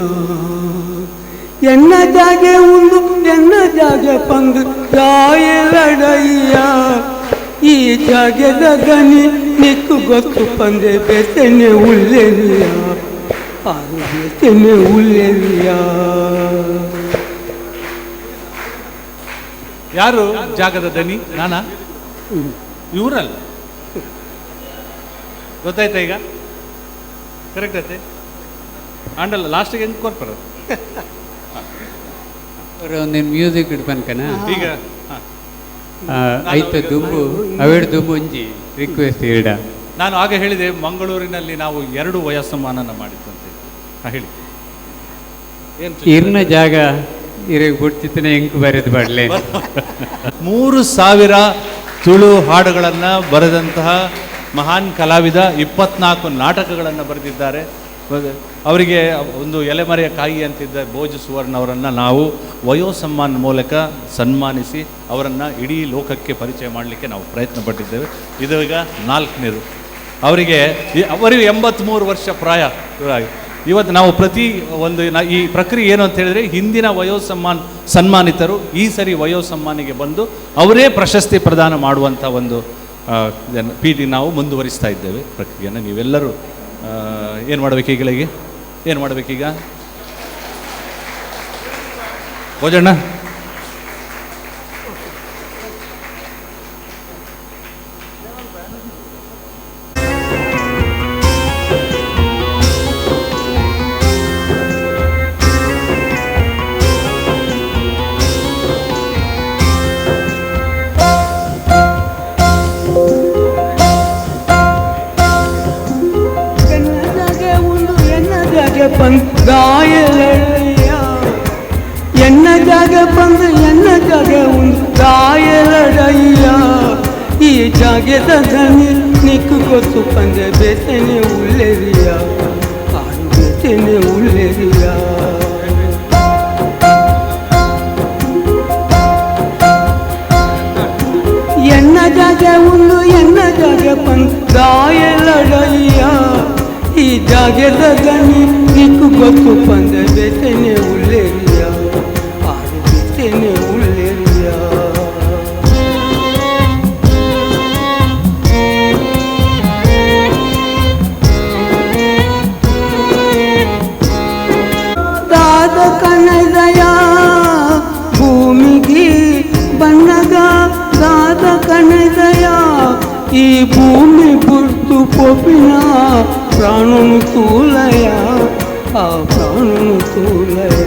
ಎನ್ನ ಜಾಗೆ ಉಂಡು ಎನ್ನ ಜಾಗೆ ಪಂದು ರಾಯಲಡಯ್ಯ ಈ ಜಾಗೆದ ಗನಿ ನಿಕ್ಕು ಗೊತ್ತು ಪಂದೆ ಬೆಸೆನೆ ಉಳ್ಳೆರಿಯ ಆರು ಬೆಸೆನೆ ಉಳ್ಳೆರಿಯ. ಯಾರು ಜಾಗದ ದನಿ? ನಾನಾ? ಇವರಲ್ಲ. ಗೊತ್ತಾಯ್ತಾ ಈಗ? ಕರೆಕ್ಟ್ ಐತೆ ಆಂಡಲ್ಲ ಲಾಸ್ಟಿಗೆ ಹೆಂಗೆ ಕೊರ್ಪರ ಒಂದೇನು ಮ್ಯೂಸಿಕ್ ಇಡ್ಬನ್ಕನ ಈಗ ಆಯ್ತು ದುಂಬು ಅವೇಡು ದುಂಬು ಒಂಜಿ ರಿಕ್ವೆಸ್ಟ್ ಇಡ. ನಾನು ಆಗ ಹೇಳಿದೆ ಮಂಗಳೂರಿನಲ್ಲಿ ನಾವು 2 ವಯೋಸಮಾನನ ಮಾಡಿದ್ದಂತೆ. ಹೇಳಿ ಇರ್ನ ಜಾಗ ಇರಗೆ ಬಿಡ್ತಿತ್ತನೆ ಹೆಂಗ್ ಬರೆದು ಬಡ್ಲೆ 3000 ತುಳು ಹಾಡುಗಳನ್ನು ಬರೆದಂತಹ ಮಹಾನ್ ಕಲಾವಿದ 24 ನಾಟಕಗಳನ್ನು ಬರೆದಿದ್ದಾರೆ. ಅವರಿಗೆ ಒಂದು ಎಲೆಮರೆಯ ಕಾಯಿ ಅಂತಿದ್ದ ಭೋಜ ಸುವರ್ಣ ಅವರನ್ನು ನಾವು ವಯೋಸಮ್ಮಾನ್ ಮೂಲಕ ಸನ್ಮಾನಿಸಿ ಅವರನ್ನು ಇಡೀ ಲೋಕಕ್ಕೆ ಪರಿಚಯ ಮಾಡಲಿಕ್ಕೆ ನಾವು ಪ್ರಯತ್ನ ಪಟ್ಟಿದ್ದೇವೆ. ಇದು ಈಗ 4ನೇದು. ಅವರಿಗೆ 83 ವರ್ಷ ಪ್ರಾಯ. ಇವತ್ತು ನಾವು ಪ್ರತಿ ಒಂದು ಈ ಪ್ರಕ್ರಿಯೆ ಏನು ಅಂತ ಹೇಳಿದರೆ, ಹಿಂದಿನ ಸನ್ಮಾನಿತರು ಈ ಸರಿ ವಯೋಸಮ್ಮಾನಿಗೆ ಬಂದು ಅವರೇ ಪ್ರಶಸ್ತಿ ಪ್ರದಾನ ಮಾಡುವಂಥ ಒಂದು ಪೀಠಿ ನಾವು ಮುಂದುವರಿಸ್ತಾ ಇದ್ದೇವೆ ಪ್ರಕ್ರಿಯೆಯನ್ನು. ನೀವೆಲ್ಲರೂ ಏನು ಮಾಡಬೇಕೀಗಳಿಗೆ ಏನು ಮಾಡಬೇಕೀಗ? ಭೋಜಣ್ಣ ಪಂದಾಯಲಯ್ಯ ಎನ್ನ ಜಾಗ ಬಂದು ಎನ್ನ ಜಾಗ ಒಂದು ದಾಯಲಡಯ್ಯ ಈ ಜಾಗದ ಧನಿ ನಿಕ್ಕು ಗೊತ್ತು ಪಂದೆ ಬೇಸನೆ ಉಳ್ಳೆರಿಯ ಆರು ಬೇಸನೆ ಉಳ್ಳೆರಿಯ. ಎನ್ನ ಜಾಗ ಒಂದು ಎನ್ನ ಜಾಗ ಪಂದಾಯಲಡಯ್ಯ ಈ ಜಾಗದ ಗನಿ ನಿಕ್ಕು ಗೊತ್ತು ಪಂದೆ ಬೇಸನೆ ಉಳ್ಳೆರಿಯ ಆರು ಬೇಸನೆ ಉಳ್ಳೆರಿಯ. ದಾದ ಕಣದಯ ಭೂಮಿಗೆ ಬಣ್ಣಗ ದಾದ ಕಣದಯ ಈ ಭೂಮಿ ಬುರ್ತು ಪೊಪಿನ ಪ್ರಾಣನು ತೂಲಯ ಆ ಪ್ರಾಣನು ತೂಲಯ.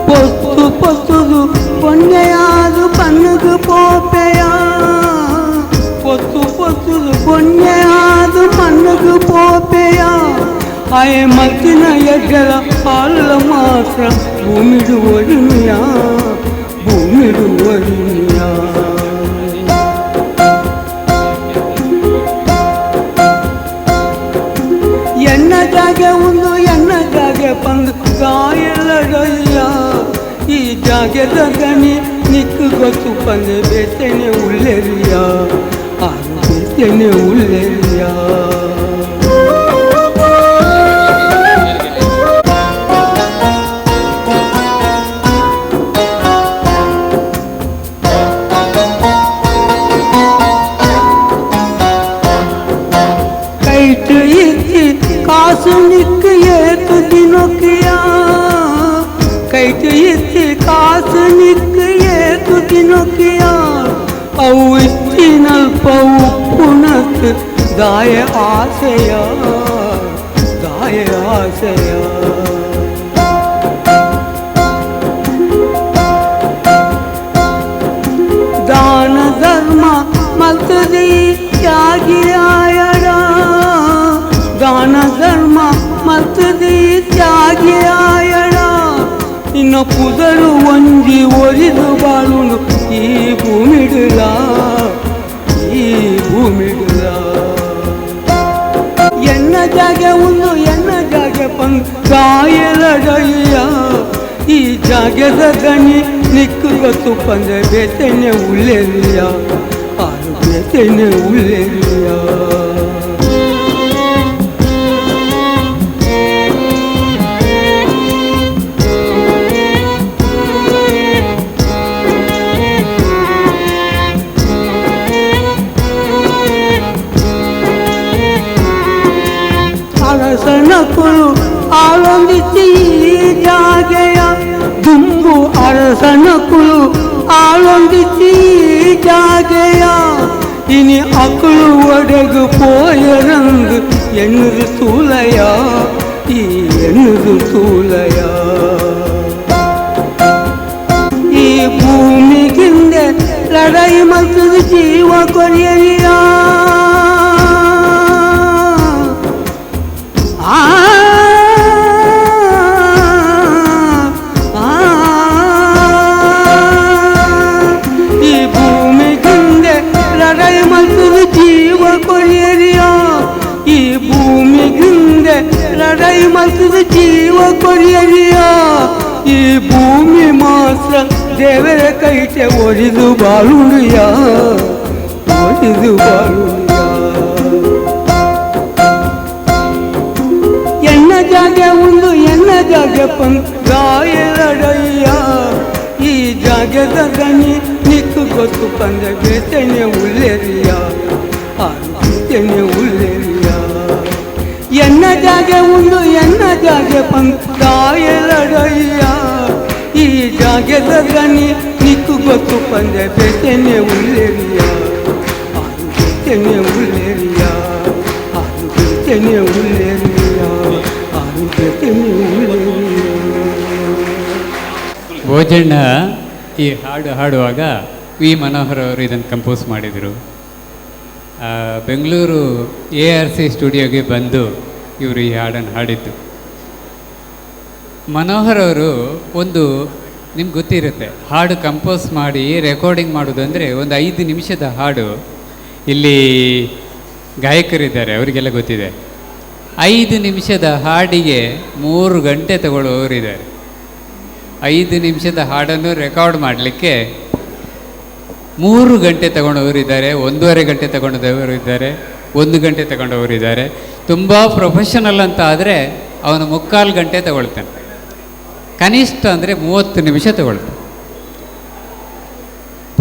ಪೊತ್ತು ಪೊತ್ತುದು ಪೊನ್ನೆಯಾದು ಪನ್ನದು ಪೋಪೆಯ ಪೊತ್ತು ಪೊತ್ತುದು ಪೊನ್ನೆಯಾದು ಪನ್ನದು ಪೋಪೆಯ ಆಯ ಮತ್ತಿನ ಎಡ್ಡೆಲ ಹಾಲ ಮಾತ್ರ ಭೂಮಿಡು ಒರಿನುಯ ಭೂಮಿಡು ಒರಿನುಯ. ಎನ್ನ ಜಾಗ ಒಂದು ಎನ್ನ ಜಾಗ ಪಂದು ಕಾಯಲಡಯ್ಯ ಈ ಜಾಗದ ಗನಿ ನಿಕ್ಕು ಗೊತ್ತು ಪಂದೆ ಬೇಸನೆ ಉಳ್ಳೆರಿಯ ಆರು ಬೇಸನೆ ಉಳ್ಳೆರಿಯ. कैट इति कासु निक एक दिनों किया कैट इति कासु निक एक दिनों किया औ इस्तिनल पौ पुनत दाय आशया ಮಾಯ ಆಸೆಯ ದಾನ ಧರ್ಮ ಮಲ್ತದಿ ತ್ಯಾಗಿಯಾಯಡ ದಾನ ಧರ್ಮ ಮಲ್ತದಿ ತ್ಯಾಗಿಯಾಯಡ ಇನ್ನು ಪುದರು ಒಂಜಿ ಒಲಿದು ಬಾಳುನು ಈ ಭೂಮಿಡುಲ ಈ ಭೂಮಿಡುಲ ಎನ್ನ ಜಾಗೆ ಒಂದು ಎನ್ನ ಜಾಗೆ ಪಂಗ್ ಕಾಯಲಡಯ್ಯ ಈ ಜಾಗದ ಗಣಿ ನಿಕ್ಕು ಗೊತ್ತು ಪಂದೆ ಬೇತೆನೆ ಉಳ್ಳೆರಿಯ ಆರು ಬೇತೆನೆ ಉಳ್ಳೆರಿಯ ಅರಸನಕುಲು ಆಳೊಂದಿಸಿ ಈ ಜಾಗೆಯ ದುಂಬು ಅರಸನಕುಲು ಆಳೊಂದಿಸಿ ಈ ಜಾಗೆಯ ಇನಿ ಅಕುಲು ಒಡೆಗು ಪೋಯರಂದು ಎನ್ನುದು ತೂಲಯ ಈ ಎನ್ನುದು ತೂಲಯ ಈ ಭೂಮಿಗಿಂದೆ ಲಡೈ ಮತ್ತು ಜೀವ ಕೊರಿಯಲಿಯ ಈ ಭೂಮಿಗಿಂದೆ ಲಡೈ ಮತ್ತು ಜೀವ ಕೊರಿಯಲಿಯ ಈ ಭೂಮಿಗಿಂದೆ ಲಡೈ ಮತ್ತು ಜೀವ ಕೊರಿಯಲಿಯ ಈ ಭೂಮಿ ಮಾತ್ರ ದೇವರ ಕೈತೆ ಒಲಿದು ಬಾಳುಳಿಯ ಒಲಿದು ಬಾಳುಳಿಯ ಎನ್ನ ಜಾಗೆ ಒಂದು ಎನ್ನ ಜಾಗೆ ಪಂಗಾಯಲಡಯ್ಯ ಈ ಜಾಗದ ಗಣಿ ನಿಕ್ಕು ಗೊತ್ತು ಪಂದೆ ಬೇತೆನೆ ಉಳ್ಳೆರಿಯ ಆರು ಬೇತೆನೆ ಉಳ್ಳೆರಿಯ ಎನ್ನ ಜಾಗೆ ಒಂದು ಎನ್ನ ಜಾಗೆ ಪಂಗಾಯಲಡಯ್ಯ ಈ ಜಾಗದ ಗಣಿ ನಿಕ್ಕು ಗೊತ್ತು ಪಂದೆ ಬೇತೆನೆ ಉಳ್ಳೆರಿಯ ಆರು ಬೇತೆನೆ ಉಳ್ಳೆರಿಯ ಆರು ಬೇತೆನೆ ಉಳ್ಳೆರಿಯ ಭೋಜಣ್ಣ ಈ ಹಾಡು ಹಾಡುವಾಗ ವಿ ಮನೋಹರ್ ಅವರು ಇದನ್ನು ಕಂಪೋಸ್ ಮಾಡಿದರು. ಬೆಂಗಳೂರು ARC ಸ್ಟುಡಿಯೋಗೆ ಬಂದು ಇವರು ಈ ಹಾಡನ್ನು ಹಾಡಿದ್ದು. ಮನೋಹರ್ ಅವರು ಒಂದು ನಿಮ್ಗೆ ಗೊತ್ತಿರುತ್ತೆ, ಹಾಡು ಕಂಪೋಸ್ ಮಾಡಿ ರೆಕಾರ್ಡಿಂಗ್ ಮಾಡೋದಂದರೆ ಒಂದು 5 ನಿಮಿಷದ ಹಾಡು. ಇಲ್ಲಿ ಗಾಯಕರಿದ್ದಾರೆ, ಅವರಿಗೆಲ್ಲ ಗೊತ್ತಿದೆ. 5 ನಿಮಿಷದ ಹಾಡಿಗೆ 3 ಗಂಟೆ ತಗೊಳ್ಳೋರಿದ್ದಾರೆ. 5 ನಿಮಿಷದ ಹಾಡನ್ನು ರೆಕಾರ್ಡ್ ಮಾಡಲಿಕ್ಕೆ 3 ಗಂಟೆ ತಗೊಂಡವರಿದ್ದಾರೆ, 1.5 ಗಂಟೆ ತಗೊಂಡವರಿದ್ದಾರೆ, 1 ಗಂಟೆ ತಗೊಂಡವರಿದ್ದಾರೆ. ತುಂಬ ಪ್ರೊಫೆಷನಲ್ ಅಂತ ಆದರೆ ಅವನು 3/4 ಗಂಟೆ ತಗೊಳ್ತಾನೆ. ಕನಿಷ್ಠ ಅಂದರೆ 30 ನಿಮಿಷ ತಗೊಳ್ತಾನೆ.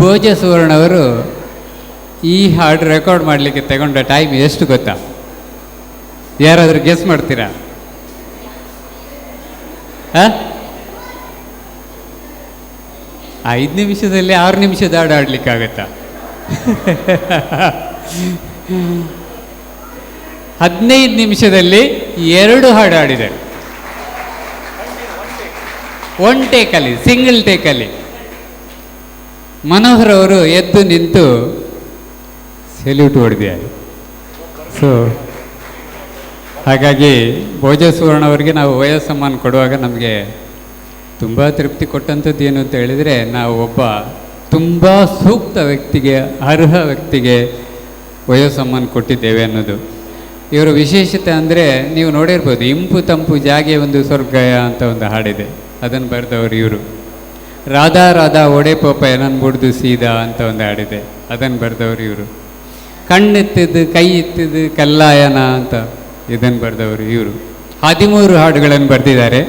ಭೋಜ ಸುವರ್ಣವರು ಈ ಹಾಡು ರೆಕಾರ್ಡ್ ಮಾಡಲಿಕ್ಕೆ ತಗೊಂಡ ಟೈಮ್ ಎಷ್ಟು ಗೊತ್ತಾ? ಯಾರಾದರೂ ಗೆಸ್ ಮಾಡ್ತೀರಾ? 5 ನಿಮಿಷದಲ್ಲಿ 6 ನಿಮಿಷದ ಹಾಡು ಆಡಲಿಕ್ಕಾಗತ್ತಾ? 15 ನಿಮಿಷದಲ್ಲಿ 2 ಹಾಡು ಆಡಿದ್ದಾರೆ. 1 ಟೇಕಲ್ಲಿ, ಸಿಂಗಲ್ ಟೇಕಲ್ಲಿ. ಮನೋಹರ್ ಅವರು ಎದ್ದು ನಿಂತು ಸೆಲ್ಯೂಟ್ ಹೊಡೆದಿದ್ದಾರೆ. ಸೊ ಹಾಗಾಗಿ ಭೋಜ ಸುವರ್ಣ ಅವರಿಗೆ ನಾವು ವಯೋಸಮ್ಮಾನ ಕೊಡುವಾಗ ನಮಗೆ ತುಂಬ ತೃಪ್ತಿ ಕೊಟ್ಟಂಥದ್ದು ಏನು ಅಂತ ಹೇಳಿದರೆ, ನಾವು ಒಬ್ಬ ತುಂಬ ಸೂಕ್ತ ವ್ಯಕ್ತಿಗೆ, ಅರ್ಹ ವ್ಯಕ್ತಿಗೆ ವಯೋಸಮ್ಮಾನ ಕೊಟ್ಟಿದ್ದೇವೆ ಅನ್ನೋದು ಇವರ ವಿಶೇಷತೆ. ಅಂದರೆ ನೀವು ನೋಡಿರ್ಬೋದು, ಇಂಪು ತಂಪು ಜಾಗೆ ಒಂದು ಸ್ವರ್ಗಯ ಅಂತ ಒಂದು ಹಾಡಿದೆ, ಅದನ್ನು ಬರೆದವರು ಇವರು. ರಾಧಾ ರಾಧಾ ಒಡೆ ಪಾಪ ಏನನ್ನು ಬುಡ್ದು ಸೀದಾ ಅಂತ ಒಂದು ಹಾಡಿದೆ, ಅದನ್ನು ಬರೆದವರು ಇವರು. ಕಣ್ಣೆತ್ತಿದ್ದು ಕೈ ಎತ್ತಿದ್ದು ಕಲ್ಲಾಯನ ಅಂತ ಇದನ್ನು ಬರೆದವರು ಇವರು. 13 ಹಾಡುಗಳನ್ನು ಬರೆದಿದ್ದಾರೆ.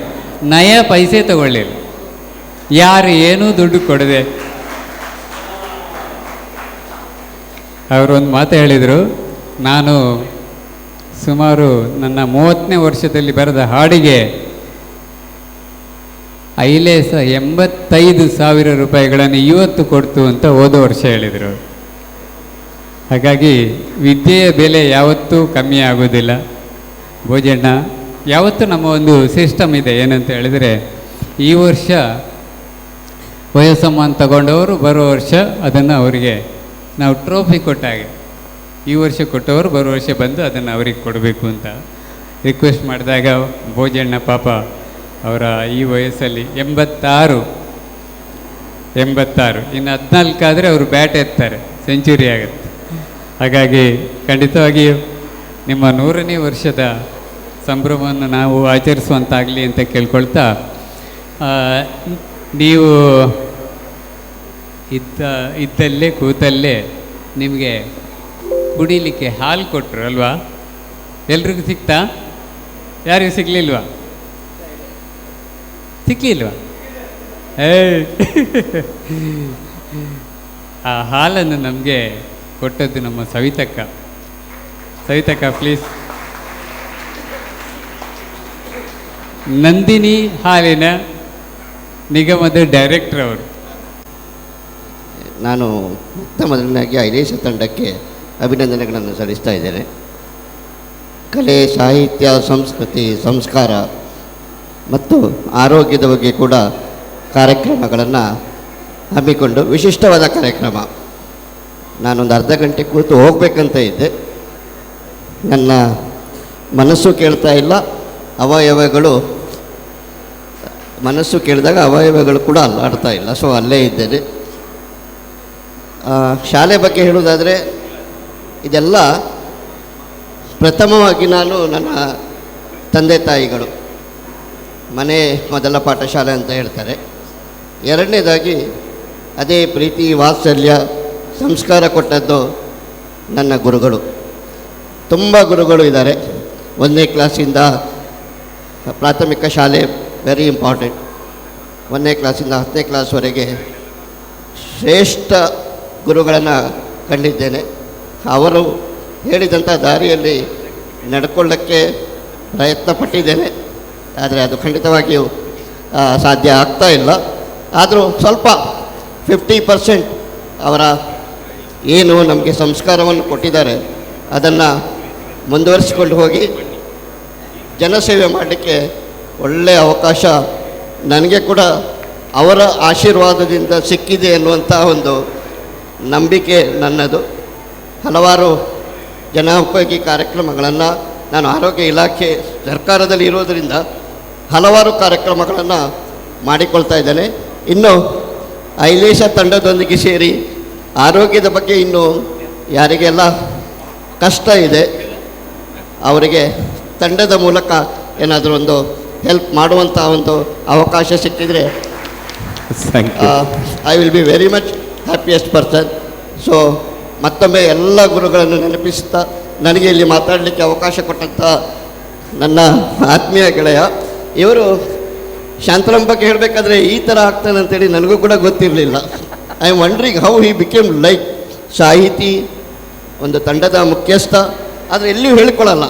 ನಯ ಪೈಸೆ ತಗೊಳ್ಳಿಲ್ಲ, ಯಾರು ಏನೂ ದುಡ್ಡು ಕೊಡದೆ. ಅವರೊಂದು ಮಾತು ಹೇಳಿದರು, ನಾನು ಸುಮಾರು ನನ್ನ 30ನೇ ವರ್ಷದಲ್ಲಿ ಬರೆದ ಹಾಡಿಗೆ ಐಲೇಸ 85,000 ರೂಪಾಯಿಗಳನ್ನು ಇವತ್ತು ಕೊಡ್ತು ಅಂತ ಹೋದ ವರ್ಷ ಹೇಳಿದರು. ಹಾಗಾಗಿ ವಿದ್ಯೆಯ ಬೆಲೆ ಯಾವತ್ತೂ ಕಮ್ಮಿ ಆಗೋದಿಲ್ಲ. ಭೋಜಣ್ಣ ಯಾವತ್ತೂ ನಮ್ಮ ಒಂದು ಸಿಸ್ಟಮ್ ಇದೆ, ಏನಂತ ಹೇಳಿದರೆ ಈ ವರ್ಷ ವಯೋಸಮ್ಮಾನ ತಗೊಂಡವರು ಬರೋ ವರ್ಷ ಅದನ್ನು ಅವರಿಗೆ ನಾವು ಟ್ರೋಫಿ ಕೊಟ್ಟಾಗೆ, ಈ ವರ್ಷ ಕೊಟ್ಟವರು ಬರೋ ವರ್ಷ ಬಂದು ಅದನ್ನು ಅವರಿಗೆ ಕೊಡಬೇಕು ಅಂತ ರಿಕ್ವೆಸ್ಟ್ ಮಾಡಿದಾಗ ಭೋಜಣ್ಣ ಪಾಪ ಅವರ ಈ ವಯಸ್ಸಲ್ಲಿ 86, ಇನ್ನು 14 ಆದರೆ ಅವರು ಬ್ಯಾಟ್ ಎತ್ತಾರೆ, ಸೆಂಚುರಿ ಆಗುತ್ತೆ. ಹಾಗಾಗಿ ಖಂಡಿತವಾಗಿಯೂ ನಿಮ್ಮ 100ನೇ ವರ್ಷದ ಸಂಭ್ರಮವನ್ನು ನಾವು ಆಚರಿಸುವಂತಾಗಲಿ ಅಂತ ಕೇಳ್ಕೊಳ್ತಾ, ನೀವು ಇದ್ದಲ್ಲೇ ಕೂತಲ್ಲೇ ನಿಮಗೆ ಕುಡಿಲಿಕ್ಕೆ ಹಾಲು ಕೊಟ್ಟರು ಅಲ್ವಾ? ಎಲ್ರಿಗೂ ಸಿಕ್ತಾ? ಯಾರಿಗೂ ಸಿಗಲಿಲ್ವಾ? ಸಿಕ್ಕಲಿಲ್ವಾ? ಆ ಹಾಲನ್ನು ನಮಗೆ ಕೊಟ್ಟದ್ದು ನಮ್ಮ ಸವಿತಕ್ಕ. ಪ್ಲೀಸ್. ನಂದಿನಿ ಹಾಲಿನ ನಿಗಮದ ಡೈರೆಕ್ಟರ್ ಅವರು. ನಾನು ಮೊದಲನಾಗಿ ಐಲೇಶ ತಂಡಕ್ಕೆ ಅಭಿನಂದನೆಗಳನ್ನು ಸಲ್ಲಿಸ್ತಾ ಇದ್ದೇನೆ. ಕಲೆ, ಸಾಹಿತ್ಯ, ಸಂಸ್ಕೃತಿ, ಸಂಸ್ಕಾರ ಮತ್ತು ಆರೋಗ್ಯದ ಬಗ್ಗೆ ಕೂಡ ಕಾರ್ಯಕ್ರಮಗಳನ್ನು ಹಮ್ಮಿಕೊಂಡು ವಿಶಿಷ್ಟವಾದ ಕಾರ್ಯಕ್ರಮ. ನಾನೊಂದು ಅರ್ಧ ಗಂಟೆ ಕೂತು ಹೋಗಬೇಕಂತ ಇದ್ದೆ. ನನ್ನ ಮನಸ್ಸು ಕೇಳ್ತಾ ಇಲ್ಲ, ಮನಸ್ಸು ಕೇಳಿದಾಗ ಅವಯವಗಳು ಕೂಡ ಅಲ್ಲಾಡ್ತಾ ಇಲ್ಲ. ಸೊ ಅಲ್ಲೇ ಇದ್ದೇನೆ. ಶಾಲೆ ಬಗ್ಗೆ ಹೇಳುವುದಾದರೆ ಇದೆಲ್ಲ ಪ್ರಥಮವಾಗಿ ನಾನು ನನ್ನ ತಂದೆ ತಾಯಿಗಳು, ಮನೆ ಮೊದಲ ಪಾಠಶಾಲೆ ಅಂತ ಹೇಳ್ತಾರೆ. ಎರಡನೇದಾಗಿ ಅದೇ ಪ್ರೀತಿ, ವಾತ್ಸಲ್ಯ, ಸಂಸ್ಕಾರ ಕೊಟ್ಟದ್ದು ನನ್ನ ಗುರುಗಳು. ತುಂಬ ಗುರುಗಳು ಇದ್ದಾರೆ. 1ನೇ ಕ್ಲಾಸಿಂದ ಪ್ರಾಥಮಿಕ ಶಾಲೆ ವೆರಿ ಇಂಪಾರ್ಟೆಂಟ್. 1ನೇ ಕ್ಲಾಸಿಂದ 10ನೇ ಕ್ಲಾಸ್ವರೆಗೆ ಶ್ರೇಷ್ಠ ಗುರುಗಳನ್ನು ಕಂಡಿದ್ದೇನೆ. ಅವರು ಹೇಳಿದಂಥ ದಾರಿಯಲ್ಲಿ ನಡ್ಕೊಳ್ಳೋಕ್ಕೆ ಪ್ರಯತ್ನ ಪಟ್ಟಿದ್ದೇನೆ. ಆದರೆ ಅದು ಖಂಡಿತವಾಗಿಯೂ ಸಾಧ್ಯ ಆಗ್ತಾ ಇಲ್ಲ. ಆದರೂ ಸ್ವಲ್ಪ 50% ಅವರ ಏನು ನಮಗೆ ಸಂಸ್ಕಾರವನ್ನು ಕೊಟ್ಟಿದ್ದಾರೆ ಅದನ್ನು ಮುಂದುವರಿಸಿಕೊಂಡು ಹೋಗಿ ಜನಸೇವೆ ಮಾಡಲಿಕ್ಕೆ ಒಳ್ಳೆಯ ಅವಕಾಶ ನನಗೆ ಕೂಡ ಅವರ ಆಶೀರ್ವಾದದಿಂದ ಸಿಕ್ಕಿದೆ ಅನ್ನುವಂಥ ಒಂದು ನಂಬಿಕೆ ನನ್ನದು. ಹಲವಾರು ಜನೋಪಯೋಗಿ ಕಾರ್ಯಕ್ರಮಗಳನ್ನು ನಾನು ಆರೋಗ್ಯ ಇಲಾಖೆ ಸರ್ಕಾರದಲ್ಲಿ ಇರೋದರಿಂದ ಹಲವಾರು ಕಾರ್ಯಕ್ರಮಗಳನ್ನು ಮಾಡಿಕೊಳ್ತಾ ಇದ್ದೇನೆ. ಇನ್ನು ಐಲೇಶ ತಂಡದೊಂದಿಗೆ ಸೇರಿ ಆರೋಗ್ಯದ ಬಗ್ಗೆ ಇನ್ನು ಯಾರಿಗೆಲ್ಲ ಕಷ್ಟ ಇದೆ ಅವರಿಗೆ ತಂಡದ ಮೂಲಕ ಏನಾದರೂ ಒಂದು ಹೆಲ್ಪ್ ಮಾಡುವಂಥ ಒಂದು ಅವಕಾಶ ಸಿಕ್ಕಿದರೆ I will be very much happiest person. So ಮತ್ತೊಮ್ಮೆ ಎಲ್ಲ ಗುರುಗಳನ್ನು ನೆನಪಿಸುತ್ತಾ ನನಗೆ ಇಲ್ಲಿ ಮಾತಾಡಲಿಕ್ಕೆ ಅವಕಾಶ ಕೊಟ್ಟಂಥ ನನ್ನ ಆತ್ಮೀಯ ಗೆಳೆಯ ಇವರು ಶಾಂತರಾಮ್ ಬಗ್ಗೆ ಹೇಳಬೇಕಾದ್ರೆ ಈ ಥರ ಆಗ್ತಾನೆ ಅಂತೇಳಿ ನನಗೂ ಕೂಡ ಗೊತ್ತಿರಲಿಲ್ಲ. I am wondering how he became like ಸಾಹಿತಿ, ಒಂದು ತಂಡದ ಮುಖ್ಯಸ್ಥ. ಆದರೆ ಎಲ್ಲಿಯೂ ಹೇಳ್ಕೊಳ್ಳಲ್ಲ.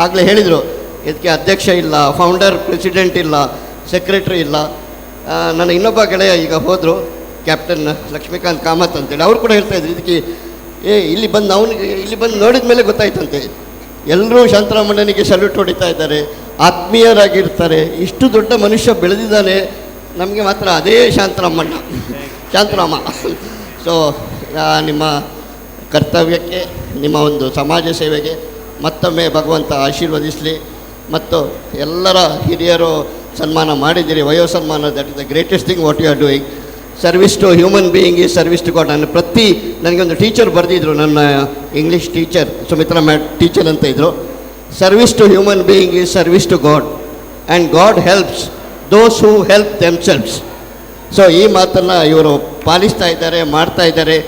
ಆಗಲೇ ಹೇಳಿದರು ಇದಕ್ಕೆ ಅಧ್ಯಕ್ಷ ಇಲ್ಲ, ಫೌಂಡರ್, ಪ್ರೆಸಿಡೆಂಟ್ ಇಲ್ಲ, ಸೆಕ್ರೆಟ್ರಿ ಇಲ್ಲ. ನನ್ನ ಇನ್ನೊಬ್ಬ ಗೆಳೆಯ ಈಗ ಹೋದರು, ಕ್ಯಾಪ್ಟನ್ ಲಕ್ಷ್ಮೀಕಾಂತ್ ಕಾಮತ್ ಅಂತೇಳಿ, ಅವ್ರು ಕೂಡ ಹೇಳ್ತಾಯಿದ್ರು ಇದಕ್ಕೆ ಇಲ್ಲಿ ಬಂದು ನೋಡಿದ ಮೇಲೆ ಗೊತ್ತಾಯ್ತಂತೆ ಎಲ್ಲರೂ ಶಾಂತರಾಮಣ್ಣನಿಗೆ ಸಲ್ಯೂಟ್ ಹೊಡಿತಾ ಇದ್ದಾರೆ, ಆತ್ಮೀಯರಾಗಿರ್ತಾರೆ. ಇಷ್ಟು ದೊಡ್ಡ ಮನುಷ್ಯ ಬೆಳೆದಿದ್ದಾನೆ, ನಮಗೆ ಮಾತ್ರ ಅದೇ ಶಾಂತರಾಮ. ಸೊ ನಿಮ್ಮ ಕರ್ತವ್ಯಕ್ಕೆ, ನಿಮ್ಮ ಒಂದು ಸಮಾಜ ಸೇವೆಗೆ ಮತ್ತೊಮ್ಮೆ ಭಗವಂತ ಆಶೀರ್ವದಿಸಲಿ. ಮತ್ತು ಎಲ್ಲರ ಹಿರಿಯರು ಸನ್ಮಾನ ಮಾಡಿದ್ದೀರಿ, ವಯೋ ಸನ್ಮಾನ. That is the greatest thing what you are doing. Service to human being is service to God. ನನಗೊಂದು ಟೀಚರ್ ಬರೆದಿದ್ರು, ನನ್ನ ಇಂಗ್ಲೀಷ್ ಟೀಚರ್ ಸುಮಿತ್ರಾ ಟೀಚರ್ ಅಂತ ಇದ್ದರು. Service to human being is service to God and God helps those who help themselves. So ಈ ಮಾತನ್ನು ಇವರು ಪಾಲಿಸ್ತಾ ಇದ್ದಾರೆ, ಮಾಡ್ತಾ ಇದ್ದಾರೆ.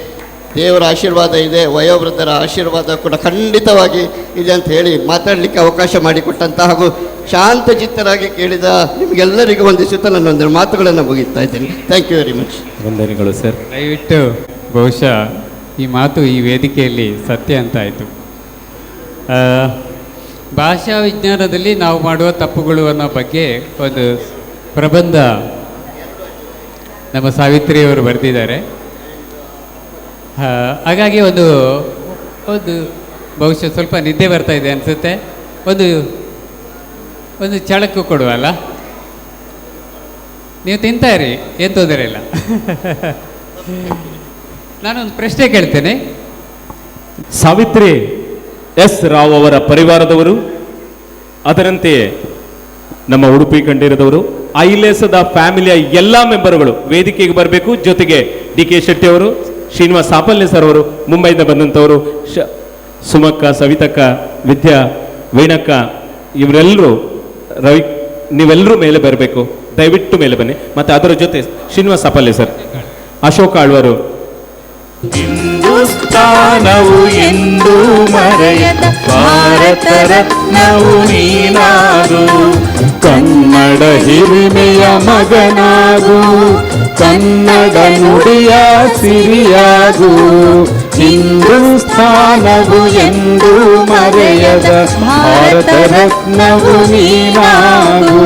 ದೇವರ ಆಶೀರ್ವಾದ ಇದೆ, ವಯೋವೃದ್ಧರ ಆಶೀರ್ವಾದ ಕೂಡ ಖಂಡಿತವಾಗಿ ಇದೆ ಅಂತ ಹೇಳಿ ಮಾತಾಡಲಿಕ್ಕೆ ಅವಕಾಶ ಮಾಡಿಕೊಟ್ಟಂಥ ಹಾಗೂ ಶಾಂತಚಿತ್ತರಾಗಿ ಕೇಳಿದ ನಿಮಗೆಲ್ಲರಿಗೂ ವಂದಿಸುತ್ತಾ ನನ್ನ ಒಂದು ಮಾತುಗಳನ್ನು ಮುಗಿಸ್ತಾ ಇದ್ದೀನಿ. Thank you very much. ವಂದನೆಗಳು ಸರ್. ದಯವಿಟ್ಟು ಬಹುಶಃ ಈ ಮಾತು ಈ ವೇದಿಕೆಯಲ್ಲಿ ಸತ್ಯ ಅಂತ ಆಯಿತು. ಭಾಷಾ ವಿಜ್ಞಾನದಲ್ಲಿ ನಾವು ಮಾಡುವ ತಪ್ಪುಗಳು ಅನ್ನೋ ಬಗ್ಗೆ ಒಂದು ಪ್ರಬಂಧ ನಮ್ಮ ಸಾವಿತ್ರಿಯವರು ಬರೆದಿದ್ದಾರೆ. ಹಾಗಾಗಿ ಒಂದು ಬಹುಶಃ ಸ್ವಲ್ಪ ನಿದ್ದೆ ಬರ್ತಾ ಇದೆ ಅನಿಸುತ್ತೆ. ಒಂದು ಒಂದು ಚಳಕು ಕೊಡುವಲ್ಲ. ನೀವು ತಿಂತಾಯಿರಿ, ಏನು ತೊಂದರೆ ಇಲ್ಲ. ನಾನೊಂದು ಪ್ರಶ್ನೆ ಕೇಳ್ತೇನೆ. ಸಾವಿತ್ರಿ ಎಸ್ ರಾವ್ ಅವರ ಪರಿವಾರದವರು, ಅದರಂತೆಯೇ ನಮ್ಮ ಉಡುಪಿ ಕಂಠೀರದವರು, ಐಲೇಸದ ಫ್ಯಾಮಿಲಿಯ ಎಲ್ಲ ಮೆಂಬರ್ಗಳು ವೇದಿಕೆಗೆ ಬರಬೇಕು. ಜೊತೆಗೆ DK ಶೆಟ್ಟಿ ಅವರು, ಶ್ರೀನಿವಾಸ್ ಸಾಪಲ್ಯ ಸರ್ ಅವರು, ಮುಂಬೈಯಿಂದ ಬಂದಂಥವರು, ಸುಮಕ್ಕ, ಸವಿತಕ್ಕ, ವಿದ್ಯಾ, ವೀಣಕ್ಕ, ಇವರೆಲ್ಲರೂ, ರವಿ, ನೀವೆಲ್ಲರೂ ಮೇಲೆ ಬರಬೇಕು. ದಯವಿಟ್ಟು ಮೇಲೆ ಬನ್ನಿ. ಮತ್ತು ಅದರ ಜೊತೆ ಶ್ರೀನಿವಾಸ್ ಸಾಪಲ್ಯ ಸರ್, ಅಶೋಕ್ ಆಳ್ವರು. ಹಿಂದೂಸ್ತಾನವು ಎಂದು ಮರೆಯದ ಭಾರತ ರತ್ನವು ನೀನಾಗು, ಕನ್ನಡ ಹಿರಿಮೆಯ ಮಗನಾಗು, ಕನ್ನಡ ನುಡಿಯ ಸಿರಿಯಾಗು. ಹಿಂದೂಸ್ತಾನವು ಎಂದು ಮರೆಯದ ಭಾರತ ರತ್ನವು ನೀನಾಗು.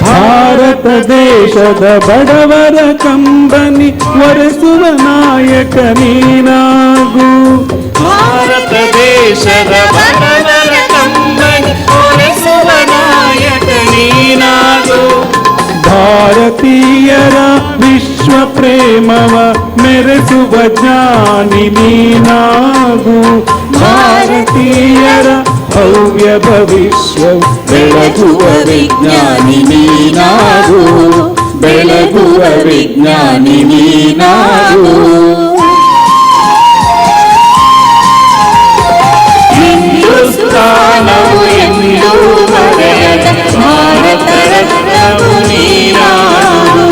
ಭಾರತ ದೇಶದ ಬಡವರ ಕಂಬನಿ ಒರೆಸುವ ನಾಯಕ ನೀನಾಗು. ಭಾರತ ದೇಶದ ಬಡವರ ಕಂಬನಿ ಒರೆಸುವ ನಾಯಕ ನೀನಾಗು. ಭಾರತೀಯರ ವಿಶ್ವ ಪ್ರೇಮವ ಮೆರೆಸುವ ಜ್ಞಾನಿ ನೀನಾಗು. ಭಾರತೀಯರ ಭವ್ಯ ಭವಿಷ್ಯ ಬೆಳಗುವ ವಿಜ್ಞಾನಿ ನೀನಾಗು, ಬೆಳಗುವ ವಿಜ್ಞಾನಿ ನೀನಾಗು. ಹಿಂದೂಸ್ತಾನವು ಎಂದು ಮರೆಯದ ಭಾರತ ರತ್ನವು ನೀನಾಗು.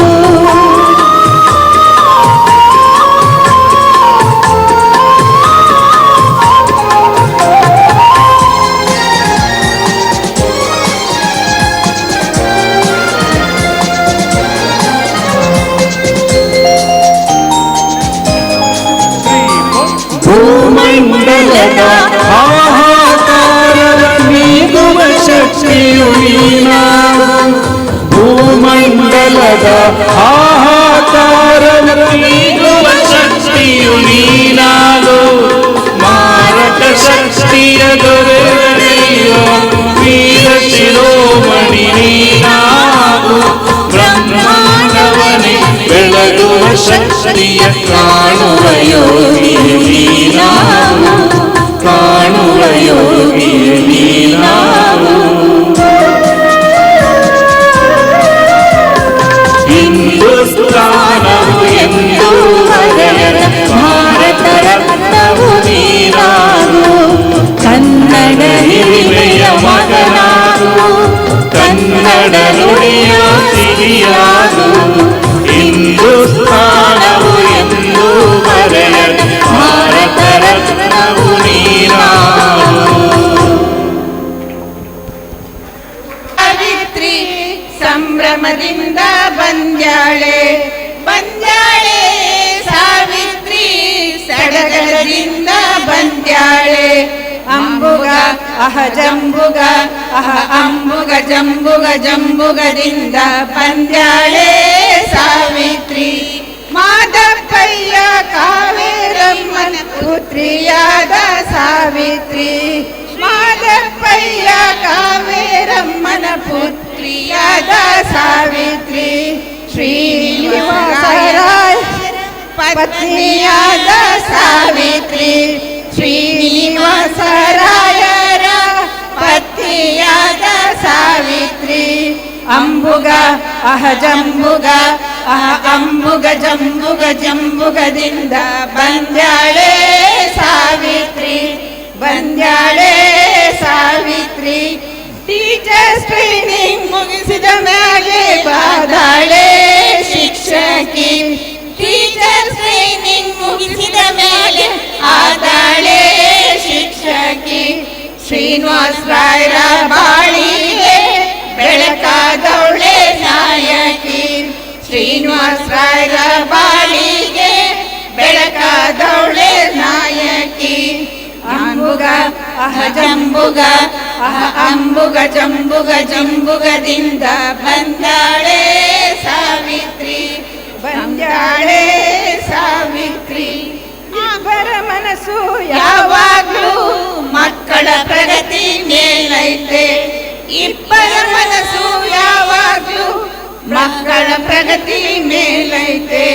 ಭೂಮಂಡಲದ ಹಾಹಾಕಾರವ ನೀಗುವ ಶಕ್ತಿಯು ನೀನಾಗು. ಭೂಮಂಡಲದ ಹಾಹಾಕಾರವ ನೀಗುವ ಶಕ್ತಿಯು ನೀನಾಗು. ಮಾರಕ ಶಕ್ತಿಯ ದೊರೆಯುವ ವೀರ ಶಿರೋಮಣಿ ನೀನಾಗು. ಬ್ರಹ್ಮಾಂಡವನೇ ಬೆಳಗುವ ಶಕ್ತಿಯ ಕಾಣುವ ಯೋಗಿ ನೀನಾಗು, ಕಾಣುವ ಯೋಗಿ ನೀನಾಗು. ಹಿಂದೂಸ್ತಾನವು ಎಂದು ಮರೆಯದ ಭಾರತ ರತ್ನವು ನೀನಾಗು. ಕನ್ನಡ ಹಿರಿಮೆಯ ಮಗನಾಗು, ಕನ್ನಡ ನುಡಿಯ ಸಿರಿಯಾಗು. ಹಿಂದೂಸ್ತಾನವು ಎಂದು ಮರೆಯದ ಭಾರತ ರತ್ನವು ನೀನಾಗು. ಸಾವಿತ್ರಿ ಸಂಭ್ರಮದಿಂದ ಬಂದ್ಯಾಳೆ, ಬಂದ್ಯಾಳೆ ಸಾವಿತ್ರಿ ಸಡಗರದಿಂದ ಬಂದ್ಯಾಳೆ. ಅಂಬುಗ ಅಹ ಜಂಬುಗ ಅಹ ಅಂಬುಗ ಜಂಬುಗ ಜಂಬುಗದಿಂದ ಬಂದ್ಯಾಳೆ ಸಾವಿತ್ರಿ. ಮಾದಪ್ಪಯ್ಯ ಕಾವೇರಮ್ಮನ ಪುತ್ರಿಯಾದ ಸಾವಿತ್ರಿ. ಮಾದಪ್ಪಯ್ಯ ಕಾವೇರಮ್ಮನ ಪುತ್ರಿಯಾದ ಸಾವಿತ್ರಿ. ಶ್ರೀನಿವಾಸರಾಯ ಪತ್ನಿಯಾದ ಸಾವಿತ್ರಿ. ಶ್ರೀನಿವಾಸರಾಯರ ಪತ್ನಿಯಾದ ಸಾವಿತ್ರಿ. ಅಂಬುಗ ಅಹ ಜಂಬುಗ ಅಹ ಅಂಬುಗ ಜಂಬುಗ ಜಂಬುಗದಿಂದ ಬಂದ್ಯಾಳೆ ಸಾವಿತ್ರಿ, ಬಂದ್ಯಾಳೆ ಸಾವಿತ್ರಿ. ಟೀಚರ್ಸ್ ಟ್ರೈನಿಂಗ್ ಮುಗಿಸಿದ ಮ್ಯಾಲೆ ಬಾದಾಳೆ ಶಿಕ್ಷಕಿ. ಟೀಚರ್ಸ್ ಟ್ರೈನಿಂಗ್ ಮುಗಿಸಿದ ಮೇಲೆ ಆದಾಳೆ ಶಿಕ್ಷಕಿ. ಶ್ರೀನಿವಾಸ ರಾಯರ ಬಾಳಿಗೆ ಬೆಳಕಾದವಳೆ ನಾಯಕಿ. ಶ್ರೀನಿವಾಸ ರಾಯರ ಬಾಳಿಗೆ ಬೆಳಕಾದವಳೆ ನಾಯಕಿ. ಅಂಬು ಅಹ ಜಂಬುಗ ಅಹ ಅಂಬುಗ ಜಂಬುಗ ಜಂಬುಗದಿಂದ ಬಂದಾಳೆ ಸಾವಿತ್ರಿ ಬಂದಾಳೆ ಸಾವಿತ್ರಿ. ಇಬ್ಬರ ಮನಸ್ಸು ಯಾವಾಗ್ಲೂ ಮಕ್ಕಳ ಪ್ರಗತಿ ಮೇಲೈತೆ. ಇಬ್ಬರ ಮನಸ್ಸು ಯಾವಾಗ್ಲೂ ಮಕ್ಕಳ ಪ್ರಗತಿ ಮೇಲೈತೆ.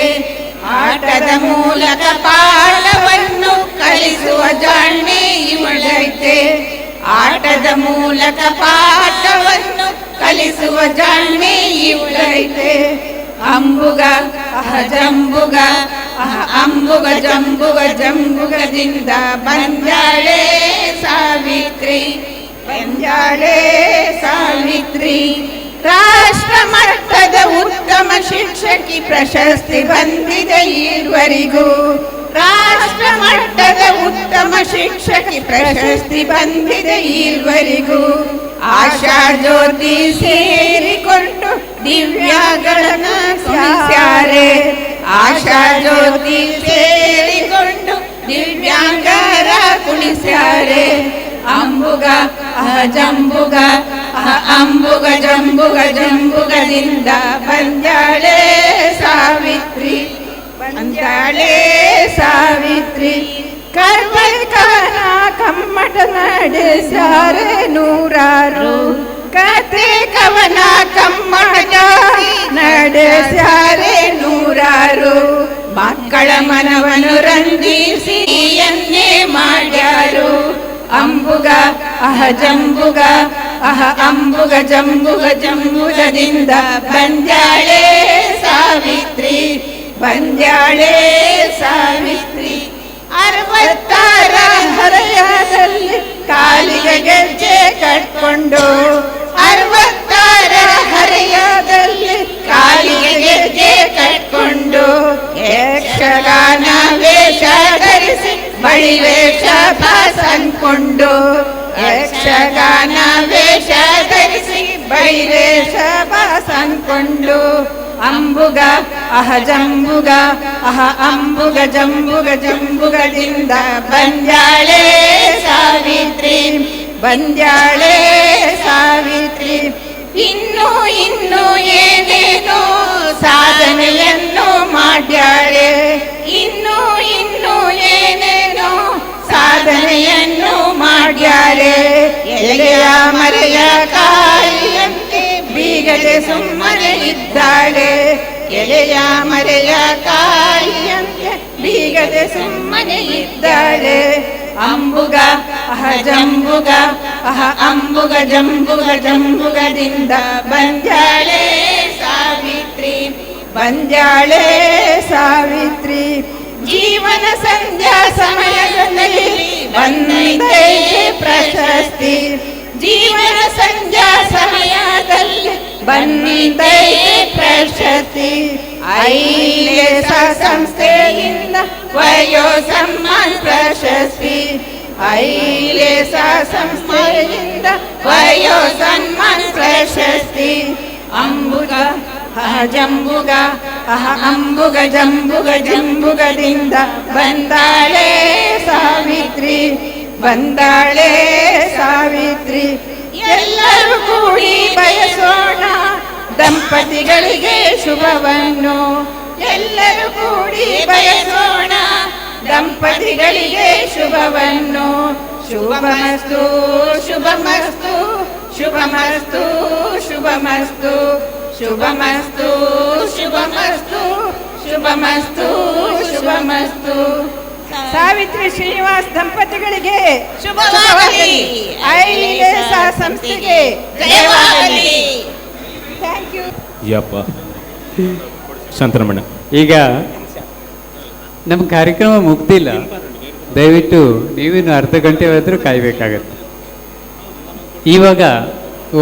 ಆಟದ ಮೂಲಕ ಪಾಠವನ್ನು ಕಲಿಸುವ ಜಾಣ್ಮೆ ಇವಳೈತೆ. ಆಟದ ಮೂಲಕ ಪಾಠವನ್ನು ಕಲಿಸುವ ಜಾಣ್ಮೆ ಇವಳೈತೆ. ಅಂಬುಗ ಅಹ ಜಂಬುಗ ಅಹ ಅಂಬುಗ ಜಂಬುಗ ಜಂಬುಗದಿಂದ ಬಂದಾಳೆ ಸಾವಿತ್ರಿ ಬಂದಾಳೆ ಸಾವಿತ್ರಿ. ರಾಷ್ಟ್ರ ಮಟ್ಟದ ಉತ್ತಮ ಶಿಕ್ಷಕಿ ಪ್ರಶಸ್ತಿ ಬಂದಿದೆ ಈವರೆಗೂ. ರಾಷ್ಟ್ರ ಮಟ್ಟದ ಉತ್ತಮ ಶಿಕ್ಷಕಿ ಪ್ರಶಸ್ತಿ ಬಂದಿದೆ ಈವರೆಗೂ. ಆಶಾ ಜ್ಯೋತಿ ಸೇರಿಕೊಂಡು ದಿವ್ಯಗಳನ್ನು ಕುಣಿಸ್ಯಾರೆ. ಆಶಾ ಜ್ಯೋತಿ ಸೇರಿಕೊಂಡು ದಿವ್ಯಾಂಗರ ಕುಣಿಸ್ಯಾರೆ. ಅಂಬುಗ ಅಹ ಜಂಬುಗ ಅಹ ಅಂಬುಗ ಜಂಬುಗ ಜಂಬುಗದಿಂದ ಬಂದಾಳೆ ಸಾವಿತ್ರಿ ಬಂದಾಳೆ ಸಾವಿತ್ರಿ. ಕರ್ವೈಕವನ ಕಮ್ಮಟ ನಡೆಸ್ಯಾರೆ ನೂರಾರು. ಕತೆ ಕವನ ಕಮ್ಮಟ ನಡೆಸ್ಯಾರೆ ನೂರಾರು. ಮಕ್ಕಳ ಮನವನ್ನು ರಂಜಿಸಿ ಎನ್ನೇ ಮಾಡ್ಯಾರು. ಅಂಬುಗ ಅಹ ಜಂಬುಗ ಅಹ ಅಂಬುಗ ಜಂಬುಗ ಜಂಬುಗದಿಂದ ಬಂದಾಳೆ ಸಾವಿತ್ರಿ ಬಂದಾಳೆ ಸಾವಿತ್ರಿ. 66 ಹರೆಯದಲ್ಲಿ ಕಾಲಿಗೆ ಗೆಜ್ಜೆ ಕಟ್ಕೊಂಡು 66 ಹರೆಯದಲ್ಲಿ ಕಾಲಿಗೆ ಗೆಜ್ಜೆ ಕಟ್ಕೊಂಡು ಯಕ್ಷಗಾನ ವೇಷ ಧರಿಸಿ ಬಳಿ ವೇಷ ಬಾಸನ್ಕೊಂಡು ಯಕ್ಷಗಾನ ವೇಷ ಧರಿಸಿ ಬಳಿ ವೇಷ ಬಾಸನ್ಕೊಂಡು. ಅಂಬುಗ ಅಹ ಜಂಬುಗ ಅಹ ಅಂಬುಗ ಜಂಬುಗ ಜಂಬುಗದಿಂದ ಬಂದಾಳೆ ಸಾವಿತ್ರಿ ಬಂದಾಳೆ ಸಾವಿತ್ರಿ. ಇನ್ನು ಇನ್ನು ಏನೇನೋ ಸಾಧನೆಯನ್ನು ಮಾಡ್ಯಾಳೆ. ಇನ್ನು ಇನ್ನು ಏನೇನೋ ಸಾಧನೆಯನ್ನು ಮಾಡ್ಯಾಳೆ. ಎಲೆಯ ಮರೆಯ ಕಾಯಿಯಂತೆ ಬೀಗದೆ ಸುಮ್ಮನೆ ಇದ್ದಾಳೆ. ಎಲೆಯ ಮರೆಯ ಕಾಯಿಯಂತೆ ಬೀಗದೆ ಸುಮ್ಮನೆ ಇದ್ದಾಳೆ. ಅಂಬುಗ ಅಹ ಜಂಬುಗ ಅಹ ಅಂಬುಗ ಜಂಬುಗ ಜಂಬುಗದಿಂದ ಬಂದಾಳೆ ಸಾವಿತ್ರಿ ಬಂದಾಳೆ ಸಾವಿತ್ರಿ. ಜೀವನ ಸಂಧ್ಯಾ ಸಮಯದಲ್ಲಿ ಬಂದಿದೆ ಪ್ರಶಸ್ತಿ. ಜೀವನ ಸಂಧ್ಯಾ ಸಮಯದಲ್ಲಿ ಬಂದಿದೆ ಪ್ರಶಸ್ತಿ. ಐಲೇಸ ಸಂಸ್ಥೆಯಿಂದ ವಯೋ ಸಮ್ಮಾನ್ ಪ್ರಶಸ್ತಿ. ಐಲೇಸ ಸಂಸ್ಥೆಯಿಂದ ವಯೋ ಸನ್ಮಾನ್ ಪ್ರಶಸ್ತಿ. ಅಂಬುಗ ಅಹ ಜಂಬುಗ ಅಹ ಅಂಬುಗ ಜಂಬುಗ ಜಂಬುಗದಿಂದ ಬಂದಾಳೆ ಸಾವಿತ್ರಿ ಬಂದಾಳೆ ಸಾವಿತ್ರಿ. ಎಲ್ಲರೂ ಕೂಡಿ ಬಯಸೋಣ ದಂಪತಿಗಳಿಗೆ ಶುಭವನ್ನು. ಎಲ್ಲರೂ ಕೂಡಿ ಬಯಸೋಣ ದಂಪತಿಗಳಿಗೆ ಶುಭವನ್ನು. ಶುಭಮಸ್ತು ಶುಭಮಸ್ತು ಶುಭಮಸ್ತು ಶುಭಮಸ್ತು ಶುಭಮಸ್ತು ಶುಭಮಸ್ತು ಶುಭಮಸ್ತು ಶುಭಮಸ್ತು. ಸಾವಿತ್ರಿ ಶ್ರೀನಿವಾಸ್ ದಂಪತಿಗಳಿಗೆ ಶುಭವಾಗಲಿ. ಐಲೇಸ ಸಂಸ್ಥೆಗೆ ಜಯವಾಗಲಿ. Thank you. ಯಪ್ಪ ಶಾಂತರಮಣ. ಈಗ ನಮ್ಮ ಕಾರ್ಯಕ್ರಮ ಮುಗ್ದಿಲ್ಲ, ದಯವಿಟ್ಟು ನೀವಿನ್ನು ಅರ್ಧ ಗಂಟೆ ಆದರೂ ಕಾಯಬೇಕಾಗತ್ತೆ. ಇವಾಗ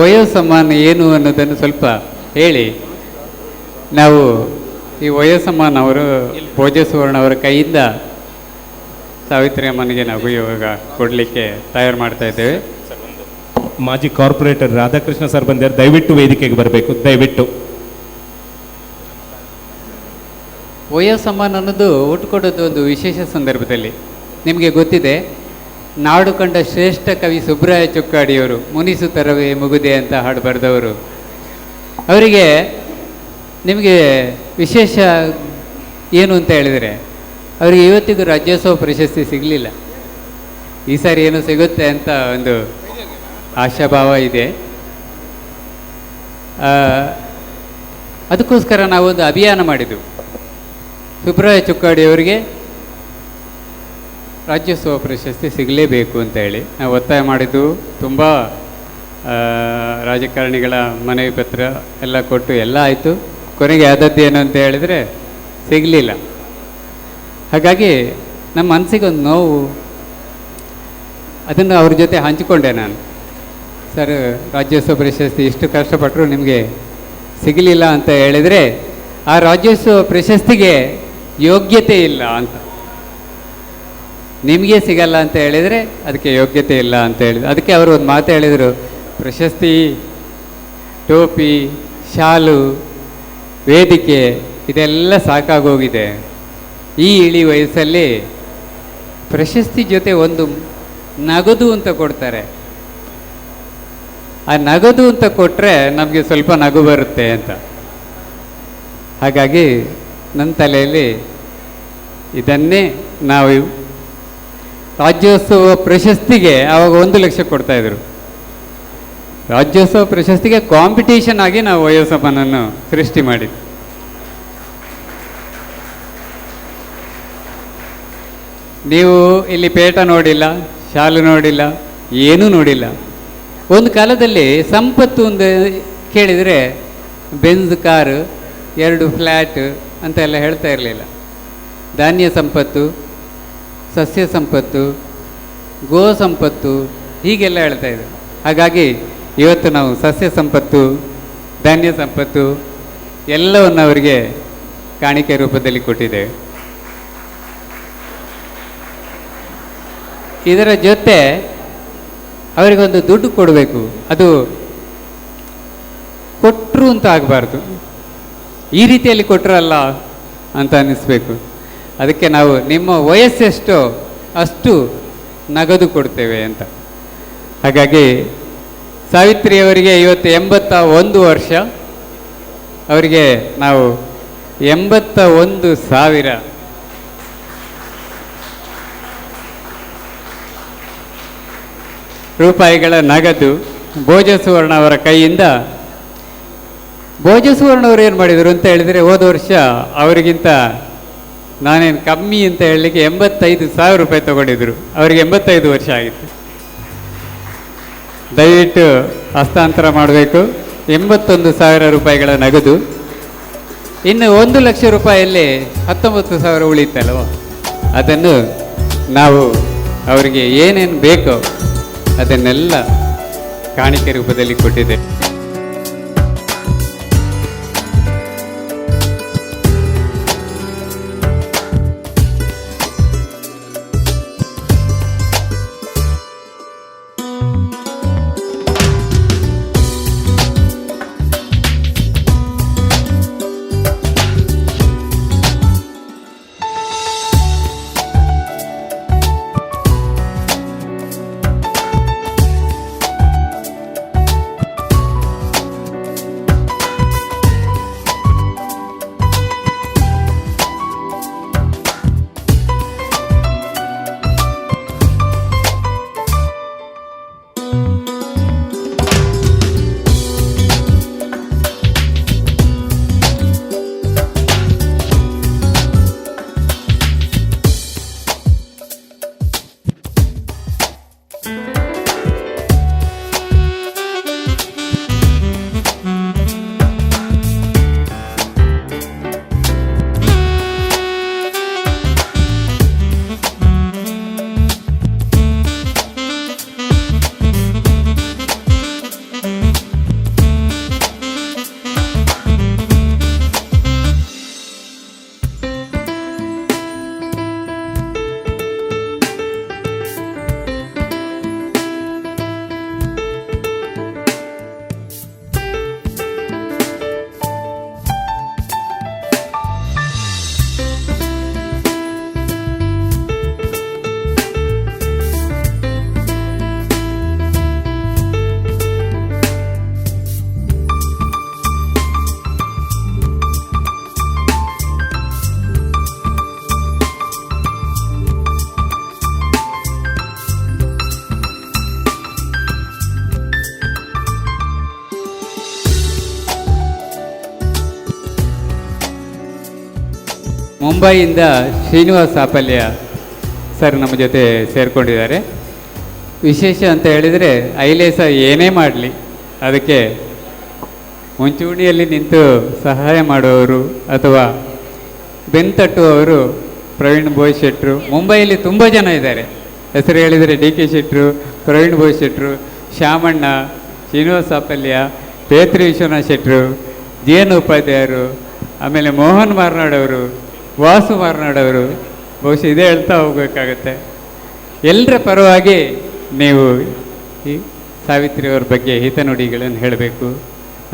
ವಯೋಸಮ್ಮಾನ ಏನು ಅನ್ನೋದನ್ನು ಸ್ವಲ್ಪ ಹೇಳಿ ನಾವು ಈ ವಯೋಸಮ್ಮಾನ ಅವರು ಭೋಜ ಸುವರ್ಣ ಅವರ ಕೈಯಿಂದ ಸಾವಿತ್ರಿ ಅಮ್ಮನಿಗೆ ನಾವು ಇವಾಗ ಕೊಡಲಿಕ್ಕೆ ತಯಾರು ಮಾಡ್ತಾ ಇದ್ದೇವೆ. ಮಾಜಿ ಕಾರ್ಪೊರೇಟರ್ ರಾಧಾಕೃಷ್ಣ ಸರ್ ಬಂದಿದ್ದಾರೆ, ದಯವಿಟ್ಟು ವೇದಿಕೆಗೆ ಬರಬೇಕು ದಯವಿಟ್ಟು. ವಯೋಸಮ್ಮಾನ ಅನ್ನೋದು ಒಟ್ಟು ಕೊಡೋದು ಒಂದು ವಿಶೇಷ ಸಂದರ್ಭದಲ್ಲಿ. ನಿಮಗೆ ಗೊತ್ತಿದೆ, ನಾಡು ಕಂಡ ಶ್ರೇಷ್ಠ ಕವಿ ಸುಬ್ರಾಯ ಚುಕ್ಕಾಡಿಯವರು ಮುನಿಸುತ್ತರವೇ ಮುಗುದೆ ಅಂತ ಹಾಡು ಬರೆದವರು. ಅವರಿಗೆ ನಿಮಗೆ ವಿಶೇಷ ಏನು ಅಂತ ಹೇಳಿದರೆ, ಅವರಿಗೆ ಇವತ್ತಿಗೂ ರಾಜ್ಯೋತ್ಸವ ಪ್ರಶಸ್ತಿ ಸಿಗಲಿಲ್ಲ. ಈ ಸಾರಿ ಏನೋ ಸಿಗುತ್ತೆ ಅಂತ ಒಂದು ಆಶಾಭಾವ ಇದೆ. ಅದಕ್ಕೋಸ್ಕರ ನಾವೊಂದು ಅಭಿಯಾನ ಮಾಡಿದ್ದು, ಸುಬ್ರಾಯ ಚುಕ್ಕಾಡಿಯವರಿಗೆ ರಾಜ್ಯೋತ್ಸವ ಪ್ರಶಸ್ತಿ ಸಿಗಲೇಬೇಕು ಅಂತ ಹೇಳಿ ನಾವು ಒತ್ತಾಯ ಮಾಡಿದ್ದು. ತುಂಬ ರಾಜಕಾರಣಿಗಳ ಮನವಿ ಪತ್ರ ಎಲ್ಲ ಕೊಟ್ಟು ಎಲ್ಲ ಆಯಿತು. ಕೊನೆಗೆ ಆದದ್ದೇನು ಅಂತ ಹೇಳಿದರೆ ಸಿಗಲಿಲ್ಲ. ಹಾಗಾಗಿ ನಮ್ಮ ಮನಸ್ಸಿಗೊಂದು ನೋವು, ಅದನ್ನು ಅವ್ರ ಜೊತೆ ಹಂಚಿಕೊಂಡೆ ನಾನು. ಸರ್, ರಾಜ್ಯೋತ್ಸವ ಪ್ರಶಸ್ತಿ ಇಷ್ಟು ಕಷ್ಟಪಟ್ಟರು ನಿಮಗೆ ಸಿಗಲಿಲ್ಲ ಅಂತ ಹೇಳಿದರೆ ಆ ರಾಜ್ಯೋತ್ಸವ ಪ್ರಶಸ್ತಿಗೆ ಯೋಗ್ಯತೆ ಇಲ್ಲ ಅಂತ. ನಿಮಗೆ ಸಿಗಲ್ಲ ಅಂತ ಹೇಳಿದರೆ ಅದಕ್ಕೆ ಯೋಗ್ಯತೆ ಇಲ್ಲ ಅಂತ ಹೇಳಿದ್ರು. ಅದಕ್ಕೆ ಅವರು ಒಂದು ಮಾತು ಹೇಳಿದರು, ಪ್ರಶಸ್ತಿ, ಟೋಪಿ, ಶಾಲು, ವೇದಿಕೆ ಇದೆಲ್ಲ ಸಾಕಾಗೋಗಿದೆ. ಈ ಇಳಿ ವಯಸ್ಸಲ್ಲಿ ಪ್ರಶಸ್ತಿ ಜೊತೆ ಒಂದು ನಗದು ಅಂತ ಕೊಡ್ತಾರೆ. ಆ ನಗದು ಅಂತ ಕೊಟ್ಟರೆ ನಮಗೆ ಸ್ವಲ್ಪ ನಗು ಬರುತ್ತೆ ಅಂತ. ಹಾಗಾಗಿ ನನ್ನ ತಲೆಯಲ್ಲಿ ಇದನ್ನೇ ನಾವು ರಾಜ್ಯೋತ್ಸವ ಪ್ರಶಸ್ತಿಗೆ ಆವಾಗ 1 ಲಕ್ಷ ಕೊಡ್ತಾಯಿದ್ರು. ರಾಜ್ಯೋತ್ಸವ ಪ್ರಶಸ್ತಿಗೆ ಕಾಂಪಿಟೇಷನ್ ಆಗಿ ನಾವು ವಯೋಸಮ್ಮನನ್ನು ಸೃಷ್ಟಿ ಮಾಡಿದ್ವಿ. ನೀವು ಇಲ್ಲಿ ಪೇಟ ನೋಡಿಲ್ಲ, ಶಾಲು ನೋಡಿಲ್ಲ, ಏನೂ ನೋಡಿಲ್ಲ. ಒಂದು ಕಾಲದಲ್ಲಿ ಸಂಪತ್ತು ಒಂದು ಕೇಳಿದರೆ ಬೆಂಜ್ ಕಾರು, 2 ಫ್ಲ್ಯಾಟ್ ಅಂತೆಲ್ಲ ಹೇಳ್ತಾ ಇರಲಿಲ್ಲ. ಧಾನ್ಯ ಸಂಪತ್ತು, ಸಸ್ಯ ಸಂಪತ್ತು, ಗೋ ಸಂಪತ್ತು ಹೀಗೆಲ್ಲ ಹೇಳ್ತಾಯಿದ್ರು. ಹಾಗಾಗಿ ಇವತ್ತು ನಾವು ಸಸ್ಯ ಸಂಪತ್ತು, ಧಾನ್ಯ ಸಂಪತ್ತು ಎಲ್ಲವನ್ನು ಅವರಿಗೆ ಕಾಣಿಕೆ ರೂಪದಲ್ಲಿ ಕೊಟ್ಟಿದ್ದೇವೆ. ಇದರ ಜೊತೆ ಅವರಿಗೊಂದು ದುಡ್ಡು ಕೊಡಬೇಕು. ಅದು ಕೊಟ್ಟರು ಅಂತ ಆಗಬಾರ್ದು, ಈ ರೀತಿಯಲ್ಲಿ ಕೊಟ್ಟರಲ್ಲ ಅಂತ ಅನ್ನಿಸ್ಬೇಕು. ಅದಕ್ಕೆ ನಾವು ನಿಮ್ಮ ವಯಸ್ಸೆಷ್ಟೋ ಅಷ್ಟು ನಗದು ಕೊಡ್ತೇವೆ ಅಂತ. ಹಾಗಾಗಿ ಸಾವಿತ್ರಿಯವರಿಗೆ ಇವತ್ತು 81 ವರ್ಷ. ಅವರಿಗೆ ನಾವು 81,000 ರೂಪಾಯಿಗಳ ನಗದು ಭೋಜ ಸುವರ್ಣ ಅವರ ಕೈಯಿಂದ. ಭೋಜ ಸುವರ್ಣ ಅವರು ಏನು ಮಾಡಿದರು ಅಂತ ಹೇಳಿದರೆ, ಹೋದ ವರ್ಷ ಅವರಿಗಿಂತ ನಾನೇನು ಕಮ್ಮಿ ಅಂತ ಹೇಳಲಿಕ್ಕೆ 85,000 ರೂಪಾಯಿ ತಗೊಂಡಿದ್ರು. ಅವರಿಗೆ 85 ವರ್ಷ ಆಗಿತ್ತು. ದಯವಿಟ್ಟು ಹಸ್ತಾಂತರ ಮಾಡಬೇಕು. 81,000 ರೂಪಾಯಿಗಳ ನಗದು. ಇನ್ನು 1 ಲಕ್ಷ ರೂಪಾಯಲ್ಲಿ 19,000 ಉಳಿತಲ್ವ, ಅದನ್ನು ನಾವು ಅವರಿಗೆ ಏನೇನು ಬೇಕೋ ಅದನ್ನೆಲ್ಲ ಕಾಣಿಕೆ ರೂಪದಲ್ಲಿ ಕೊಟ್ಟಿದೆ. ಮುಂಬೈಯಿಂದ ಶ್ರೀನಿವಾಸ್ ಸಾಪಲ್ಯ ಸರ್ ನಮ್ಮ ಜೊತೆ ಸೇರಿಕೊಂಡಿದ್ದಾರೆ. ವಿಶೇಷ ಅಂತ ಹೇಳಿದರೆ ಐಲೇಸ ಏನೇ ಮಾಡಲಿ ಅದಕ್ಕೆ ಮುಂಚೂಣಿಯಲ್ಲಿ ನಿಂತು ಸಹಾಯ ಮಾಡುವವರು ಅಥವಾ ಬೆನ್ತಟ್ಟುವವರು ಪ್ರವೀಣ್ ಬೋಯ್ ಶೆಟ್ರು. ಮುಂಬೈಯಲ್ಲಿ ತುಂಬ ಜನ ಇದ್ದಾರೆ, ಹೆಸರು ಹೇಳಿದರೆ DK ಶೆಟ್ರು, ಪ್ರವೀಣ್ ಬೋಯ್ ಶೆಟ್ರು, ಶ್ಯಾಮಣ್ಣ, ಶ್ರೀನಿವಾಸ್ ಸಾಪಲ್ಯ, ಪೇತ್ರಿ ವಿಶ್ವನಾಥ್ ಶೆಟ್ರು, JN ಉಪಾಧ್ಯಾಯರು, ಆಮೇಲೆ ಮೋಹನ್ ಮಾರ್ನಾಡವರು, ವಾಸು ಮಾರ್ನಾಡವರು. ಬಹುಶಃ ಇದೇ ಹೇಳ್ತಾ ಹೋಗಬೇಕಾಗತ್ತೆ. ಎಲ್ಲರ ಪರವಾಗಿ ನೀವು ಈ ಸಾವಿತ್ರಿ ಅವ್ರ ಬಗ್ಗೆ ಹಿತನುಡಿಗಳನ್ನು ಹೇಳಬೇಕು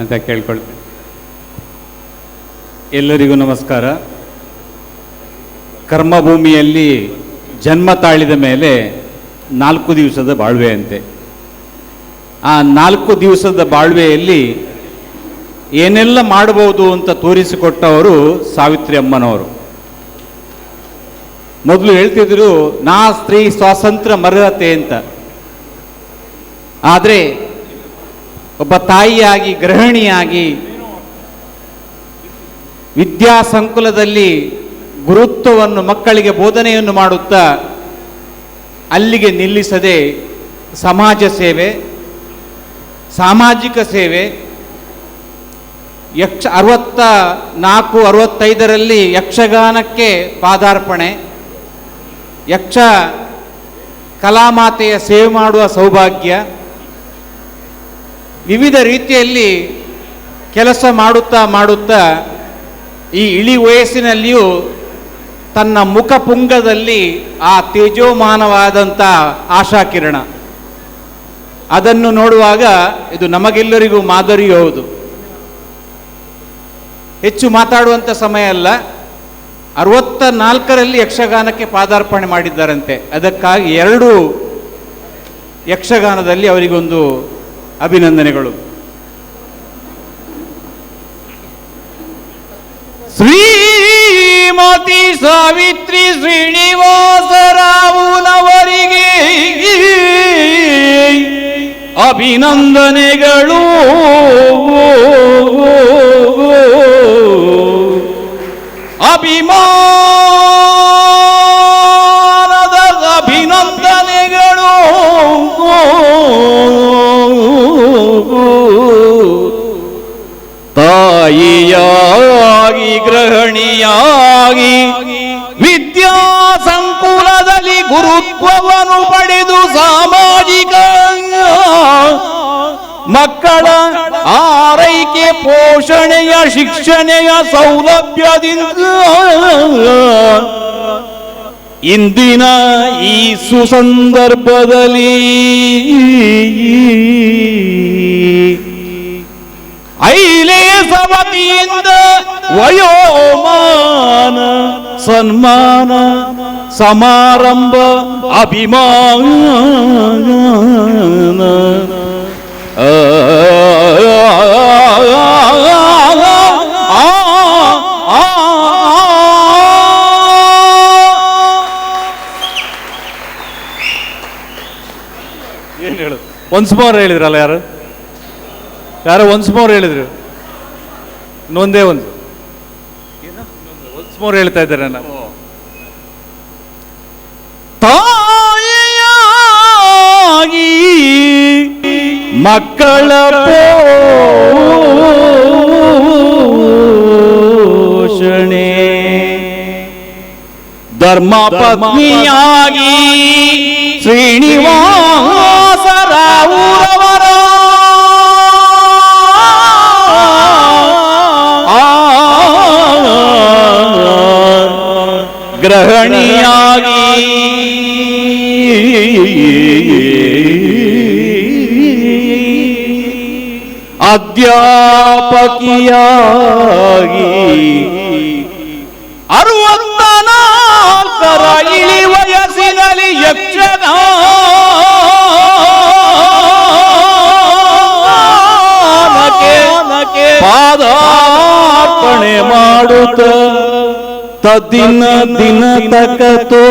ಅಂತ ಕೇಳ್ಕೊಳ್ತೇನೆ. ಎಲ್ಲರಿಗೂ ನಮಸ್ಕಾರ. ಕರ್ಮಭೂಮಿಯಲ್ಲಿ ಜನ್ಮ ತಾಳಿದ ಮೇಲೆ 4 ದಿವಸದ ಬಾಳ್ವೆ ಅಂತೆ. ಆ 4 ದಿವಸದ ಬಾಳ್ವೆಯಲ್ಲಿ ಏನೆಲ್ಲ ಮಾಡಬಹುದು ಅಂತ ತೋರಿಸಿಕೊಟ್ಟವರು ಸಾವಿತ್ರಿ ಅಮ್ಮನವರು. ಮೊದಲು ಹೇಳ್ತಿದ್ರು ನಾ ಸ್ತ್ರೀ ಸ್ವಾತಂತ್ರ್ಯ ಮರ್ಹತೆ ಅಂತ. ಆದರೆ ಒಬ್ಬ ತಾಯಿಯಾಗಿ, ಗೃಹಿಣಿಯಾಗಿ, ವಿದ್ಯಾಸಂಕುಲದಲ್ಲಿ ಗುರುತ್ವವನ್ನು ಮಕ್ಕಳಿಗೆ ಬೋಧನೆಯನ್ನು ಮಾಡುತ್ತಾ ಅಲ್ಲಿಗೆ ನಿಲ್ಲಿಸದೆ ಸಮಾಜ ಸೇವೆ, ಸಾಮಾಜಿಕ ಸೇವೆ, 64-65ರಲ್ಲಿ ಯಕ್ಷಗಾನಕ್ಕೆ ಪಾದಾರ್ಪಣೆ, ಯಕ್ಷ ಕಲಾಮಾತೆಯ ಸೇವೆ ಮಾಡುವ ಸೌಭಾಗ್ಯ, ವಿವಿಧ ರೀತಿಯಲ್ಲಿ ಕೆಲಸ ಮಾಡುತ್ತಾ ಈ ಇಳಿ ವಯಸ್ಸಿನಲ್ಲಿಯೂ ತನ್ನ ಮುಖಪುಂಗದಲ್ಲಿ ಆ ತೇಜೋಮಾನವಾದಂಥ ಆಶಾಕಿರಣ, ಅದನ್ನು ನೋಡುವಾಗ ಇದು ನಮಗೆಲ್ಲರಿಗೂ ಮಾದರಿಯೂ ಹೌದು. ಹೆಚ್ಚು ಮಾತಾಡುವಂಥ ಸಮಯ ಅಲ್ಲ, 64ರಲ್ಲಿ ಯಕ್ಷಗಾನಕ್ಕೆ ಪಾದಾರ್ಪಣೆ ಮಾಡಿದ್ದಾರಂತೆ. ಅದಕ್ಕಾಗಿ 2 ಯಕ್ಷಗಾನದಲ್ಲಿ ಅವರಿಗೊಂದು ಅಭಿನಂದನೆಗಳು. ಶ್ರೀಮತಿ ಸಾವಿತ್ರಿ ಶ್ರೀನಿವಾಸರಾವುನವರಿಗೆ ಅಭಿನಂದನೆಗಳು. ಅಭಿಮಾನದ ಅಭಿನಂದನೆಗಳು. ತಾಯಿಯಾಗಿ, ಗೃಹಿಣಿಯಾಗಿ, ವಿದ್ಯಾಸಂಕುಲದಲ್ಲಿ ಗುರುತ್ವವನ್ನು ಪಡೆದು ಸಾಮಾಜಿಕ ಮಕ್ಕಳ ಆರೈಕೆ, ಪೋಷಣೆಯ, ಶಿಕ್ಷಣೆಯ ಸೌಲಭ್ಯದಿಂದ ಇಂದಿನ ಈ ಸುಸಂದರ್ಭದಲ್ಲಿ ಐಲೇಸ ವತಿಯಿಂದ ವಯೋಮಾನ ಸನ್ಮಾನ ಸಮಾರಂಭ ಅಭಿಮಾನ ಏನು ಹೇಳು? ಒನ್ಸ್ ಮೋರ್ ಹೇಳಿದ್ರಲ್ಲ, ಯಾರು ಒನ್ಸ್ ಮೋರ್ ಹೇಳಿದ್ರು? ಇನ್ನೊಂದೇ ಒಂದು ಒನ್ಸ್ ಮೋರ್ ಹೇಳ್ತಾ ಇದ್ದಾರೆ. ನಾವು ತಾಯಿಯಾಗಿ ಮಕ್ಕಳ ಪೋಷಣೆ, ಧರ್ಮ ಪತ್ನಿಯಾಗಿ ಶ್ರೀನಿವಾಸರಾವುರವರ ಗೃಹಿಣಿಯಾಗಿ ಅಧ್ಯಾಪಕಿಯಾಗಿ 64ರ ಇಳಿ ವಯಸ್ಸಿನಲ್ಲಿ ಯಕ್ಷಗಾನಕ್ಕೆ ಪಾದಾರ್ಪಣೆ ಮಾಡುತ್ತ ದಿನ ದಿನ ತಕತೋ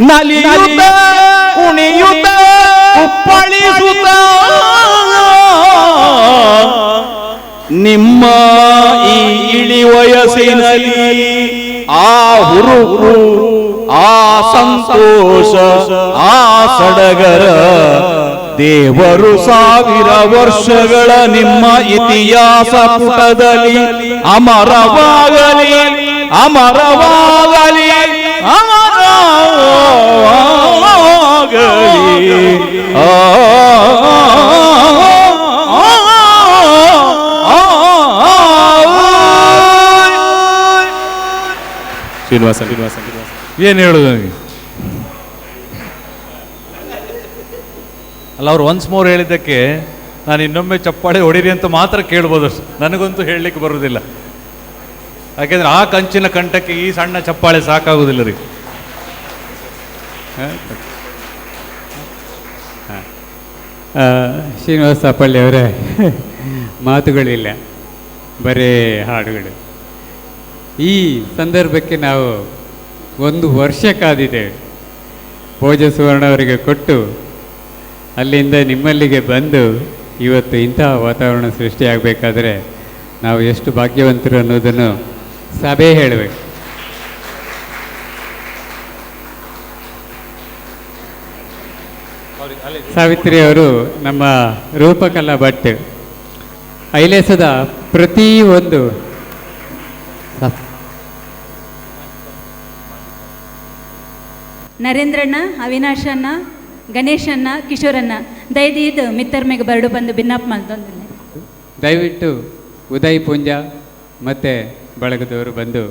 ನಲಿಯುತ್ತ ಕುಣಿಯುತ್ತ ಕುಪ್ಪಳಿಸುತ್ತ ನಿಮ್ಮ ಈ ಇಳಿ ವಯಸ್ಸಿನಲ್ಲಿ ಆ ಹುರುಪು, ಆ ಸಂತೋಷ, ಆ ಸಡಗರ ದೇವರು 1000 ವರ್ಷಗಳ ನಿಮ್ಮ ಇತಿಹಾಸ ಪುಟದಲ್ಲಿ ಅಮರವಾಗಲಿ, ಅಮರವಾಗಲಿ, ಅಮರವಾಗಲಿ. ಶ್ರೀನಿವಾಸ ಏನು ಹೇಳೋದು ನನಗೆ? ಅಲ್ಲ, ಅವ್ರು ಒನ್ಸ್ ಮೋರ್ ಹೇಳಿದ್ದಕ್ಕೆ ನಾನು ಇನ್ನೊಮ್ಮೆ ಚಪ್ಪಾಳೆ ಹೊಡೀರಿ ಅಂತ ಮಾತ್ರ ಕೇಳ್ಬೋದು, ನನಗಂತೂ ಹೇಳಲಿಕ್ಕೆ ಬರೋದಿಲ್ಲ. ಯಾಕೆಂದ್ರೆ ಆ ಕಂಚಿನ ಕಂಠಕ್ಕೆ ಈ ಸಣ್ಣ ಚಪ್ಪಾಳೆ ಸಾಕಾಗೋದಿಲ್ಲ ರೀ. ಶ್ರೀನಿವಾಸ ಪಳ್ಳಿ ಅವರೇ, ಮಾತುಗಳಿಲ್ಲ, ಬರೇ ಹಾಡುಗಳು. ಈ ಸಂದರ್ಭಕ್ಕೆ ನಾವು 1 ವರ್ಷ ಕಾದಿದ್ದೇವೆ. ಭೋಜ ಸುವರ್ಣ ಅವರಿಗೆ ಕೊಟ್ಟು ಅಲ್ಲಿಂದ ನಿಮ್ಮಲ್ಲಿಗೆ ಬಂದು ಇವತ್ತು ಇಂತಹ ವಾತಾವರಣ ಸೃಷ್ಟಿಯಾಗಬೇಕಾದ್ರೆ ನಾವು ಎಷ್ಟು ಭಾಗ್ಯವಂತರು ಅನ್ನೋದನ್ನು ಸಭೆ ಹೇಳಬೇಕು. ಸಾವಿತ್ರಿ ಅವರು ನಮ್ಮ ರೂಪಕಲಾ ಭಟ್ ಐಲೇಸದ ಪ್ರತಿಯೊಂದು ನರೇಂದ್ರಣ್ಣ, ಅವಿನಾಶಣ್ಣ, ಗಣೇಶಣ್ಣ, ಕಿಶೋರಣ್ಣ ದಯದೀದು ಮಿತ್ತರ್ ಮೇಗೆ ಬರಡು ಬಂದು ಭಿನ್ನಪ್ಪ ಮಾಡ್ತಂದಿಲ್ಲ. ದಯವಿಟ್ಟು ಉದಯ್ ಪುಂಜ ಮತ್ತು ಬಳಗದವರು ಬಂದು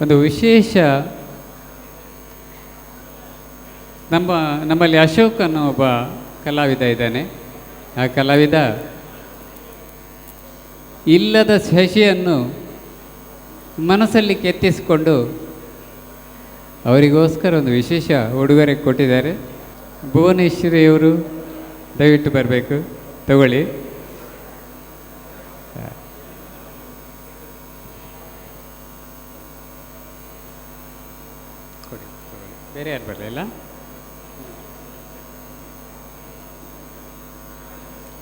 ಒಂದು ವಿಶೇಷ ನಮ್ಮಲ್ಲಿ ಅಶೋಕ್ ಅನ್ನೋ ಒಬ್ಬ ಕಲಾವಿದ ಇದ್ದಾನೆ. ಆ ಕಲಾವಿದ ಇಲ್ಲದ ಶಶಿಯನ್ನು ಮನಸ್ಸಲ್ಲಿ ಕೆತ್ತಿಸಿಕೊಂಡು ಅವರಿಗೋಸ್ಕರ ಒಂದು ವಿಶೇಷ ಉಡುಗೊರೆ ಕೊಟ್ಟಿದ್ದಾರೆ. ಭುವನೇಶ್ವರಿಯವರು ದಯವಿಟ್ಟು ಬರಬೇಕು, ತಗೊಳ್ಳಿ. ಬೇರೆ ಯಾರು ಬರಲಿಲ್ಲ?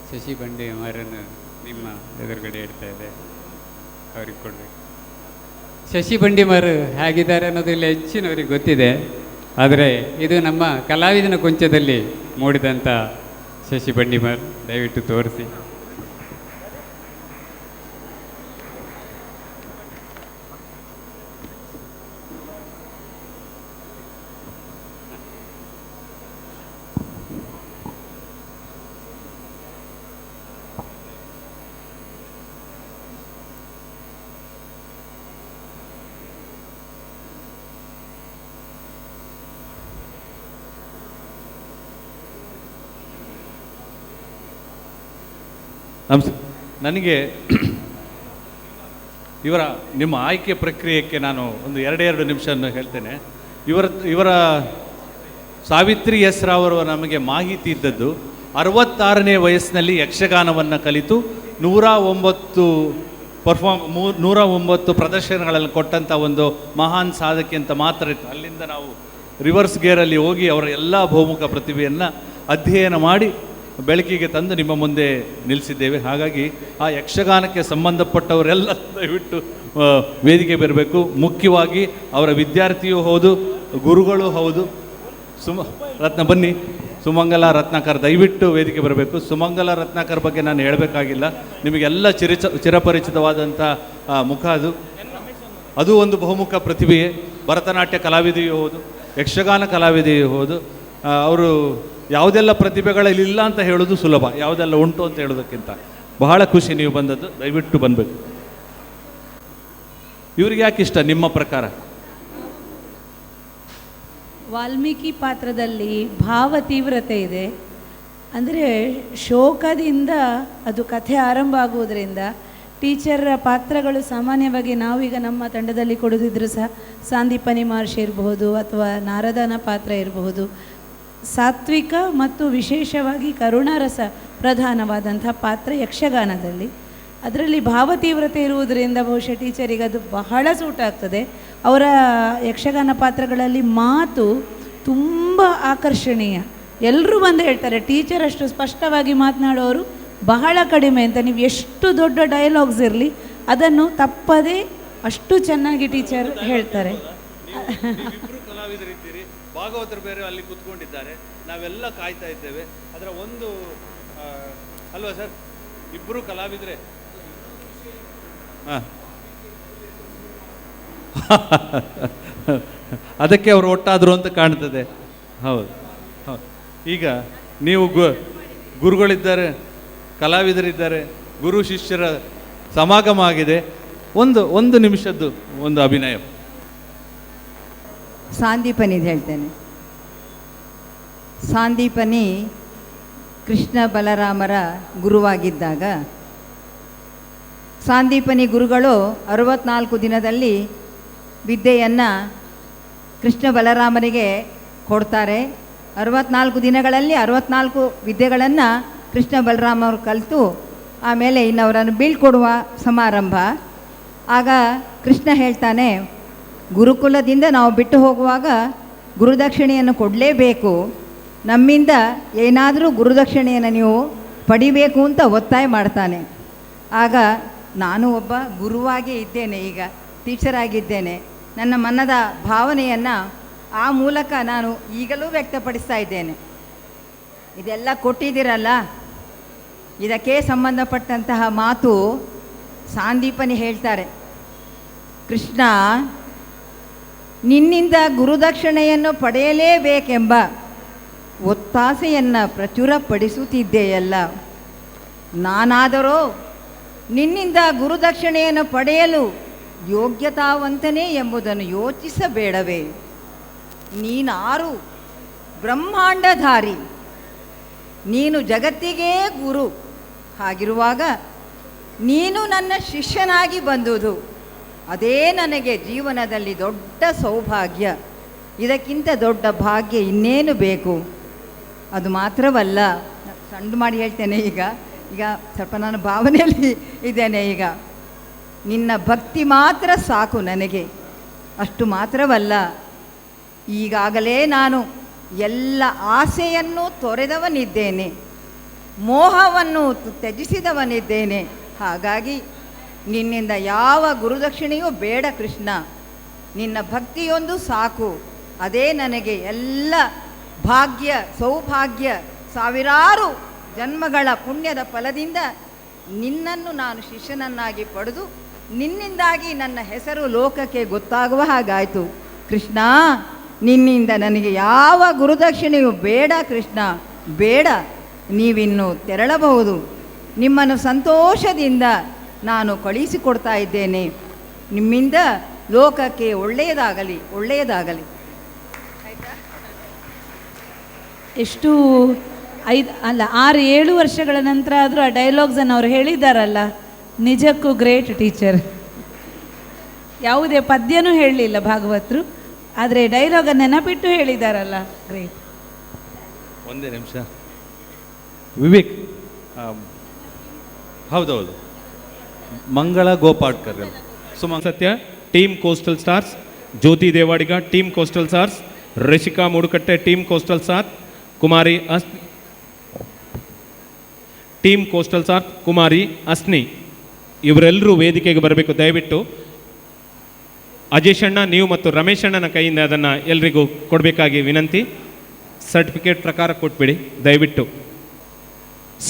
ಶಶಿ ಬಂಡಿ ಅವರನ್ನು ನಿಮ್ಮ ಎದುರುಗಡೆ ಇಡ್ತಾ ಇದೆ, ಅವ್ರಿಗೆ ಕೊಡಬೇಕು. ಶಶಿ ಬಂಡಿಮರು ಹೇಗಿದ್ದಾರೆ ಅನ್ನೋದು ಇಲ್ಲಿ ಹೆಚ್ಚಿನವರಿಗೆ ಗೊತ್ತಿದೆ. ಆದರೆ ಇದು ನಮ್ಮ ಕಲಾವಿದನ ಕೊಂಚದಲ್ಲಿ ಮೂಡಿದಂಥ ಶಶಿ ಬಂಡಿಮರ್, ದಯವಿಟ್ಟು ತೋರಿಸಿ. ನನಗೆ ನಿಮ್ಮ ಆಯ್ಕೆ ಪ್ರಕ್ರಿಯೆಗೆ ನಾನು ಒಂದು 2 ನಿಮಿಷ ಹೇಳ್ತೇನೆ. ಇವರ ಸಾವಿತ್ರಿ ಎಸ್ ರಾವ್ ಅವರು ನಮಗೆ ಮಾಹಿತಿ ಇದ್ದದ್ದು 66ನೇ ವಯಸ್ಸಿನಲ್ಲಿ ಯಕ್ಷಗಾನವನ್ನು ಕಲಿತು 109 ಪ್ರದರ್ಶನಗಳಲ್ಲಿ ಕೊಟ್ಟಂಥ ಒಂದು ಮಹಾನ್ ಸಾಧಕಿ ಅಂತ ಮಾತ್ರ ಇತ್ತು. ಅಲ್ಲಿಂದ ನಾವು ರಿವರ್ಸ್ ಗೇರಲ್ಲಿ ಹೋಗಿ ಅವರ ಎಲ್ಲ ಬಹುಮುಖ ಪ್ರತಿಭೆಯನ್ನು ಅಧ್ಯಯನ ಮಾಡಿ ಬೆಳಕಿಗೆ ತಂದು ನಿಮ್ಮ ಮುಂದೆ ನಿಲ್ಲಿಸಿದ್ದೇವೆ. ಹಾಗಾಗಿ ಆ ಯಕ್ಷಗಾನಕ್ಕೆ ಸಂಬಂಧಪಟ್ಟವರೆಲ್ಲ ದಯವಿಟ್ಟು ವೇದಿಕೆ ಬರಬೇಕು. ಮುಖ್ಯವಾಗಿ ಅವರ ವಿದ್ಯಾರ್ಥಿಯೂ ಹೌದು, ಗುರುಗಳು ಹೌದು. ಬನ್ನಿ, ಸುಮಂಗಲ ರತ್ನಾಕರ್ ದಯವಿಟ್ಟು ವೇದಿಕೆ ಬರಬೇಕು. ಸುಮಂಗಲ ರತ್ನಾಕರ್ ಬಗ್ಗೆ ನಾನು ಹೇಳಬೇಕಾಗಿಲ್ಲ, ನಿಮಗೆಲ್ಲ ಚಿರಪರಿಚಿತವಾದಂಥ ಮುಖ ಅದು ಒಂದು ಬಹುಮುಖ ಪ್ರತಿಭೆಯೇ. ಭರತನಾಟ್ಯ ಕಲಾವಿದೆಯೂ ಹೌದು, ಯಕ್ಷಗಾನ ಕಲಾವಿದೆಯೂ ಹೌದು. ಅವರು ಯಾವುದೆಲ್ಲ ಪ್ರತಿಭೆಗಳಲ್ಲಿಲ್ಲ ಅಂತ ಹೇಳೋದು ಸುಲಭ, ಯಾವುದೆಲ್ಲ ಉಂಟು ಅಂತ ಹೇಳೋದಕ್ಕಿಂತ. ಬಹಳ ಖುಷಿ ನೀವು ಬಂದದ್ದು, ದಯವಿಟ್ಟು ಬರಬೇಕು. ಇವ್ರಿಗೆ ಯಾಕೆ ಇಷ್ಟ ನಿಮ್ಮ ಪ್ರಕಾರ? ವಾಲ್ಮೀಕಿ ಪಾತ್ರದಲ್ಲಿ ಭಾವ ತೀವ್ರತೆ ಇದೆ. ಅಂದರೆ ಶೋಕದಿಂದ ಅದು ಕಥೆ ಆರಂಭ ಆಗುವುದರಿಂದ ಟೀಚರ್ ಪಾತ್ರಗಳು ಸಾಮಾನ್ಯವಾಗಿ ನಾವೀಗ ನಮ್ಮ ತಂಡದಲ್ಲಿ ಕೊಡೋದಿದ್ರು ಸಹ ಸಾಂದೀಪನಿ ಮಹರ್ಷಿ ಇರಬಹುದು ಅಥವಾ ನಾರದನ ಪಾತ್ರ ಇರಬಹುದು. ಸಾತ್ವಿಕ ಮತ್ತು ವಿಶೇಷವಾಗಿ ಕರುಣಾರಸ ಪ್ರಧಾನವಾದಂಥ ಪಾತ್ರ ಯಕ್ಷಗಾನದಲ್ಲಿ. ಅದರಲ್ಲಿ ಭಾವತೀವ್ರತೆ ಇರುವುದರಿಂದ ಬಹುಶಃ ಟೀಚರಿಗೆ ಅದು ಬಹಳ ಸೂಟ್ ಆಗ್ತದೆ. ಅವರ ಯಕ್ಷಗಾನ ಪಾತ್ರಗಳಲ್ಲಿ ಮಾತು ತುಂಬ ಆಕರ್ಷಣೀಯ. ಎಲ್ಲರೂ ಬಂದು ಹೇಳ್ತಾರೆ ಟೀಚರ್ ಅಷ್ಟು ಸ್ಪಷ್ಟವಾಗಿ ಮಾತನಾಡೋರು ಬಹಳ ಕಡಿಮೆ ಅಂತ. ನೀವು ಎಷ್ಟು ದೊಡ್ಡ ಡೈಲಾಗ್ಸ್ ಇರಲಿ ಅದನ್ನು ತಪ್ಪದೇ ಅಷ್ಟು ಚೆನ್ನಾಗಿ ಟೀಚರ್ ಹೇಳ್ತಾರೆ. ಇಬ್ಬರು ಕಲಾವಿದರಿದ್ದೀರಿ, ಭಾಗವತರು ಬೇರೆ ಅಲ್ಲಿ ಕೂತ್ಕೊಂಡಿದ್ದಾರೆ, ನಾವೆಲ್ಲ ಕಾಯ್ತಾ ಇದ್ದೇವೆ. ಅದರ ಒಂದು ಅಲ್ವಾ ಸರ್, ಇಬ್ಬರು ಕಲಾವಿದರೆ. ಹಾಂ ಅದಕ್ಕೆ ಅವರು ಒಟ್ಟಾದರು ಅಂತ ಕಾಣ್ತದೆ. ಹೌದು ಹೌದು. ಈಗ ನೀವು ಗುರುಗಳಿದ್ದಾರೆ, ಕಲಾವಿದರಿದ್ದಾರೆ, ಗುರು ಶಿಷ್ಯರ ಸಮಾಗಮ ಆಗಿದೆ. ಒಂದು ನಿಮಿಷದ್ದು ಒಂದು ಅಭಿನಯ. ಸಾಂದೀಪನಿದು ಹೇಳ್ತೇನೆ. ಸಾಂದೀಪನಿ ಕೃಷ್ಣ ಬಲರಾಮರ ಗುರುವಾಗಿದ್ದಾಗ ಸಾಂದೀಪನಿ ಗುರುಗಳು 64 ದಿನದಲ್ಲಿ ವಿದ್ಯೆಯನ್ನು ಕೃಷ್ಣ ಬಲರಾಮರಿಗೆ ಕೊಡ್ತಾರೆ. 64 ದಿನಗಳಲ್ಲಿ 64 ವಿದ್ಯೆಗಳನ್ನು ಕೃಷ್ಣ ಬಲರಾಮರು ಕಲಿತು ಆಮೇಲೆ ಇನ್ನವರನ್ನು ಬೀಳ್ಕೊಡುವ ಸಮಾರಂಭ. ಆಗ ಕೃಷ್ಣ ಹೇಳ್ತಾನೆ, ಗುರುಕುಲದಿಂದ ನಾವು ಬಿಟ್ಟು ಹೋಗುವಾಗ ಗುರುದಕ್ಷಿಣೆಯನ್ನು ಕೊಡಲೇಬೇಕು, ನಮ್ಮಿಂದ ಏನಾದರೂ ಗುರುದಕ್ಷಿಣೆಯನ್ನು ನೀವು ಪಡಿಬೇಕು ಅಂತ ಒತ್ತಾಯ ಮಾಡ್ತಾನೆ. ಆಗ ನಾನು ಒಬ್ಬ ಗುರುವಾಗೇ ಇದ್ದೇನೆ, ಈಗ ಟೀಚರ್ ಆಗಿದ್ದೇನೆ. ನನ್ನ ಮನದ ಭಾವನೆಯನ್ನು ಆ ಮೂಲಕ ನಾನು ಈಗಲೂ ವ್ಯಕ್ತಪಡಿಸ್ತಾ ಇದ್ದೇನೆ. ಇದೆಲ್ಲ ಕೊಟ್ಟಿದ್ದೀರಲ್ಲ, ಇದಕ್ಕೆ ಸಂಬಂಧಪಟ್ಟಂತಹ ಮಾತು ಸಾಂದೀಪನಿ ಹೇಳ್ತಾರೆ. ಕೃಷ್ಣ, ನಿನ್ನಿಂದ ಗುರುದಕ್ಷಿಣೆಯನ್ನು ಪಡೆಯಲೇಬೇಕೆಂಬ ಒತ್ತಾಸೆಯನ್ನು ಪ್ರಚುರಪಡಿಸುತ್ತಿದ್ದೆಯಲ್ಲ, ನಾನಾದರೋ ನಿನ್ನಿಂದ ಗುರುದಕ್ಷಿಣೆಯನ್ನು ಪಡೆಯಲು ಯೋಗ್ಯತಾವಂತನೇ ಎಂಬುದನ್ನು ಯೋಚಿಸಬೇಡವೇ? ನೀನಾರು ಬ್ರಹ್ಮಾಂಡಧಾರಿ, ನೀನು ಜಗತ್ತಿಗೇ ಗುರು. ಹಾಗಿರುವಾಗ ನೀನು ನನ್ನ ಶಿಷ್ಯನಾಗಿ ಬಂದುದು ಅದೇ ನನಗೆ ಜೀವನದಲ್ಲಿ ದೊಡ್ಡ ಸೌಭಾಗ್ಯ. ಇದಕ್ಕಿಂತ ದೊಡ್ಡ ಭಾಗ್ಯ ಇನ್ನೇನು ಬೇಕು? ಅದು ಮಾತ್ರವಲ್ಲ, ಸಣ್ಣ ಮಾಡಿ ಹೇಳ್ತೇನೆ, ಈಗ ಸ್ವಲ್ಪ ನಾನು ಭಾವನೆಯಲ್ಲಿ ಇದ್ದೇನೆ. ಈಗ ನಿನ್ನ ಭಕ್ತಿ ಮಾತ್ರ ಸಾಕು ನನಗೆ. ಅಷ್ಟು ಮಾತ್ರವಲ್ಲ, ಈಗಾಗಲೇ ನಾನು ಎಲ್ಲ ಆಸೆಯನ್ನು ತೊರೆದವನಿದ್ದೇನೆ, ಮೋಹವನ್ನು ತ್ಯಜಿಸಿದವನಿದ್ದೇನೆ. ಹಾಗಾಗಿ ನಿನ್ನಿಂದ ಯಾವ ಗುರುದಕ್ಷಿಣೆಯೂ ಬೇಡ ಕೃಷ್ಣ, ನಿನ್ನ ಭಕ್ತಿಯೊಂದು ಸಾಕು. ಅದೇ ನನಗೆ ಎಲ್ಲ ಭಾಗ್ಯ ಸೌಭಾಗ್ಯ. ಸಾವಿರಾರು ಜನ್ಮಗಳ ಪುಣ್ಯದ ಫಲದಿಂದ ನಿನ್ನನ್ನು ನಾನು ಶಿಷ್ಯನನ್ನಾಗಿ ಪಡೆದು ನಿನ್ನಿಂದಾಗಿ ನನ್ನ ಹೆಸರು ಲೋಕಕ್ಕೆ ಗೊತ್ತಾಗುವ ಹಾಗಾಯಿತು. ಕೃಷ್ಣ, ನಿನ್ನಿಂದ ನನಗೆ ಯಾವ ಗುರುದಕ್ಷಿಣೆಯೂ ಬೇಡ ಕೃಷ್ಣ, ಬೇಡ. ನೀವಿನ್ನು ತೆರಳಬಹುದು. ನಿಮ್ಮನ್ನು ಸಂತೋಷದಿಂದ ನಾನು ಕಳುಹಿಸಿಕೊಡ್ತಾ ಇದ್ದೇನೆ. ನಿಮ್ಮಿಂದ ಲೋಕಕ್ಕೆ ಒಳ್ಳೆಯದಾಗಲಿ, ಒಳ್ಳೆಯದಾಗಲಿ. ಎಷ್ಟು 6-7 ವರ್ಷಗಳ ನಂತರ ಆದರೂ ಆ ಡೈಲಾಗ್ಸನ್ನು ಅವ್ರು ಹೇಳಿದ್ದಾರಲ್ಲ, ನಿಜಕ್ಕೂ ಗ್ರೇಟ್ ಟೀಚರ್. ಯಾವುದೇ ಪದ್ಯನೂ ಹೇಳಲಿಲ್ಲ ಭಾಗವತರು, ಆದರೆ ಡೈಲಾಗನ್ನು ನೆನಪಿಟ್ಟು ಹೇಳಿದ್ದಾರಲ್ಲ, ಗ್ರೇಟ್. ಒಂದೇ ನಿಮಿಷ ವಿವೇಕ್. ಹೌದೌದು, ಮಂಗಳ Gopadkar, Suman Satya team coastal stars, Jyoti Devadiga team coastal stars, Rishika Moodukatte team coastal star, Kumari team coastal star Kumari Asni, ಇವರೆಲ್ಲರೂ ವೇದಿಕೆಗೆ ಬರಬೇಕು ದಯವಿಟ್ಟು. ಅಜೇಶ್ ಅಣ್ಣ, ನೀವು ಮತ್ತು ರಮೇಶ್ ಅಣ್ಣನ ಕೈಯಿಂದ ಅದನ್ನು ಎಲ್ರಿಗೂ ಕೊಡಬೇಕಾಗಿ ವಿನಂತಿ. ಸರ್ಟಿಫಿಕೇಟ್ ಪ್ರಕಾರ ಕೊಟ್ಬಿಡಿ ದಯವಿಟ್ಟು.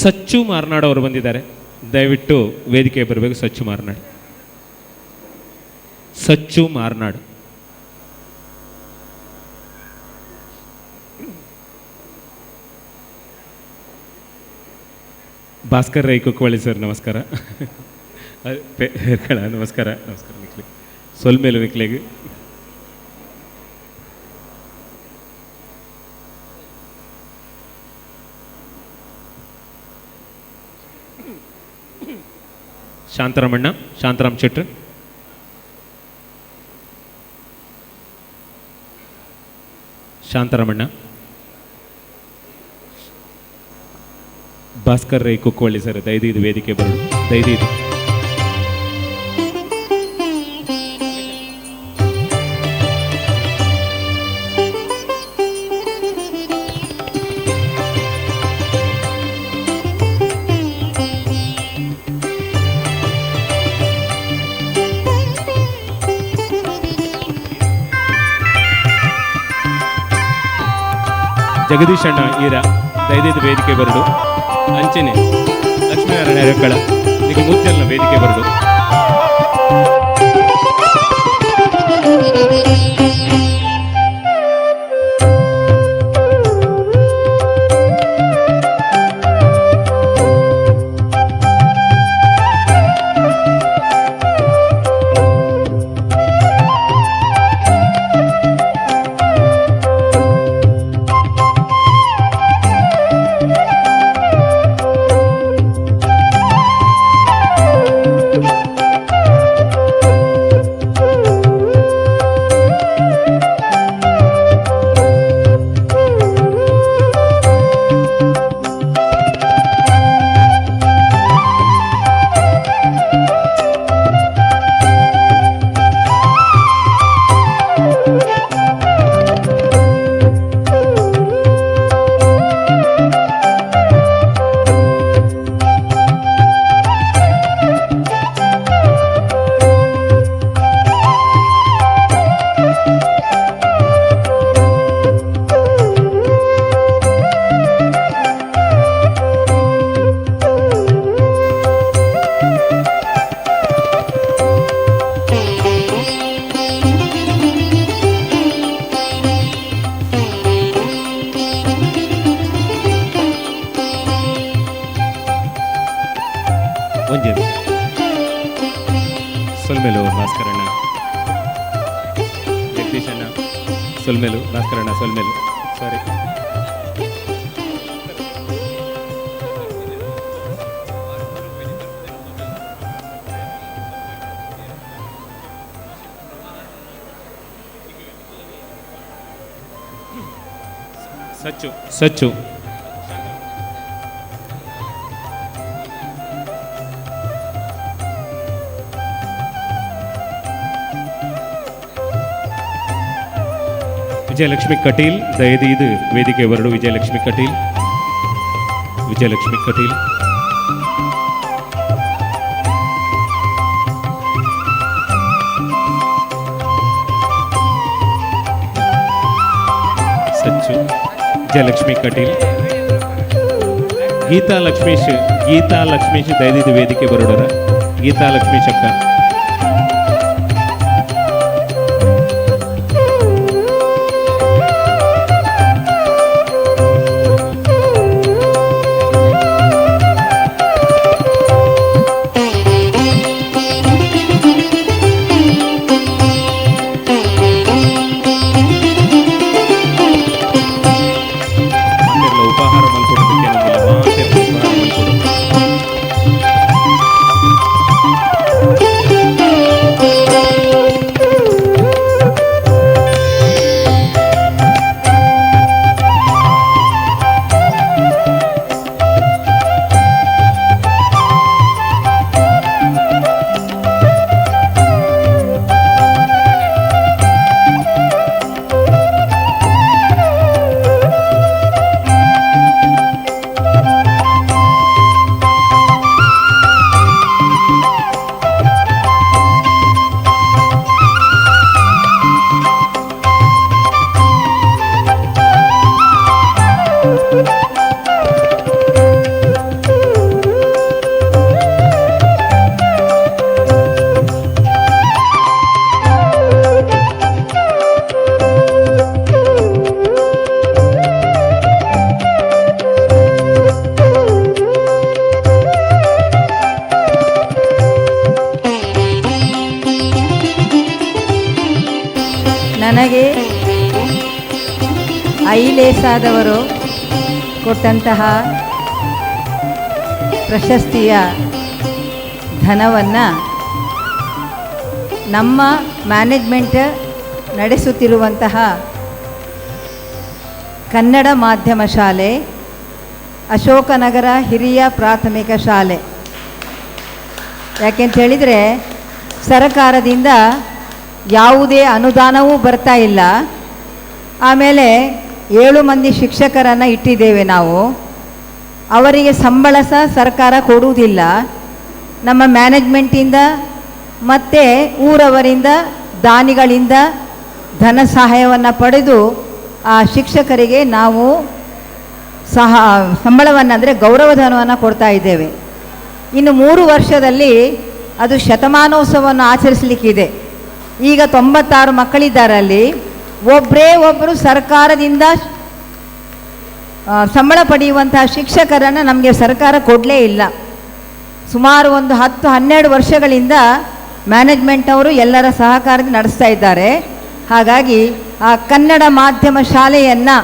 ಸಚ್ಚು ಮಾರ್ನಾಡ್ ಅವರು ಬಂದಿದ್ದಾರೆ, ದಯವಿಟ್ಟು ವೇದಿಕೆಗೆ ಬರಬೇಕು. ಸಚ್ಚು ಮಾರ್ನಾಡ್, ಸಚ್ಚು ಮಾರ್ನಾಡ್. ಭಾಸ್ಕರ್ ರೈ ಕುಕ್ಕವಳ್ಳಿ ಸರ್ ನಮಸ್ಕಾರ. ನಮಸ್ಕಾರ ನಮಸ್ಕಾರ. ಸೊಲ್ಮೇಲು ನಿಕ್ಲೆಗೆ ಶಾಂತರಾಮಣ್ಣ, ಶಾಂತರಾಮ್ ಶೆಟ್ರ್, ಶಾಂತರಾಮಣ್ಣ, ಭಾಸ್ಕರ್ ರೈ ಕುಕ್ಕವಳ್ಳಿ ಸರ್ ದಯವಿಟ್ಟು ವೇದಿಕೆ ಬರೋದು ದಯವಿಟ್ಟು. ಜಗದೀಶ್ ಅಣ್ಣ ಈರ ದಯದಿದ್ದು ವೇದಿಕೆ ಬರಡು. ಅಂಚನೆ ಲಕ್ಷ್ಮೀನಾರಾಯಣ ರೆಕ್ಕಳ ಈಗ ಮುಚ್ಚಲ್ನ ವೇದಿಕೆ ಬರಡು. ಸೊಲ್ಮೆಲು ಭಾಸ್ಕರಣ್ಣ, ಜಗದೀಶ್ ಅಣ್ಣ ಸೊಲ್ಮೆಲು, ಭಾಸ್ಕರಣ್ಣ ಸೊಲ್ಮೆಲು, ಸಾರಿ ಸಚ್ಚು ಸಚ್ಚು ವಿಜಯಲಕ್ಷ್ಮಿ ಕಟೀಲ್ ದಯದಿದು ವೇದಿಕೆ ಬರಡು. ವಿಜಯಲಕ್ಷ್ಮಿ ಕಟೀಲ್, ವಿಜಯಲಕ್ಷ್ಮಿ ಕಟೀಲ್, ಸಚ್ಚು ವಿಜಯಲಕ್ಷ್ಮಿ ಕಟೀಲ್, ಗೀತಾ ಲಕ್ಷ್ಮೀಶ್, ಗೀತಾ ಲಕ್ಷ್ಮೀಶ್ ದಯದಿದು ವೇದಿಕೆ ಬರಡರ. ಗೀತಾ ಲಕ್ಷ್ಮೀಶ್ ಅಕ್ಕ, ನನಗೆ ಐಲೇಸಾದವರು ಕೊಟ್ಟಂತಹ ಪ್ರಶಸ್ತಿಯ ಧನವನ್ನು ನಮ್ಮ ಮ್ಯಾನೇಜ್ಮೆಂಟ್ ನಡೆಸುತ್ತಿರುವಂತಹ ಕನ್ನಡ ಮಾಧ್ಯಮ ಶಾಲೆ, ಅಶೋಕನಗರ ಹಿರಿಯ ಪ್ರಾಥಮಿಕ ಶಾಲೆ, ಯಾಕೆಂತ ಹೇಳಿದರೆ ಸರಕಾರದಿಂದ ಯಾವುದೇ ಅನುದಾನವೂ ಬರ್ತಾ ಇಲ್ಲ. ಆಮೇಲೆ 7 ಮಂದಿ ಶಿಕ್ಷಕರನ್ನು ಇಟ್ಟಿದ್ದೇವೆ ನಾವು. ಅವರಿಗೆ ಸಂಬಳ ಸಹ ಸರ್ಕಾರ ಕೊಡುವುದಿಲ್ಲ. ನಮ್ಮ ಮ್ಯಾನೇಜ್ಮೆಂಟಿಂದ ಮತ್ತು ಊರವರಿಂದ ದಾನಿಗಳಿಂದ ಧನ ಸಹಾಯವನ್ನು ಪಡೆದು ಆ ಶಿಕ್ಷಕರಿಗೆ ನಾವು ಸಂಬಳವನ್ನು ಅಂದರೆ ಗೌರವಧನವನ್ನು ಕೊಡ್ತಾ ಇದ್ದೇವೆ. ಇನ್ನು 3 ವರ್ಷದಲ್ಲಿ ಅದು ಶತಮಾನೋತ್ಸವವನ್ನು ಆಚರಿಸಲಿಕ್ಕಿದೆ. ಈಗ 96 ಮಕ್ಕಳಿದ್ದಾರೆ. ಅಲ್ಲಿ ಒಬ್ಬರು ಸರ್ಕಾರದಿಂದ ಸಂಬಳ ಪಡೆಯುವಂತಹ ಶಿಕ್ಷಕರನ್ನು ನಮಗೆ ಸರ್ಕಾರ ಕೊಡಲೇ ಇಲ್ಲ. ಸುಮಾರು ಒಂದು 10-12 ವರ್ಷಗಳಿಂದ ಮ್ಯಾನೇಜ್ಮೆಂಟ್ ಅವರು ಎಲ್ಲರ ಸಹಕಾರದಿಂದ ನಡೆಸ್ತಾ ಇದ್ದಾರೆ. ಹಾಗಾಗಿ ಆ ಕನ್ನಡ ಮಾಧ್ಯಮ ಶಾಲೆಯನ್ನು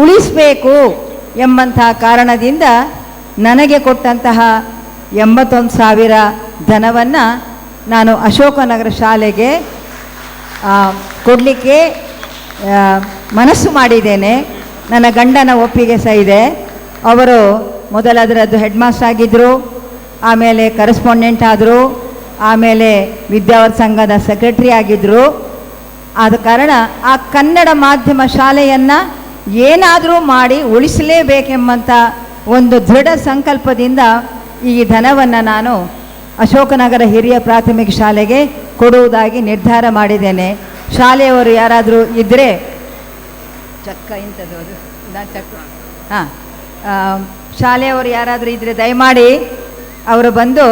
ಉಳಿಸಬೇಕು ಎಂಬಂತಹ ಕಾರಣದಿಂದ ನನಗೆ ಕೊಟ್ಟಂತಹ 81,000 ಧನವನ್ನು ನಾನು ಅಶೋಕನಗರ ಶಾಲೆಗೆ ಕೊಡಲಿಕ್ಕೆ ಮನಸ್ಸು ಮಾಡಿದ್ದೇನೆ. ನನ್ನ ಗಂಡನ ಒಪ್ಪಿಗೆ ಸಹ ಇದೆ. ಅವರು ಮೊದಲದರದ್ದು ಹೆಡ್ ಮಾಸ್ಟರ್ ಆಗಿದ್ದರು, ಆಮೇಲೆ ಕರೆಸ್ಪಾಂಡೆಂಟ್ ಆದರು, ಆಮೇಲೆ ವಿದ್ಯಾವರ್ಧಕ ಸಂಘದ ಸೆಕ್ರೆಟರಿ ಆಗಿದ್ದರು. ಆದ ಕಾರಣ ಆ ಕನ್ನಡ ಮಾಧ್ಯಮ ಶಾಲೆಯನ್ನು ಏನಾದರೂ ಮಾಡಿ ಉಳಿಸಲೇಬೇಕೆಂಬಂಥ ಒಂದು ದೃಢ ಸಂಕಲ್ಪದಿಂದ ಈ ಧನವನ್ನು ನಾನು ಅಶೋಕನಗರ ಹಿರಿಯ ಪ್ರಾಥಮಿಕ ಶಾಲೆಗೆ ಕೊಡುವುದಾಗಿ ನಿರ್ಧಾರ ಮಾಡಿದ್ದೇನೆ. ಶಾಲೆಯವರು ಯಾರಾದರೂ ಇದ್ದರೆ ಚಕ್ಕ ಇಂಥದ್ದು ಅದು ಚಕ್ಕ ಶಾಲೆಯವರು ಯಾರಾದರೂ ಇದ್ದರೆ ದಯಮಾಡಿ ಅವರು ಬಂದು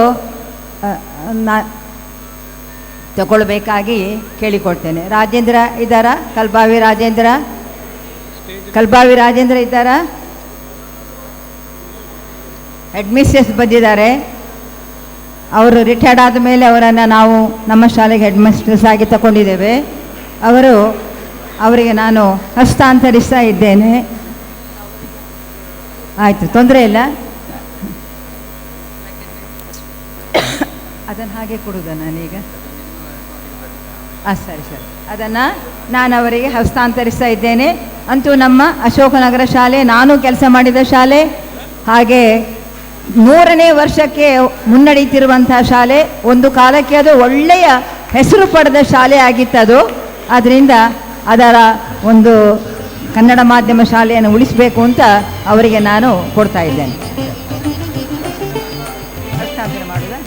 ತಗೊಳ್ಬೇಕಾಗಿ ಕೇಳಿಕೊಡ್ತೇನೆ. ರಾಜೇಂದ್ರ ಇದ್ದಾರಾ? ಕಲ್ಬಾವಿ ರಾಜೇಂದ್ರ ಇದ್ದಾರಾ? ಹೆಡ್ ಮಿಸ್ಟ್ರೆಸ್ ಬಂದಿದ್ದಾರೆ. ಅವರು ರಿಟೈರ್ಡ್ ಆದ ಮೇಲೆ ಅವರನ್ನು ನಾವು ನಮ್ಮ ಶಾಲೆಗೆ ಹೆಡ್ ಮಿಸ್ಟ್ರೆಸ್ ಆಗಿ ತಗೊಂಡಿದ್ದೇವೆ. ಅವರಿಗೆ ನಾನು ಹಸ್ತಾಂತರಿಸ್ತಾ ಇದ್ದೇನೆ. ಆಯಿತು, ತೊಂದರೆ ಇಲ್ಲ. ಅದನ್ನು ಹಾಗೆ ಕೊಡುವುದ ನಾನೀಗ? ಸರಿ, ಅದನ್ನು ನಾನು ಅವರಿಗೆ ಹಸ್ತಾಂತರಿಸ್ತಾ ಇದ್ದೇನೆ. ಅಂತೂ ನಮ್ಮ ಅಶೋಕನಗರ ಶಾಲೆ ನಾನು ಕೆಲಸ ಮಾಡಿದ ಶಾಲೆ, ಹಾಗೆ 100ನೇ ವರ್ಷಕ್ಕೆ ಮುನ್ನಡೀತಿರುವಂಥ ಶಾಲೆ. ಒಂದು ಕಾಲಕ್ಕೆ ಅದು ಒಳ್ಳೆಯ ಹೆಸರು ಪಡೆದ ಶಾಲೆ ಆಗಿತ್ತದು. ಆದ್ದರಿಂದ ಅದರ ಒಂದು ಕನ್ನಡ ಮಾಧ್ಯಮ ಶಾಲೆಯನ್ನು ಉಳಿಸಬೇಕು ಅಂತ ಅವರಿಗೆ ನಾನು ಕೊಡ್ತಾ ಇದ್ದೇನೆ. ಹಸ್ತಾಂತರ ಮಾಡುವುದಾ?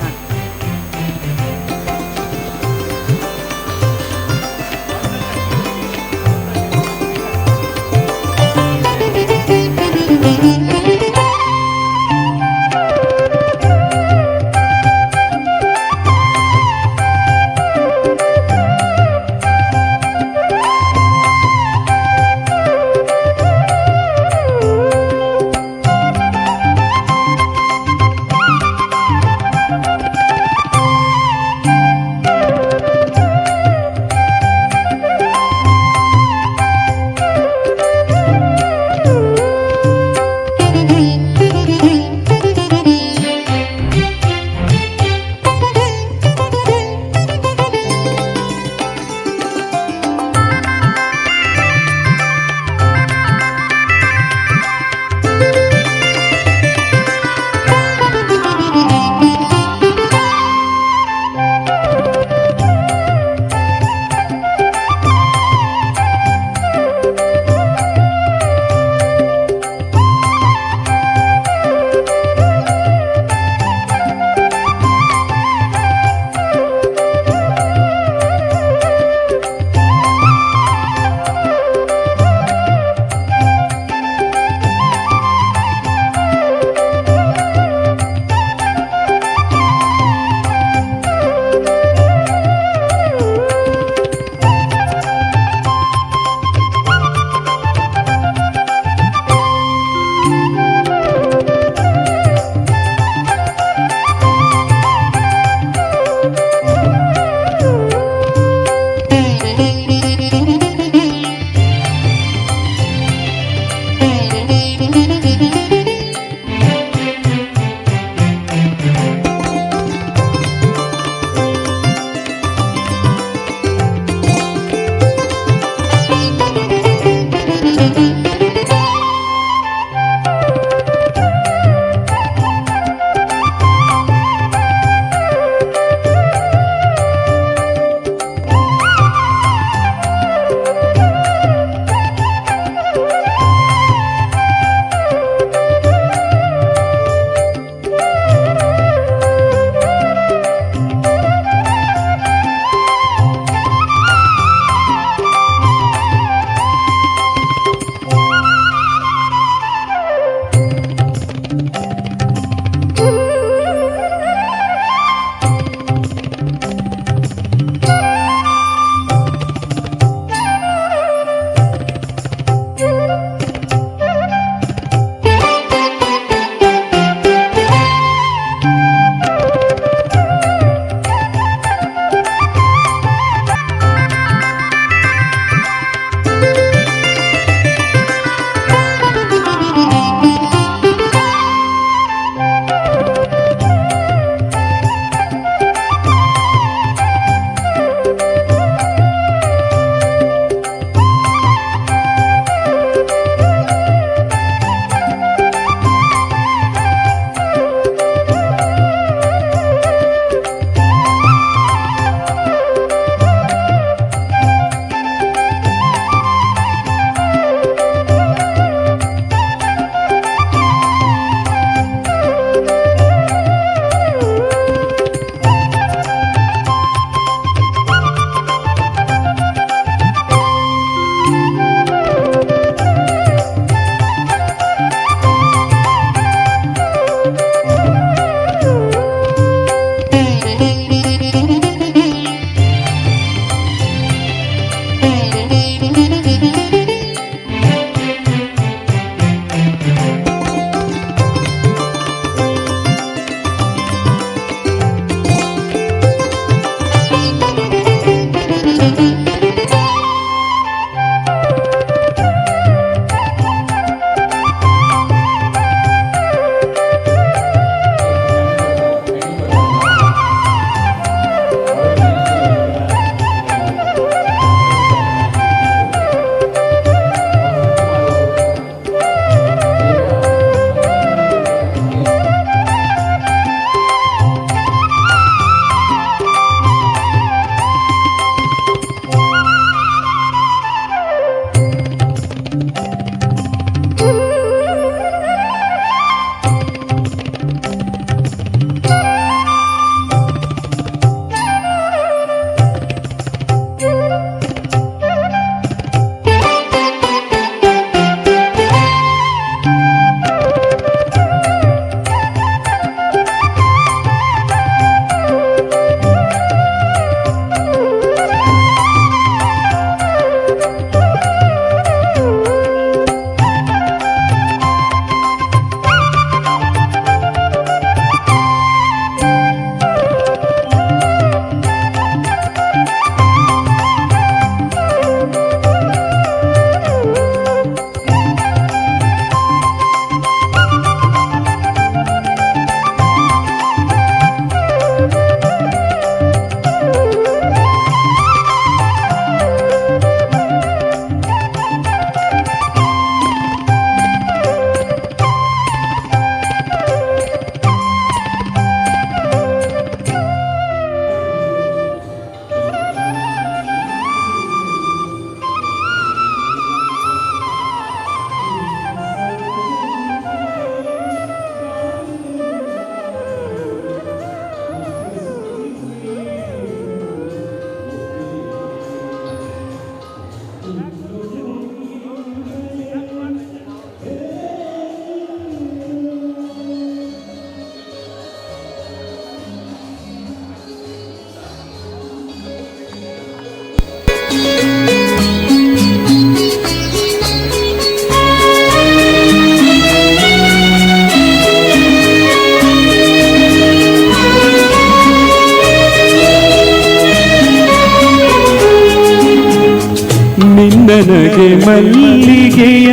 ಮಲ್ಲಿಗೆಯ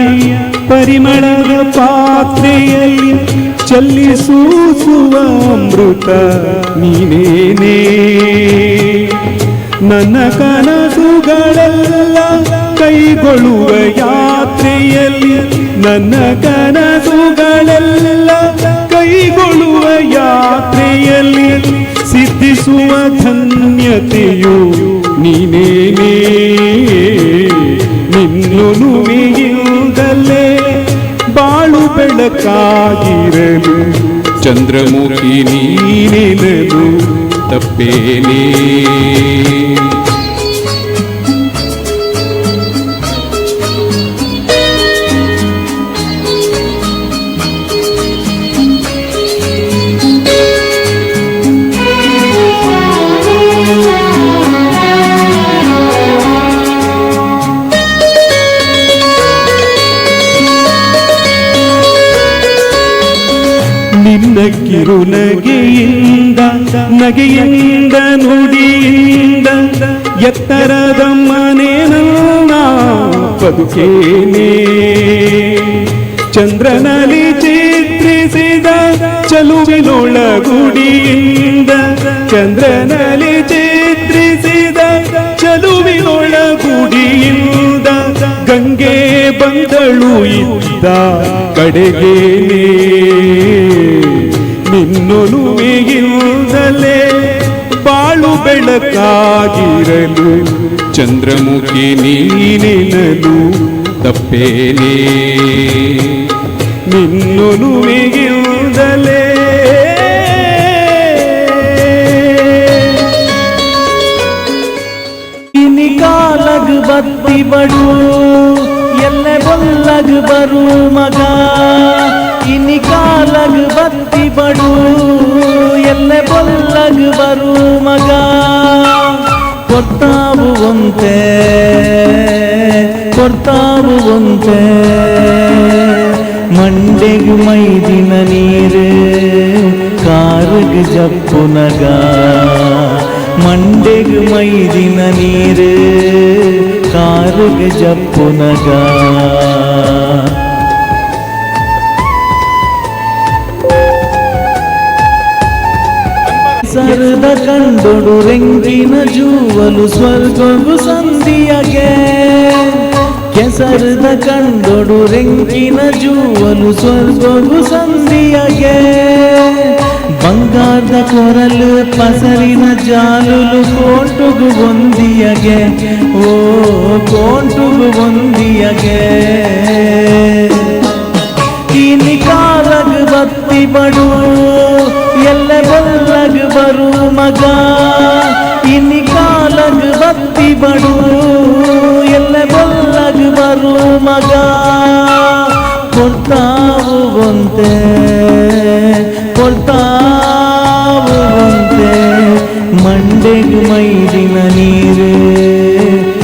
ಪರಿಮಳದ ಪಾತ್ರೆಯಲ್ಲಿ ಚಲ್ಲಿಸೂಸುವ ಅಮೃತ ನೀನೇನೇ. ನನ್ನ ಕನಸುಗಳೆಲ್ಲ ಕೈಗೊಳ್ಳುವ ಯಾತ್ರೆಯಲ್ಲಿ, ನನ್ನ ಕನಸುಗಳೆಲ್ಲ ಕೈಗೊಳ್ಳುವ ಯಾತ್ರೆಯಲ್ಲಿ ಸಿದ್ಧಿಸುವ ಧನ್ಯತೆಯು ನೀನೇನೇ. ನಿನ್ನೊಲುಮೆಯಿಂದಲೇ ಬಾಳು ಬೆಳಕಾಗಿರಲು ಚಂದ್ರಮುಖಿ ನೀನೆನಲು ತಪ್ಪೇನೇ. ನಿನ್ನ ಕಿರು ನಗೆಯಿಂದ, ನಗೆಯಿಂದ ನುಡಿಯಿಂದ ಎತ್ತರದ ಮನೆ ನನ್ನ ಬದುಕೇನೆ. ಚಂದ್ರನಲ್ಲಿ ಚಿತ್ರಿಸಿದ ಚಲುವಿನೊಳಗುಡಿಯಿಂದ, ಚಂದ್ರನಲ್ಲಿ ಚಿತ್ರಿಸಿದ ಚಲುವಿನೊಳಗುಡಿಯಿಂದ ಗಂಗೆ ಬಂದಳು ಇದ್ದ ಕಡೆಗೇನೆ. ನಿನ್ನೊಲುಮೆಯಿಂದಲೇ ಬಾಳು ಬೆಳಕಾಗಿರಲು ಚಂದ್ರಮುಖಿ ನೀನೆನಲು ತಪ್ಪೇನೇ. ನಿನ್ನೊಲುಮೆಯಿಂದಲೇ ನಿಕಾಲಗ್ ಬತ್ತಿ ಬಡು ಎಲ್ಲೆ ಬೊಲ್ಲಗ್ ಬರು ಮಗ. ನಿಕಾಲಗ್ ಬತ್ತಿ ಬಡು ಎಲ್ಲೆ ಬೊಲ್ಲಗ್ ಬರು ಮಗ. ಕೊಡ್ತಾವು ಒಂತೆ ಕೊಡ್ತಾವು ಒಂತೆ ಮಂಡೆಗ್ ಮೈದಿನ ನೀರು ಕಾರಗ್ ಜಪ್ಪು ನಗ. ಮಂಡೆಗ್ ಮೈದಿನ ನೀರು ಕಾರಗ್ ಜಪ್ಪು ನಗ. ಸರದ ಕಂಡೊಡು ರೆಂಗಿನ ಜೂವಲು ಸ್ವರ್ಗವು ಸಂಧಿಯಗೆ. ಕೆಸರದ ಕಂಡೊಡು ರೆಂಗಿನ ಜೂವಲು ಸ್ವರ್ಗವು ಸಂಧಿಯಗೆ. ಬಂಗಾರದ ಕೊರಲು ಪಸರಿನ ಜಾಲುಲು ಕೋಟುಗು ಒಂದಿಯಗೆ. ಓ ಕೋಟುಗು ಒಂದಿಯಗೆ. ಈ ನಿಕಾಲಗ್ ಬತ್ತಿ ಬಡು ಎಲ್ಲೆ ಬೊಲ್ಲಗ್ ಬರು ಮಗ. ಈ ನಿಕಾಲಗ್ ಬತ್ತಿ ಬಡು ಎಲ್ಲೆ ಬೊಲ್ಲಗ್ ಬರು ಮಗ. ಕೊಡ್ತಾವು ಒಂತೆ ಕೊಡ್ತಾವು ಒಂತೆ ಮಂಡೆಗ್ ಮೈದಿನ ನೀರು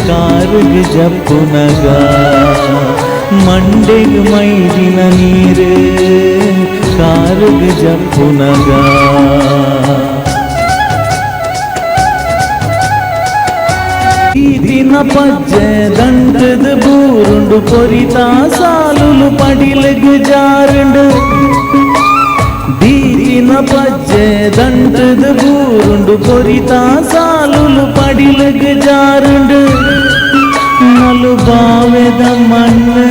ಕಾರಗ್ ಜಪ್ಪು ನಗ. ಮಂಡೆಗ್ ಮೈದಿನ ನೀರು ಕಾರಗ್ ಜಪ್ಪು ನಗ. ಈ ದಿನ ಪಜ್ಜೆ ದಂಡದ ಬೂರುಂಡು ಕೊರಿತಾ ಸಾಲುಲು ಪಡಿಲಗ್ ಜಾರುಂಡು. ದೀದಿನ ಪಜ್ಜೆ ದಂಡದ ಬೂರುಂಡು ಕೊರಿತಾ ಸಾಲುಲು ಪಡಿಲಗ್ ಜಾರುಂಡು. ನಲು ಬಾವೆದ ಮಣ್ಣು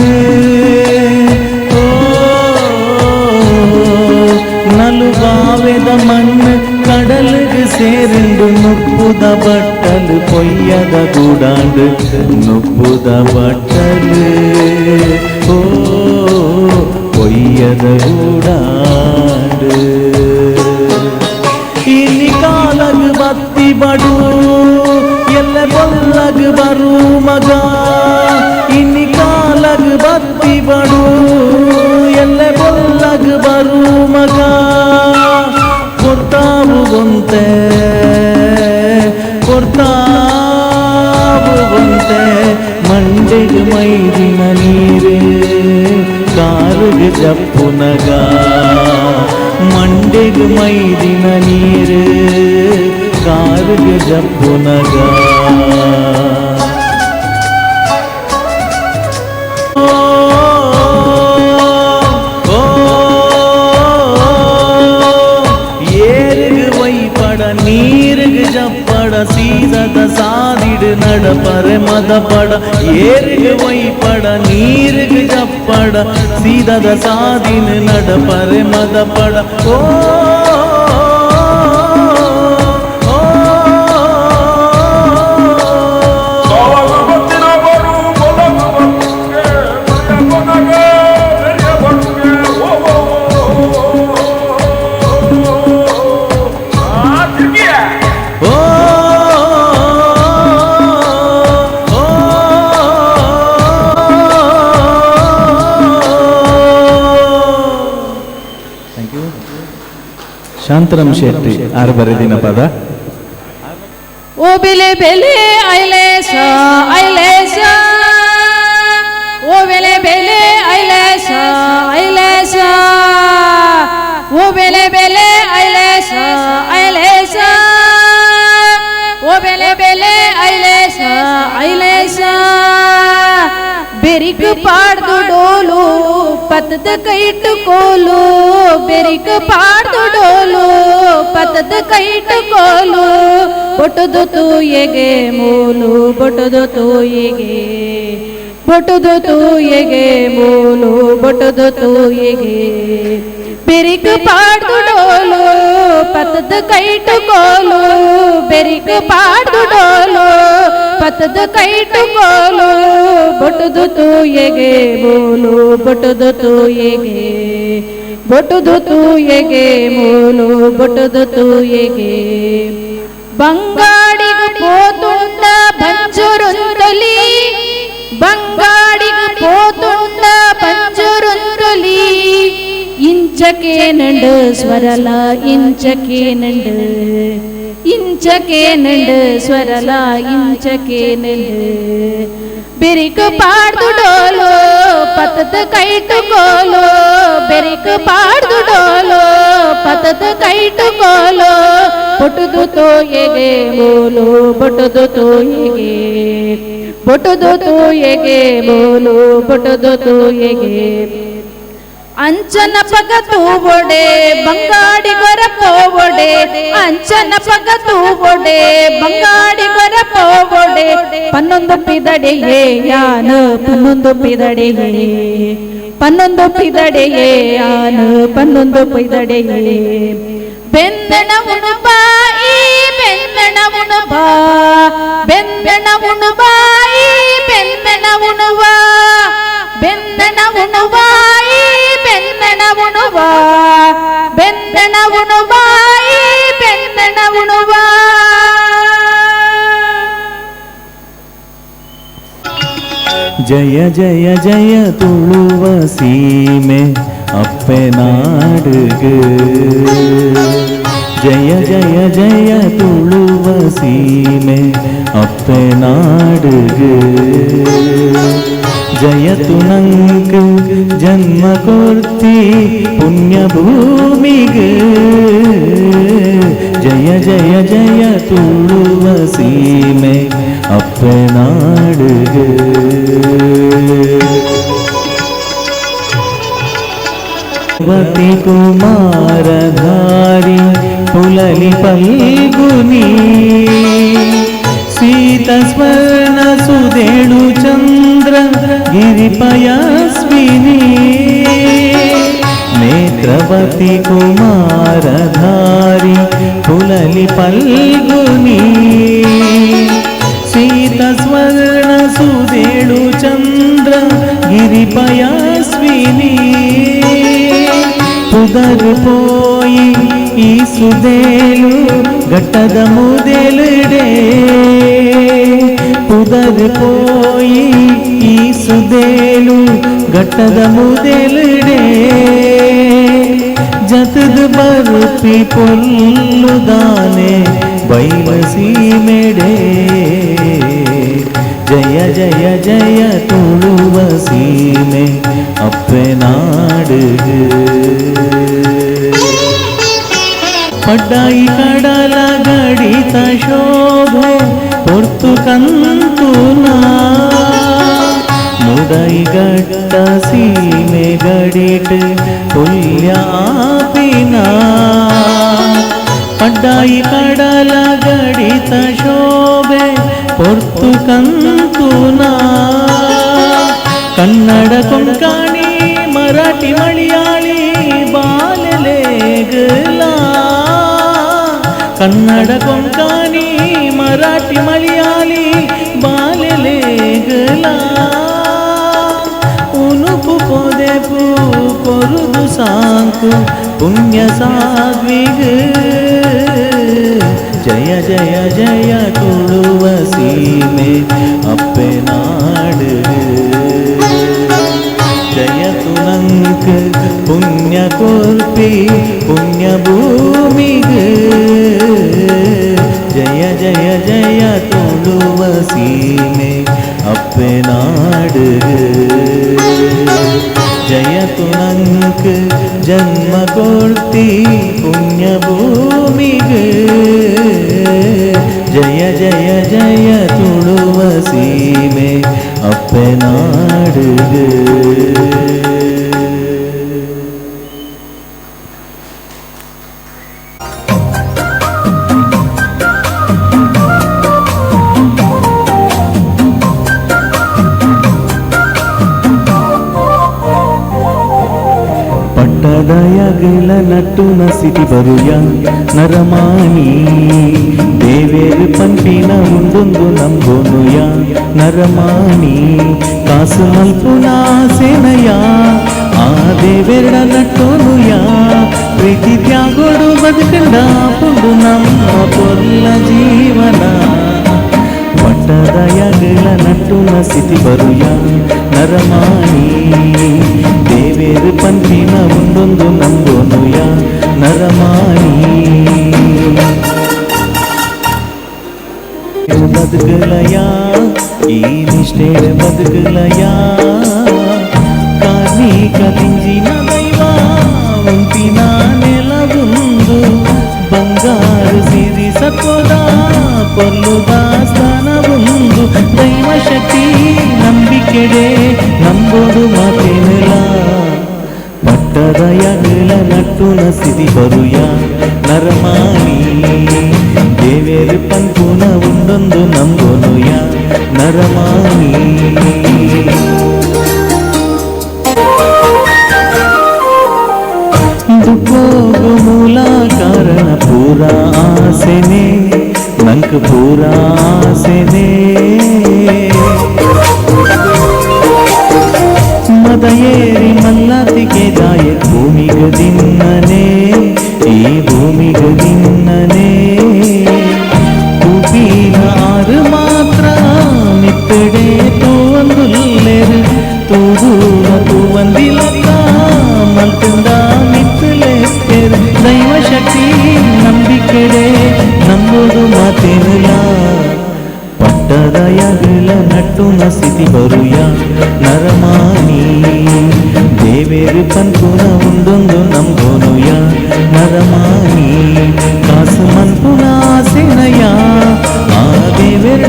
ನಲು ಬಾವೆದ ಮಣ್ಣು ಕಡಲಿಗೆ ಸೇರಿಂಡು. ನುಪ್ಪುದ ಬಟ್ಟಲು ಪೊಯ್ಯದ ಗೂಡಾಂಡು ನುಪ್ಪುದ ಬಟ್ಟಲು ಓ ಪೊಯ್ಯದ ಗೂಡಾಂಡು. ಈ ನಿಕಾಲಗ್ ಬತ್ತಿ ಬಡು ಎಲ್ಲೆ ಬೊಲ್ಲಗ್ ಬರು ಮಗ. ಈ ನಿಕಾಲಗ್ ಬತ್ತಿ ಬಡು ಎಲ್ಲೆ ಬೊಲ್ಲಗ್ ಬರು ಮಗ. ಕೊಡ್ತಾವು ಒಂತೆ ಕೊಡ್ತಾವು ಒಂತೆ ಮಂಡೆಗ್ ಮೈದಿನ ನೀರು ಕಾರಗ್ ಜಪ್ಪು ನಗ. ಮಂಡೆಗ್ ಮೈದಿನ ನೀರು ಕಾರಗ್ ಜಪ್ಪು ನಗ. ಪರೆ ಮದ ಪಡ ಏರಿಗೆ ವೈಪಡ ನೀರಿಗೆ ಜಪ್ಪಡ ಸೀದದ ಸಾದಿನ ನಡ ಪರೆ ಮದ ಪಡ ಓ ಶಾಂತರಾಮ್ ಶೆಟ್ಟಿ ಆರು ಬರೆದಿನ ಪದ ಓ ಬೆಲೆ ಬೆಲೆ ಐಲೇಸ ಐಲೇಸ ಓ ಬೆಲೆ ಬೆಲೆ ಐಲೇಸ ಐಲೇಸ ಓ ಬೆಲೆ ಬೆಲೆ ಐಲೇಸ ಐಲೇಸ ಓ ಬೆಲೆ ಬೆಲೆ ಐಲೇಸ ಐಲೇಸ ಬೆರಿಕ ಪಾಡ್ದು ಡೋಲು ಪತದ ಕೈಟುಕೋಲು ಬೆರಿಕ ಪಾಡ್ದು ಡೋಲು ಪತದ ಕೈಟುಕೋಲು ಬೊಟದು ತೂಯೆಗೆ ಮೂಲು ಬೊಟದು ತೂಯೆಗೆ ಬೊಟದು ತೂಯೆಗೆ ಮೂಲು ಬೊಟದು ತೂಯೆಗೆ ಬೆರಿಕ ಪಾಡ್ದು ಡೋಲು ಪತದ ಕೈಟುಕೋಲು ಬೆರಿಕ ಪಾಡ್ದು ಡೋಲು ಪತದ ಕೈಟುಕೋಲು ಬೊಟದು ತೂಯೆಗೆ ಮೂಲು ಬೊಟದು ತೂಯೆಗೆ ಬೊಟದು ತೂಯೆಗೆ ಮೂಲು ಬೊಟದು ತೂಯೆಗೆ ಬಂಗಾಡಿಗ ಪೋತುಂಡ ಬಂಜುರುಂದಲಿ ಬಂಗಾಡಿಗ ಪೋತುಂಡ ಬಂಜುರುಂದಲಿ ಇಂಚಕೆ ನಂಡ ಸ್ವರಲ ಇಂಚಕೆ ನಂಡ ಇಂಚಕೆ ನಂಡ ಸ್ವರಲ ಇಂಚಕೆ ನಂಡ ಬೆರಿಕ ಪಾಡ್ದು ಡೋಲು ಪತದ ಕೈಟುಕೋಲು ಬೆರಿಕ ಪಾಡ್ದು ಡೋಲು ಪತದ ಕೈಟುಕೋಲು ಬೊಟದು ತೋಯೆಗೆ ಮೂಲು ಬೊಟದು ತೋಯೆಗೆ ಬೊಟದು ತೋಯೆಗೆ ಮೂಲು ಬೊಟದು ತೋಯೆಗೆ ಅಂಚನ ಪಗ ತೂವೊಡೆ ಬಂಗಾಡಿ ಗೊರ ಪೋವೊಡೆ ಅಂಚನ ಪಗ ತೂವೊಡೆ ಬಂಗಾಡಿ ಗೊರ ಪೋವೊಡೆ ಪನ್ನೊಂದು ಪಿದಡೆಯೇ ಯಾನು ಪನ್ನೊಂದು ಪಿದಡೆಯೇ ಪನ್ನೊಂದು ಪಿದಡೆಯೇ ಯಾನು ಪನ್ನೊಂದು ಪಿದಡೆಯೇ ಬೆಂದಣ ಉಣುಬಾ ಈ ಬೆಂದಣ ಉಣುಬಾ ಬೆಂದಣ ಉಣುಬಾ ಈ ಬೆಂದಣ ಉಣುವಾ ಬೆಂದಣ ಉಣುವಾ ಈ ಬೆಂದಣ ಉಣುವಾ ಬೆಂದಣ ಉಣುವಾ ಈ ಬೆಂದಣ ಉಣುವಾ ಜಯ ಜಯ ಜಯ ತುಳುವ ಸೀಮೆ ಅಪ್ಪೆನಾಡುಗೆ ಜಯ ಜಯ ಜಯ ತುಳುವ ಸೀಮೆ ಅಪ್ಪೆನಾಡುಗೆ ಜಯ ತುನಂಕ ಜನ್ಮ ಕೊರ್ತಿ ಪುಣ್ಯ ಭೂಮಿಗೆ ಜಯ ಜಯ ಜಯ ತುಳುವ ಸೀಮೆ ಅಪ್ಪೆನಾಡುಗೆ ವತಿ ಕುಮಾರಧಾರಿ ಪುಲಲಿ ಪಲ್ಗುನಿ ಸೀತ ಸ್ವರ್ಣ ಸುದೇಳು ಚಂದ್ರ ಗಿರಿಪಯಸ್ವಿನಿ ನೇತ್ರವತಿ ಕುಮಾರಧಾರಿ ಪುಲಲಿ ಪಲ್ಗುನಿ ಸೀತ ಸ್ವರ್ಣ ಸುದೇಳು ಚಂದ್ರ ಗಿರಿಪಯಸ್ವಿನಿ ಪುದರ್ ಪೋಯಿ ಈ ಸುದೇಲು ಘಟ್ಟದ ಮುದೆಲುಡೆ ಪುದರ್ ಪೋಯಿ ಈ ಸುದೇಲು ಘಟ್ಟದ ಮುದೆಲುಡೆ ಜತದ ಬರುಪಿ ಪೊಲ್ಲುದಾನೆ ಬೈಲಸಿ ಮೆಡೆ ಜಯ ಜಯ ಜಯ ತುಳುವ ಸೀಮೆ ಅಪ್ಪೆನಾಡುಗೆ ಪಡ್ಡಾಯಿ ಕಡಲ ಗಡಿತ ಶೋಭೆ ಪೊರ್ತು ಕಂತುನ ಮುಡೈ ಗಟ್ಟ ಸೀಮೆ ಗಡಿಟ್ ಪುಲ್ಯಾಪಿನ ಪಡ್ಡಾಯಿ ಕಡಲ ಗಡಿತ ಶೋಭೆ ಪೊರ್ತು ಕಂತೂನಾ ಕನ್ನಡ ಕೊಂಕಣಿ ಮರಾಠಿ ಮಲಯಾಳಿ ಬಾಲೆಲೇಗಲ ಕನ್ನಡ ಕೊಂಕಣಿ ಮರಾಠಿ ಮಲಯಾಳಿ ಬಾಲೆಲೇಗಲ ಉನುಪು ಪೊದೆಪು ಕೊರುದು ಸಾಂಕು ಪುಣ್ಯ ಸಾಧ್ವಿಗ ಜಯ ಜಯ ಜಯ ತುಳುವ ಸೀಮೆ ಅಪ್ಪೆನಾಡು ಜಯ ತುನಂಕ ಪುಣ್ಯ ಕೊರ್ಪಿ ಪುಣ್ಯ ಭೂಮಿಗ ಜಯ ಜಯ ಜಯ ತುಳುವ ಸೀಮೆ ಅಪ್ಪೆನಾಡು ಜಯ ತುನಂಕ ಜನ್ಮ ಕೊಡ್ತಿ ಪುಣ್ಯ ಭೂಮಿಗ ಜಯ ಜಯ ಜಯ ತುಳುವ ಸೀಮೆ ಅಪ್ಪೆನಾಡುಗ ಪಟ್ಟದಯಗಲ ನಟ್ಟು ನಸಿಟಿ ಬರುಯ ನರಮಾಣಿ ದೇವೇರು ಪಂಪಿನ ಉಂಡೊಂದು ನಂಬೋನುಯ ನರಮಾಣಿ ಕಾಸು ಮಲ್ಪುನ ಸೇನಯ ಆ ದೇವೆರಡ ನಟ್ಟೋನುಯ ಪ್ರೀತಿ ತ್ಯಾಗೋಡು ಬದುಕಂಡ ಪುಂಡು ನಮ್ಮ ಪೊಲ್ಲ ಜೀವನ ಪಟ್ಟದಯಗಲ ನಟ್ಟು ನಸಿಟಿ ಬರುಯ ನರಮಾಣಿ ದೇವೇರು ಪಂಪಿನ ಉಂಡೊಂದು ನಂಬೋನುಯ ನರಮಾಣಿ ಬದುಕಲಯ ಈ ನಿಷ್ಠೆ ಬದುಕಲಯ ಕಾರ್ಮಿಕ ತಿಂಜಿನ ದೈವ ಉಂಪಿನ ನೆಲವೊಂದು ಬಂಗಾರು ಸಿರಿ ಸತ್ವದ ಕೊಲ್ಲುದ ಸ್ಥಾನವೊಂದು ದೈವ ಶಕ್ತಿ ನಂಬಿಕೆಡೆ ನಂಬೋದು ಮಾತೇನಲ್ಲ ಪಟ್ಟದಯಗಲ ನಟ್ಟು ನಸಿದಿ ಬರುಯ ನರಮಾಣಿ ದೇವೇರು ಪಂಪುನ ಉಂಡೊಂದು ನಂಬೋನುಯ ನರಮಾಣಿ ದುಃಖೋಗು ಮೂಲ ಕಾರಣ ಪೂರ ಆಸೆನೆ ನಂಕ ಪೂರ ಆಸೆನೆ ಮದ ಏರಿ ಮಲ್ಲತಿಗೆ ಜಾಯ ಭೂಮಿಗ ದಿನ್ನನೆ ಈ ಭೂಮಿಗ ದಿನ್ನನೆ ತೂಪಿನ ಆರು ಮಾತ್ರ ಮಿತ್ತಡೆ ತೂವಂದುಲ್ಲೆರು ತೂದೂರ ತೂವಂದಿಲಕ್ಕ ಮಲ್ತಂದ ಮಿತ್ತಲೆರು ದೈವ ಶಕ್ತಿ ನಂಬಿಕೆಡೆ ನಂಬೋದು ಮಾತೇನಲ್ಲ ಪಟ್ಟದಯಗಲ ನಟ್ಟು ನಸಿತಿ ಬರುಯ ನರಮಾಣಿ ದೇವೇರು ಪಂಪುನ ಉಂಡೊಂದು ನಂಬೋನುಯ ನರಮಾಣಿ ಕಾಸು ಮನ್ಪುನ ಸೇನಯ ಆ ದೇವೇರ